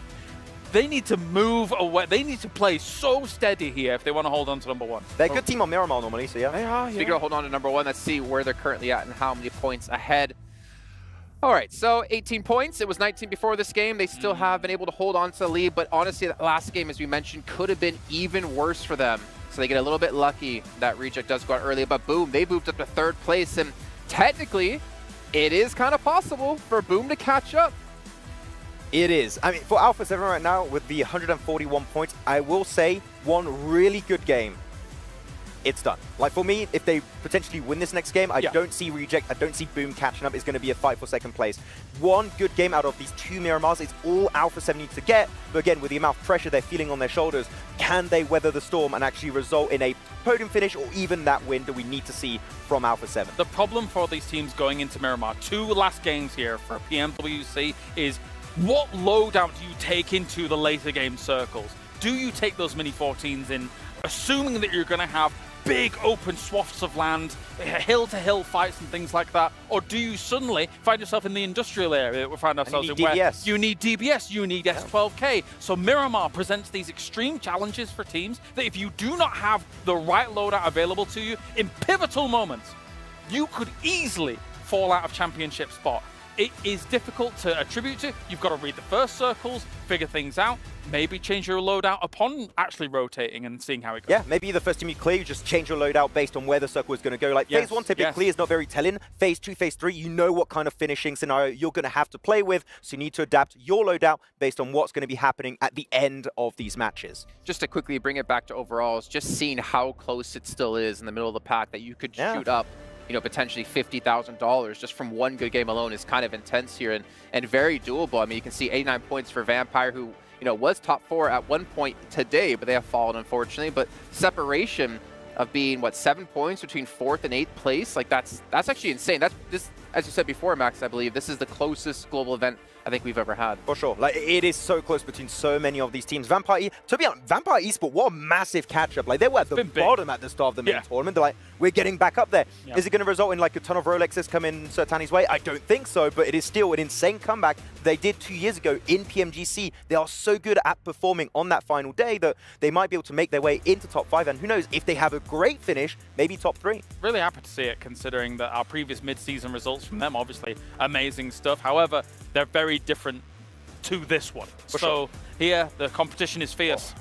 they need to move away. They need to play so steady here if they want to hold on to number 1. They're a good team on Miramar normally, so yeah. They are, Speaking of hold on to number 1, let's see where they're currently at and how many points ahead. All right, so 18 points. It was 19 before this game. They still have been able to hold on to the lead, but honestly, that last game, as we mentioned, could have been even worse for them. So they get a little bit lucky that Reject does go out early, but boom, they moved up to 3rd place, and technically, it is kind of possible for Boom to catch up. It is. I mean, for Alpha 7 right now, with the 141 points, I will say one really good game. It's done. Like, for me, if they potentially win this next game, I don't see Reject, I don't see Boom catching up. It's going to be a fight for 2nd place. One good game out of these 2 Miramars is all Alpha 7 needs to get. But again, with the amount of pressure they're feeling on their shoulders, can they weather the storm and actually result in a podium finish or even that win that we need to see from Alpha 7? The problem for these teams going into Miramar, 2 last games here for PMWC, is what loadout do you take into the later game circles? Do you take those mini 14s in, assuming that you're going to have big open swaths of land, hill-to-hill fights and things like that? Or do you suddenly find yourself in the industrial area that we find ourselves in, where you need DBS, you need S12K? So Miramar presents these extreme challenges for teams that if you do not have the right loadout available to you in pivotal moments, you could easily fall out of championship spot. It is difficult to attribute to. You've got to read the first circles, figure things out, maybe change your loadout upon actually rotating and seeing how it goes. Yeah, maybe the first time you clear, you just change your loadout based on where the circle is going to go. Like, Phase 1 typically is not very telling. Phase 2, Phase 3, you know what kind of finishing scenario you're going to have to play with, so you need to adapt your loadout based on what's going to be happening at the end of these matches. Just to quickly bring it back to overalls, just seeing how close it still is in the middle of the pack that you could shoot up, you know, potentially $50,000 just from one good game alone is kind of intense here and very doable. I mean, you can see 89 points for Vampire, who, you know, was top 4 at one point today, but they have fallen, unfortunately. But separation of being, what, 7 points between 4th and 8th place, like that's actually insane. That's this, as you said before, Max, I believe this is the closest global event I think we've ever had. For sure. Like, it is so close between so many of these teams. Vampire, to be honest, Vampire Esports, what a massive catch-up. Like, they were at the bottom at the start of the main tournament. They're like, we're getting back up there. Is it going to result in, like, a ton of Rolexes coming Sertani's way? I don't think so, but it is still an insane comeback they did 2 years ago in PMGC. They are so good at performing on that final day that they might be able to make their way into top 5. And who knows, if they have a great finish, maybe top 3. Really happy to see it, considering that our previous mid-season results from them, obviously amazing stuff. However, they're very different to this one. So here, the competition is fierce.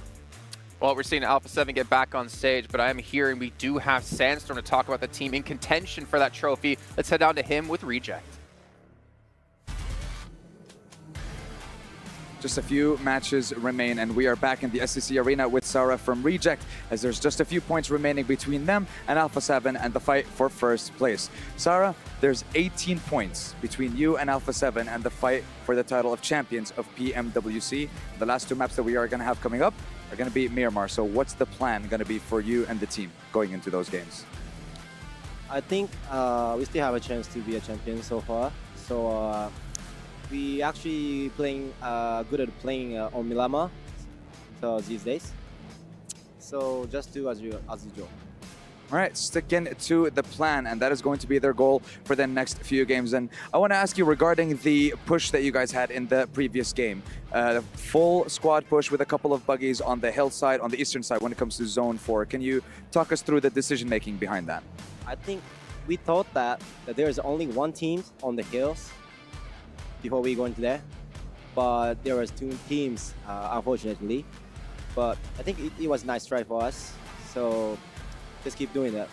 Well, we're seeing Alpha 7 get back on stage, but I am hearing we do have Sandstorm to talk about the team in contention for that trophy. Let's head down to him with Reject. Just a few matches remain, and we are back in the SCC arena with Sarah from Reject, as there's just a few points remaining between them and Alpha 7 and the fight for first place. Sarah, there's 18 points between you and Alpha 7 and the fight for the title of champions of PMWC. The last 2 maps that we are going to have coming up are going to be Miramar. So what's the plan going to be for you and the team going into those games? I think we still have a chance to be a champion so far. So we actually playing good at playing on Miramar these days. So just do as usual. All right, sticking to the plan, and that is going to be their goal for the next few games. And I want to ask you regarding the push that you guys had in the previous game. The full squad push with a couple of buggies on the hillside, on the eastern side when it comes to Zone 4. Can you talk us through the decision-making behind that? I think we thought that there is only one team on the hills before we go into there. But there was 2 teams, unfortunately. But I think it was a nice try for us. So just keep doing that.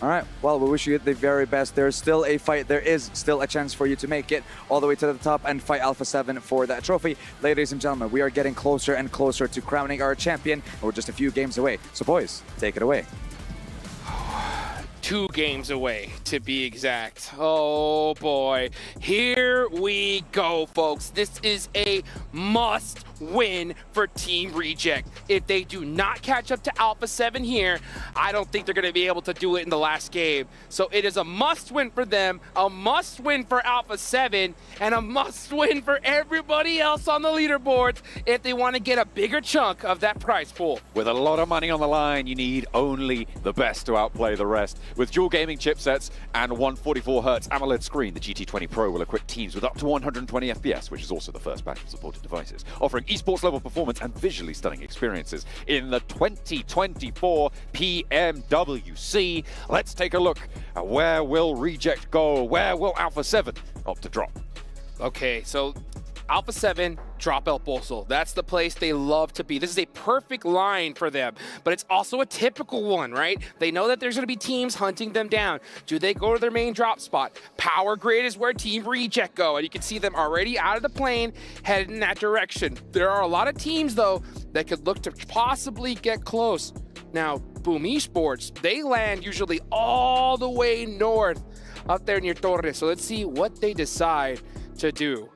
All right, well, we wish you the very best. There's still a fight. There is still a chance for you to make it all the way to the top and fight Alpha 7 for that trophy. Ladies and gentlemen, we are getting closer and closer to crowning our champion. We're just a few games away. So boys, take it away. 2 games away, to be exact. Oh boy, here we go, folks. This is a must win for Team Reject. If they do not catch up to Alpha 7 here, I don't think they're going to be able to do it in the last game. So it is a must win for them, a must win for Alpha 7, and a must win for everybody else on the leaderboards if they want to get a bigger chunk of that prize pool. With a lot of money on the line, you need only the best to outplay the rest. With dual gaming chipsets and 144Hz AMOLED screen, the GT20 Pro will equip teams with up to 120 FPS, which is also the first batch of supported devices, offering esports level performance and visually stunning experiences in the 2024 PMWC. Let's take a look at where will Reject go? Where will Alpha 7 opt to drop? Okay, so Alpha 7, drop El Pozo. That's the place they love to be. This is a perfect line for them, but it's also a typical one, right? They know that there's going to be teams hunting them down. Do they go to their main drop spot? Power Grid is where Team Reject go, and you can see them already out of the plane headed in that direction. There are a lot of teams, though, that could look to possibly get close. Now, Boom Esports, they land usually all the way north up there near Torres, so let's see what they decide to do.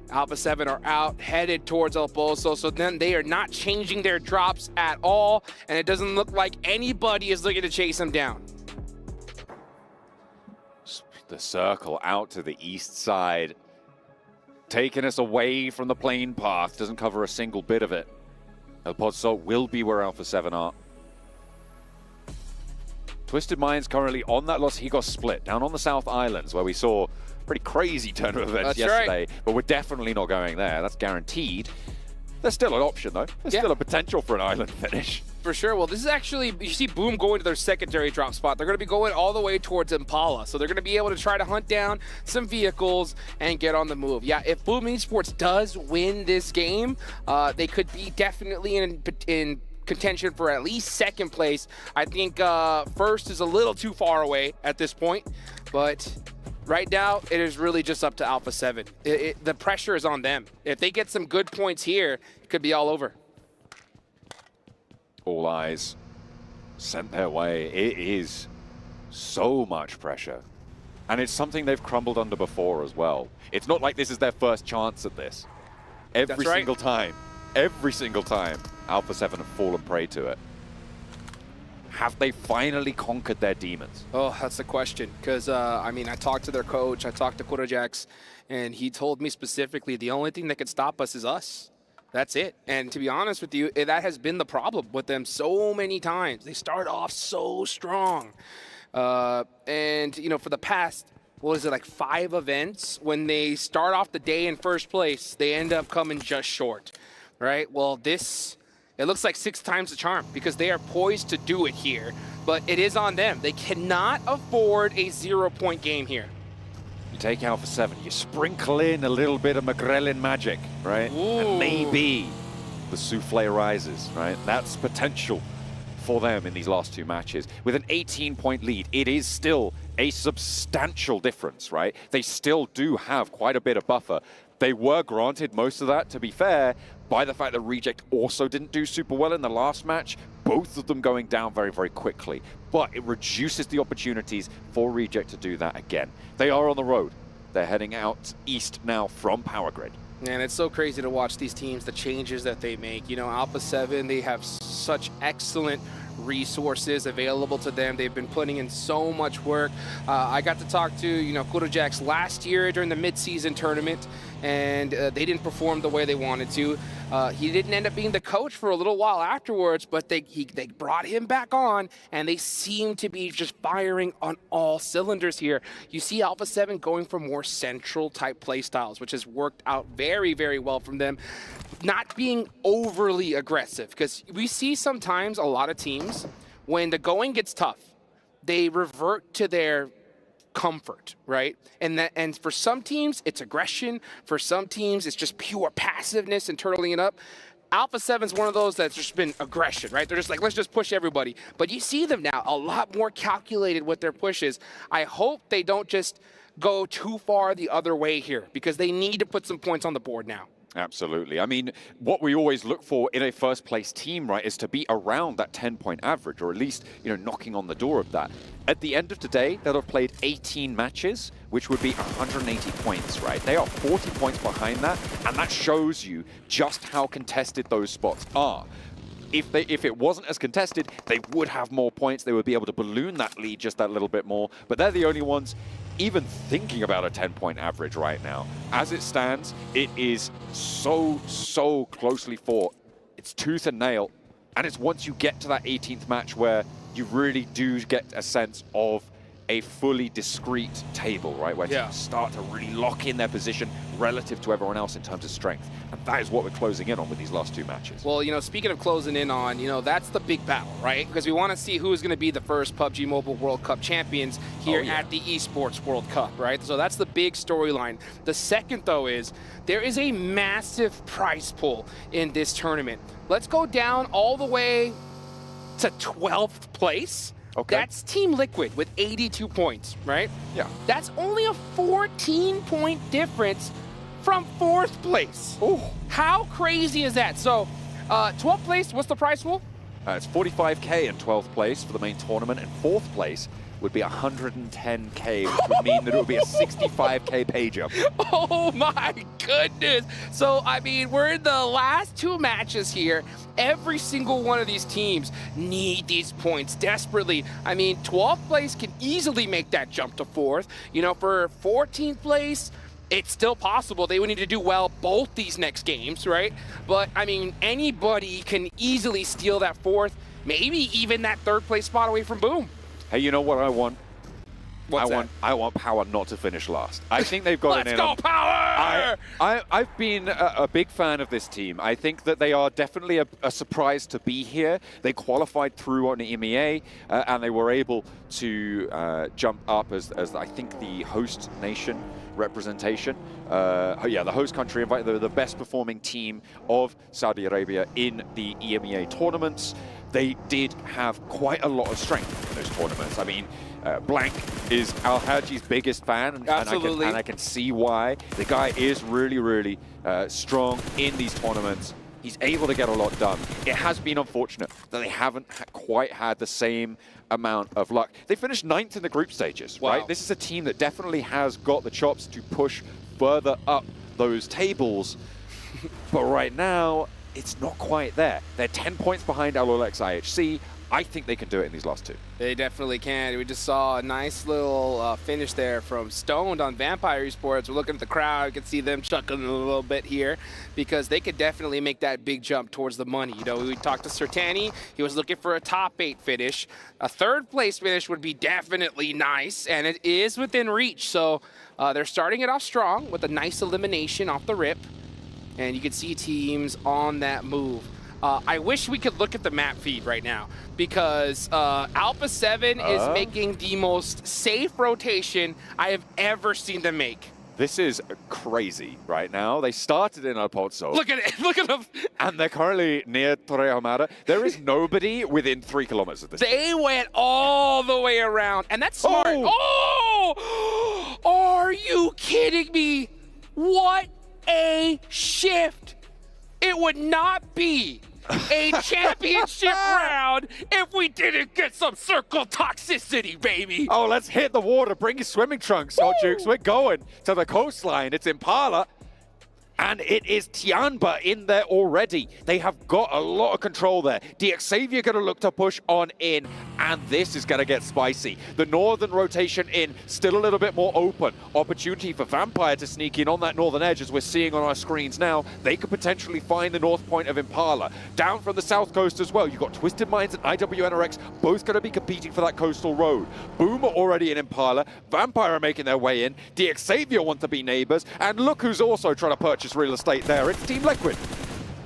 Alpha 7 are out, headed towards El Pozo, so then they are not changing their drops at all, and it doesn't look like anybody is looking to chase them down. The circle out to the east side, taking us away from the plane path, doesn't cover a single bit of it. El Pozo will be where Alpha 7 are. Twisted Minds currently on that Los Higos split, down on the South Islands, where we saw pretty crazy turn of events yesterday, right. But we're definitely not going there. That's guaranteed. There's still an option, though. There's still a potential for an island finish. For sure. Well, this is actually, you see Boom going to their secondary drop spot. They're going to be going all the way towards Impala. So they're going to be able to try to hunt down some vehicles and get on the move. Yeah, if Boom Esports does win this game, they could be definitely in contention for at least second place. I think first is a little too far away at this point, but right now, it is really just up to Alpha 7. The pressure is on them. If they get some good points here, it could be all over. All eyes sent their way. It is so much pressure. And it's something they've crumbled under before as well. It's not like this is their first chance at this. Every single time, Alpha 7 have fallen prey to it. Have they finally conquered their demons? Oh, that's the question. Because, I mean, I talked to their coach, I talked to Kurojax, and he told me specifically the only thing that could stop us is us. That's it. And to be honest with you, that has been the problem with them so many times. They start off so strong. And, you know, for the past, what is it, like 5 events, when they start off the day in first place, they end up coming just short, right? Well, this... It looks like 6 times the charm because they are poised to do it here, but it is on them. They cannot afford a 0-point game here. You take Alpha 7, you sprinkle in a little bit of Magrelin magic, right? Ooh. And maybe the souffle rises, right? That's potential for them in these last 2 matches. With an 18-point lead, it is still a substantial difference, right? They still do have quite a bit of buffer. They were granted most of that, to be fair, by the fact that Reject also didn't do super well in the last match, both of them going down very, very quickly. But it reduces the opportunities for Reject to do that again. They are on the road. They're heading out east now from Power Grid. And it's so crazy to watch these teams, the changes that they make. You know, Alpha 7, they have such excellent resources available to them. They've been putting in so much work. I got to talk to, you know, Kurojax last year during the mid-season tournament, and they didn't perform the way they wanted to. He didn't end up being the coach for a little while afterwards, but they brought him back on, and they seem to be just firing on all cylinders here. You see Alpha 7 going for more central type playstyles, which has worked out very, very well from them. Not being overly aggressive, because we see sometimes a lot of teams, when the going gets tough, they revert to their comfort, right? And for some teams, it's aggression. For some teams, it's just pure passiveness and turtling it up. Alpha 7's one of those that's just been aggression, right? They're just like, let's just push everybody. But you see them now a lot more calculated with their pushes. I hope they don't just go too far the other way here because they need to put some points on the board now. Absolutely. I mean, what we always look for in a first-place team, right, is to be around that 10-point average, or at least, you know, knocking on the door of that. At the end of today, they'll have played 18 matches, which would be 180 points, right? They are 40 points behind that, and that shows you just how contested those spots are. If it wasn't as contested, they would have more points. They would be able to balloon that lead just that little bit more. But they're the only ones even thinking about a 10-point average right now. As it stands, it is so closely fought. It's tooth and nail. And it's once you get to that 18th match where you really do get a sense of a fully discrete table, right? Where teams start to really lock in their position relative to everyone else in terms of strength. And that is what we're closing in on with these last two matches. Well, you know, speaking of closing in on, you know, that's the big battle, right? Because we want to see who's going to be the first PUBG Mobile World Cup champions here at the Esports World Cup, right? So that's the big storyline. The second, though, is there is a massive prize pool in this tournament. Let's go down all the way to 12th place. Okay. That's Team Liquid with 82 points, right? Yeah. That's only a 14-point difference from 4th place. Ooh. How crazy is that? So, 12th place, what's the prize pool? It's 45K in 12th place for the main tournament, and 4th place would be 110K, which would mean that it would be a 65K pay jump. Oh my goodness. So, I mean, we're in the last two matches here. Every single one of these teams need these points desperately. I mean, 12th place can easily make that jump to 4th. You know, for 14th place, it's still possible. They would need to do well both these next games, right? But, I mean, anybody can easily steal that 4th, maybe even that 3rd place spot away from Boom. Hey, you know what I want? What's that? I want Power not to finish last. I think they've got it in. Let's go, Power! I've been a big fan of this team. I think that they are definitely a surprise to be here. They qualified through on the EMEA, and they were able to jump up as I think the host nation representation. The host country invited the best performing team of Saudi Arabia in the EMEA tournaments. They did have quite a lot of strength in those tournaments. I mean, Blank is Al-Haji's biggest fan, and I can see why. The guy is really strong in these tournaments. He's able to get a lot done. It has been unfortunate that they haven't quite had the same amount of luck. They finished 9th in the group stages, right? This is a team that definitely has got the chops to push further up those tables. But right now, it's not quite there. They're 10 points behind Alolex IHC. I think they can do it in these last two. They definitely can. We just saw a nice little finish there from Stoned on Vampire Esports. We're looking at the crowd. You can see them chuckling a little bit here because they could definitely make that big jump towards the money. You know, we talked to Sertani. He was looking for a top 8 finish. A 3rd place finish would be definitely nice, and it is within reach. So they're starting it off strong with a nice elimination off the rip. And you can see teams on that move. I wish we could look at the map feed right now because Alpha 7 is making the most safe rotation I have ever seen them make. This is crazy right now. They started in El Pozo. Look at it. Look at them. And they're currently near Torre Ahumada. There is nobody within 3 kilometers of this. They went all the way around, and that's smart. Oh! Are you kidding me? What a shift. It would not be a championship round if we didn't get some circle toxicity, baby. Oh, let's hit the water. Bring your swimming trunks, Jukes. We're going to the coastline. It's Impala. And it is Tianba in there already. They have got a lot of control there. DXavier going to look to push on in, and this is going to get spicy. The northern rotation in, still a little bit more open. Opportunity for Vampire to sneak in on that northern edge, as we're seeing on our screens now. They could potentially find the north point of Impala. Down from the south coast as well, you've got Twisted Minds and IWNRX, both going to be competing for that coastal road. Boom are already in Impala. Vampire are making their way in. DXavier want to be neighbors, and look who's also trying to purchase real estate there. It's Team Liquid.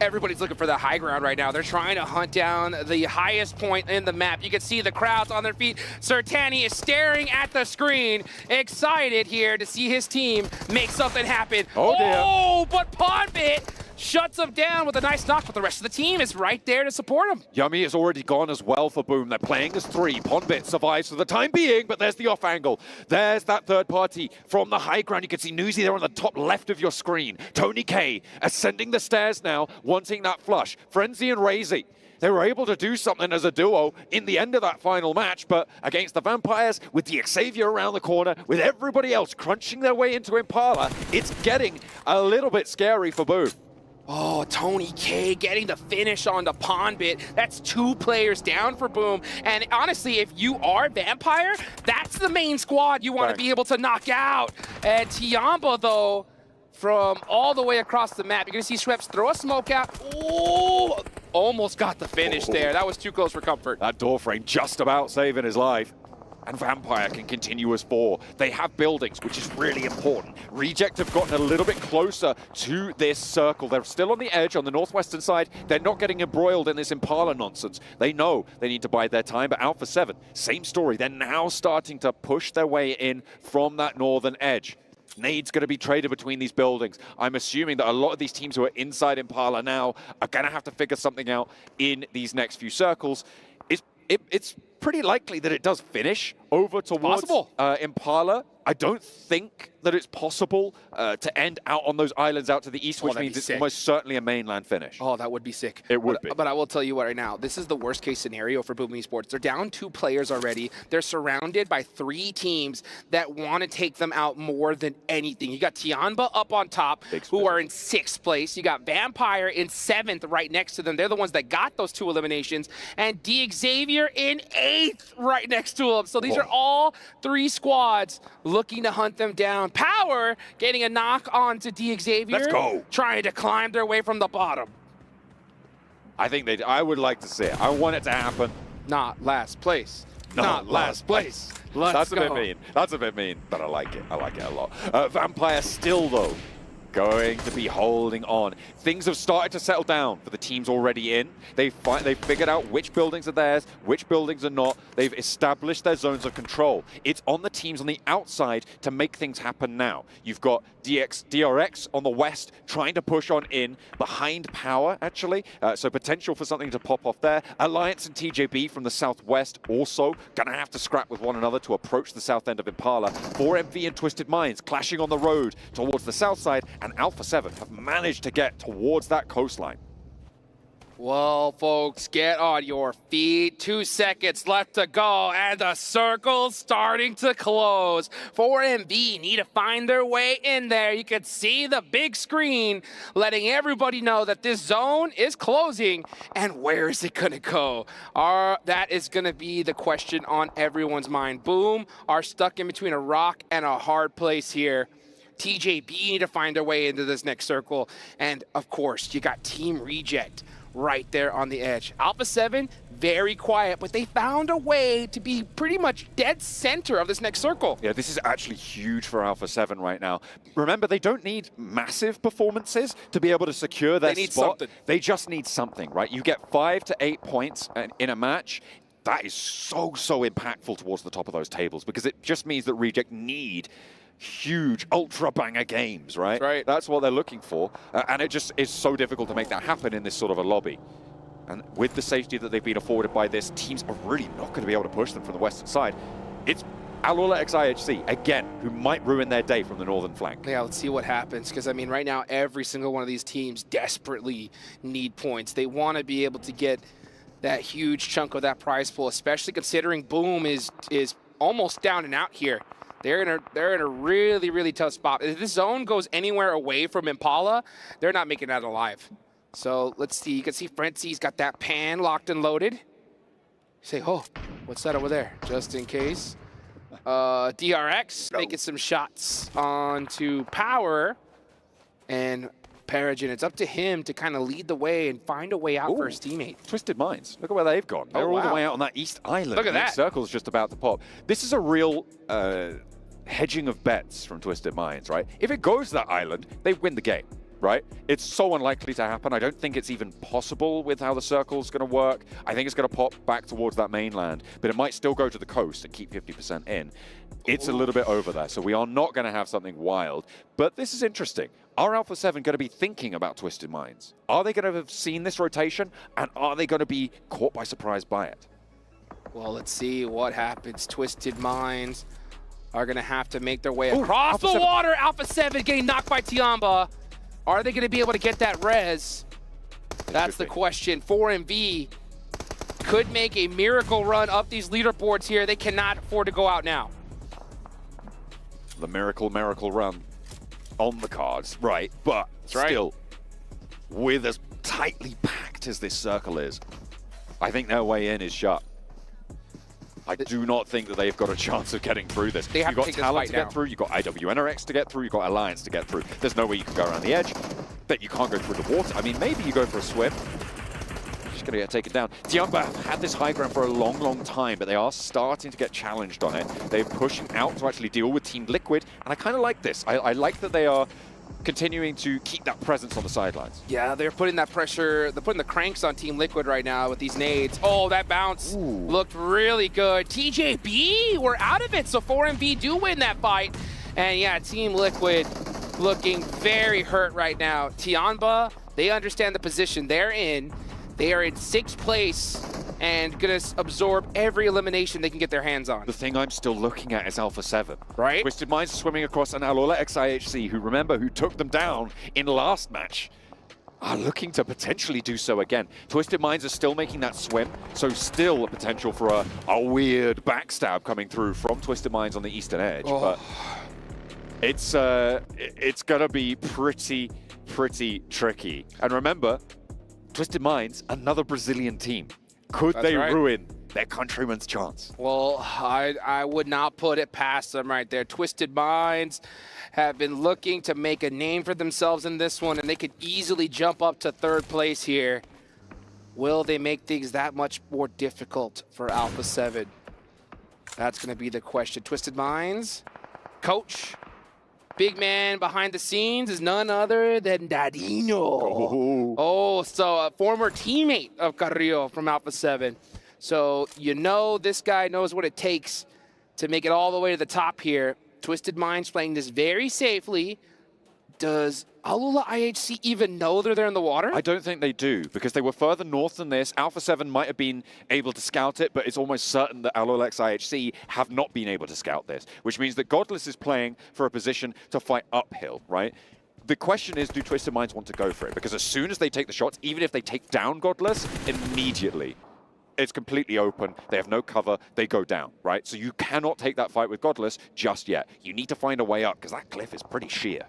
Everybody's looking for the high ground right now. They're trying to hunt down the highest point in the map. You can see the crowds on their feet. Sertani is staring at the screen, excited here to see his team make something happen. Oh, dear. Oh, but Pondbit shuts him down with a nice knock, but the rest of the team is right there to support him. Yummy is already gone as well for Boom. They're playing as 3. Ponbit survives for the time being, but there's the off angle. There's that third party from the high ground. You can see Newsy there on the top left of your screen. Tony K ascending the stairs now, wanting that flush. Frenzy and Razy. They were able to do something as a duo in the end of that final match, but against the Vampires, with the Xavier around the corner, with everybody else crunching their way into Impala, it's getting a little bit scary for Boom. Oh, Tony K getting the finish on the Ponbit. That's 2 players down for Boom. And honestly, if you are Vampire, that's the main squad you want to be able to knock out. And Tiamba, though, from all the way across the map, you're going to see Schweppes throw a smoke out. Oh, almost got the finish there. That was too close for comfort. That door frame just about saving his life. And Vampire can continue as 4. They have buildings, which is really important. Reject have gotten a little bit closer to this circle. They're still on the edge on the northwestern side. They're not getting embroiled in this Impala nonsense. They know they need to bide their time, but Alpha 7, same story. They're now starting to push their way in from that northern edge. Nade's going to be traded between these buildings. I'm assuming that a lot of these teams who are inside Impala now are going to have to figure something out in these next few circles. It's pretty likely that it does finish over towards Impala. I don't think that it's possible to end out on those islands out to the east, which means it's almost certainly a mainland finish. Oh, that would be sick. It would be. But I will tell you what right now, this is the worst case scenario for Boom Esports. They're down 2 players already. They're surrounded by 3 teams that want to take them out more than anything. You got Tianba up on top, who are in 6th place. You got Vampire in 7th right next to them. They're the ones that got those 2 eliminations. And Xavier in 8th right next to them. So these are all 3 squads looking to hunt them down. Power getting a knock on to Xavier. Let's go. Trying to climb their way from the bottom. I would like to see it. I want it to happen. Not last place. Not last place. That's a bit mean. That's a bit mean, but I like it. I like it a lot. Vampire still, though, going to be holding on. Things have started to settle down for the teams already in. They've figured out which buildings are theirs, which buildings are not. They've established their zones of control. It's on the teams on the outside to make things happen now. You've got DRX on the west trying to push on in behind Power, actually. So potential for something to pop off there. Alliance and TJB from the southwest also going to have to scrap with one another to approach the south end of Impala. 4MV and Twisted Minds clashing on the road towards the south side, and Alpha 7 have managed to get towards that coastline. Well, folks, get on your feet. 2 seconds left to go, and the circle's starting to close. 4MV need to find their way in there. You can see the big screen letting everybody know that this zone is closing, and where is it going to go? That is going to be the question on everyone's mind. Boom are stuck in between a rock and a hard place here. TJB need to find their way into this next circle, and of course, you got Team Reject right there on the edge. Alpha 7, very quiet, but they found a way to be pretty much dead center of this next circle. Yeah, this is actually huge for Alpha 7 right now. Remember, they don't need massive performances to be able to secure their spot. They just need something, right? You get 5 to 8 points in a match. That is so impactful towards the top of those tables, because it just means that Reject need huge ultra banger games, right? That's right. That's what they're looking for, and it just is so difficult to make that happen in this sort of a lobby. And with the safety that they've been afforded by this, teams are really not going to be able to push them from the western side. It's Alula XIHC, again, who might ruin their day from the northern flank. Yeah, let's see what happens, because, I mean, right now, every single one of these teams desperately need points. They want to be able to get that huge chunk of that prize pool, especially considering Boom is almost down and out here. They're in a really tough spot. If this zone goes anywhere away from Impala, they're not making that alive. So let's see. You can see Frenzy's got that pan locked and loaded. You say, oh, what's that over there? Just in case. DRX making some shots onto Power. And Peregrine, it's up to him to kind of lead the way and find a way out for his teammate. Twisted Minds. Look at where they've gone. They're all the way out on that east island. Look at that. Circle's just about to pop. This is a real hedging of bets from Twisted Minds, right? If it goes to that island, they win the game. right? It's so unlikely to happen. I don't think it's even possible with how the circle's going to work. I think it's going to pop back towards that mainland, but it might still go to the coast and keep 50% in. It's a little bit over there, so we are not going to have something wild. But this is interesting. Are Alpha 7 going to be thinking about Twisted Minds? Are they going to have seen this rotation, and are they going to be caught by surprise by it? Well, let's see what happens. Twisted Minds are going to have to make their way Ooh, across Alpha the 7. water. Alpha 7 getting knocked by Tiamba. Are they going to be able to get that res? That's the question. 4MV could make a miracle run up these leaderboards here. They cannot afford to go out now. The miracle run on the cards, right? But still, with as tightly packed as this circle is, I think their way in is shut. I do not think that they've got a chance of getting through this. They have You've got to take this Talent fight to get now. through, you've got IWNRX to get through, you've got Alliance to get through. There's no way you can go around the edge, that you can't go through the water. I mean, maybe you go for a swim. Just going to get taken down. Tiamba had this high ground for a long, long time, but they are starting to get challenged on it. They're pushing out to actually deal with Team Liquid, and I kind of like this. I like that they are continuing to keep that presence on the sidelines. Yeah, they're putting that pressure, they're putting the cranks on Team Liquid right now with these nades. Oh, that bounce looked really good. TJB, we're out of it, so 4MV do win that fight. And yeah, Team Liquid looking very hurt right now. Tiamba, they understand the position they're in. They are in 6th place and gonna absorb every elimination they can get their hands on. The thing I'm still looking at is Alpha 7. Right. Twisted Minds are swimming across an Alola XIHC, who took them down in last match, are looking to potentially do so again. Twisted Minds are still making that swim, so still a potential for a weird backstab coming through from Twisted Minds on the eastern edge. But it's gonna be pretty tricky. And remember, Twisted Minds, another Brazilian team. Could they ruin their countrymen's chance? Well, I would not put it past them right there. Twisted Minds have been looking to make a name for themselves in this one, and they could easily jump up to 3rd place here. Will they make things that much more difficult for Alpha 7? That's going to be the question. Twisted Minds, coach, big man behind the scenes is none other than Dadino. Oh, so a former teammate of Carrillo from Alpha 7. So you know this guy knows what it takes to make it all the way to the top here. Twisted Minds playing this very safely. Does Alola IHC even know they're there in the water? I don't think they do, because they were further north than this. Alpha 7 might have been able to scout it, but it's almost certain that Alola IHC have not been able to scout this, which means that Godless is playing for a position to fight uphill, right? The question is, do Twisted Minds want to go for it? Because as soon as they take the shots, even if they take down Godless, immediately it's completely open. They have no cover. They go down, right? So you cannot take that fight with Godless just yet. You need to find a way up, because that cliff is pretty sheer.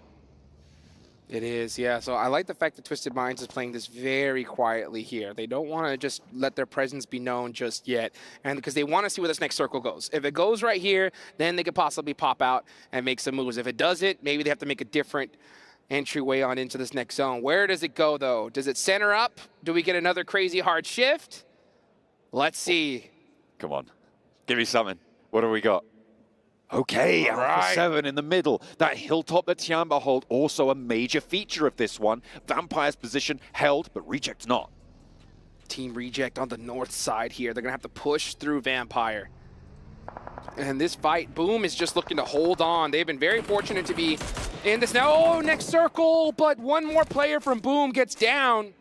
It is, yeah. So I like the fact that Twisted Minds is playing this very quietly here. They don't want to just let their presence be known just yet, and because they want to see where this next circle goes. If it goes right here, then they could possibly pop out and make some moves. If it doesn't, maybe they have to make a different entryway on into this next zone. Where does it go, though? Does it center up? Do we get another crazy hard shift? Let's see. Come on. Give me something. What do we got? Okay, Alpha 7 in the middle. That hilltop that Tiamba hold, also a major feature of this one. Vampire's position held, but Reject's not. Team Reject on the north side here. They're going to have to push through Vampire. And this fight, Boom is just looking to hold on. They've been very fortunate to be in this now. Oh, next circle, but one more player from Boom gets down.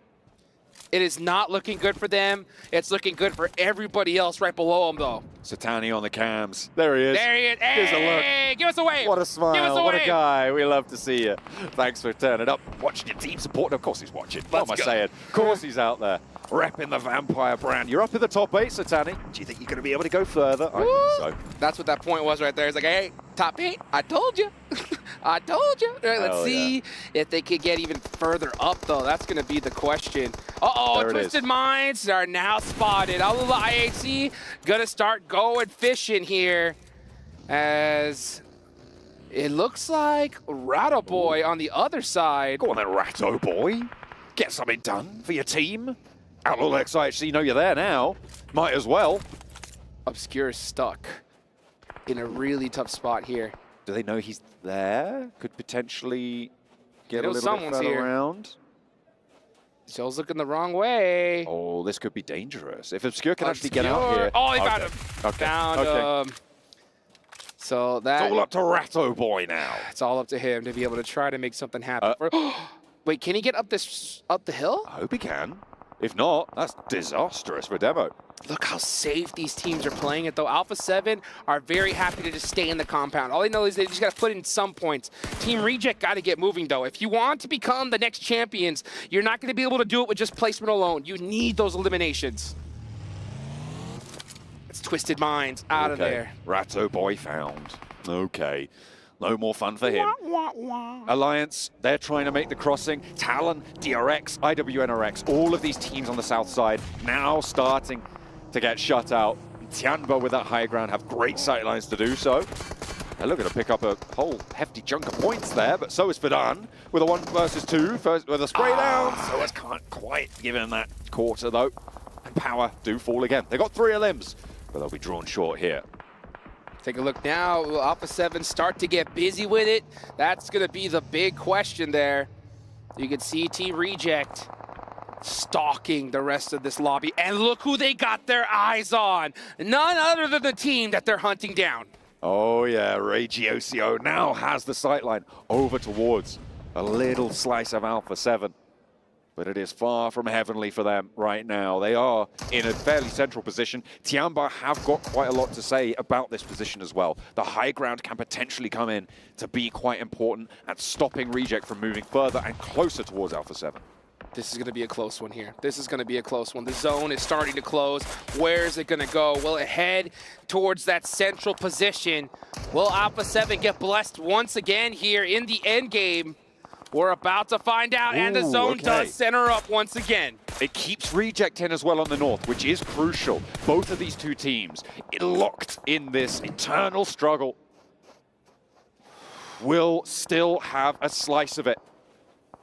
It is not looking good for them. It's looking good for everybody else right below them, though. Satani on the cams. There he is. There he is. Here's a look. Hey, give us a wave. What a smile. Give us a what wave. a guy. We love to see you. Thanks for turning up. Watching your team support. Of course he's watching. What am I saying? Of course he's out there. Repping the Vampire brand. You're up in the top 8, Satani. Do you think you're going to be able to go further? I think so. That's what that point was right there. It's like, hey, top 8. I told you. I told you. Right, let's see if they could get even further up, though. That's going to be the question. Uh-oh, Twisted Minds are now spotted. Alola IHC going to start going fishing here, as it looks like Ratto Boy on the other side. Go on then, Ratto Boy. Get something done for your team. Alola IHC know you're there now. Might as well. Obscure is stuck in a really tough spot here. Do they know he's there? Could potentially Get a little bit further around. Joe's looking the wrong way. Oh, this could be dangerous. If Obscure can actually get out here. Oh, they found him. Okay. Found him. So that's all up to Ratto Boy now. It's all up to him to be able to try to make something happen. Wait, can he get up the hill? I hope he can. If not, that's disastrous for Demo. Look how safe these teams are playing it, though. Alpha 7 are very happy to just stay in the compound. All they know is they just got to put in some points. Team Reject got to get moving, though. If you want to become the next champions, you're not going to be able to do it with just placement alone. You need those eliminations. It's Twisted Minds out of there. Ratto Boy found. Okay. No more fun for him. Alliance, they're trying to make the crossing. Talon, DRX, IWNRX, all of these teams on the south side now starting to get shut out. Tianba with that high ground have great sightlines to do so. They're looking to pick up a whole hefty chunk of points there, but so is Fadan with a 1 versus 2, with a spray down. So it can't quite give him that quarter though. And Power do fall again. They got 3 limbs, but they'll be drawn short here. Take a look now. Will Alpha 7 start to get busy with it? That's going to be the big question there. You can see Team Reject stalking the rest of this lobby. And look who they got their eyes on. None other than the team that they're hunting down. Oh yeah, Regiocio now has the sightline over towards a little slice of Alpha 7. But it is far from heavenly for them right now. They are in a fairly central position. Tianba have got quite a lot to say about this position as well. The high ground can potentially come in to be quite important at stopping Reject from moving further and closer towards Alpha 7. This is going to be a close one here. This is going to be a close one. The zone is starting to close. Where is it going to go? Will it head towards that central position? Will Alpha 7 get blessed once again here in the end game? We're about to find out, and the zone does center up once again. It keeps Reject in as well on the north, which is crucial. Both of these two teams locked in this eternal struggle will still have a slice of it.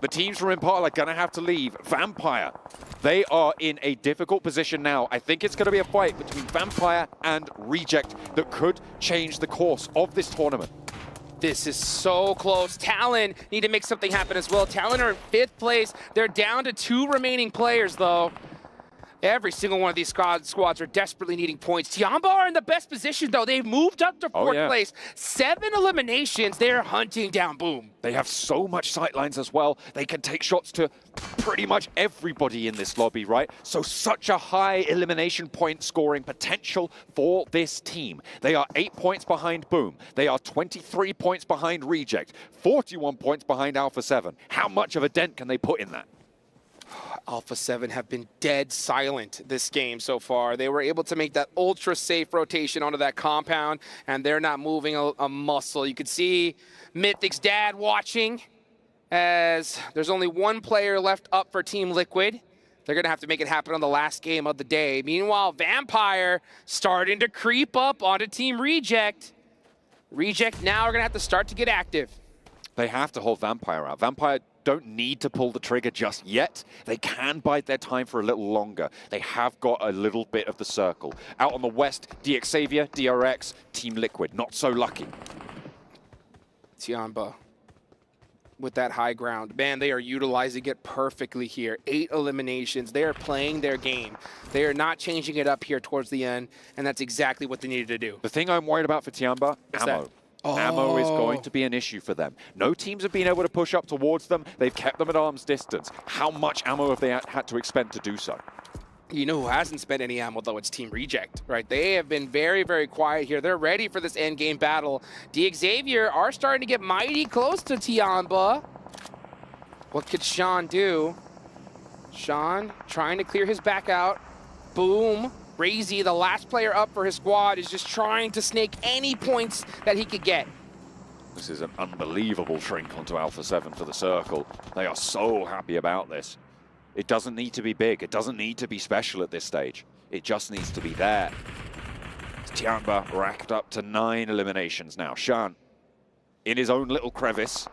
The teams from Impala are going to have to leave. Vampire, they are in a difficult position now. I think it's going to be a fight between Vampire and Reject that could change the course of this tournament. This is so close. Talon need to make something happen as well. Talon are in 5th place. They're down to 2 remaining players, though. Every single one of these squads are desperately needing points. Tianba are in the best position, though. They've moved up to 4th place. 7 eliminations. They're hunting down Boom. They have so much sightlines as well. They can take shots to pretty much everybody in this lobby, right? So such a high elimination point scoring potential for this team. They are 8 points behind Boom. They are 23 points behind Reject. 41 points behind Alpha 7. How much of a dent can they put in that? Alpha 7 have been dead silent this game so far. They were able to make that ultra safe rotation onto that compound, and they're not moving a muscle. You could see Mythic's dad watching as there's only 1 player left up for Team Liquid. They're going to have to make it happen on the last game of the day. Meanwhile, Vampire starting to creep up onto Team Reject. Reject now are going to have to start to get active. They have to hold Vampire out. Vampire don't need to pull the trigger just yet. They can bide their time for a little longer. They have got a little bit of the circle. Out on the west, DXavier, DRX, Team Liquid. Not so lucky. Tianba with that high ground. Man, they are utilizing it perfectly here. 8 eliminations. They are playing their game. They are not changing it up here towards the end, and that's exactly what they needed to do. The thing I'm worried about for Tianba, ammo. Ammo is going to be an issue for them. No teams have been able to push up towards them. They've kept them at arm's distance. How much ammo have they had to expend to do so? You know who hasn't spent any ammo, though? It's Team Reject, right? They have been very, very quiet here. They're ready for this endgame battle. DXavier are starting to get mighty close to Tianba. What could Sean do? Sean trying to clear his back out. Boom. Razy, the last player up for his squad, is just trying to snake any points that he could get. This is an unbelievable shrink onto Alpha 7 for the circle. They are so happy about this. It doesn't need to be big. It doesn't need to be special at this stage. It just needs to be there. Tianba racked up to 9 eliminations now. Shan in his own little crevice.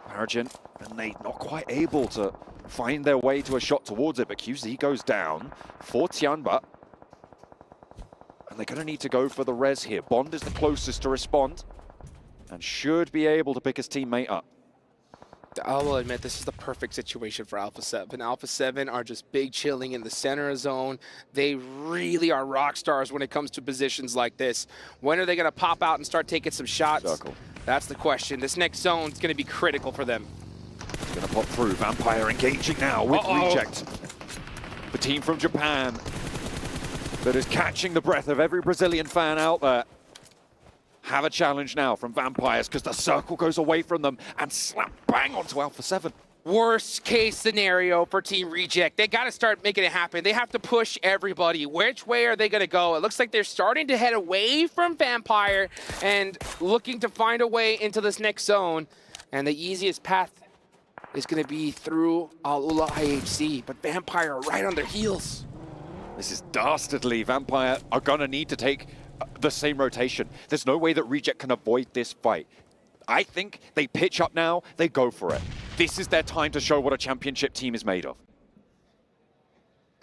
Argent and Nate not quite able to find their way to a shot towards it, but QZ goes down for Tianba. And they're going to need to go for the res here. Bond is the closest to respond and should be able to pick his teammate up. I will admit, this is the perfect situation for Alpha 7. Alpha 7 are just big chilling in the center of zone. They really are rock stars when it comes to positions like this. When are they going to pop out and start taking some shots? Circle. That's the question. This next zone is going to be critical for them. Gonna pop through. Vampire engaging now with Reject. The team from Japan that is catching the breath of every Brazilian fan out there. Have a challenge now from Vampires because the circle goes away from them and slap bang onto Alpha 7. Worst case scenario for Team Reject. They got to start making it happen. They have to push everybody. Which way are they going to go? It looks like they're starting to head away from Vampire and looking to find a way into this next zone. And the easiest path is going to be through Alula IHC, but Vampire are right on their heels. This is dastardly. Vampire are going to need to take the same rotation. There's no way that Reject can avoid this fight. I think they pitch up now, they go for it. This is their time to show what a championship team is made of.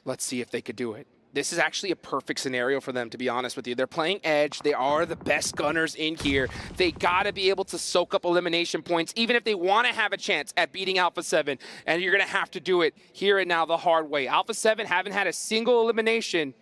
Let's see if they could do it. This is actually a perfect scenario for them, to be honest with you. They're playing Edge. They are the best gunners in here. They got to be able to soak up elimination points, even if they want to have a chance at beating Alpha 7. And you're going to have to do it here and now the hard way. Alpha 7 haven't had a single elimination.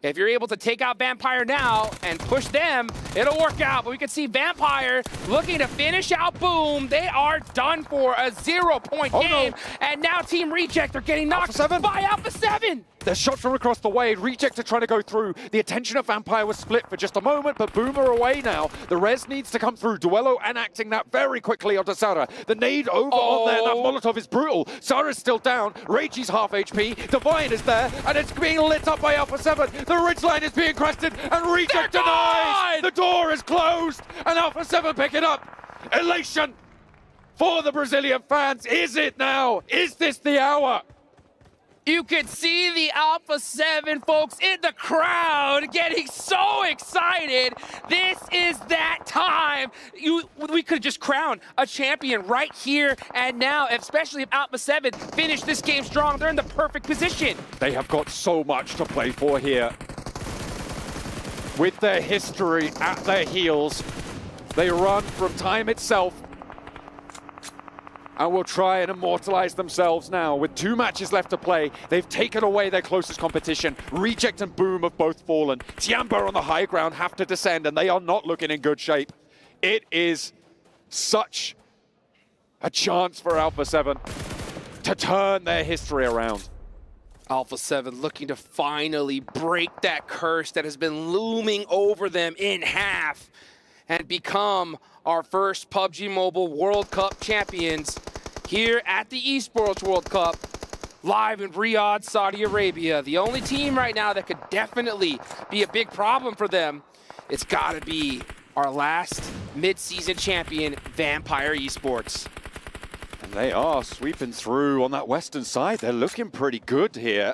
If you're able to take out Vampire now and push them, it'll work out. But we can see Vampire looking to finish out Boom. They are done for a 0-point game. No. And now Team Reject are getting knocked by Alpha 7. There's shots from across the way. Reject are trying to go through. The attention of Vampire was split for just a moment, but Boom are away now. The res needs to come through. Duello enacting that very quickly onto Sarah. The nade over on there. That Molotov is brutal. Sarah's still down. Regi's half HP. Divine is there, and it's being lit up by Alpha 7. The ridgeline is being crested, and Reject denies! The door is closed, and Alpha 7 pick it up. Elation for the Brazilian fans. Is it now? Is this the hour? You can see the Alpha 7 folks in the crowd getting so excited. This is that time. We could just crown a champion right here and now, especially if Alpha 7 finish this game strong. They're in the perfect position. They have got so much to play for here. With their history at their heels, they run from time itself and will try and immortalize themselves now. With 2 matches left to play, they've taken away their closest competition. Reject and Boom have both fallen. Tiamba on the high ground have to descend, and they are not looking in good shape. It is such a chance for Alpha 7 to turn their history around. Alpha 7 looking to finally break that curse that has been looming over them in half and become our first PUBG Mobile World Cup champions here at the Esports World Cup, live in Riyadh, Saudi Arabia. The only team right now that could definitely be a big problem for them, it's got to be our last mid-season champion, Vampire Esports. And they are sweeping through on that western side. They're looking pretty good here.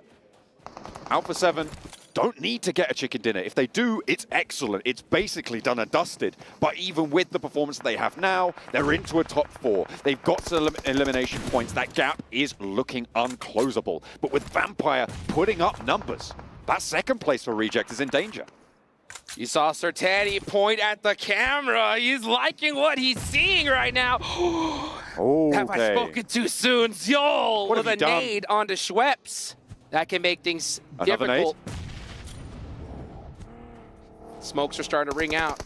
Alpha 7 don't need to get a chicken dinner. If they do, it's excellent. It's basically done and dusted. But even with the performance that they have now, they're into a top 4. They've got some elimination points. That gap is looking unclosable. But with Vampire putting up numbers, that second place for Reject is in danger. You saw Sertani point at the camera. He's liking what he's seeing right now. Have I spoken too soon? Zol with a nade onto Schweppes. That can make things difficult. Nade? Smokes are starting to ring out.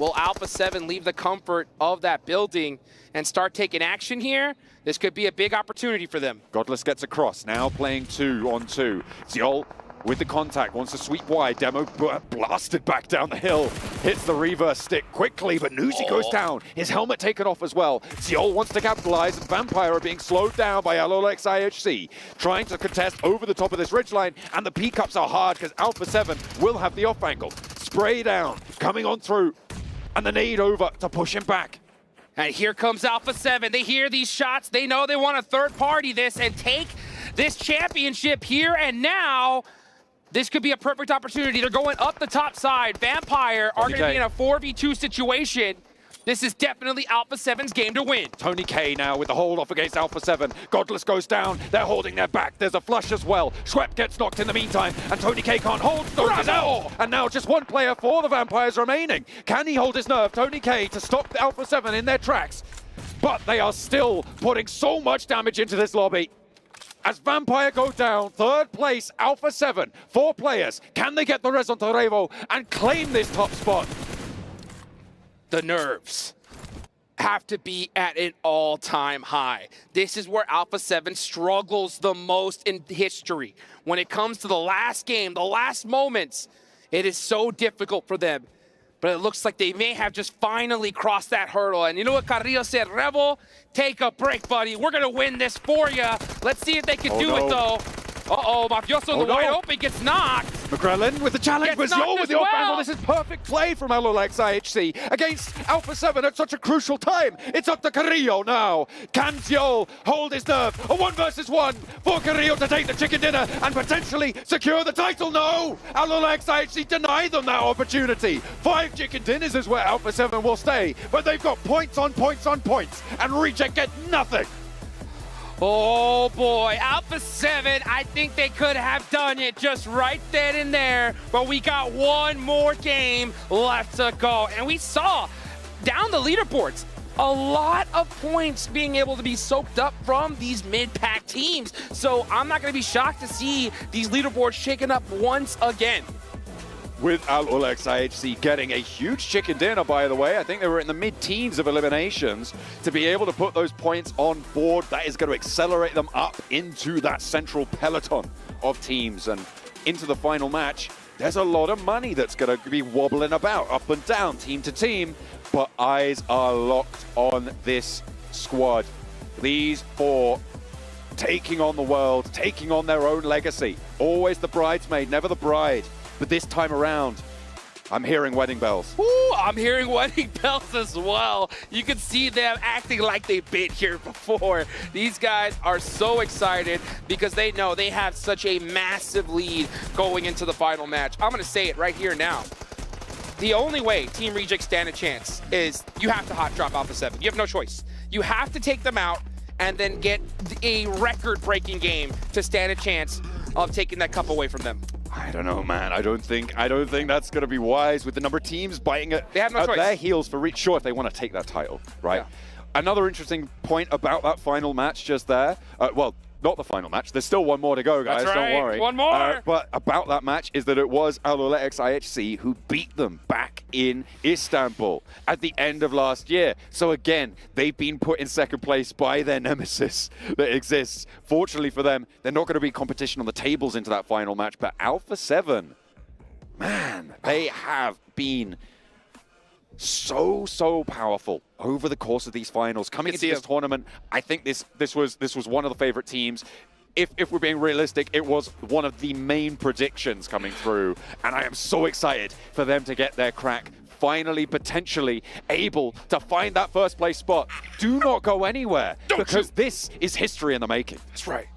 Will Alpha 7 leave the comfort of that building and start taking action here? This could be a big opportunity for them. Godless gets across, now playing 2-on-2. Ziol with the contact, wants to sweep wide. Demo blasted back down the hill. Hits the reverse stick quickly, but Nuzi goes down. His helmet taken off as well. Ziol wants to capitalize, and Vampire are being slowed down by Alolex IHC. Trying to contest over the top of this ridgeline, and the P-cups are hard because Alpha 7 will have the off angle. Spray down, coming on through, and the nade over to push him back. And here comes Alpha 7. They hear these shots. They know they want to third-party this and take this championship here and now. This could be a perfect opportunity. They're going up the top side. Vampire are going to be in a 4v2 situation. This is definitely Alpha 7's game to win. Tony K now with the hold off against Alpha 7. Godless goes down. They're holding their back. There's a flush as well. Schwepp gets knocked in the meantime, and Tony K can't hold. Stones is out. And now just one player for the Vampires remaining. Can he hold his nerve? Tony K to stop Alpha 7 in their tracks. but they are still putting so much damage into this lobby. As Vampire go down, third place, Alpha 7, 4 players. Can they get the res onto Revo and claim this top spot? The nerves have to be at an all-time high. This is where Alpha 7 struggles the most in history. When it comes to the last game, the last moments, it is so difficult for them. But it looks like they may have just finally crossed that hurdle. And you know what Carrillo said? Revo, take a break, buddy. We're going to win this for you. Let's see if they can do it, though. Uh-oh, Mafioso in the wide open gets knocked. McGrellin with the challenge, with the off angle. This is perfect play from Alolex IHC against Alpha 7 at such a crucial time. It's up to Carrillo now. Can Zio hold his nerve? A 1 versus 1 for Carrillo to take the chicken dinner and potentially secure the title. No! Alolex IHC deny them that opportunity. 5 chicken dinners is where Alpha 7 will stay, but they've got points on points on points, and Reject get nothing. Oh boy, Alpha 7, I think they could have done it just right then and there, but we got one more game left to go. And we saw down the leaderboards, a lot of points being able to be soaked up from these mid-pack teams. So I'm not going to be shocked to see these leaderboards shaken up once again. With Alolex IHC getting a huge chicken dinner, by the way. I think they were in the mid-teens of eliminations. To be able to put those points on board, that is going to accelerate them up into that central peloton of teams and into the final match. There's a lot of money that's going to be wobbling about, up and down, team to team, but eyes are locked on this squad. These 4 taking on the world, taking on their own legacy. Always the bridesmaid, never the bride. But this time around, I'm hearing wedding bells. Ooh, I'm hearing wedding bells as well. You can see them acting like they've been here before. These guys are so excited because they know they have such a massive lead going into the final match. I'm going to say it right here now. The only way Team Reject stand a chance is you have to hot drop Alpha 7. You have no choice. You have to take them out and then get a record-breaking game to stand a chance of taking that cup away from them. I don't know, man. I don't think that's going to be wise with the number of teams biting at choice. Their heels for reach. Sure, if they want to take that title, right? Yeah. Another interesting point about that final match just there. Well, not the final match. There's still one more to go, guys. That's right. Don't worry. One more. But about that match is that it was Alolex IHC who beat them back in Istanbul at the end of last year. So again, they've been put in second place by their nemesis that exists. Fortunately for them, they're not going to be competition on the tables into that final match. But Alpha 7, man, they have been so powerful over the course of these finals. Coming into this tournament, I think this was one of the favorite teams. If we're being realistic, it was one of the main predictions coming through, and I am so excited for them to get their crack. Finally, potentially able to find that first place spot. Do not go anywhere, because this is history in the making. That's right.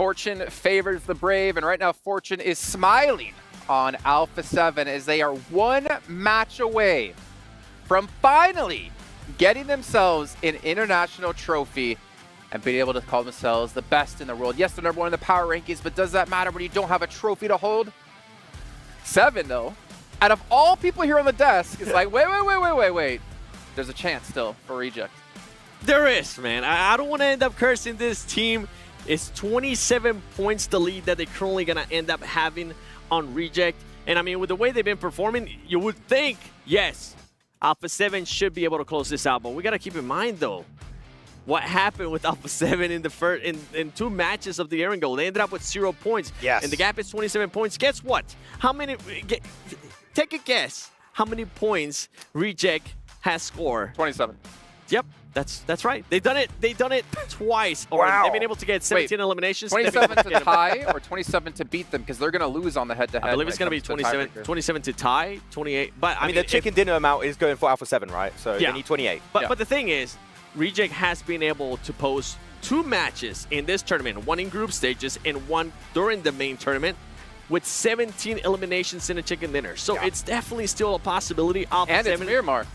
Fortune favors the brave, and right now Fortune is smiling on Alpha 7 as they are one match away from finally getting themselves an international trophy and being able to call themselves the best in the world. Yes, they're #1 in the power rankings, but does that matter when you don't have a trophy to hold? 7, though, out of all people here on the desk, is like, wait. There's a chance still for Reject. There is, man. I don't want to end up cursing this team. It's 27 points the lead that they're currently going to end up having on Reject. And I mean, with the way they've been performing, you would think, yes, Alpha 7 should be able to close this out. But we got to keep in mind, though, what happened with Alpha 7 in the first in 2 matches of the Erangel. They ended up with 0 points. Yes. And the gap is 27 points. Guess what? How many? Take a guess. How many points Reject has scored? 27. Yep. That's right. They've done it twice. Or wow. They've been able to get 17 eliminations. 27 to tie or 27 to beat them, because they're going to lose on the head-to-head. I believe it's going to be 27 to tie, 28. But I mean the chicken dinner amount is going for Alpha 7, right? So Yeah. they need 28. But the thing is, Reject has been able to post 2 matches in this tournament, 1 in group stages and 1 during the main tournament, with 17 eliminations in a chicken dinner. So it's definitely still a possibility. Alpha And 7, it's Miramar.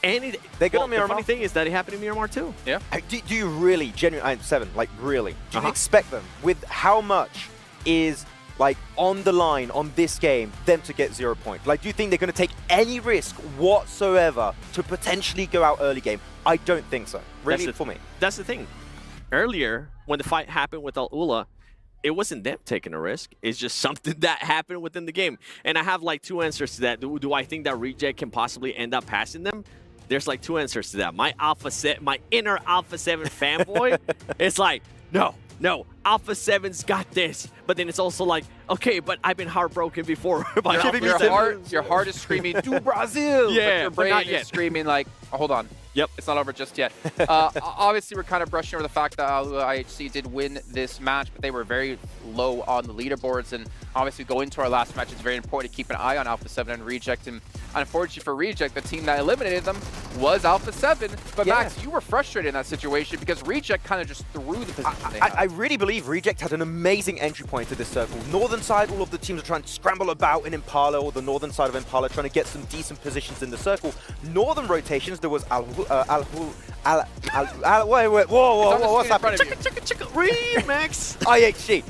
And They're good on the Miramar. funny thing is that it happened in Miramar too. Yeah. Do you really, genuinely, 7, like really, do you expect them, with how much is like on the line on this game, them to get 0 points? Like, do you think they're going to take any risk whatsoever to potentially go out early game? I don't think so. Really, for me. That's the thing. Earlier, when the fight happened with Al-Ula, it wasn't them taking a risk. It's just something that happened within the game. And I have like 2 answers to that. Do I think that Reject can possibly end up passing them? There's like 2 answers to that. My inner Alpha 7 fanboy is like, no, Alpha 7's got this. But then it's also like, okay, but I've been heartbroken before by Alpha 7. Your heart is screaming, do Brazil! Yeah, but your brain not is yet. screaming like, oh, hold on. Yep. It's not over just yet. Obviously, we're kind of brushing over the fact that IHC did win this match, but they were very low on the leaderboards. And obviously, going into our last match, it's very important to keep an eye on Alpha 7 and Reject. And unfortunately for Reject, the team that eliminated them was Alpha 7. But Max, you were frustrated in that situation because Reject kind of just threw the position they had. I really believe Reject had an amazing entry point to this circle. Northern side, all of the teams are trying to scramble about in Impala, or the northern side of Impala, trying to get some decent positions in the circle. Northern rotations, there was wait, whoa, what's happening? Remix! IHC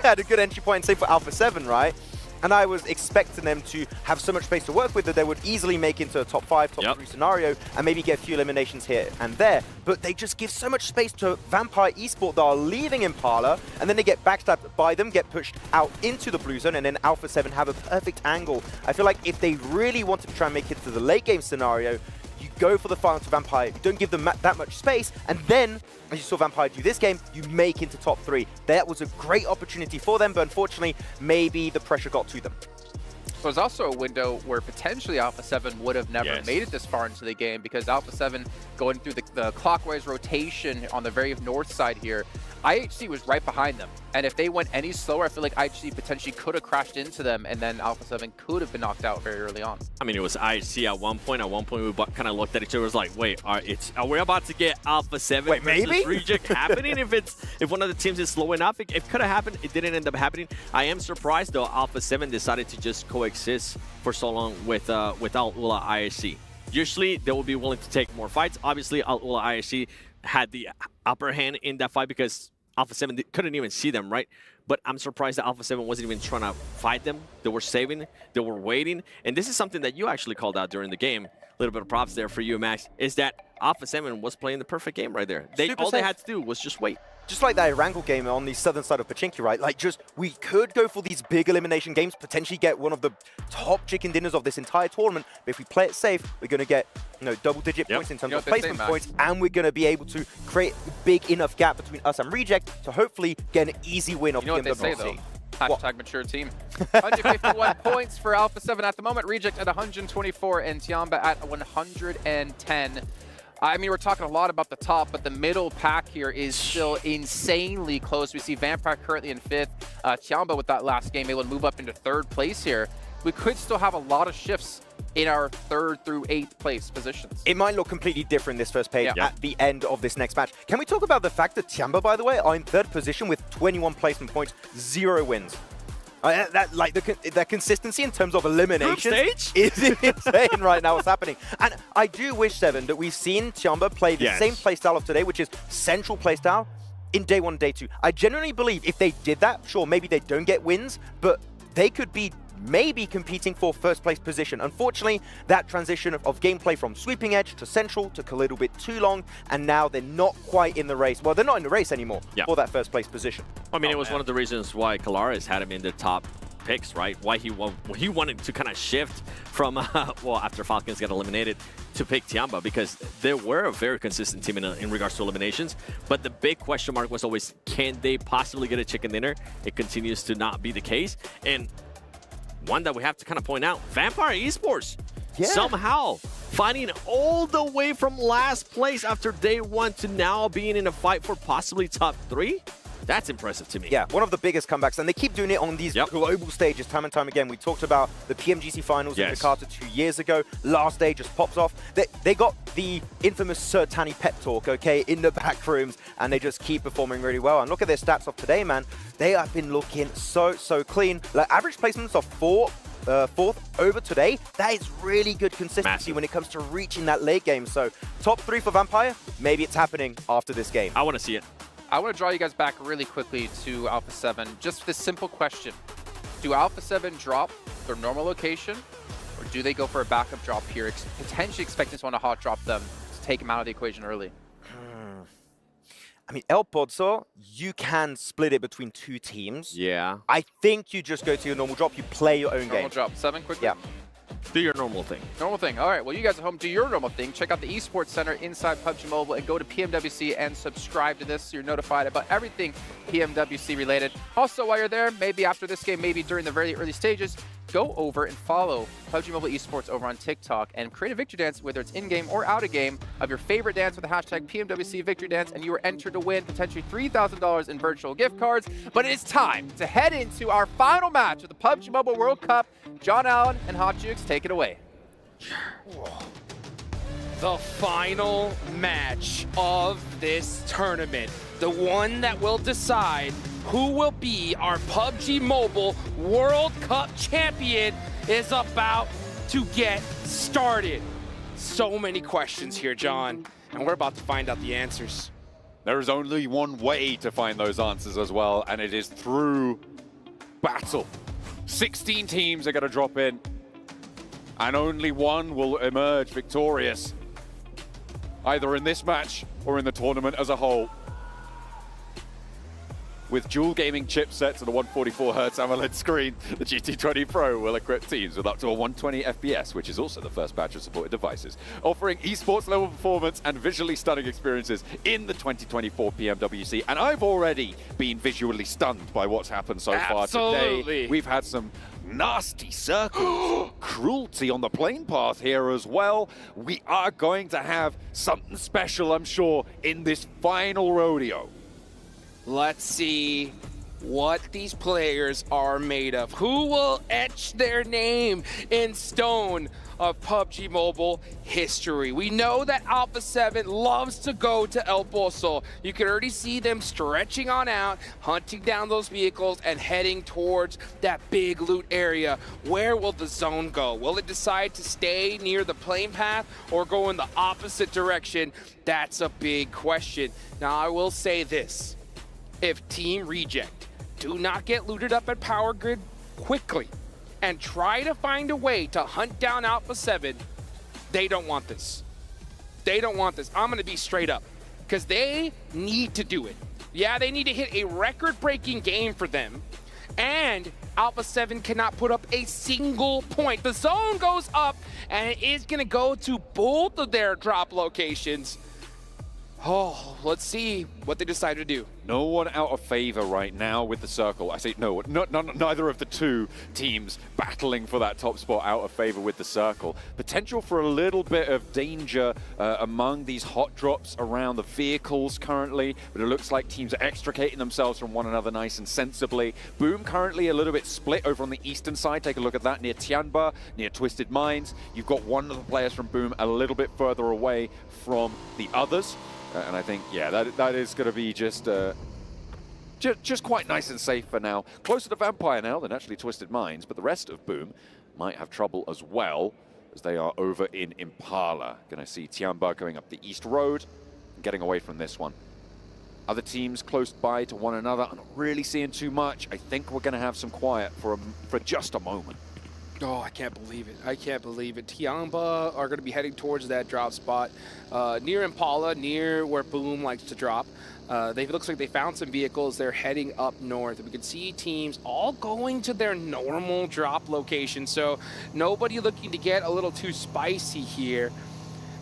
had a good entry point, say for Alpha 7, right? And I was expecting them to have so much space to work with that they would easily make into a top 5, top 3 scenario and maybe get a few eliminations here and there. But they just give so much space to Vampire Esports that are leaving Impala, and then they get backstabbed by them, get pushed out into the blue zone, and then Alpha 7 have a perfect angle. I feel like if they really wanted to try and make it to the late game scenario, you go for the final to Vampire, you don't give them that much space, and then, as you saw Vampire do this game, you make into top 3. That was a great opportunity for them, but unfortunately, maybe the pressure got to them. There's also a window where potentially Alpha 7 would have never made it this far into the game, because Alpha 7 going through the clockwise rotation on the very north side here, IHC was right behind them. And if they went any slower, I feel like IHC potentially could have crashed into them, and then Alpha 7 could have been knocked out very early on. I mean, it was IHC at one point. At one point, we kind of looked at each other, was like, wait, are we about to get Alpha 7 versus Reject happening? If one of the teams is slow enough, it could have happened. It didn't end up happening. I am surprised, though, Alpha 7 decided to just coexist for so long with Al-Ula IHC. Usually, they will be willing to take more fights. Obviously, Al-Ula IHC had the upper hand in that fight because Alpha 7 couldn't even see them, right? But I'm surprised that Alpha 7 wasn't even trying to fight them. They were saving, they were waiting. And this is something that you actually called out during the game. A little bit of props there for you, Max, is that Alpha 7 was playing the perfect game right there. All they had to do was just wait. Just like that Erangel game on the southern side of Pachinki, right? Like, just, we could go for these big elimination games, potentially get one of the top chicken dinners of this entire tournament. But if we play it safe, we're going to get, double-digit points in terms of placement points, and we're going to be able to create a big enough gap between us and Reject to hopefully get an easy win off PMWC. What they say, though? Hashtag mature team. 151 points for Alpha 7 at the moment. Reject at 124 and Tiamba at 110. I mean, we're talking a lot about the top, but the middle pack here is still insanely close. We see Vampire currently in 5th. Tiamba with that last game able to move up into 3rd place here. We could still have a lot of shifts in our 3rd through 8th place positions. It might look completely different this first page Yeah. at the end of this next match. Can we talk about the fact that Tiamba, by the way, are in 3rd position with 21 placement points, 0 wins? Like the consistency in terms of elimination is insane right now. What's happening? And I do wish, Seven, that we've seen Tiamba play the same playstyle of today, which is central playstyle, in day 1 and day 2. I genuinely believe if they did that, sure, maybe they don't get wins, but they could be maybe competing for 1st place position. Unfortunately, that transition of gameplay from sweeping edge to central took a little bit too long, and now they're not quite in the race. Well, they're not in the race anymore for that 1st place position. I mean, it was one of the reasons why Kalaris had him in the top picks, right? Why he wanted to kind of shift from, well, after Falcons get eliminated, to pick Tiamba, because they were a very consistent team in regards to eliminations. But the big question mark was always, can they possibly get a chicken dinner? It continues to not be the case. And one that we have to kind of point out, Vampire Esports, somehow fighting all the way from last place after day 1 to now being in a fight for possibly top 3. That's impressive to me. Yeah, one of the biggest comebacks, and they keep doing it on these global stages time and time again. We talked about the PMGC finals in Jakarta 2 years ago. Last day just pops off. They got the infamous Sir Tanny pep talk, okay, in the back rooms, and they just keep performing really well. And look at their stats of today, man. They have been looking so clean. Like average placements of 4th over today. That is really good consistency when it comes to reaching that late game. So top 3 for Vampire. Maybe it's happening after this game. I want to see it. I want to draw you guys back really quickly to Alpha 7. Just this simple question. Do Alpha 7 drop their normal location, or do they go for a backup drop here, potentially expecting someone to hot drop them to take them out of the equation early? I mean, El Pozo, you can split it between 2 teams. Yeah. I think you just go to your normal drop. You play your own game. Normal drop. 7 quickly? Yeah. Do your normal thing. Normal thing. All right. Well, you guys at home, do your normal thing. Check out the Esports Center inside PUBG Mobile and go to PMWC and subscribe to this so you're notified about everything PMWC related. Also, while you're there, maybe after this game, maybe during the very early stages, go over and follow PUBG Mobile Esports over on TikTok and create a victory dance, whether it's in-game or out-of-game, of your favorite dance with the hashtag PMWC Victory Dance, and you are entered to win potentially $3,000 in virtual gift cards. But it is time to head into our final match of the PUBG Mobile World Cup. John Allen and Hot Jukes, take it away. The final match of this tournament. The one that will decide who will be our PUBG Mobile World Cup champion is about to get started. So many questions here, John, and we're about to find out the answers. There is only one way to find those answers as well, and it is through battle. 16 teams are going to drop in, and only one will emerge victorious, either in this match or in the tournament as a whole. With dual gaming chipsets and a 144Hz AMOLED screen, the GT20 Pro will equip teams with up to a 120 FPS, which is also the first batch of supported devices, offering esports level performance and visually stunning experiences in the 2024 PMWC. And I've already been visually stunned by what's happened so far today. We've had some nasty circles, cruelty on the plane path here as well. We are going to have something special, I'm sure, in this final rodeo. Let's see what these players are made of. Who will etch their name in stone of PUBG Mobile history? We know that Alpha 7 loves to go to El Pozo. You can already see them stretching on out, hunting down those vehicles and heading towards that big loot area. Where will the zone go? Will it decide to stay near the plane path or go in the opposite direction? That's a big question. Now, I will say this. If Team Reject do not get looted up at Power Grid quickly and try to find a way to hunt down Alpha 7, they don't want this. They don't want this. I'm going to be straight up because they need to do it. Yeah, they need to hit a record-breaking game for them, and Alpha 7 cannot put up a single point. The zone goes up, and it is going to go to both of their drop locations. Oh, let's see what they decide to do. No one out of favor right now with the circle. I say no, neither of the two teams battling for that top spot out of favor with the circle. Potential for a little bit of danger among these hot drops around the vehicles currently, but it looks like teams are extricating themselves from one another nice and sensibly. Boom currently a little bit split over on the eastern side. Take a look at that near Tianba, near Twisted Minds. You've got one of the players from Boom a little bit further away from the others. And I think, yeah, that is going to be just quite nice and safe for now. Closer to Vampire now than actually Twisted Minds, but the rest of Boom might have trouble as well as they are over in Impala. Going to see Tianba going up the East Road and getting away from this one. Other teams close by to one another. I'm not really seeing too much. I think we're going to have some quiet for just a moment. Oh, I can't believe it. I can't believe it. Tianba are going to be heading towards that drop spot near Impala, near where Boom likes to drop. It looks like they found some vehicles. They're heading up north. We can see teams all going to their normal drop location. So nobody looking to get a little too spicy here.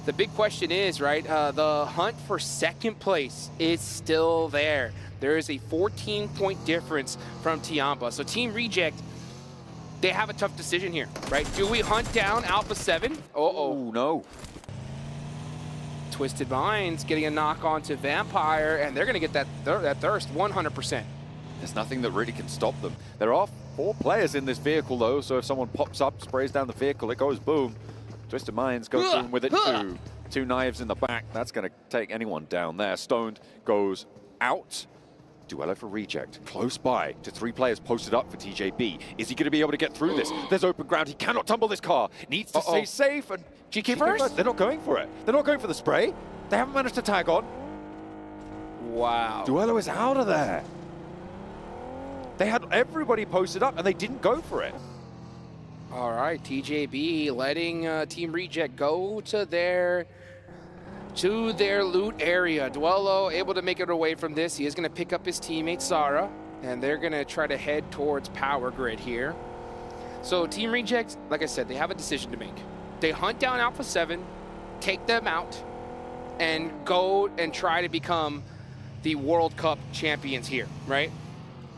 The big question is, right, the hunt for second place is still there. There is a 14-point difference from Tianba. So Team Reject, they have a tough decision here, right? Do we hunt down Alpha 7? Uh-oh, no. Twisted Minds getting a knock onto Vampire, and they're going to get that thirst 100%. There's nothing that really can stop them. There are 4 players in this vehicle, though, so if someone pops up, sprays down the vehicle, it goes boom. Twisted Minds goes boom with it too. 2 knives in the back. That's going to take anyone down there. Stoned goes out. Duello for Reject, close by to 3 players posted up for TJB. Is he going to be able to get through this? There's open ground. He cannot tumble this car. Needs to stay safe. And GK first? They're not going for it. They're not going for the spray. They haven't managed to tag on. Wow. Duello is out of there. They had everybody posted up, and they didn't go for it. All right, TJB letting Team Reject go to their loot area. Duello able to make it away from this. He is going to pick up his teammate Sara, and they're going to try to head towards Power Grid here. So Team Reject, like I said, they have a decision to make. They hunt down Alpha 7, take them out, and go and try to become the World Cup champions here, right?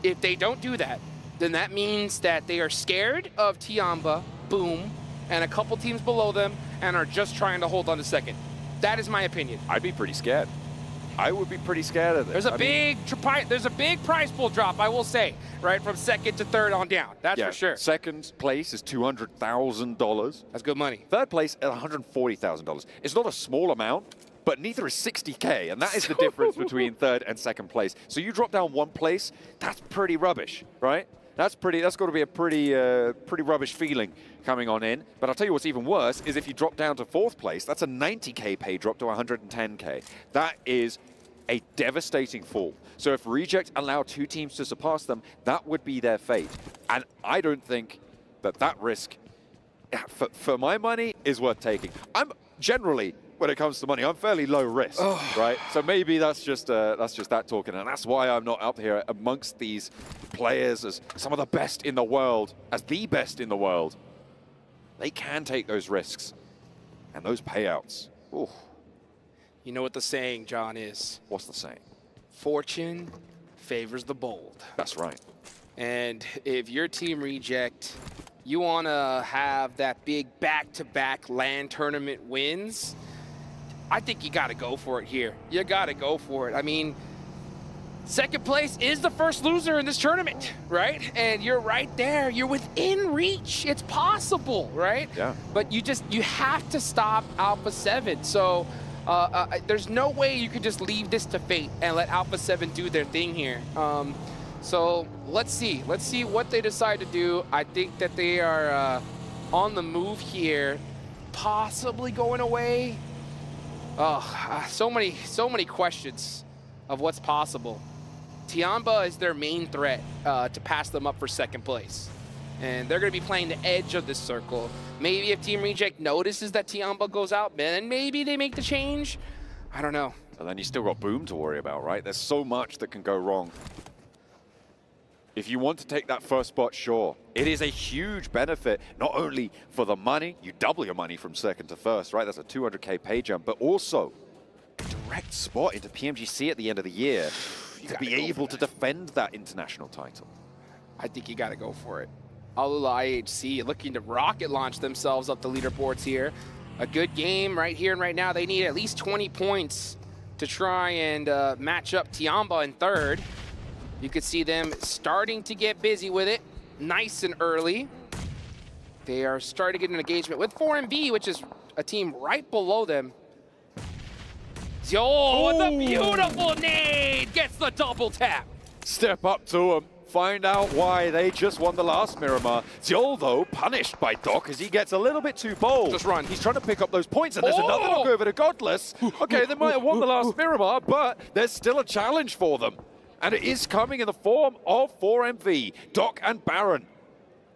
If they don't do that, then that means that they are scared of Tianba, Boom, and a couple teams below them, and are just trying to hold on to second. That is my opinion. I'd be pretty scared. I would be pretty scared of this. There's a big prize pool drop, I will say, right, from second to third on down. That's for sure. Second place is $200,000. That's good money. Third place at $140,000. It's not a small amount, but neither is 60K, and that is the difference between third and second place. So you drop down 1 place, that's pretty rubbish, right? That's got to be a pretty rubbish feeling coming on in. But I'll tell you what's even worse is if you drop down to 4th place, that's a 90K pay drop to 110K. That is a devastating fall. So if Reject allow 2 teams to surpass them, that would be their fate. And I don't think that risk, for my money, is worth taking. I'm generally, when it comes to money, I'm fairly low risk, right? So maybe that's just that talking, and that's why I'm not up here amongst these players as some of the best in the world, as the best in the world. They can take those risks and those payouts. Ooh. You know what the saying, John, is? What's the saying? Fortune favors the bold. That's right. And if you're Team Reject, you want to have that big back-to-back LAN tournament wins, I think you got to go for it here. You got to go for it. I mean, second place is the first loser in this tournament, right? And you're right there. You're within reach. It's possible, right? Yeah. But you have to stop Alpha 7. So there's no way you could just leave this to fate and let Alpha 7 do their thing here. So let's see. Let's see what they decide to do. I think that they are on the move here, possibly going away. Oh, so many questions of what's possible. Tianba is their main threat to pass them up for second place. And they're going to be playing the edge of this circle. Maybe if Team Reject notices that Tianba goes out, then maybe they make the change. I don't know. And then you still got Boom to worry about, right? There's so much that can go wrong. If you want to take that first spot, sure. It is a huge benefit, not only for the money, you double your money from second to first, right? That's a 200K pay jump, but also direct spot into PMGC at the end of the year to be able to defend that international title. I think you got to go for it. Alula IHC looking to rocket launch themselves up the leaderboards here. A good game right here and right now. They need at least 20 points to try and match up Tiamba in third. You could see them starting to get busy with it, nice and early. They are starting to get an engagement with 4MV, which is a team right below them. Oh, the beautiful nade gets the double tap. Step up to him. Find out why they just won the last Miramar. Ziol, though, punished by Doc as he gets a little bit too bold. Just run. He's trying to pick up those points, and there's another knock over to Godless. Okay, they might have won the last Miramar, but there's still a challenge for them. And it is coming in the form of 4MV, Doc and Baron.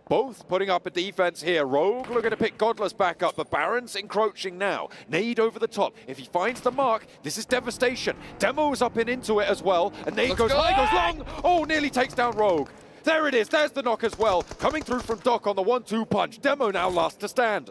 Both putting up a defense here. Rogue looking to pick Godless back up, but Baron's encroaching now. Nade over the top. If he finds the mark, this is devastation. Demo's up and into it as well, and Nade goes high, goes long. Oh, nearly takes down Rogue. There it is. There's the knock as well. Coming through from Doc on the 1-2 punch. Demo now last to stand.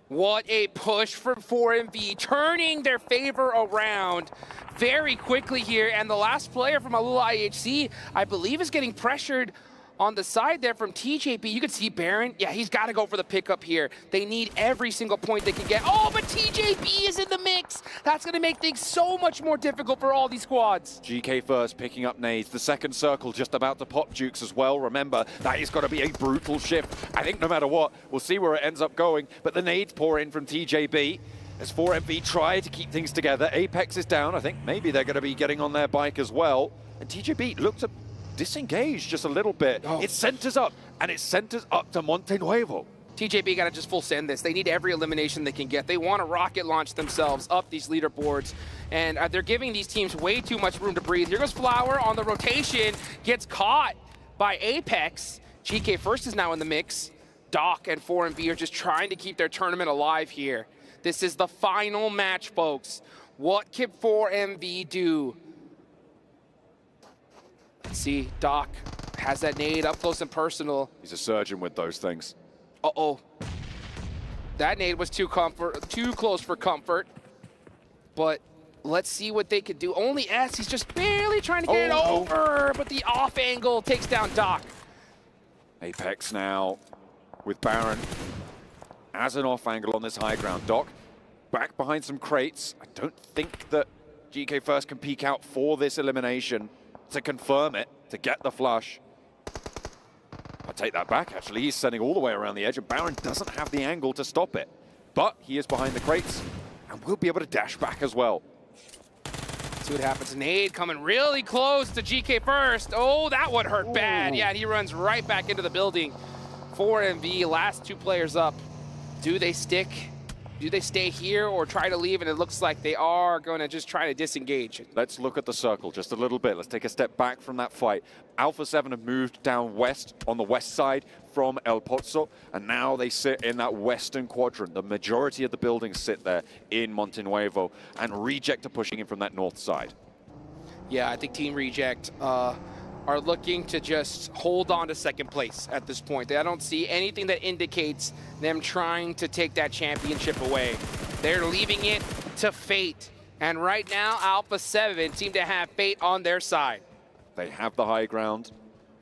What a push from 4MV, turning their favor around very quickly here. And the last player from Alula IHC, I believe, is getting pressured on the side there from TJP. You can see Baron. Yeah, he's got to go for the pickup here. They need every single point they can get. Oh, but TJP is in the mix. That's going to make things so much more difficult for all these squads. GK first, picking up nades. The second circle just about to pop Jukes as well. Remember, that is going to be a brutal shift. I think no matter what, we'll see where it ends up going. But the nades pour in from TJB. As 4MV try to keep things together. Apex is down. I think maybe they're going to be getting on their bike as well. And TJB looks to disengage just a little bit. It centers up, and it centers up to Montenuevo. TJB got to just full send this. They need every elimination they can get. They want to rocket launch themselves up these leaderboards, and they're giving these teams way too much room to breathe. Here goes Flower on the rotation, gets caught by Apex. GK first is now in the mix. Doc and 4MV are just trying to keep their tournament alive here. This is the final match, folks. What can 4MV do? Let's see, Doc has that nade up close and personal. He's a surgeon with those things. Uh-oh. That nade was too close for comfort. But let's see what they could do. Only S, he's just barely trying to get it over, but the off angle takes down Doc. Apex now with Baron as an off angle on this high ground. Doc back behind some crates. I don't think that GK First can peek out for this elimination to confirm it, to get the flush. I take that back, actually. He's sending all the way around the edge, and Baron doesn't have the angle to stop it. But he is behind the crates, and will be able to dash back as well. See what happens. Nade coming really close to GK First. Oh, that one hurt bad. Yeah, and he runs right back into the building. 4MV, last two players up. Do they stick? Do they stay here or try to leave? And it looks like they are going to just try to disengage. Let's look at the circle just a little bit. Let's take a step back from that fight. Alpha 7 have moved down west on the west side from El Pozo, and now they sit in that western quadrant. The majority of the buildings sit there in Montenuevo, and Reject are pushing in from that north side. Yeah, I think Team Reject are looking to just hold on to second place at this point. I don't see anything that indicates them trying to take that championship away. They're leaving it to fate. And right now, Alpha 7 seem to have fate on their side. They have the high ground.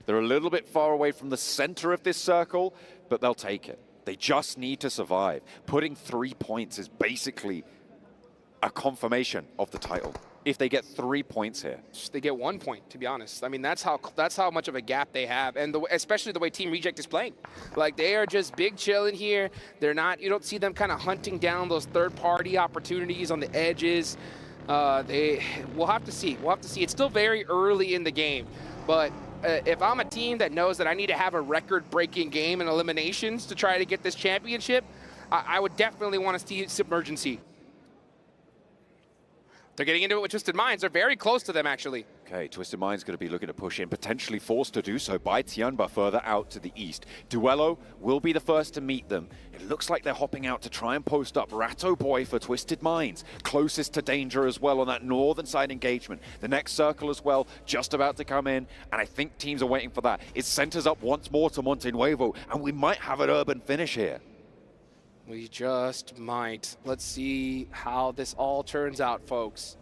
They're a little bit far away from the center of this circle, but they'll take it. They just need to survive. Putting 3 points is basically a confirmation of the title. If they get 3 points here. They get 1 point, to be honest. I mean, that's how much of a gap they have, and especially the way Team Reject is playing. Like, they are just big chilling here. They're not, you don't see them kind of hunting down those third-party opportunities on the edges. We'll have to see. We'll have to see. It's still very early in the game, but if I'm a team that knows that I need to have a record-breaking game in eliminations to try to get this championship, I would definitely want to see Submergency. They're getting into it with Twisted Minds. They're very close to them, actually. Okay, Twisted Mind's going to be looking to push in, potentially forced to do so by Tianba further out to the east. Duello will be the first to meet them. It looks like they're hopping out to try and post up Ratto Boy for Twisted Minds. Closest to danger as well on that northern side engagement. The next circle as well, just about to come in, and I think teams are waiting for that. It centers up once more to Montenuevo, and we might have an urban finish here. We just might. Let's see how this all turns out, folks.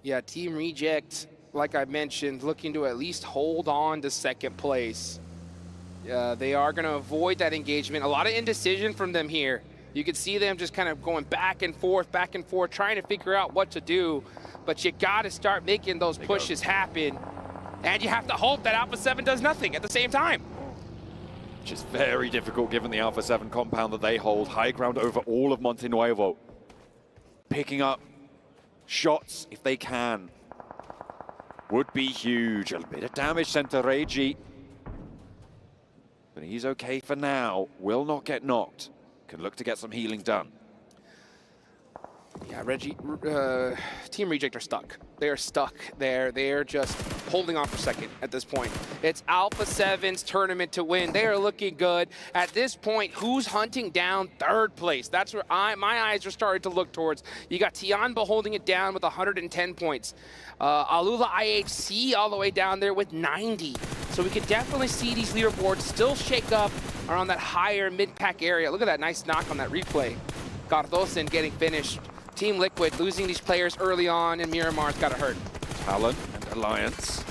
Yeah, Team Reject, like I mentioned, looking to at least hold on to second place. They are going to avoid that engagement. A lot of indecision from them here. You can see them just kind of going back and forth, trying to figure out what to do. But you got to start making those pushes happen. And you have to hope that Alpha 7 does nothing at the same time. Which is very difficult given the Alpha 7 compound that they hold. High ground over all of Monte Nuevo. Picking up shots if they can would be huge. A bit of damage sent to Reiji. But he's okay for now. Will not get knocked. Can look to get some healing done. Yeah, Team Reject are stuck. They are stuck there. They are just holding on for second at this point. It's Alpha 7's tournament to win. They are looking good. At this point, who's hunting down third place? That's where my eyes are starting to look towards. You got Tianba holding it down with 110 points. Alula IHC all the way down there with 90. So we can definitely see these leaderboards still shake up around that higher mid-pack area. Look at that nice knock on that replay. Cardosen getting finished. Team Liquid losing these players early on, and Miramar's got to hurt. Talon and Alliance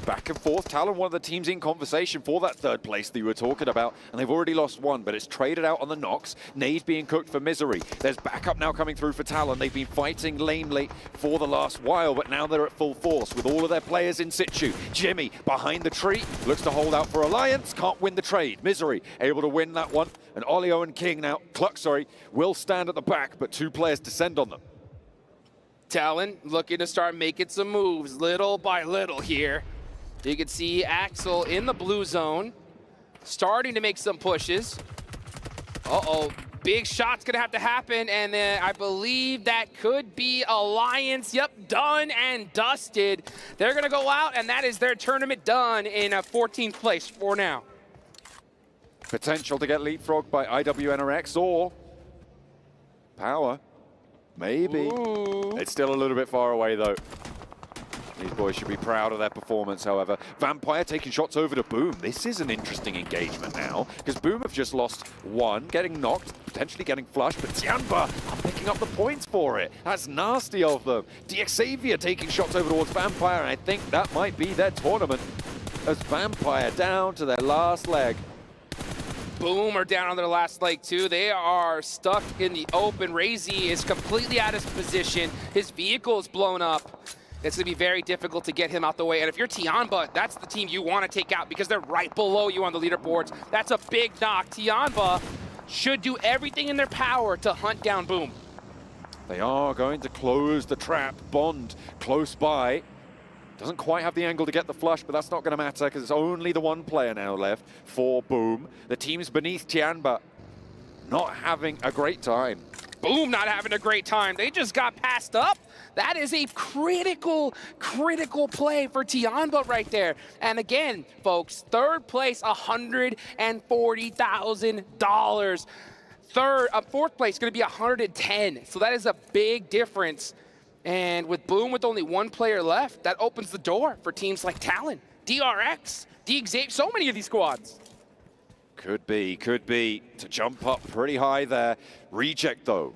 back and forth. Talon, one of the teams in conversation for that third place that you were talking about, and they've already lost one, but it's traded out on the knocks. Nade being cooked for Misery. There's backup now coming through for Talon. They've been fighting lamely for the last while, but now they're at full force with all of their players in situ. Jimmy behind the tree, looks to hold out for Alliance, can't win the trade. Misery able to win that one, and Olio and King now, Cluck, sorry, will stand at the back, but two players descend on them. Talon looking to start making some moves little by little here. You can see Axel in the blue zone, starting to make some pushes. Uh-oh, big shot's gonna have to happen, and then I believe that could be Alliance. Yep, done and dusted. They're gonna go out, and that is their tournament done in 14th place for now. Potential to get leapfrogged by IWNRX or Power. Maybe. Ooh. It's still a little bit far away, though. These boys should be proud of their performance, however. Vampire taking shots over to Boom. This is an interesting engagement now, because Boom have just lost one, getting knocked, potentially getting flushed, but Tianba are picking up the points for it. That's nasty of them. DXavier taking shots over towards Vampire, and I think that might be their tournament, as Vampire down to their last leg. Boom are down on their last leg too. They are stuck in the open. Razy is completely out of position. His vehicle is blown up. It's going to be very difficult to get him out the way. And if you're Tianba, that's the team you want to take out because they're right below you on the leaderboards. That's a big knock. Tianba should do everything in their power to hunt down Boom. They are going to close the trap. Bond close by. Doesn't quite have the angle to get the flush, but that's not going to matter because it's only the one player now left for Boom. The teams beneath Tianba not having a great time. Boom not having a great time. They just got passed up. That is a critical play for Tianba right there. And again, folks, third place, $140,000. Fourth place going to be 110. So that is a big difference. And with Boom with only one player left, that opens the door for teams like Talon, DRX, DXavier, so many of these squads. Could be to jump up pretty high there. Reject though,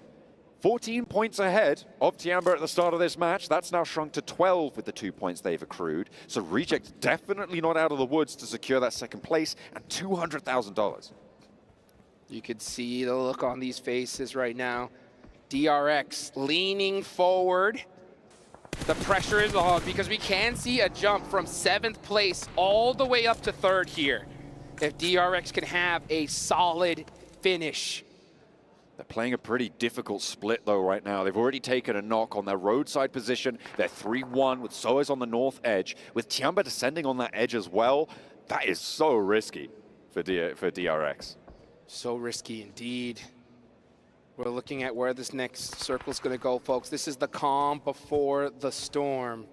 14 points ahead of Tianba at the start of this match. That's now shrunk to 12 with the 2 points they've accrued. So Reject definitely not out of the woods to secure that second place and $200,000. You could see the look on these faces right now. DRX leaning forward. The pressure is on because we can see a jump from 7th place all the way up to 3rd here. If DRX can have a solid finish. They're playing a pretty difficult split though right now. They've already taken a knock on their roadside position. They're 3-1 with Soas on the north edge. With Tianba descending on that edge as well, that is so risky for DRX. So risky indeed. We're looking at where this next circle is going to go, folks. This is the calm before the storm.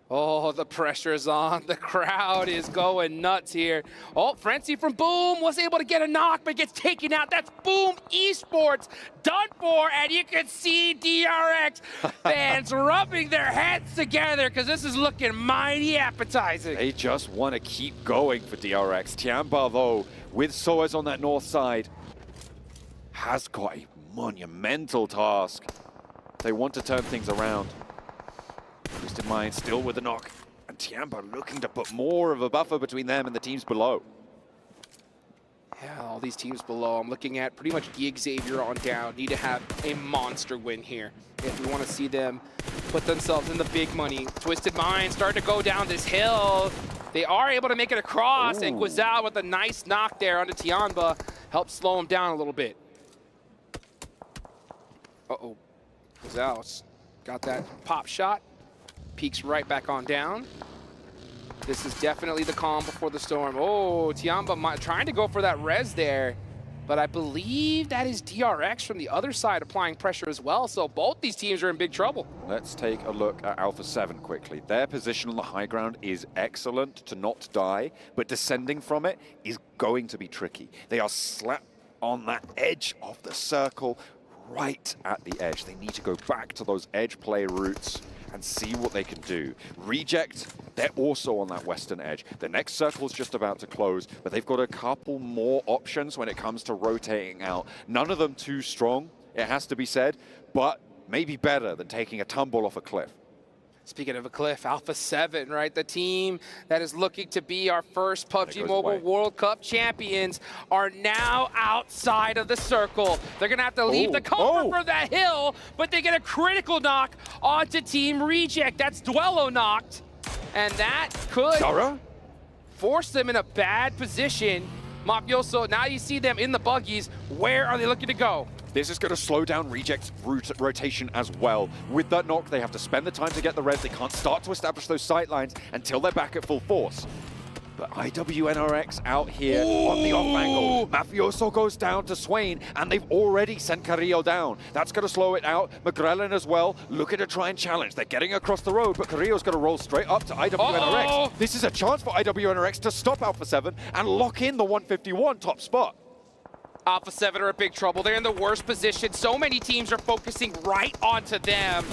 Oh, the pressure is on. The crowd is going nuts here. Oh, Frenzy from Boom was able to get a knock, but gets taken out. That's Boom Esports done for, and you can see DRX fans rubbing their heads together because this is looking mighty appetizing. They just want to keep going for DRX. Tianba, though, with Soas on that north side, has got a monumental task. They want to turn things around. Twisted Mind still with the knock. And Tiamba looking to put more of a buffer between them and the teams below. Yeah, all these teams below. I'm looking at pretty much Gig Xavier on down. Need to have a monster win here if we want to see them put themselves in the big money. Twisted Mind starting to go down this hill. They are able to make it across, and Guizal with a nice knock there onto Tiamba helps slow him down a little bit. Uh-oh. Guizal's got that pop shot. Peeks right back on down. This is definitely the calm before the storm. Oh, Tiamba trying to go for that res there, but I believe that is DRX from the other side applying pressure as well, so both these teams are in big trouble. Let's take a look at Alpha 7 quickly. Their position on the high ground is excellent to not die, but descending from it is going to be tricky. They are slapped on that edge of the circle, right at the edge. They need to go back to those edge play routes and see what they can do. Reject, they're also on that western edge. The next circle is just about to close, but they've got a couple more options when it comes to rotating out. None of them too strong, it has to be said, but maybe better than taking a tumble off a cliff. Speaking of a cliff, Alpha 7, right? The team that is looking to be our first PUBG Mobile World Cup champions are now outside of the circle. They're going to have to leave the cover for that hill, but they get a critical knock onto Team Reject. That's Duello knocked, and that could force them in a bad position. Mafioso, now you see them in the buggies. Where are they looking to go? This is going to slow down Reject's rotation as well. With that knock, they have to spend the time to get the res. They can't start to establish those sight lines until they're back at full force. But IWNRX out here on the off angle. Mafioso goes down to Swain, and they've already sent Carrillo down. That's going to slow it out. McGrellin as well, looking to try and challenge. They're getting across the road, but Carrillo's going to roll straight up to IWNRX. This is a chance for IWNRX to stop Alpha 7 and lock in the 151 top spot. Alpha 7 are in big trouble. They're in the worst position. So many teams are focusing right onto them.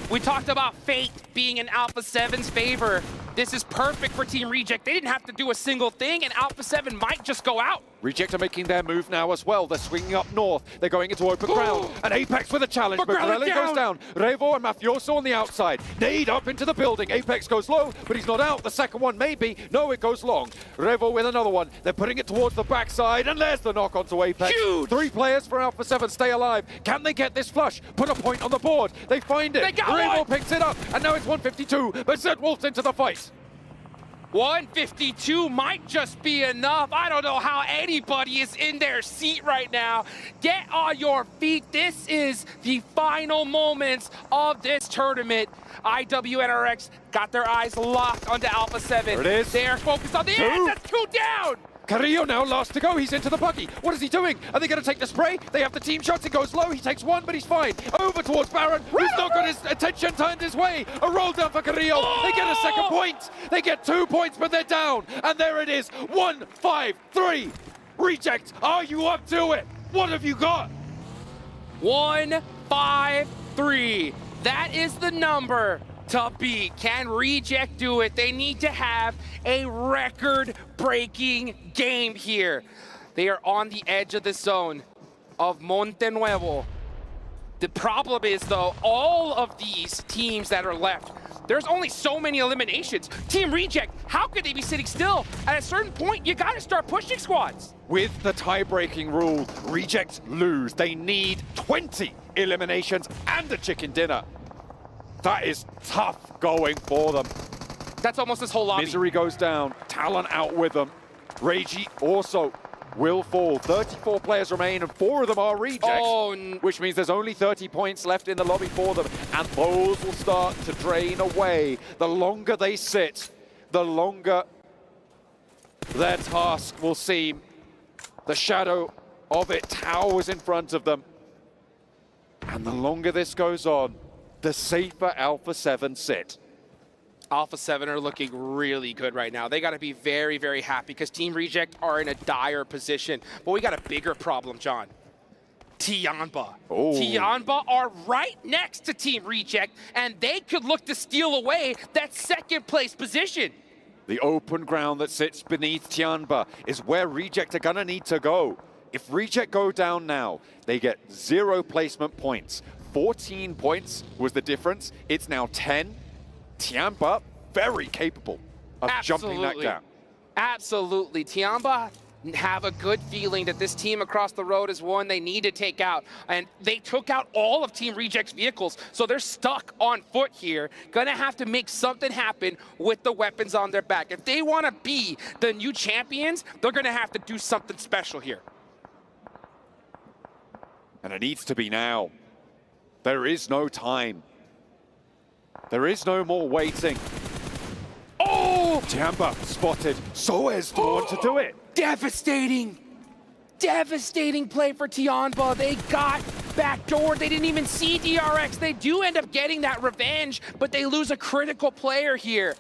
We talked about fate being in Alpha 7's favor. This is perfect for Team Reject. They didn't have to do a single thing, and Alpha 7 might just go out. Reject are making their move now as well. They're swinging up north. They're going into open ground. And Apex with a challenge. McGrellin goes down. Revo and Mafioso on the outside. Nade up into the building. Apex goes low, but he's not out. The second one maybe. No, it goes long. Revo with another one. They're putting it towards the backside, and there's the knock onto Apex. Huge! 3 players for Alpha 7 stay alive. Can they get this flush? Put a point on the board. They find it. They got Revo picks it up, and now it's 152, but Zed Wolf's into the fight. 152 might just be enough. I don't know how anybody is in their seat right now. Get on your feet. This is the final moments of this tournament. IWNRX got their eyes locked onto Alpha 7. There it is. They are focused on the end. That's 2 down. Carrillo now last to go. He's into the buggy. What is he doing? Are they going to take the spray? They have the team shots. It goes low. He takes one, but he's fine. Over towards Baron, who's not got his attention turned his way. A roll down for Carrillo. They get a second point. They get 2 points, but they're down. And there it is. 1-5-3. Reject, are you up to it? What have you got? 1-5-3. That is the number to beat. Can Reject do it? They need to have a record-breaking game here. They are on the edge of the zone of Monte Nuevo. The problem is, though, all of these teams that are left, there's only so many eliminations. Team Reject, how could they be sitting still? At a certain point, you gotta start pushing squads. With the tie-breaking rule, Reject lose. They need 20 eliminations and a chicken dinner. That is tough going for them. That's almost his whole lobby. Misery goes down. Talon out with them. Reiji also will fall. 34 players remain, and 4 of them are Rejects, which means there's only 30 points left in the lobby for them, and those will start to drain away. The longer they sit, the longer their task will seem. The shadow of it towers in front of them. And the longer this goes on, the safer Alpha 7 sit. Alpha 7 are looking really good right now. They got to be very, very happy because Team Reject are in a dire position. But we got a bigger problem, John. Tiamba. Tiamba are right next to Team Reject, and they could look to steal away that second place position. The open ground that sits beneath Tiamba is where Reject are gonna need to go. If Reject go down now, they get 0 placement points. 14 points was the difference. It's now 10. Tiamba, very capable of jumping that gap. Absolutely. Tiamba have a good feeling that this team across the road is one they need to take out. And they took out all of Team Reject's vehicles, so they're stuck on foot here. Gonna have to make something happen with the weapons on their back. If they want to be the new champions, they're gonna have to do something special here. And it needs to be now. There is no time. There is no more waiting. Oh! Tiamba spotted. Soez drawn to do it. Devastating. Devastating play for Tiamba. They got backdoored. They didn't even see DRX. They do end up getting that revenge, but they lose a critical player here.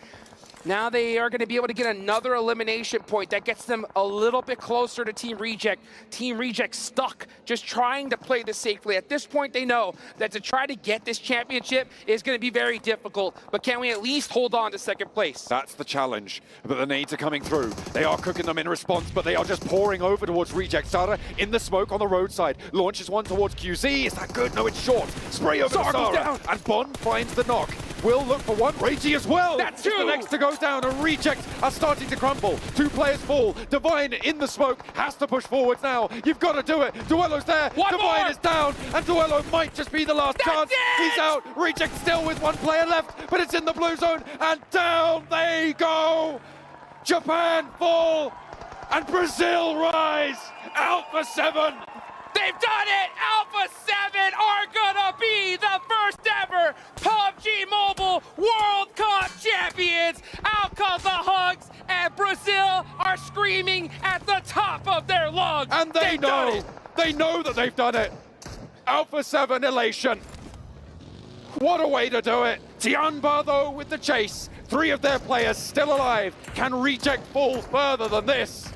Now they are going to be able to get another elimination point that gets them a little bit closer to Team Reject. Team Reject stuck, just trying to play this safely. At this point, they know that to try to get this championship is going to be very difficult. But can we at least hold on to second place? That's the challenge. But the nades are coming through. They are cooking them in response, but they are just pouring over towards Reject. Sara in the smoke on the roadside. Launches one towards QZ. Is that good? No, it's short. Spray over to Sara. Down. And Bond finds the knock. Will look for one. Reggie as well. That's just two. The next to go down, and Reject are starting to crumble. Two players fall. Divine in the smoke has to push forwards now. You've got to do it. Duelo's there. One Divine more. is down, and Duelo might just be the last chance. He's out. Reject still with one player left, but it's in the blue zone, and down they go. Japan fall, and Brazil rise. Alpha 7. They've done it! Alpha 7 are gonna be the first ever PUBG Mobile World Cup champions! Out come the hugs, and Brazil are screaming at the top of their lungs! And they know that they've done it! Alpha 7 elation! What a way to do it! Tiamba, though, with the chase. 3 of their players still alive. Can Reject fall further than this?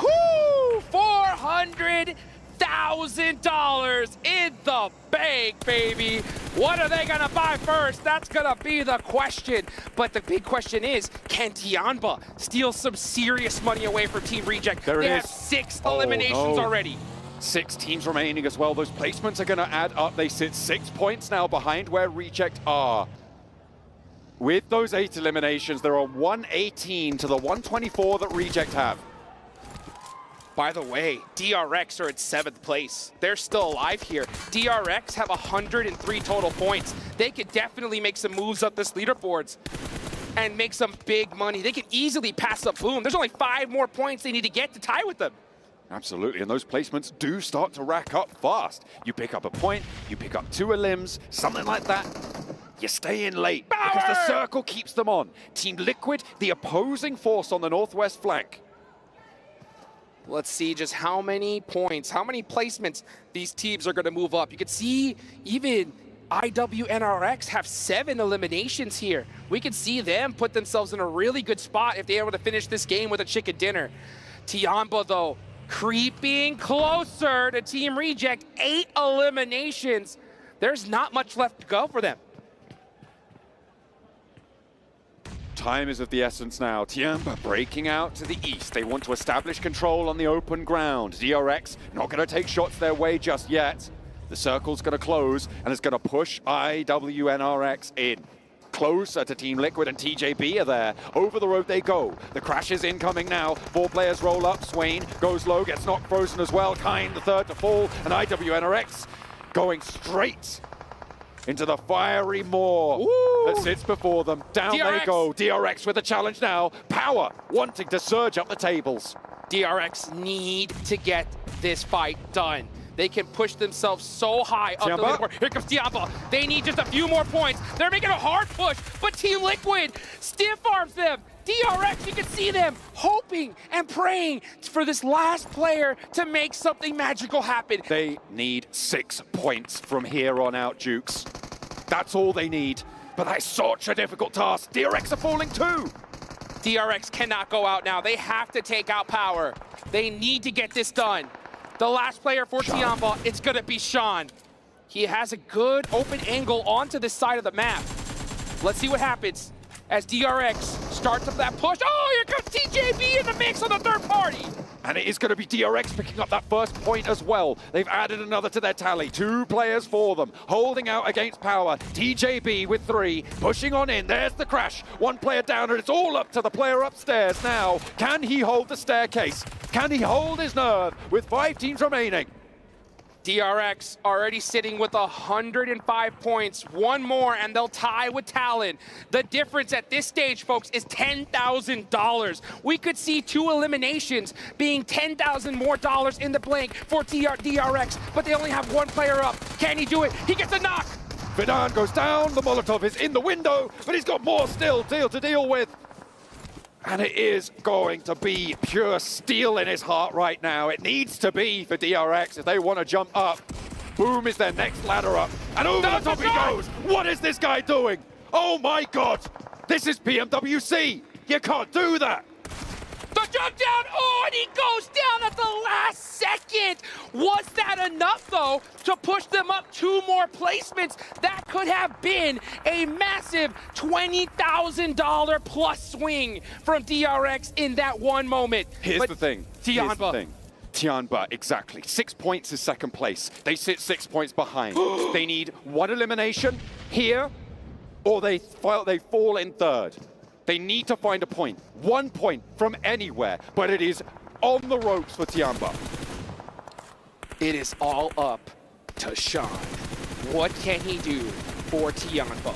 Whoo! $400,000 in the bank, baby. What are they gonna buy first? That's gonna be the question. But the big question is, can Tiamba steal some serious money away from Team Reject? They have 6 eliminations already. 6 teams remaining as well. Those placements are going to add up. They sit 6 points now behind where Reject are. With those 8 eliminations, there are 118 to the 124 that Reject have. By the way, DRX are in 7th place. They're still alive here. DRX have 103 total points. They could definitely make some moves up this leaderboards and make some big money. They could easily pass up Boom. There's only 5 more points they need to get to tie with them. Absolutely, and those placements do start to rack up fast. You pick up a point, you pick up 2 elims, something like that. You stay in late because the circle keeps them on. Team Liquid, the opposing force on the northwest flank. Let's see just how many points, how many placements these teams are going to move up. You can see even IWNRX have 7 eliminations here. We can see them put themselves in a really good spot if they're able to finish this game with a chicken dinner. Tiamba, though, creeping closer to Team Reject. 8 eliminations. There's not much left to go for them. Time is of the essence now. Tiamba breaking out to the east. They want to establish control on the open ground. DRX not going to take shots their way just yet. The circle's going to close and it's going to push IWNRX in. Closer to Team Liquid, and TJB are there. Over the road they go. The crash is incoming now. 4 players roll up. Swain goes low, gets knocked frozen as well. Kind, the third to fall, and IWNRX going straight into the fiery maw that sits before them. Down DRX. they go. DRX with a challenge now. Power wanting to surge up the tables. DRX need to get this fight done. They can push themselves so high up the leaderboard. Here comes Tiamba. They need just a few more points. They're making a hard push, but Team Liquid stiff arms them. DRX, you can see them hoping and praying for this last player to make something magical happen. They need 6 points from here on out, Jukes. That's all they need. But that's such a difficult task. DRX are falling too. DRX cannot go out now. They have to take out Power. They need to get this done. The last player for Tiamba, it's gonna be Sean. He has a good open angle onto this side of the map. Let's see what happens as DRX starts up that push. Oh, here comes TJB in the mix on the third party. And it is going to be DRX picking up that first point as well. They've added another to their tally. 2 players for them, holding out against Power. TJB with 3, pushing on in. There's the crash. 1 player down, and it's all up to the player upstairs now. Can he hold the staircase? Can he hold his nerve with 5 teams remaining? DRX already sitting with 105 points. 1 more and they'll tie with Talon. The difference at this stage, folks, is $10,000. We could see 2 eliminations being $10,000 more in the blank for DRX, but they only have 1 player up. Can he do it? He gets a knock. Vidan goes down, the Molotov is in the window, but he's got more still to deal with. And it is going to be pure steel in his heart right now. It needs to be for DRX if they want to jump up. Boom is their next ladder up. And over the top he goes. What is this guy doing? Oh my God. This is PMWC. You can't do that. The jump down, oh, and he goes down at the last second. Was that enough, though, to push them up 2 more placements? That could have been a massive $20,000 plus swing from DRX in that one moment. Here's the thing. Tianba. Tianba, exactly. 6 points is second place. They sit 6 points behind. They need 1 elimination here, or they fall in third. They need to find a point. 1 point from anywhere, but it is on the ropes for Tianba. It is all up to Sean. What can he do for Tianba?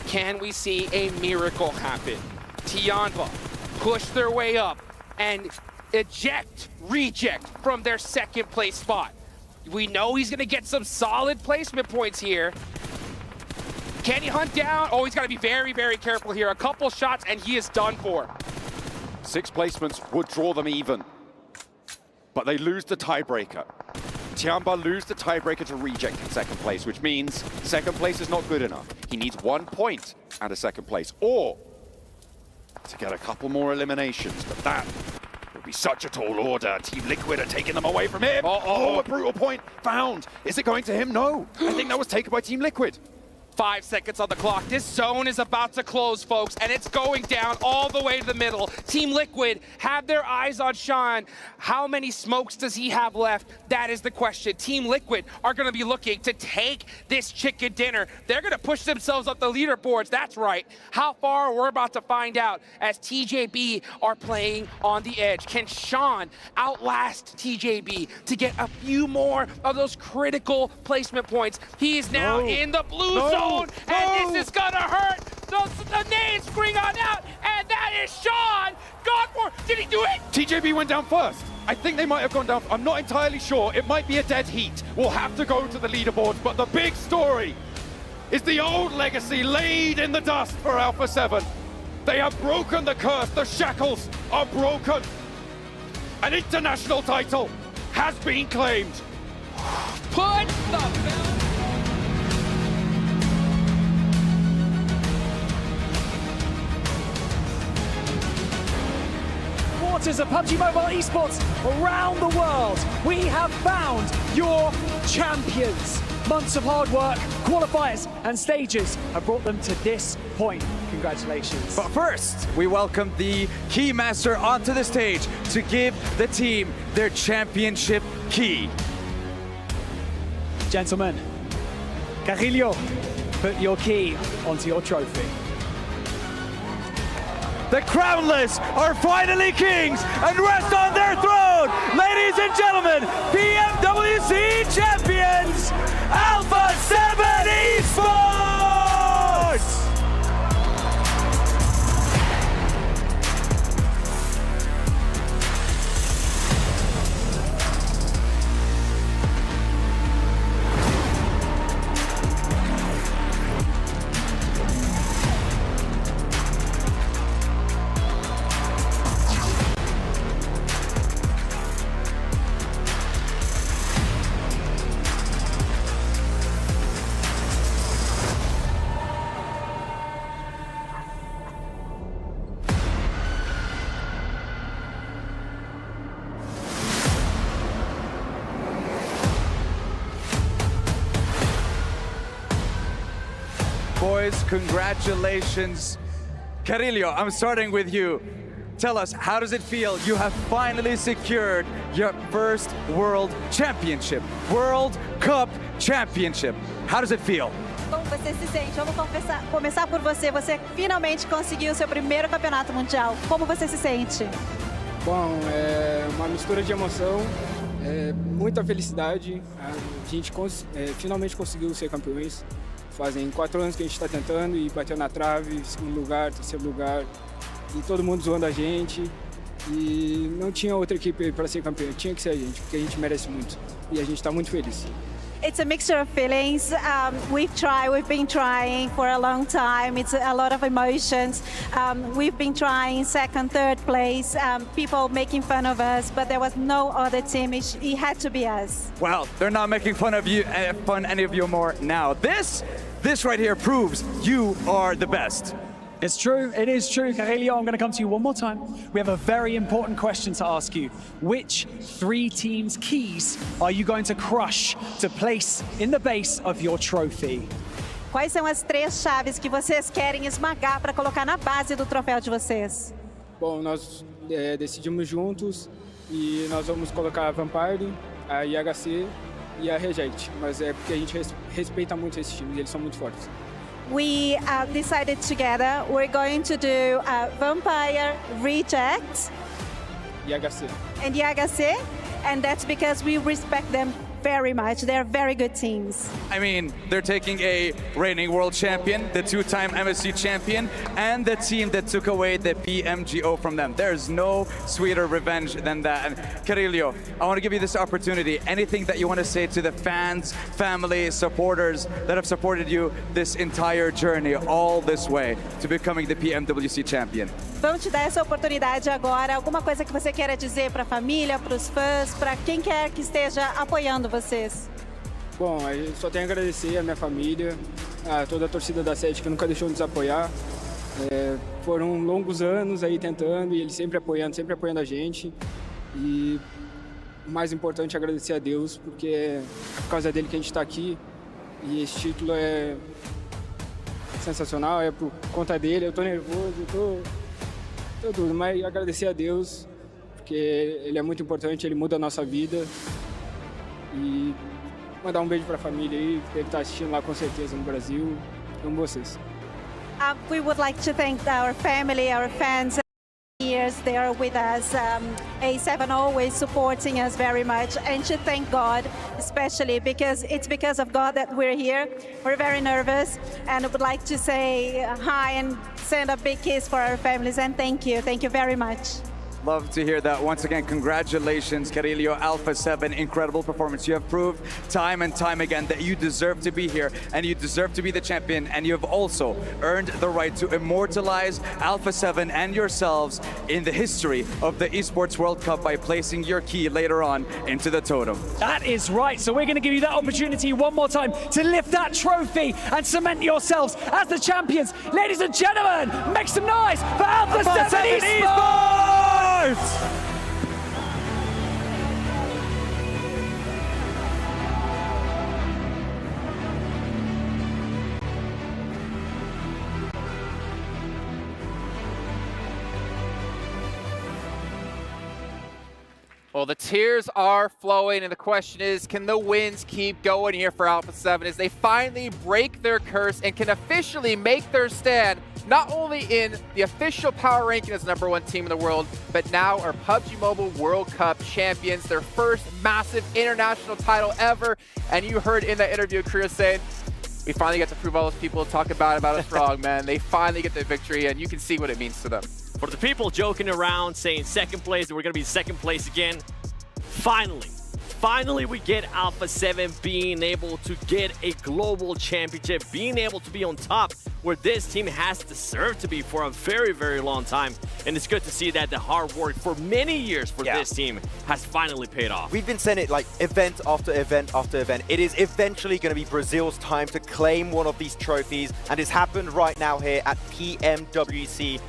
Can we see a miracle happen? Tianba push their way up and reject from their 2nd place spot. We know he's gonna get some solid placement points here. Can he hunt down? Oh, he's got to be very, very careful here. A couple shots, and he is done for. 6 placements would draw them even, but they lose the tiebreaker. Tianba lose the tiebreaker to reject in 2nd place, which means 2nd place is not good enough. He needs 1 point out of 2nd place, or to get a couple more eliminations, but that would be such a tall order. Team Liquid are taking them away from him. Oh, a brutal point found. Is it going to him? No. I think that was taken by Team Liquid. 5 seconds on the clock. This zone is about to close, folks, and it's going down all the way to the middle. Team Liquid have their eyes on Sean. How many smokes does he have left? That is the question. Team Liquid are going to be looking to take this chicken dinner. They're going to push themselves up the leaderboards. That's right. How far? We're about to find out as TJB are playing on the edge. Can Sean outlast TJB to get a few more of those critical placement points? He is now in the blue zone. And this is gonna hurt. The nades bring on out, and that is Sean. Gone for. Did he do it? TJB went down first. I think they might have gone down. I'm not entirely sure. It might be a dead heat. We'll have to go to the leaderboards, but the big story is the old legacy laid in the dust for Alpha 7. They have broken the curse. The shackles are broken. An international title has been claimed. Put the belt. Supporters of PUBG Mobile Esports around the world, we have found your champions. Months of hard work, qualifiers and stages have brought them to this point. Congratulations. But first, we welcome the Keymaster onto the stage to give the team their championship key. Gentlemen, Carrillo, put your key onto your trophy. The crownless are finally kings and rest on their throne. Ladies and gentlemen, PMWC champions, Alpha 7 Esports! Boys, congratulations. Carrillo, I'm starting with you. tell us, how does it feel? You have finally secured your first World Championship, World Cup Championship. How does it feel? Como você se sente? Vamos começar por você. Você finalmente conseguiu seu primeiro campeonato mundial. Como você se sente? Bom, é uma mistura de emoção, muita felicidade. A gente finalmente conseguiu ser campeões. Fazem 4 anos que a gente está tentando e bateu na trave, segundo lugar, terceiro lugar. E todo mundo zoando a gente. E não tinha outra equipe para ser campeão, tinha que ser a gente, porque a gente merece muito. E a gente está muito feliz. It's a mixture of feelings. We've been trying for a long time. It's a lot of emotions. We've been trying second, third place, people making fun of us, but there was no other team. It had to be us. Well, they're not making fun of you, any of you more now. This right here proves you are the best. It's true, it is true. Carelio, I'm going to come to you one more time. We have a very important question to ask you. Which 3 teams' keys are you going to crush to place in the base of your trophy? Quais são as 3 chaves que vocês querem esmagar para colocar na base do troféu de vocês? Bom, nós decidimos juntos e nós vamos colocar a Vampire, a IHC e a Reject. Mas é porque a gente respeita muito esses times, eles são muito fortes. We decided together we're going to do Vampire, Reject, IHC. And IHC, and that's because we respect them very much. They're very good teams. I mean, they're taking a reigning world champion, the 2-time MSC champion, and the team that took away the PMGO from them. There's no sweeter revenge than that. And Carelio, I want to give you this opportunity. Anything that you want to say to the fans, family, supporters that have supported you this entire journey, all this way to becoming the PMWC champion? Vamos te dar essa oportunidade agora. Alguma coisa que você queira dizer para a família, para os fãs, para quem quer que esteja apoiando vocês? Bom, eu só tenho a agradecer a minha família, a toda a torcida da sede que nunca deixou de nos apoiar. Foram longos anos aí tentando e eles sempre apoiando a gente. E o mais importante é agradecer a Deus, porque é por causa dele que a gente está aqui. E esse título é sensacional, é por conta dele. Eu tô nervoso, tô tudo, mas agradecer a Deus, porque ele é muito importante, ele muda a nossa vida. E mandar beijo para a família aí, que ele está assistindo lá com certeza no Brasil. Amo vocês. We would like to thank our family, our fans. Years they are with us. A7 always supporting us very much, and to thank God, especially because it's because of God that we're here. We're very nervous, and I would like to say hi and send a big kiss for our families, and thank you very much. Love to hear that. Once again, congratulations, Carelio, Alpha 7, incredible performance. You have proved time and time again that you deserve to be here and you deserve to be the champion, and you have also earned the right to immortalize Alpha 7 and yourselves in the history of the Esports World Cup by placing your key later on into the totem. That is right. So we're going to give you that opportunity one more time to lift that trophy and cement yourselves as the champions. Ladies and gentlemen, make some noise for Alpha 7 Esports! Well, the tears are flowing, and the question is, can the wins keep going here for Alpha 7 as they finally break their curse and can officially make their stand not only in the official power ranking as #1 team in the world, but now are PUBG Mobile World Cup champions, their first massive international title ever. And you heard in that interview, Chris saying, we finally get to prove all those people talk about us wrong, man. They finally get the victory, and you can see what it means to them. For the people joking around saying second place, we're going to be second place again, Finally, we get Alpha 7 being able to get a global championship, being able to be on top where this team has deserved to be for a very, very long time. And it's good to see that the hard work for many years for this team has finally paid off. We've been saying it like event after event after event. It is eventually going to be Brazil's time to claim one of these trophies, and it's happened right now here at PMWC.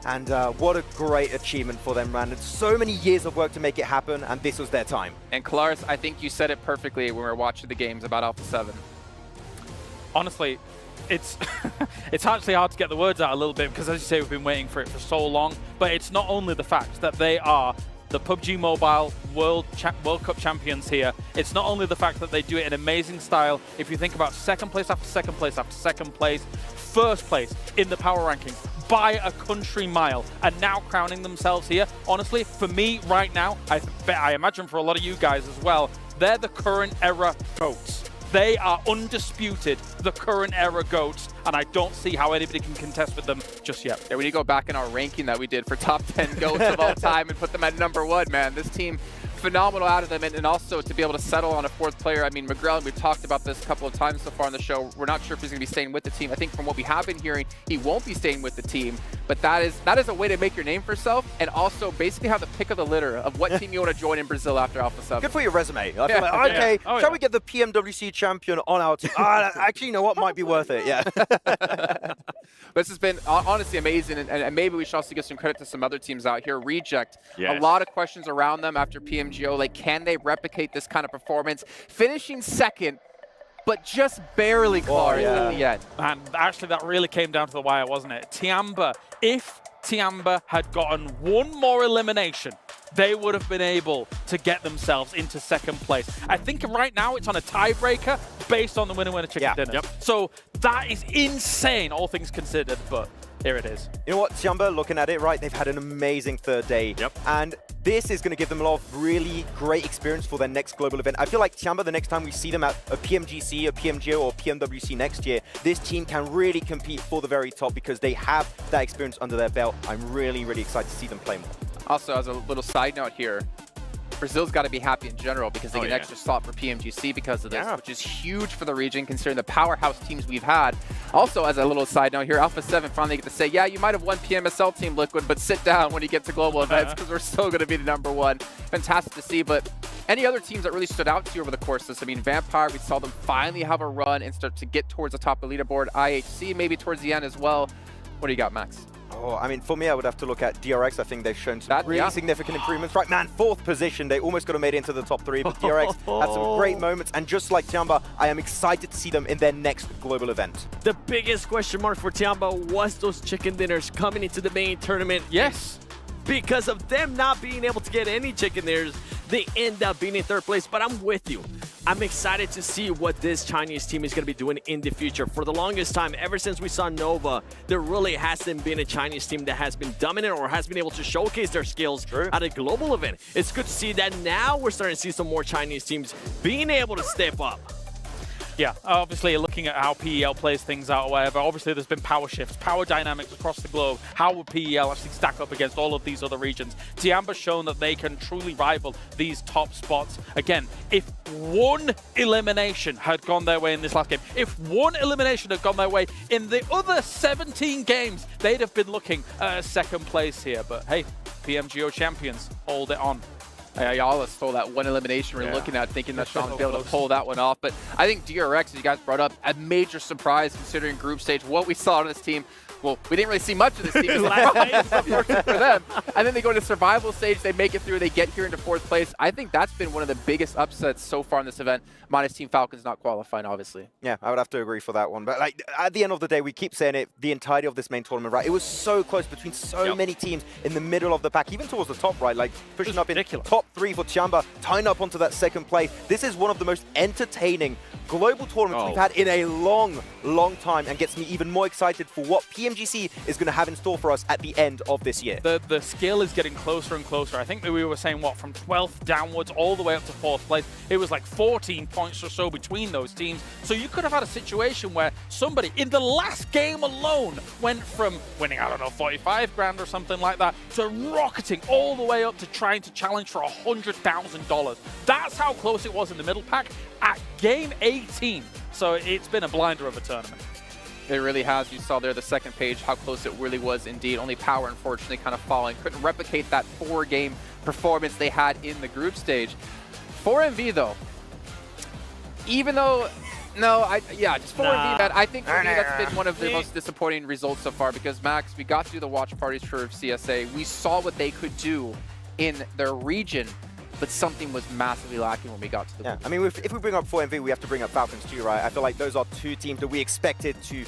And what a great achievement for them, man. It's so many years of work to make it happen, and this was their time. And Kalaris, I think you said it perfectly when we were watching the games about Alpha 7. Honestly, it's it's actually hard to get the words out a little bit because, as you say, we've been waiting for it for so long. But it's not only the fact that they are the PUBG Mobile World Cup champions here. It's not only the fact that they do it in amazing style. If you think about second place after second place after second place, first place in the power ranking by a country mile, and now crowning themselves here. Honestly, for me right now, I imagine for a lot of you guys as well, they're the current era GOATs. They are undisputed the current era GOATs, and I don't see how anybody can contest with them just yet. Yeah, we need to go back in our ranking that we did for top 10 GOATs of all time and put them at #1, man. This team, phenomenal out of them, and also to be able to settle on a fourth player. I mean, McGrell, we've talked about this a couple of times so far on the show. We're not sure if he's going to be staying with the team. I think from what we have been hearing, he won't be staying with the team, but that is a way to make your name for yourself and also basically have the pick of the litter of what team you want to join in Brazil after Alpha 7. Good for your resume. I feel like, okay, shall we get the PMWC champion on our team? Actually, you know what? Might be worth it, yeah. This has been honestly amazing, and maybe we should also give some credit to some other teams out here. Reject, Yes. a lot of questions around them after PMGO. Like, can they replicate this kind of performance? Finishing second, but just barely clawing at the end. And actually, that really came down to the wire, wasn't it? Tiamba, if Tiamba had gotten one more elimination, they would have been able to get themselves into second place. I think right now it's on a tiebreaker based on the winner-winner chicken dinner. So that is insane, all things considered, but here it is. You know what, Tiamba, looking at it, right, they've had an amazing third day. And this is going to give them a lot of really great experience for their next global event. I feel like Tiamba, the next time we see them at a PMGC, a PMGO, or PMWC next year, this team can really compete for the very top because they have that experience under their belt. I'm really, really excited to see them play more. Also, as a little side note here, Brazil's got to be happy in general because they get an extra slot for PMGC because of this, which is huge for the region considering the powerhouse teams we've had. Also, as a little side note here, Alpha 7 finally get to say, yeah, you might have won PMSL Team Liquid, but sit down when you get to global events because we're still going to be the #1. Fantastic to see, but any other teams that really stood out to you over the course of this? I mean, Vampire, we saw them finally have a run and start to get towards the top of the leaderboard. IHC maybe towards the end as well. What do you got, Max? Oh, I mean, for me, I would have to look at DRX. I think they've shown some really significant improvements. Right, man, 4th position. They almost could have made it into the top 3, but DRX had some great moments. And just like Tiamba, I am excited to see them in their next global event. The biggest question mark for Tiamba was those chicken dinners coming into the main tournament. Yes. Because of them not being able to get any chicken dinners, they end up being in 3rd place. But I'm with you. I'm excited to see what this Chinese team is going to be doing in the future. For the longest time, ever since we saw Nova, there really hasn't been a Chinese team that has been dominant or has been able to showcase their skills at a global event. It's good to see that now we're starting to see some more Chinese teams being able to step up. Yeah, obviously looking at how PEL plays things out or whatever, obviously there's been power shifts, power dynamics across the globe. How will PEL actually stack up against all of these other regions? Tiamba's shown that they can truly rival these top spots. Again, if one elimination had gone their way in this last game, if one elimination had gone their way in the other 17 games, they'd have been looking at second place here. But hey, PMGO champions, hold it on. Y'all stole that one elimination we're looking at, thinking that Sean would be able to pull that one off. But I think DRX, as you guys brought up, a major surprise considering group stage, what we saw on this team. Well, we didn't really see much of this team, unfortunately for them. And then they go to survival stage, they make it through, they get here into 4th place. I think that's been one of the biggest upsets so far in this event, minus Team Falcons not qualifying, obviously. Yeah, I would have to agree for that one. But like at the end of the day, we keep saying it, the entirety of this main tournament, right? It was so close between so many teams in the middle of the pack, even towards the top, right? Like pushing up in top 3 for Tiamba, tying up onto that 2nd place. This is one of the most entertaining global tournaments we've had in a long, long time, and gets me even more excited for what PMGC is going to have in store for us at the end of this year. The skill is getting closer and closer. I think that we were saying, what, from 12th downwards all the way up to 4th place. It was like 14 points or so between those teams. So you could have had a situation where somebody in the last game alone went from winning, I don't know, 45 grand or something like that, to rocketing all the way up to trying to challenge for $100,000. That's how close it was in the middle pack at game 18. So it's been a blinder of a tournament. It really has. You saw there the second page how close it really was indeed. Only Power, unfortunately, kind of falling. Couldn't replicate that 4-game performance they had in the group stage. For MV, though, even though, just for MV, man, I think for me that's been one of the most disappointing results so far because, Max, we got through the watch parties for CSA. We saw what they could do in their region. but something was massively lacking when we got to the Yeah, I mean, if we bring up 4MV, we have to bring up Falcons too, right? I feel like those are two teams that we expected to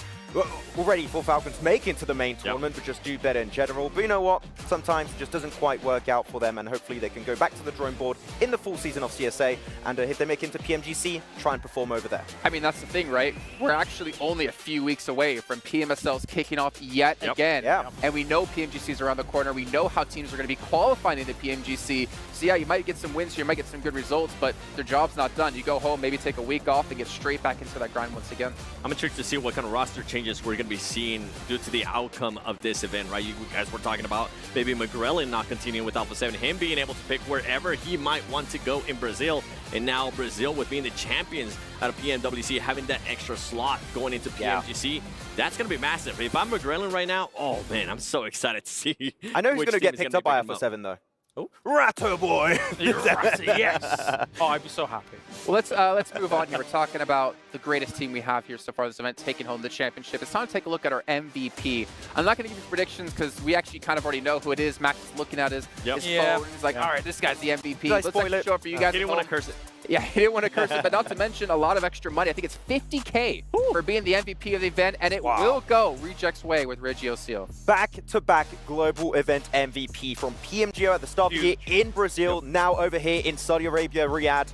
already for Falcons make into the main tournament, but just do better in general. But you know what? Sometimes it just doesn't quite work out for them, and hopefully they can go back to the drawing board in the full season of CSA, and if they make it into PMGC, try and perform over there. I mean, that's the thing, right? We're actually only a few weeks away from PMSLs kicking off yet again. Yeah. And we know PMGC is around the corner. We know how teams are going to be qualifying into PMGC. So yeah, you might get some wins here, you might get some good results, but their job's not done. You go home, maybe take a week off, and get straight back into that grind once again. I'm intrigued to see what kind of roster changes we're going to be seeing due to the outcome of this event, right? You guys were talking about maybe McGrellin not continuing with Alpha 7, him being able to pick wherever he might want to go in Brazil, and now Brazil with being the champions out of PMWC, having that extra slot going into PMGC, that's going to be massive. If I'm McGrellin right now, oh man, I'm so excited to see. I know he's going to get picked up by Alpha 7 though. Oh, Ratto boy! Yes! Oh, I'd be so happy. Well, let's move on here. We're talking about the greatest team we have here so far this event, taking home the championship. It's time to take a look at our MVP. I'm not going to give you predictions because we actually kind of already know who it is. Max is looking at his phone. He's like, all right, this guy's the MVP. Let's actually show it for you guys. He didn't want to curse it. Yeah, he didn't want to curse it, but not to mention a lot of extra money. I think it's 50K for being the MVP of the event, and it will go Reject's way with Regio. Back-to-back global event MVP from PMGO at the start of the year in Brazil, now over here in Saudi Arabia, Riyadh.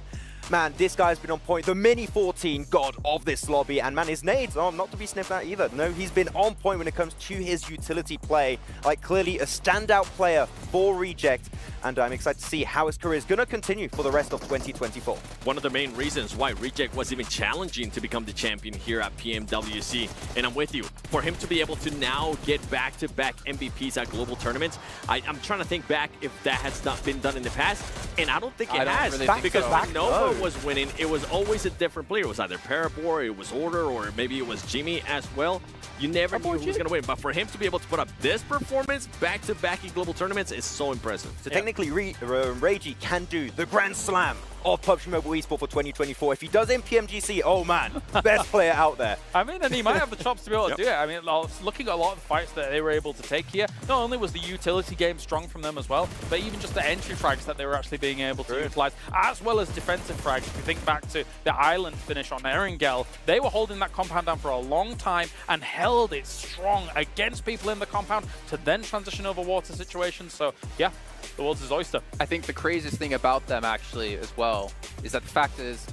Man, this guy's been on point. The mini 14 god of this lobby. And man, his nades, not to be sniffed at either. No, he's been on point when it comes to his utility play. Like, clearly a standout player for Reject. And I'm excited to see how his career is going to continue for the rest of 2024. One of the main reasons why Reject was even challenging to become the champion here at PMWC. And I'm with you. For him to be able to now get back-to-back MVPs at global tournaments, I'm trying to think back if that has not been done in the past. And I don't think it has. Really think because so. when Nova was winning, it was always a different player. It was either Parabor, it was Order, or maybe it was Jimmy as well. You never knew who was going to win. But for him to be able to put up this performance back-to-back in global tournaments is so impressive. So technically, Reiji can do the Grand Slam of PUBG Mobile Esports for 2024. If he does in PMGC, oh man, best player out there. I mean, and he might have the chops to be able to do it. I mean, looking at a lot of the fights that they were able to take here, not only was the utility game strong from them as well, but even just the entry frags that they were actually being able to utilize, as well as defensive frags. If you think back to the island finish on Erangel, they were holding that compound down for a long time and held it strong against people in the compound to then transition over water situations. So yeah, the world's his oyster. I think the craziest thing about them actually as well is that the fact is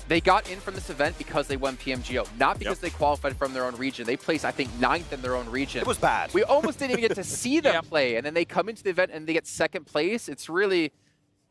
they got in from this event because they won PMGO, not because they qualified from their own region. They placed, I think, 9th in their own region. It was bad. We almost didn't even get to see them play, and then they come into the event and they get 2nd place. It's really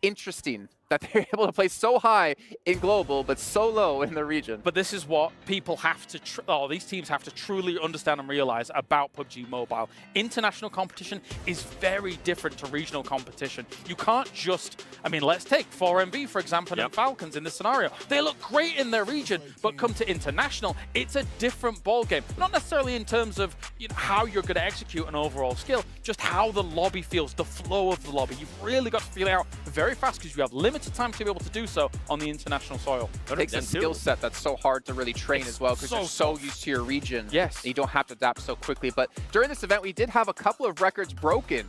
interesting that they're able to play so high in global, but so low in the region. But this is what people have to, these teams have to truly understand and realize about PUBG Mobile. International competition is very different to regional competition. You can't just, I mean, let's take 4MV, for example, and Falcons in this scenario. They look great in their region, but come to international, it's a different ballgame. Not necessarily in terms of how you're going to execute an overall skill, just how the lobby feels, the flow of the lobby. You've really got to feel it out very fast because you have limited time to be able to do so on the international soil. It takes a skill set that's so hard to really train as well because you're so used to your region. Yes. And you don't have to adapt so quickly. But during this event, we did have a couple of records broken.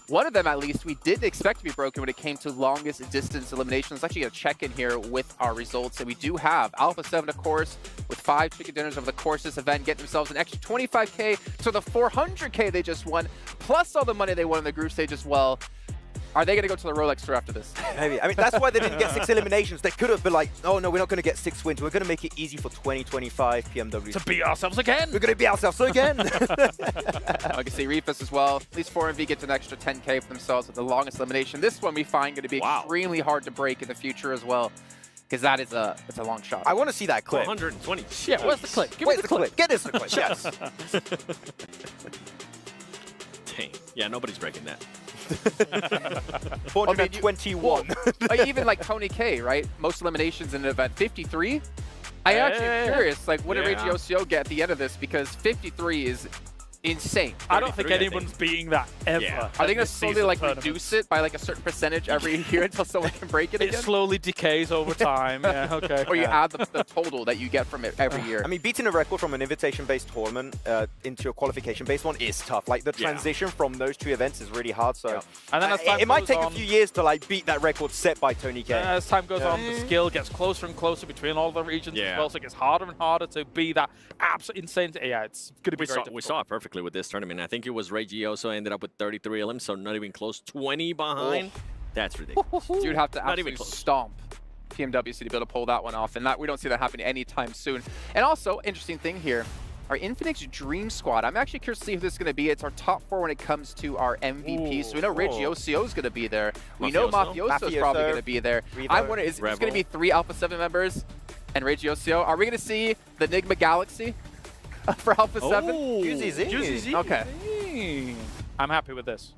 One of them, at least, we didn't expect to be broken when it came to longest distance eliminations. Let's actually get a check-in here with our results. And we do have Alpha 7, of course, with 5 chicken dinners over the course of this event, getting themselves an extra 25K to the 400K they just won, plus all the money they won in the group stage as well. Are they going to go to the Rolex store after this? Maybe. I mean, that's why they didn't get 6 eliminations. They could have been like, oh no, we're not going to get 6 wins. We're going to make it easy for 2025 PMW. To beat ourselves again. We're going to beat ourselves again. I can see Reefus as well. At least 4MV gets an extra 10K for themselves with the longest elimination. This one we find going to be extremely hard to break in the future as well. Because that is it's a long shot. I want to see that clip. 120. Yeah, where's the clip? Where's the clip? Get us the clip, yes. Dang. Yeah, nobody's breaking that. 421. Even like Tony K, right? Most eliminations in an event, 53. I actually am curious, like, what did Regio get at the end of this? Because 53 is insane. I don't think anyone's beating that ever. Yeah. Are they going to slowly like reduce it by like a certain percentage every year until someone can break it again? It slowly decays over time. Yeah, okay. Or you add the total that you get from it every year. I mean, beating a record from an invitation-based tournament into a qualification-based one is tough. Like the transition from those two events is really hard. So And then as time it might goes take on, a few years to like beat that record set by Tony K. As time goes on, the skill gets closer and closer between all the regions as well, so it gets harder and harder to be that absolute insane. Yeah, it's going to be very difficult. We saw it perfectly with this tournament. I think it was Reggioso ended up with 33 elims, so not even close. 20 behind. That's ridiculous. You'd have to Not even absolutely close. stomp PMWC to be able to pull that one off, and that we don't see that happening anytime soon. And also, interesting thing here, our Infinix Dream Squad. I'm actually curious to see who this is going to be. It's our top 4 when it comes to our MVP. So we know Reggioso is going to be there. We know Mafioso is probably going to be there. I'm wondering, is it going to be 3 Alpha 7 members and Reggioso? Are we going to see the Enigma Galaxy for Alpha 7? Juicy Z. Juicy Z. Okay. I'm happy with this.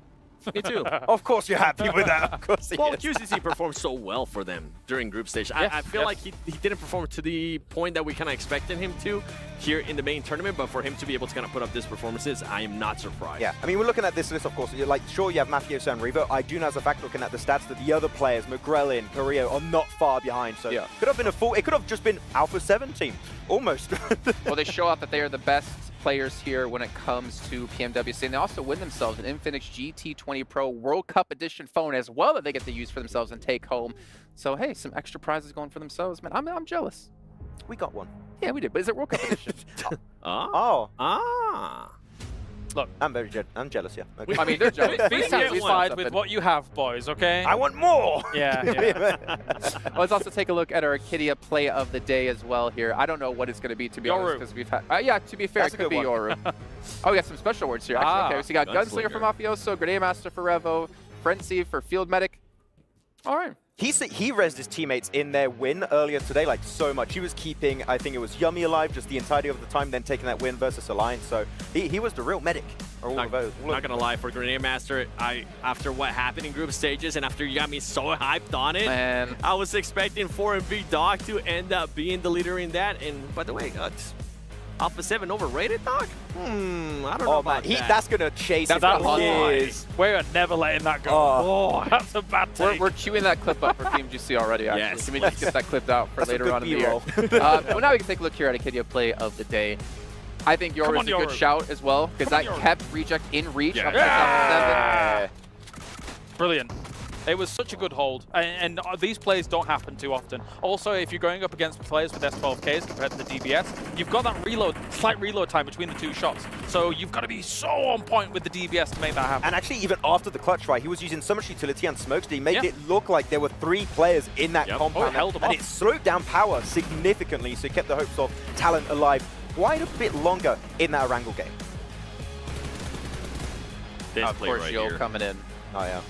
Me too. Of course you're happy with that. Of course he Well, is. QCC performed so well for them during group stage. I feel like he didn't perform to the point that we kind of expected him to here in the main tournament, but for him to be able to kind of put up these performances, I am not surprised. Yeah, I mean, we're looking at this list, of course. You're like, sure, you have Mafioso and Revo. I do know as a fact, looking at the stats, that the other players, McGrellin, Carrillo, are not far behind. So could have been a full. It could have just been Alpha 7 team, almost. Well, they show off that they are the best players here when it comes to PMWC, and they also win themselves an Infinix GT20 Pro World Cup Edition phone as well that they get to use for themselves and take home. So hey, some extra prizes going for themselves, man. I'm jealous. We got one. Yeah, we did, but is it World Cup Edition? Look, I'm jealous. Yeah. Okay. I mean, they're jealous. Be satisfied with what you have, boys, okay? I want more! Yeah. Let's also take a look at our Arcadia play of the day as well here. I don't know what it's going to be, to be honest, because we've had... yeah, to be fair, That's it could be a good one. Yoru. Oh, we got some special words here, actually. Okay, so you got Gunslinger for Mafioso, Grenade Master for Revo, Frenzy for Field Medic. All right. He rezzed his teammates in their win earlier today, like so much. He was keeping, I think it was Yummy alive just the entirety of the time, then taking that win versus Alliance. So he was the real medic. Not gonna lie, for Grenade Master, after what happened in group stages and after you got me so hyped on it, I was expecting 4MV Doc to end up being the leader in that. And by the way, Alpha 7 overrated, Doc? I don't know about that. That's gonna chase him for years. We're never letting that go. Oh, that's a bad take. We're queuing that clip up for PMGC already, actually. Yes. Can we just get that clipped out for later on in the year? Well, now we can take a look here at Arcadia play of the day. I think Yoru is a good shout as well, because that kept Reject in reach. Up to Alpha 7. Brilliant. It was such a good hold, and these plays don't happen too often. Also, if you're going up against players with S12Ks compared to the DBS, you've got that slight reload time between the 2 shots. So you've got to be so on point with the DBS to make that happen. And actually, even after the clutch, right, he was using so much utility and smokes that he made it look like there were 3 players in that compound. And it slowed down power significantly, so he kept the hopes of talent alive quite a bit longer in that Erangel game. Of course, Yo coming in. Oh, yeah.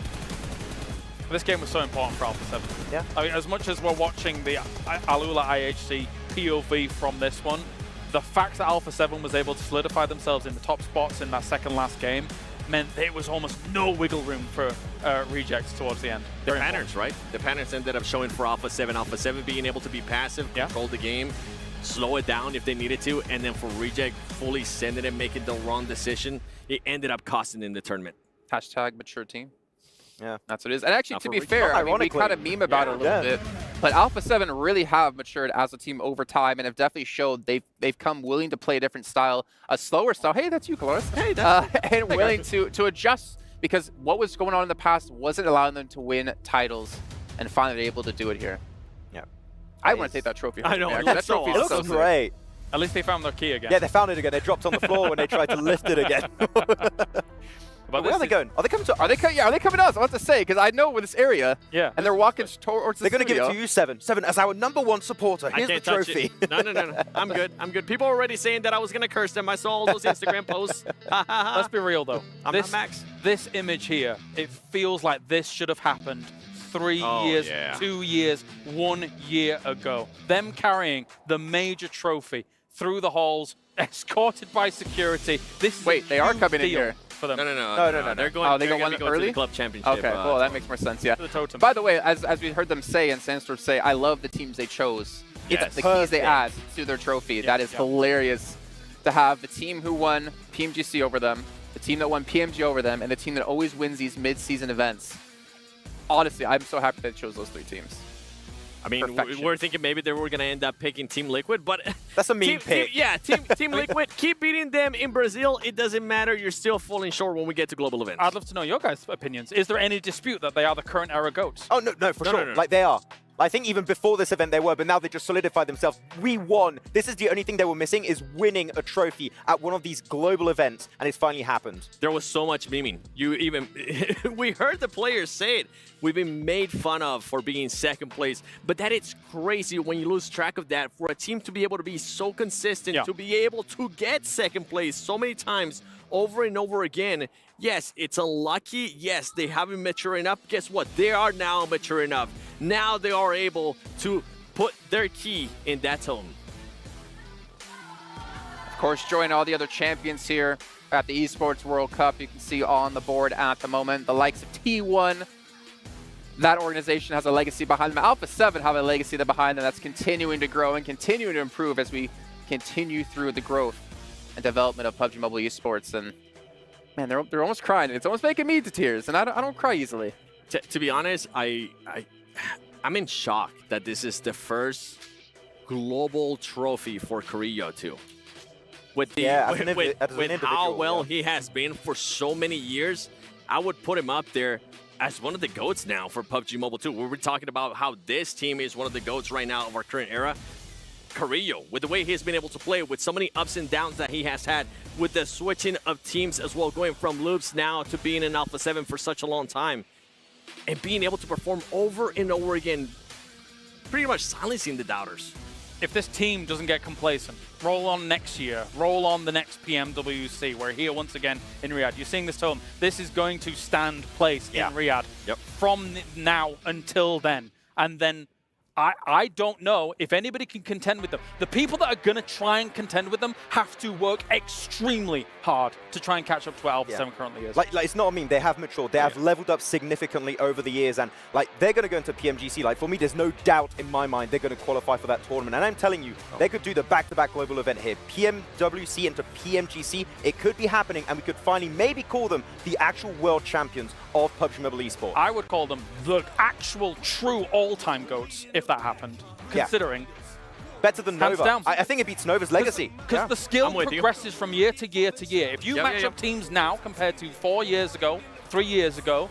This game was so important for Alpha 7. Yeah. I mean, as much as we're watching the Alula IHC POV from this one, the fact that Alpha 7 was able to solidify themselves in the top spots in that second last game meant there was almost no wiggle room for rejects towards the end. The patterns, right? The patterns ended up showing for Alpha 7. Alpha 7 being able to be passive, control the game, slow it down if they needed to, and then for Reject, fully sending it, making the wrong decision. It ended up costing in the tournament. Hashtag mature team. Yeah, that's what it is. And actually, to be fair, I mean, we kind of meme about it a little bit, but Alpha 7 really have matured as a team over time and have definitely showed they've come willing to play a different style, a slower style. Hey, that's you, Coloris. Hey, and willing to adjust, because what was going on in the past wasn't allowing them to win titles, and finally they're able to do it here. Yeah, I want to take that trophy. I know, that trophy it looks great. At least they found their key again. Yeah, they found it again. They dropped on the floor when they tried to lift it again. But where are they going? Are they coming to us? Are they coming to us? I want to say, because I know with this area. Yeah. And they're walking towards the They're going to give it to you, Seven. Seven, as our #1 supporter. Here's the trophy. No. I'm good. I'm good. People are already saying that I was going to curse them. I saw all those Instagram posts. Let's be real, though. I'm not Max. This image here, it feels like this should have happened 3 years, 2 years, 1 year ago. Them carrying the major trophy through the halls, escorted by security. This Wait, they are coming in here. For them. No. They're going. They going one to early? the club championship. Okay, well that makes more sense. Yeah. The totem. By the way, as we heard them say and Sandstorm say, I love the teams they chose. Yes. It's the keys they add to their trophy. That is hilarious. to have the team who won PMGC over them, the team that won PMG over them, and the team that always wins these mid-season events. Honestly, I'm so happy they chose those 3 teams. I mean, we're thinking maybe they were going to end up picking Team Liquid, but that's a mean pick. Team Liquid, keep beating them in Brazil. It doesn't matter. You're still falling short when we get to global events. I'd love to know your guys' opinions. Is there any dispute that they are the current era GOATs? Oh, no, for sure. Like, they are. I think even before this event they were, but now they just solidified themselves. We won. This is the only thing they were missing, is winning a trophy at one of these global events, and it's finally happened. There was so much memeing. We heard the players say it. We've been made fun of for being second place, but that it's crazy when you lose track of that for a team to be able to be so consistent, to be able to get second place so many times over and over again. Yes, it's unlucky. Yes, they haven't matured enough. Guess what? They are now mature enough. Now they are able to put their key in that tone. Of course, join all the other champions here at the Esports World Cup. You can see on the board at the moment the likes of T1. That organization has a legacy behind them. Alpha 7 have a legacy behind them that's continuing to grow and continuing to improve as we continue through the growth and development of PUBG Mobile Esports. And man, they're almost crying. It's almost making me to tears, and I don't cry easily. To be honest, I'm in shock that this is the first global trophy for Carrillo too. With how well he has been for so many years, I would put him up there as one of the GOATs now for PUBG Mobile 2. We were talking about how this team is one of the GOATs right now of our current era. Carrillo, with the way he's been able to play, with so many ups and downs that he has had, with the switching of teams as well, going from Loops now to being in Alpha 7 for such a long time, and being able to perform over and over again, pretty much silencing the doubters. If this team doesn't get complacent, roll on next year, roll on the next PMWC. We're here once again in Riyadh. You're seeing this home. This is going to stand place in Riyadh from now until then. And then I don't know if anybody can contend with them. The people that are going to try and contend with them have to work extremely hard to try and catch up to what Alpha 7 currently is. Like it's not a meme. They have matured. They have leveled up significantly over the years, and like they're going to go into PMGC. Like for me, there's no doubt in my mind they're going to qualify for that tournament. And I'm telling you, they could do the back-to-back global event here. PMWC into PMGC. It could be happening, and we could finally maybe call them the actual world champions of PUBG Mobile Esports. I would call them the actual true all-time GOATs if that happened, considering. Better than Nova. I think it beats Nova's legacy. Because the skill progresses from year to year to year. If you match up teams now compared to 4 years ago, 3 years ago,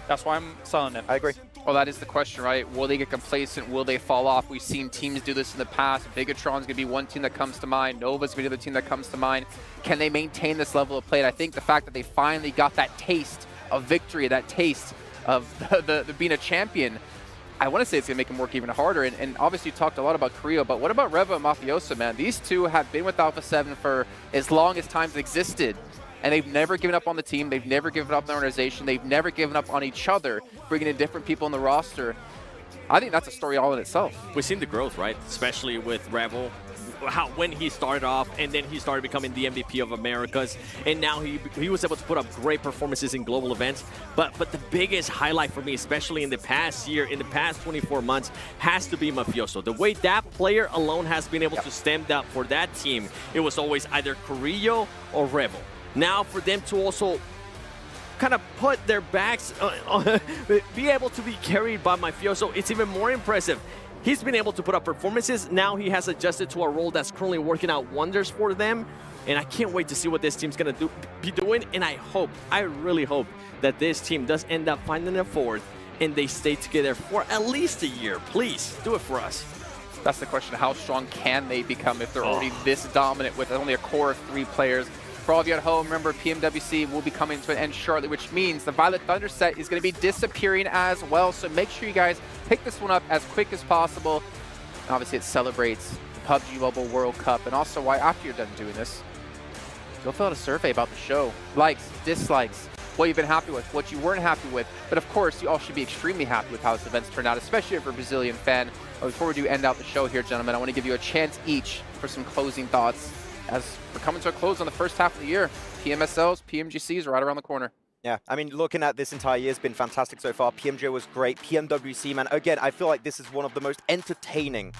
that's why I'm selling it. I agree. Well, that is the question, right? Will they get complacent? Will they fall off? We've seen teams do this in the past. Bigatron's going to be one team that comes to mind. Nova's going to be the other team that comes to mind. Can they maintain this level of play? And I think the fact that they finally got that taste of victory, that taste of the being a champion, I want to say it's going to make them work even harder. And obviously you talked a lot about Carrillo, but what about Revo and Mafioso, man? These two have been with Alpha 7 for as long as time's existed. And they've never given up on the team. They've never given up on the organization. They've never given up on each other, bringing in different people on the roster. I think that's a story all in itself. We've seen the growth, right? Especially with Revo. When he started off, and then he started becoming the MVP of Americas, and now he was able to put up great performances in global events. But the biggest highlight for me, especially in the past year, in the past 24 months, has to be Mafioso. The way that player alone has been able to stem that for that team, it was always either Carrillo or Revo. Now for them to also kind of put their backs, be able to be carried by Mafioso, it's even more impressive. He's been able to put up performances. Now he has adjusted to a role that's currently working out wonders for them. And I can't wait to see what this team's going to be doing. And I really hope that this team does end up finding a fourth and they stay together for at least a year. Please, do it for us. That's the question. How strong can they become if they're already this dominant with only a core of 3 players? For all of you at home, remember PMWC will be coming to an end shortly, which means the Violet Thunder set is going to be disappearing as well. So make sure you guys pick this one up as quick as possible. And obviously, it celebrates the PUBG Mobile World Cup. And also, why after you're done doing this, go fill out a survey about the show. Likes, dislikes, what you've been happy with, what you weren't happy with. But of course, you all should be extremely happy with how this event's turned out, especially if you're a Brazilian fan. But before we do end out the show here, gentlemen, I want to give you a chance each for some closing thoughts, as we're coming to a close on the first half of the year. PMSLs, PMGCs are right around the corner. Yeah, I mean, looking at this entire year has been fantastic so far. PMJ was great. PMWC, man, again, I feel like this is one of the most entertaining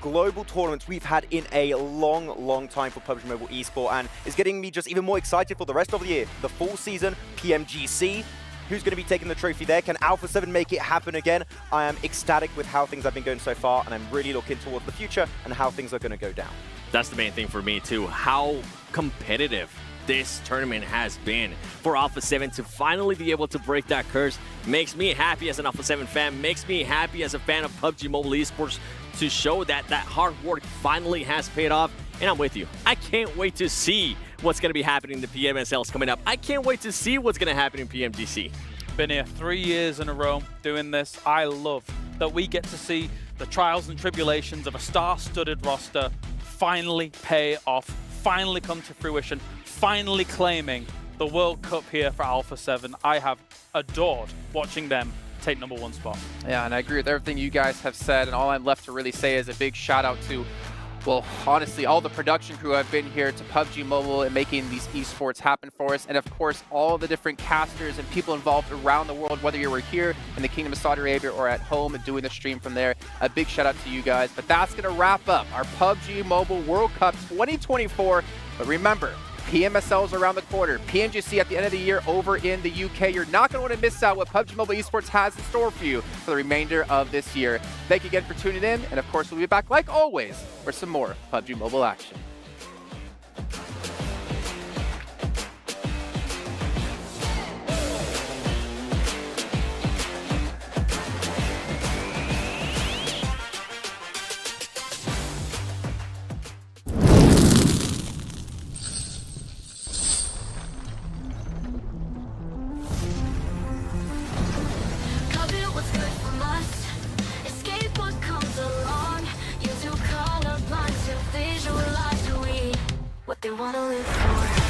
global tournaments we've had in a long time for PUBG Mobile Esports, and is getting me just even more excited for the rest of the year. The full season, PMGC. Who's going to be taking the trophy there? Can Alpha 7 make it happen again? I am ecstatic with how things have been going so far, and I'm really looking towards the future and how things are going to go down. That's the main thing for me too, how competitive this tournament has been. For Alpha 7 to finally be able to break that curse makes me happy as an Alpha 7 fan, makes me happy as a fan of PUBG Mobile Esports to show that that hard work finally has paid off. And I'm with you. I can't wait to see what's going to be happening in the PMSLs coming up. I can't wait to see what's going to happen in PMGC. Been here 3 years in a row doing this. I love that we get to see the trials and tribulations of a star-studded roster finally pay off, finally come to fruition, finally claiming the World Cup here for Alpha 7. I have adored watching them take #1 spot. Yeah, and I agree with everything you guys have said, and all I'm left to really say is a big shout out to, well, honestly, all the production crew have been here to PUBG Mobile and making these esports happen for us. And of course, all the different casters and people involved around the world, whether you were here in the Kingdom of Saudi Arabia or at home and doing the stream from there. A big shout out to you guys. But that's going to wrap up our PUBG Mobile World Cup 2024. But remember, PMSLs around the corner, PMGC at the end of the year over in the UK. You're not going to want to miss out what PUBG Mobile Esports has in store for you for the remainder of this year. Thank you again for tuning in, and of course, we'll be back like always for some more PUBG Mobile action. They wanna live for.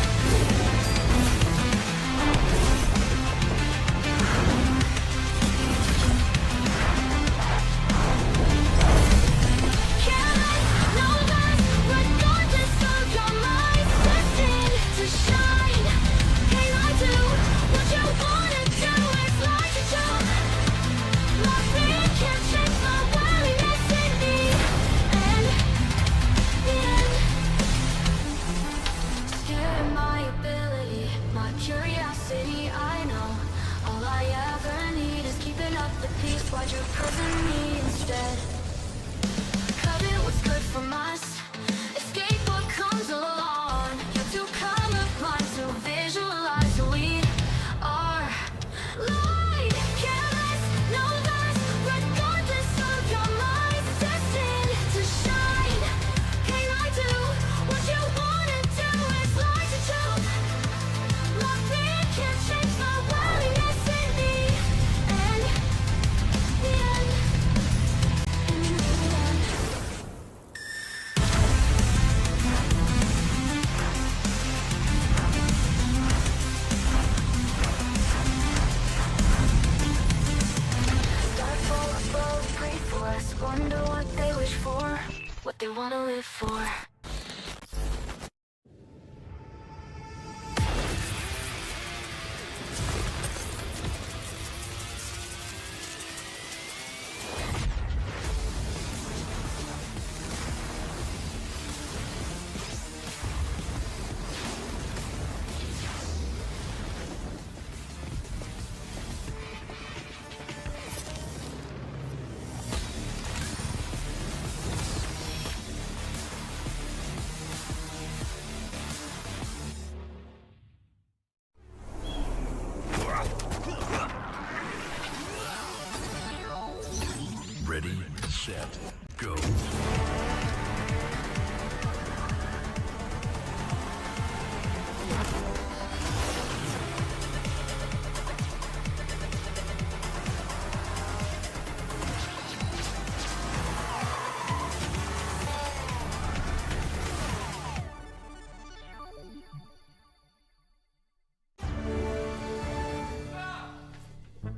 Why'd you prison me instead? Cut it, what's good from us? Escape what comes along. You have to come upon to visualize who we are. Light, careless, no less, regardless of your mind. Destined to shine. Can I do what you wanna do? It's like to jump. My fear can't change my willingness in me. Wonder what they wish for, what they wanna live for. Ready, set, go.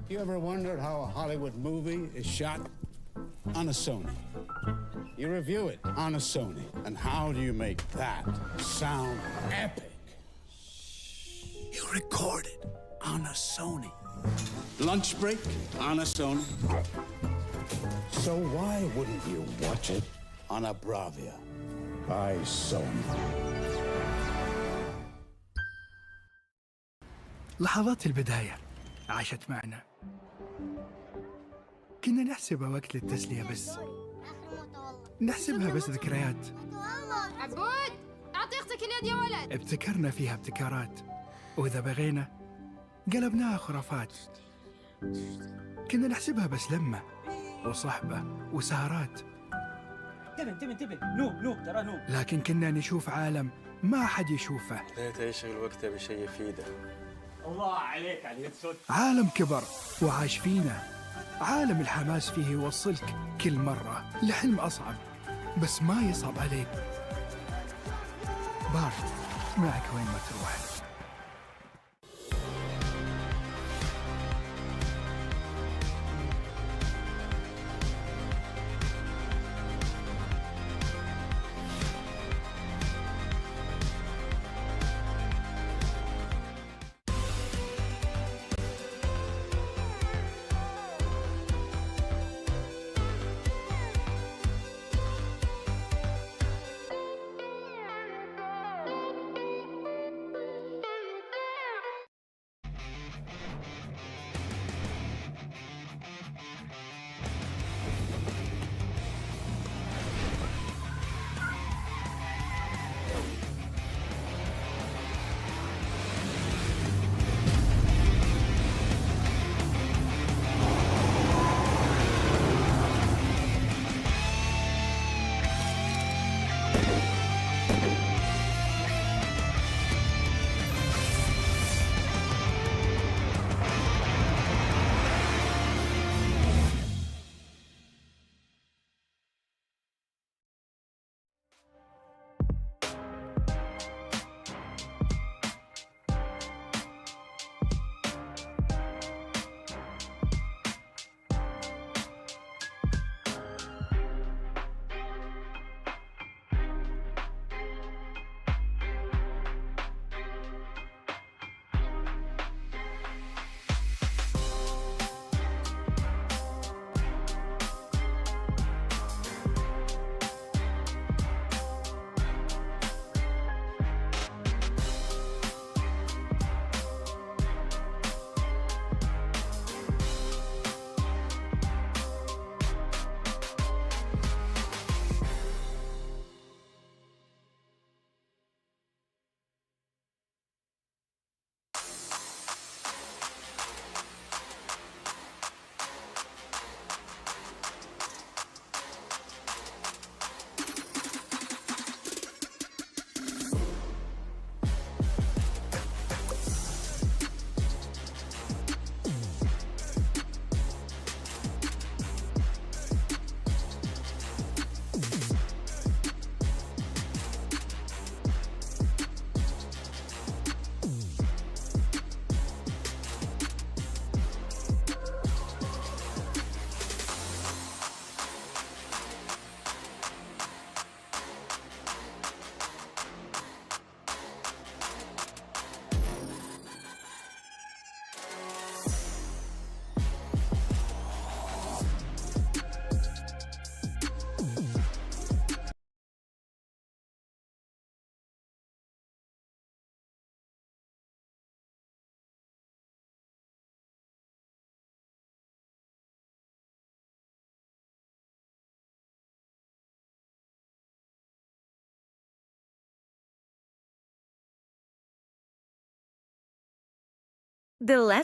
You ever wondered how a Hollywood movie is shot? On a Sony. You review it on a Sony. And how do you make that sound epic? You record it on a Sony. Lunch break on a Sony. So why wouldn't you watch it on a Bravia by Sony. لحظات البداية عاشت معنا. كنا نحسبها وقت للتسلية بس. نحسبها بس ذكريات. عبود أعطي أختك اليد يا ولد. ابتكرنا فيها ابتكارات، وإذا بغينا قلبناها خرافات. كنا نحسبها بس لمة وصحبة وسهرات. انتبه نوب ترى نوب. لكن كنا نشوف عالم ما حد يشوفه. ليت يشغل وقته بشيء يفيده. الله عليك على الهيدشوت. عالم كبر وعاش فينا. عالم الحماس فيه يوصلك كل مرة لحلم أصعب، بس ما يصعب عليك. بارد معك وين ما تروح. The left